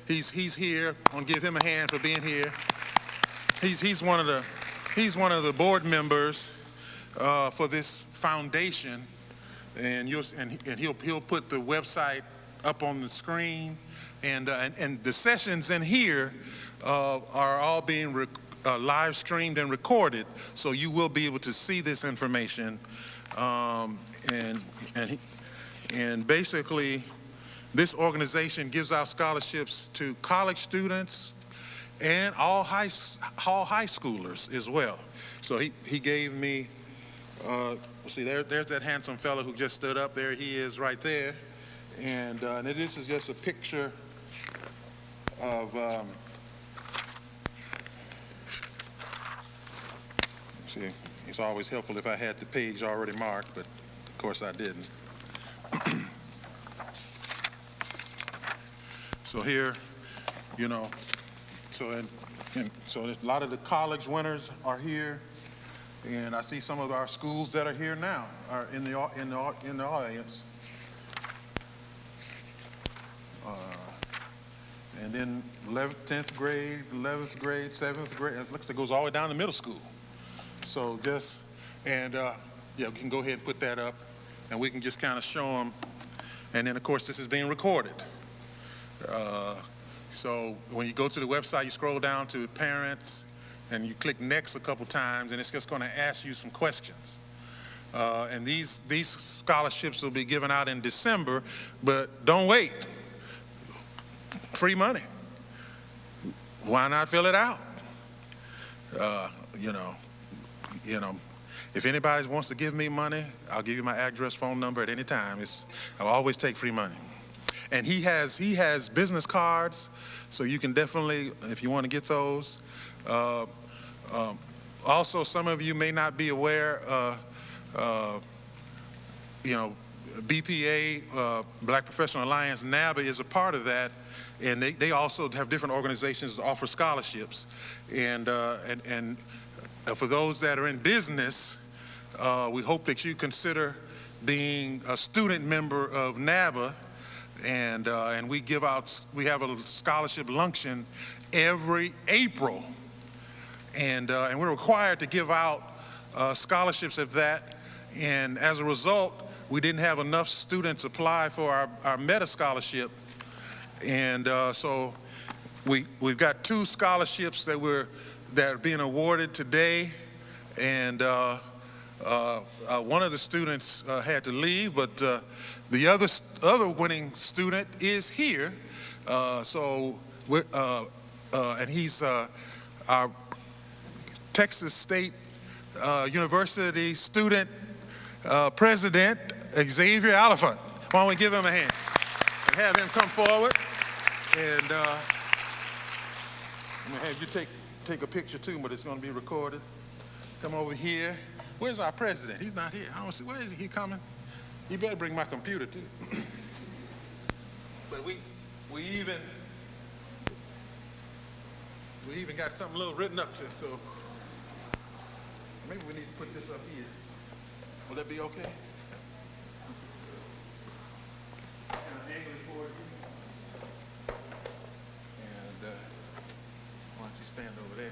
he's here. I want to give him a hand for being here. He's one of the board members for this foundation, and he'll put the website up on the screen, and the sessions in here are all being live streamed and recorded, so you will be able to see this information, and basically this organization gives out scholarships to college students and all high schoolers as well. So he gave me, see there's that handsome fellow who just stood up there. He is right there, and this is just a picture of. See, it's always helpful if I had the page already marked, but of course I didn't. So here, you know, so a lot of the college winners are here, and I see some of our schools that are here now are in the audience. And then 10th grade, 11th grade, 7th grade. It looks like it goes all the way down to middle school. So yeah, we can go ahead and put that up, and we can just kind of show them. And then, of course, this is being recorded. So when you go to the website, you scroll down to parents, and you click next a couple times, and it's just going to ask you some questions. And these scholarships will be given out in December, but don't wait. Free money. Why not fill it out? You know, if anybody wants to give me money, I'll give you my address, phone number at any time. I'll always take free money. And he has business cards, so you can definitely, if you want to get those. Also, some of you may not be aware, you know, BPA, Black Professional Alliance, NABA is a part of that, and they also have different organizations that offer scholarships. And for those that are in business, we hope that you consider being a student member of NABA, and we have a scholarship luncheon every April, and we're required to give out scholarships of that, and as a result, we didn't have enough students apply for our Meta Scholarship, and so we've got 2 scholarships that are being awarded today, and one of the students had to leave, but the other winning student is here. And he's our Texas State University student president, Xavier Oliphant. Why don't we give him a hand and have him come forward? And I'm gonna have you take a picture too, but it's going to be recorded. Come over here. Where's our president? He's not here. I don't see. Where is he coming? You better bring my computer too. But we even got something a little written up to, so maybe we need to put this up here. Will that be okay? Kind of angle it for you. And why don't you stand over there?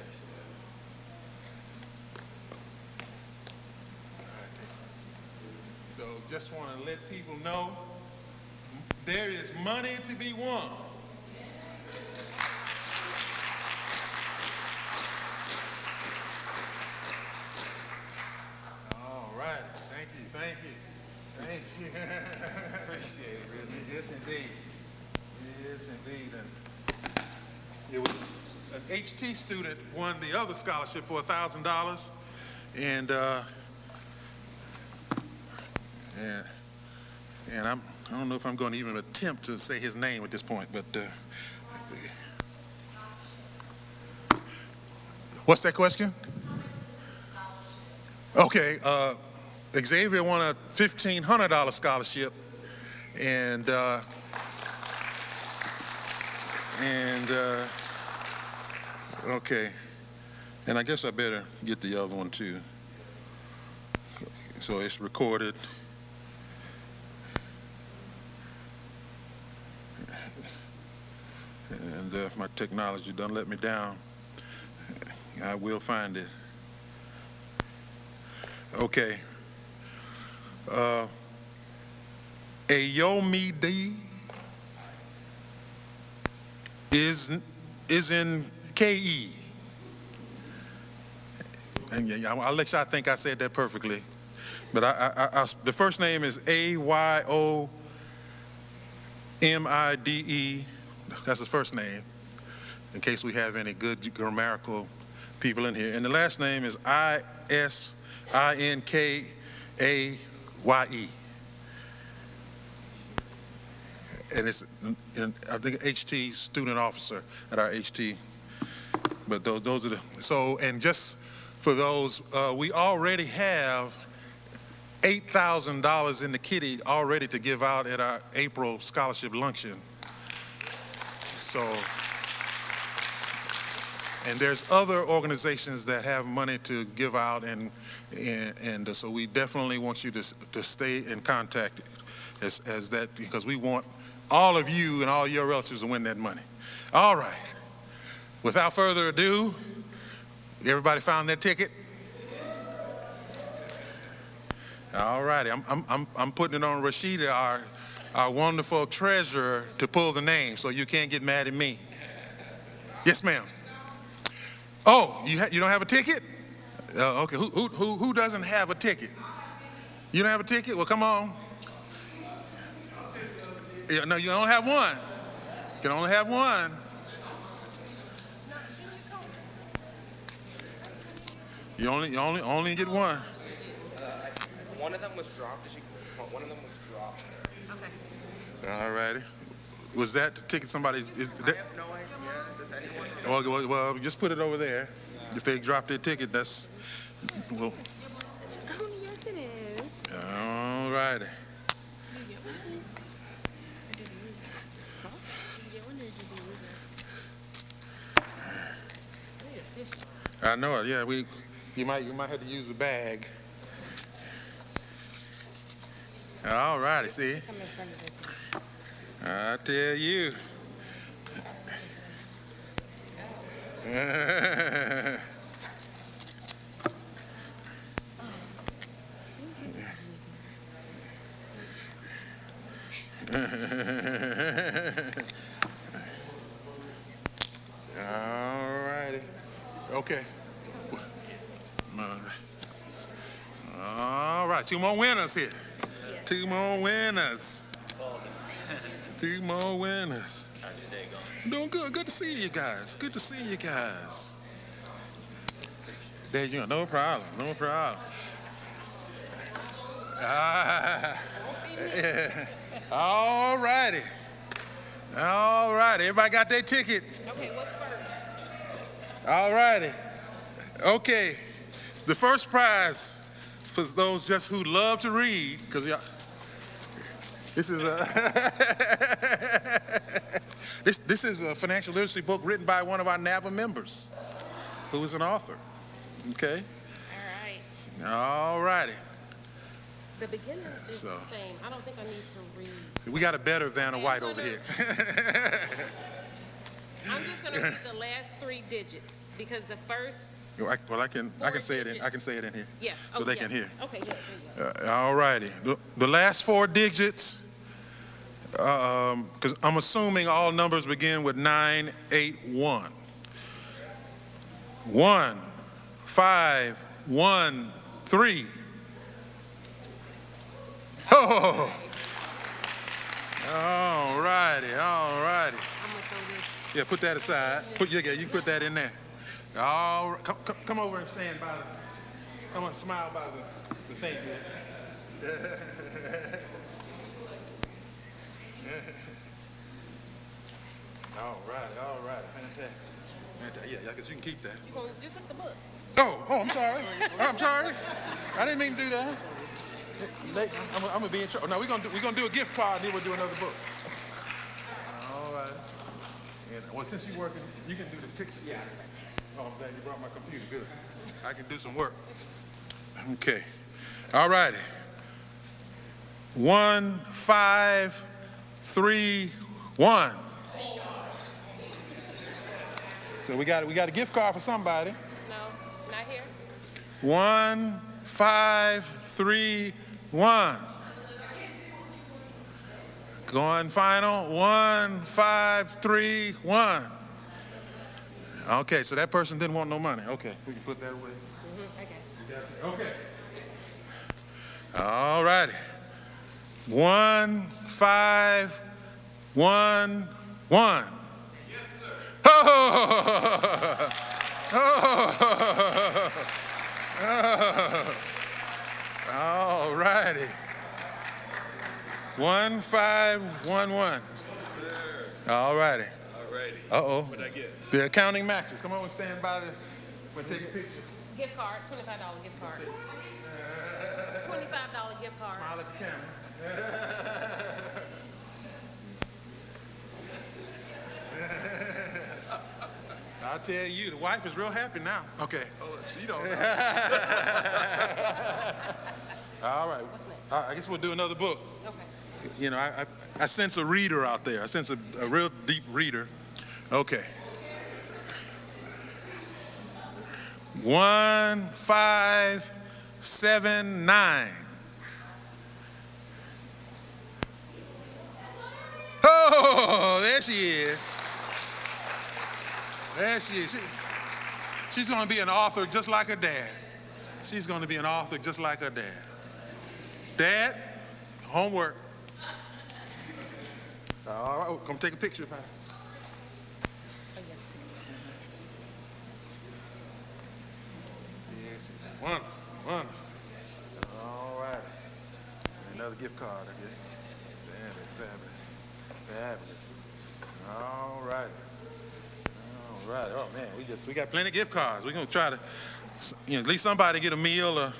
So just want to let people know there is money to be won. All right. Thank you. Appreciate it, really. Yes, indeed. Yes, indeed. And it was an HT student won the other scholarship for $1,000, and I don't know if I'm going to even attempt to say his name at this point, but what's that question? Okay, Xavier won a $1,500 scholarship, and okay, and I guess I better get the other one too. So it's recorded. And my technology done let me down. I will find it. Okay. Ayomide is in KE. And yeah, I'll let y'all think I said that perfectly. But the first name is Ayomide. That's the first name, in case we have any good grammatical people in here. And the last name is Isinkaye. And it's, I think, HT, student officer at our HT. But those are the, so, and just for those, we already have $8,000 in the kitty already to give out at our April scholarship luncheon. So, and there's other organizations that have money to give out, and so we definitely want you to stay in contact as that, because we want all of you and all your relatives to win that money. All right. Without further ado, everybody found their ticket? All righty. I'm putting it on Rashida, our wonderful treasurer, to pull the name, so you can't get mad at me. Yes, ma'am. Oh, you don't have a ticket? Okay. Who doesn't have a ticket? You don't have a ticket? Well, come on. Yeah, no, you don't have one. You can only have one. You only get one. One of them was dropped. One of them was dropped. Okay. All righty. Was that the ticket somebody? I have no idea. Does anyone? Well, just put it over there. If they drop their ticket, that's. Well. Oh, yes, it is. All righty. I know it. Yeah, you might have to use the bag. All righty, see? I tell you. All righty. Okay. All right, two more winners here. Two more winners. Two more winners. Doing good. Good to see you guys. Good to see you guys. There you go. No problem. No problem. Yeah. All righty. All righty. Everybody got their ticket? Okay, what's first? All righty. Okay. The first prize for those just who love to read, because y'all, this is a financial literacy book written by one of our NABA members, who is an author. Okay. All right. All righty. The beginning is So. the same. I don't think I need to read. We got a better Vanna White over here. I'm just gonna read the last 3 digits because the first. Well, I can say it in. I can say it in here. Yeah. So they can hear. Okay. Yeah. There you go. All righty. The last 4 digits, because I'm assuming all numbers begin with 981. 1, 5, 1, 3. Oh. All righty. All righty. I'm gonna throw this. Yeah, put that aside. You can put that in there. All right. Come over and stand by the. Come on, smile by the thing there. All right, fantastic. Yeah, I guess you can keep that. You took the book. Oh, I'm sorry. I'm sorry. I didn't mean to do that. I'm gonna be in trouble. No, we're gonna do a gift card, and then we'll do another book. All right. And well, since you're working, you can do the picture. Yeah. Oh, I'm glad you brought my computer. Good. I can do some work. Okay. All righty. 1, 5, 3, 1. So we got a gift card for somebody. No, not here. 1531. Going final. 1531. Okay, so that person didn't want no money. Okay, we can put that away. Okay. All righty. 1511. Yes, sir. All righty. 1511. All righty. Uh-oh. What'd I get? The accounting matches. Come on and stand by we'll take a picture. Gift card, $25 gift card. $25 gift card. Smile at the camera. I'll tell you, the wife is real happy now. Okay. Oh, she don't know. All right. What's next? I guess we'll do another book. Okay. You know, I sense a reader out there. I sense a real deep reader. Okay. 1579. Oh, there she is. There she is. She's going to be an author just like her dad. She's going to be an author just like her dad. Dad, homework. All right, come take a picture of her. Yes, one. All right. Another gift card, I guess. Fabulous. All right. Oh man, we got plenty of gift cards. We're gonna try to, at least somebody get a meal or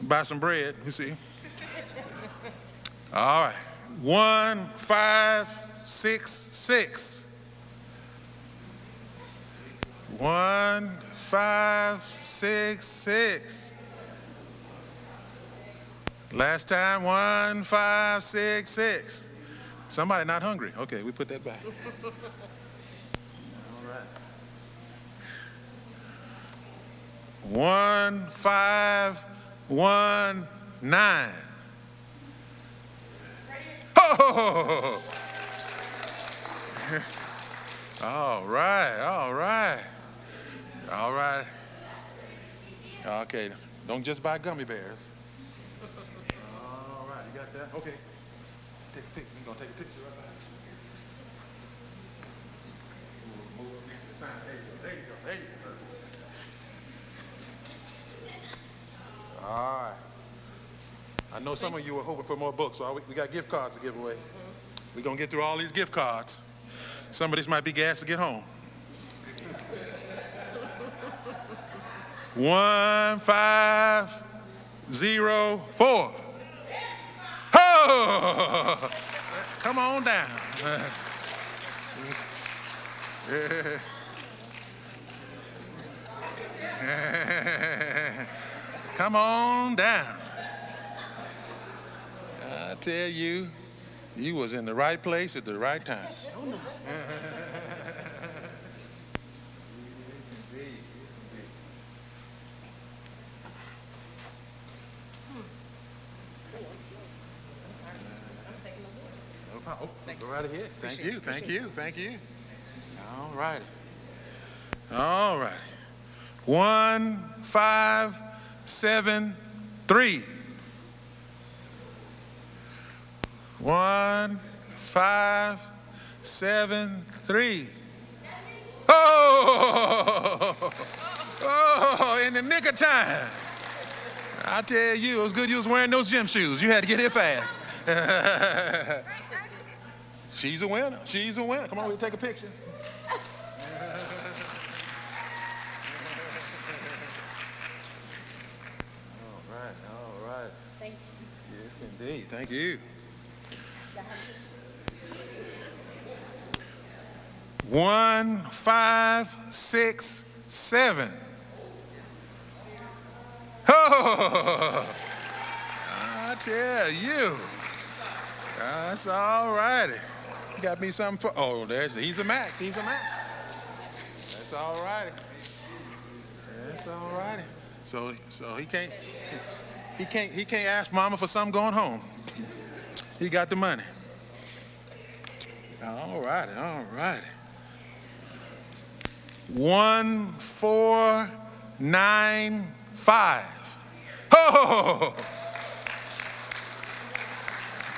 buy some bread. You see. All right. 1566. 1566. Last time, 1566. Somebody not hungry. Okay, we put that back. All right. 1519. Oh! All right. Okay, don't just buy gummy bears. All right, you got that? Okay. Take a picture. We're going to take a picture right behind you. Move next to the sign. There you go. All right. I know some of you were hoping for more books, so we got gift cards to give away. We're going to get through all these gift cards. Some of this might be gas to get home. 1504. Oh! Come on down. Come on down. I tell you, you was in the right place at the right time. Oh, go right ahead. Thank you. All righty. 1573. 1573. Oh, in the nick of time. I tell you, it was good you was wearing those gym shoes. You had to get here fast. She's a winner. Come on, we'll take a picture. All right. Thank you. Yes, indeed. Thank you. 1567. Oh, I tell you. That's all righty. Got me something for, he's a Max. That's That's all righty. That's all righty. So he can't ask mama for something going home. He got the money. All righty, all righty. 1495. Oh!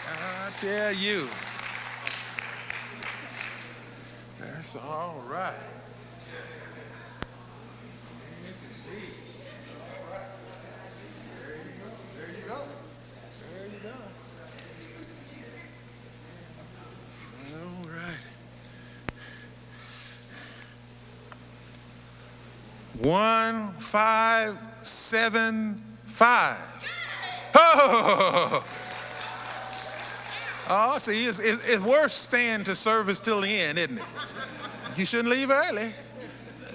I tell you. That's all right. There you go. There you go. All right. 1575. Oh! Oh, see, it's worth staying to service till the end, isn't it? You shouldn't leave early.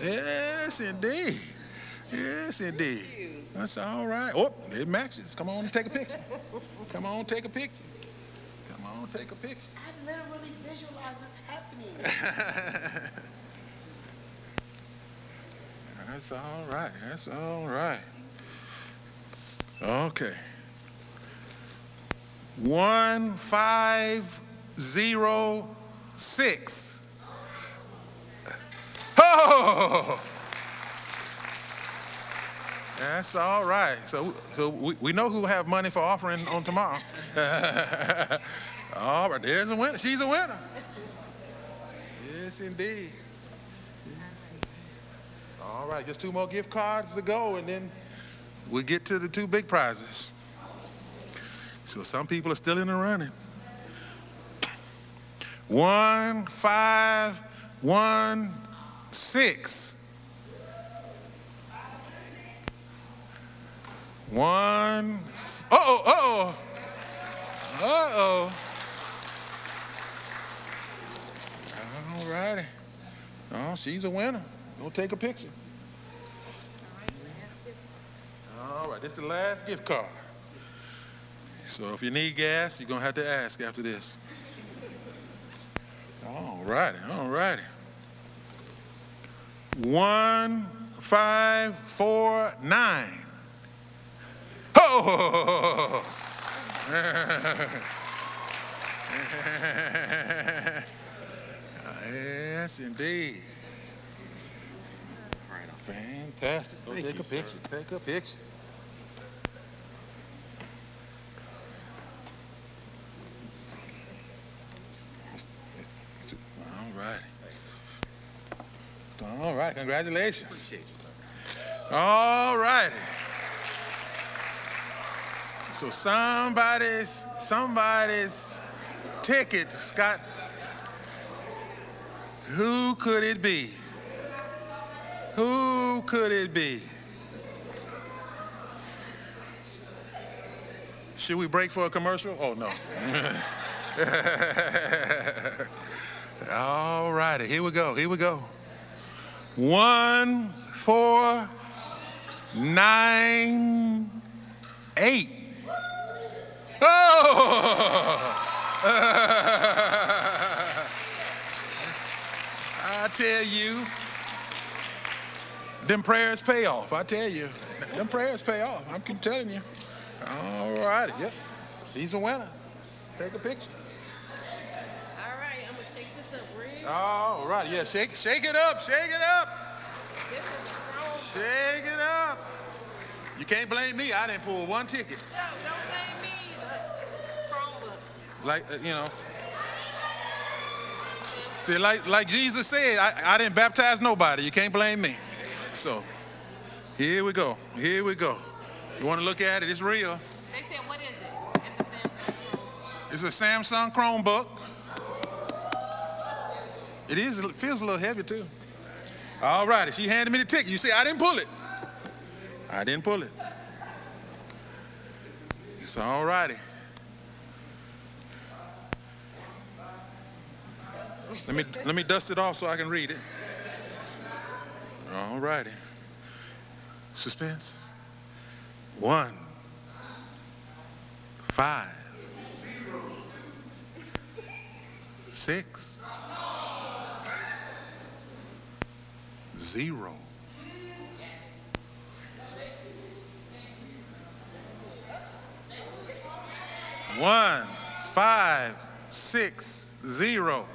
Yes, indeed. Yes, indeed. That's all right. Oh, it matches. Come on and take a picture. Come on, take a picture. Come on, take a picture. I literally visualize this happening. That's all right. That's all right. Okay. 1506. Oh! That's all right. So we know who have money for offering on tomorrow. All right, there's a winner. She's a winner. Yes, indeed. All right, just 2 more gift cards to go, and then we get to the 2 big prizes. So some people are still in the running. 1516. 1. Uh-oh. All righty. Oh, she's a winner. Go take a picture. All right, this is the last gift card. So if you need gas, you're going to have to ask after this. All righty, all righty. 1549. Oh! Yes, indeed. Fantastic. Go take a picture. Take a picture. All right. All right. Congratulations. All righty. So somebody's tickets got. Who could it be? Who could it be? Should we break for a commercial? Oh, no. All righty, here we go, here we go. 1498. Oh! I tell you, them prayers pay off. I tell you, them prayers pay off. I'm telling you. All righty, yep. She's a winner. Take a picture. All right, I'm gonna shake this up real. All right, yeah, shake it up, shake it up. This is a Chromebook. Shake it up. You can't blame me. I didn't pull one ticket. No, don't blame me. Chromebook. Like, you know. See, like Jesus said, I didn't baptize nobody. You can't blame me. So, here we go. Here we go. You want to look at it? It's real. They said, what is it? It's a Samsung Chromebook. It's a Samsung Chromebook. It feels a little heavy, too. All righty. She handed me the ticket. You see, I didn't pull it. I didn't pull it. It's all righty. Let me dust it off so I can read it. All righty. Suspense. 1, 5, 6, 0. One, 5, 6, 0.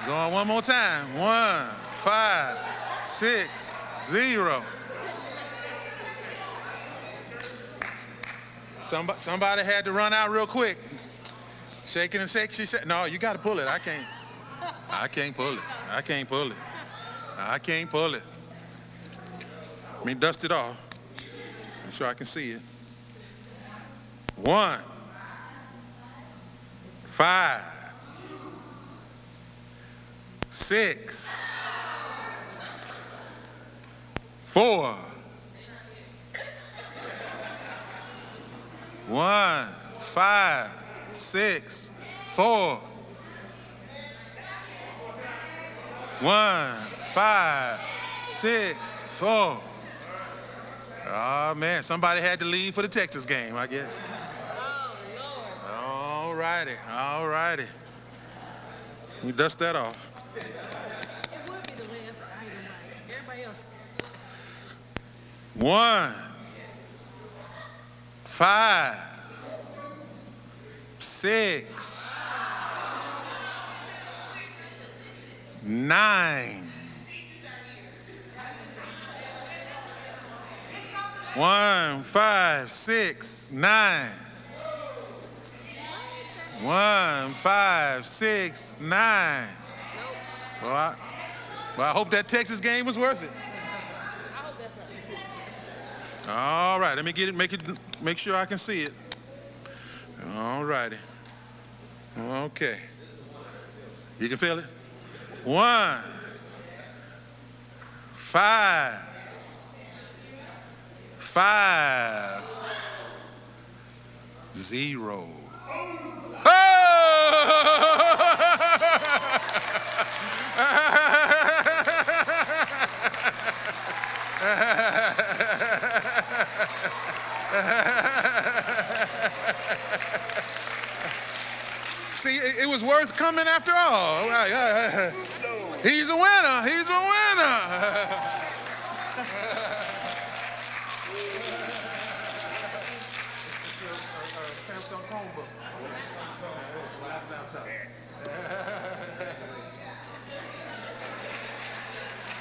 Going one more time. 1, 5, 6, 0. Somebody had to run out real quick. Shaking and shaking. She said, no, you got to pull it. I can't pull it. I can't pull it. I can't pull it. Let me dust it off. Make sure I can see it. 1, 5, 6, 4. 1, 5, 6, 4. 1, 5, 6, 4. Oh, man, somebody had to leave for the Texas game, I guess. All righty, all righty. Let me dust that off. It would be the last item, right? Everybody else. 1, 5, 6, 9. 1, 5, 6, 9. 1, 5, 6, 9. Well, I hope that Texas game was worth it. I hope that's not. All right, let me get it, make sure I can see it. All righty. Okay. You can feel it? 1, 5, 5, 0. See, it was worth coming after all. He's a winner. He's a winner.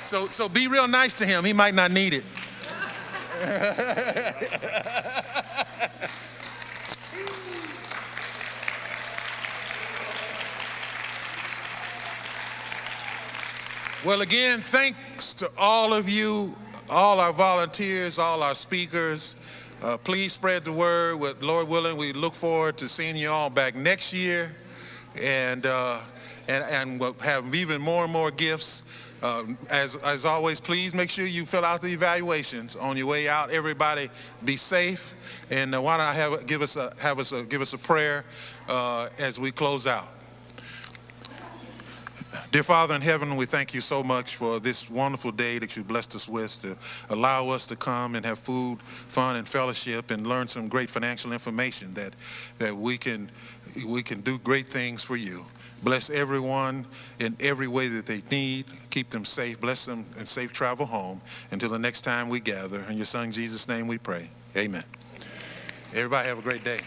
So be real nice to him. He might not need it. Well, again, thanks to all of you, all our volunteers, all our speakers. Please spread the word. With Lord willing, we look forward to seeing you all back next year, and we'll have even more and more gifts. As always, please make sure you fill out the evaluations on your way out. Everybody, be safe. And why don't I give us a prayer as we close out. Dear Father in heaven, we thank you so much for this wonderful day that you blessed us with to allow us to come and have food, fun, and fellowship and learn some great financial information that we can do great things for you. Bless everyone in every way that they need. Keep them safe. Bless them and safe travel home until the next time we gather. In your son Jesus' name we pray. Amen. Everybody have a great day.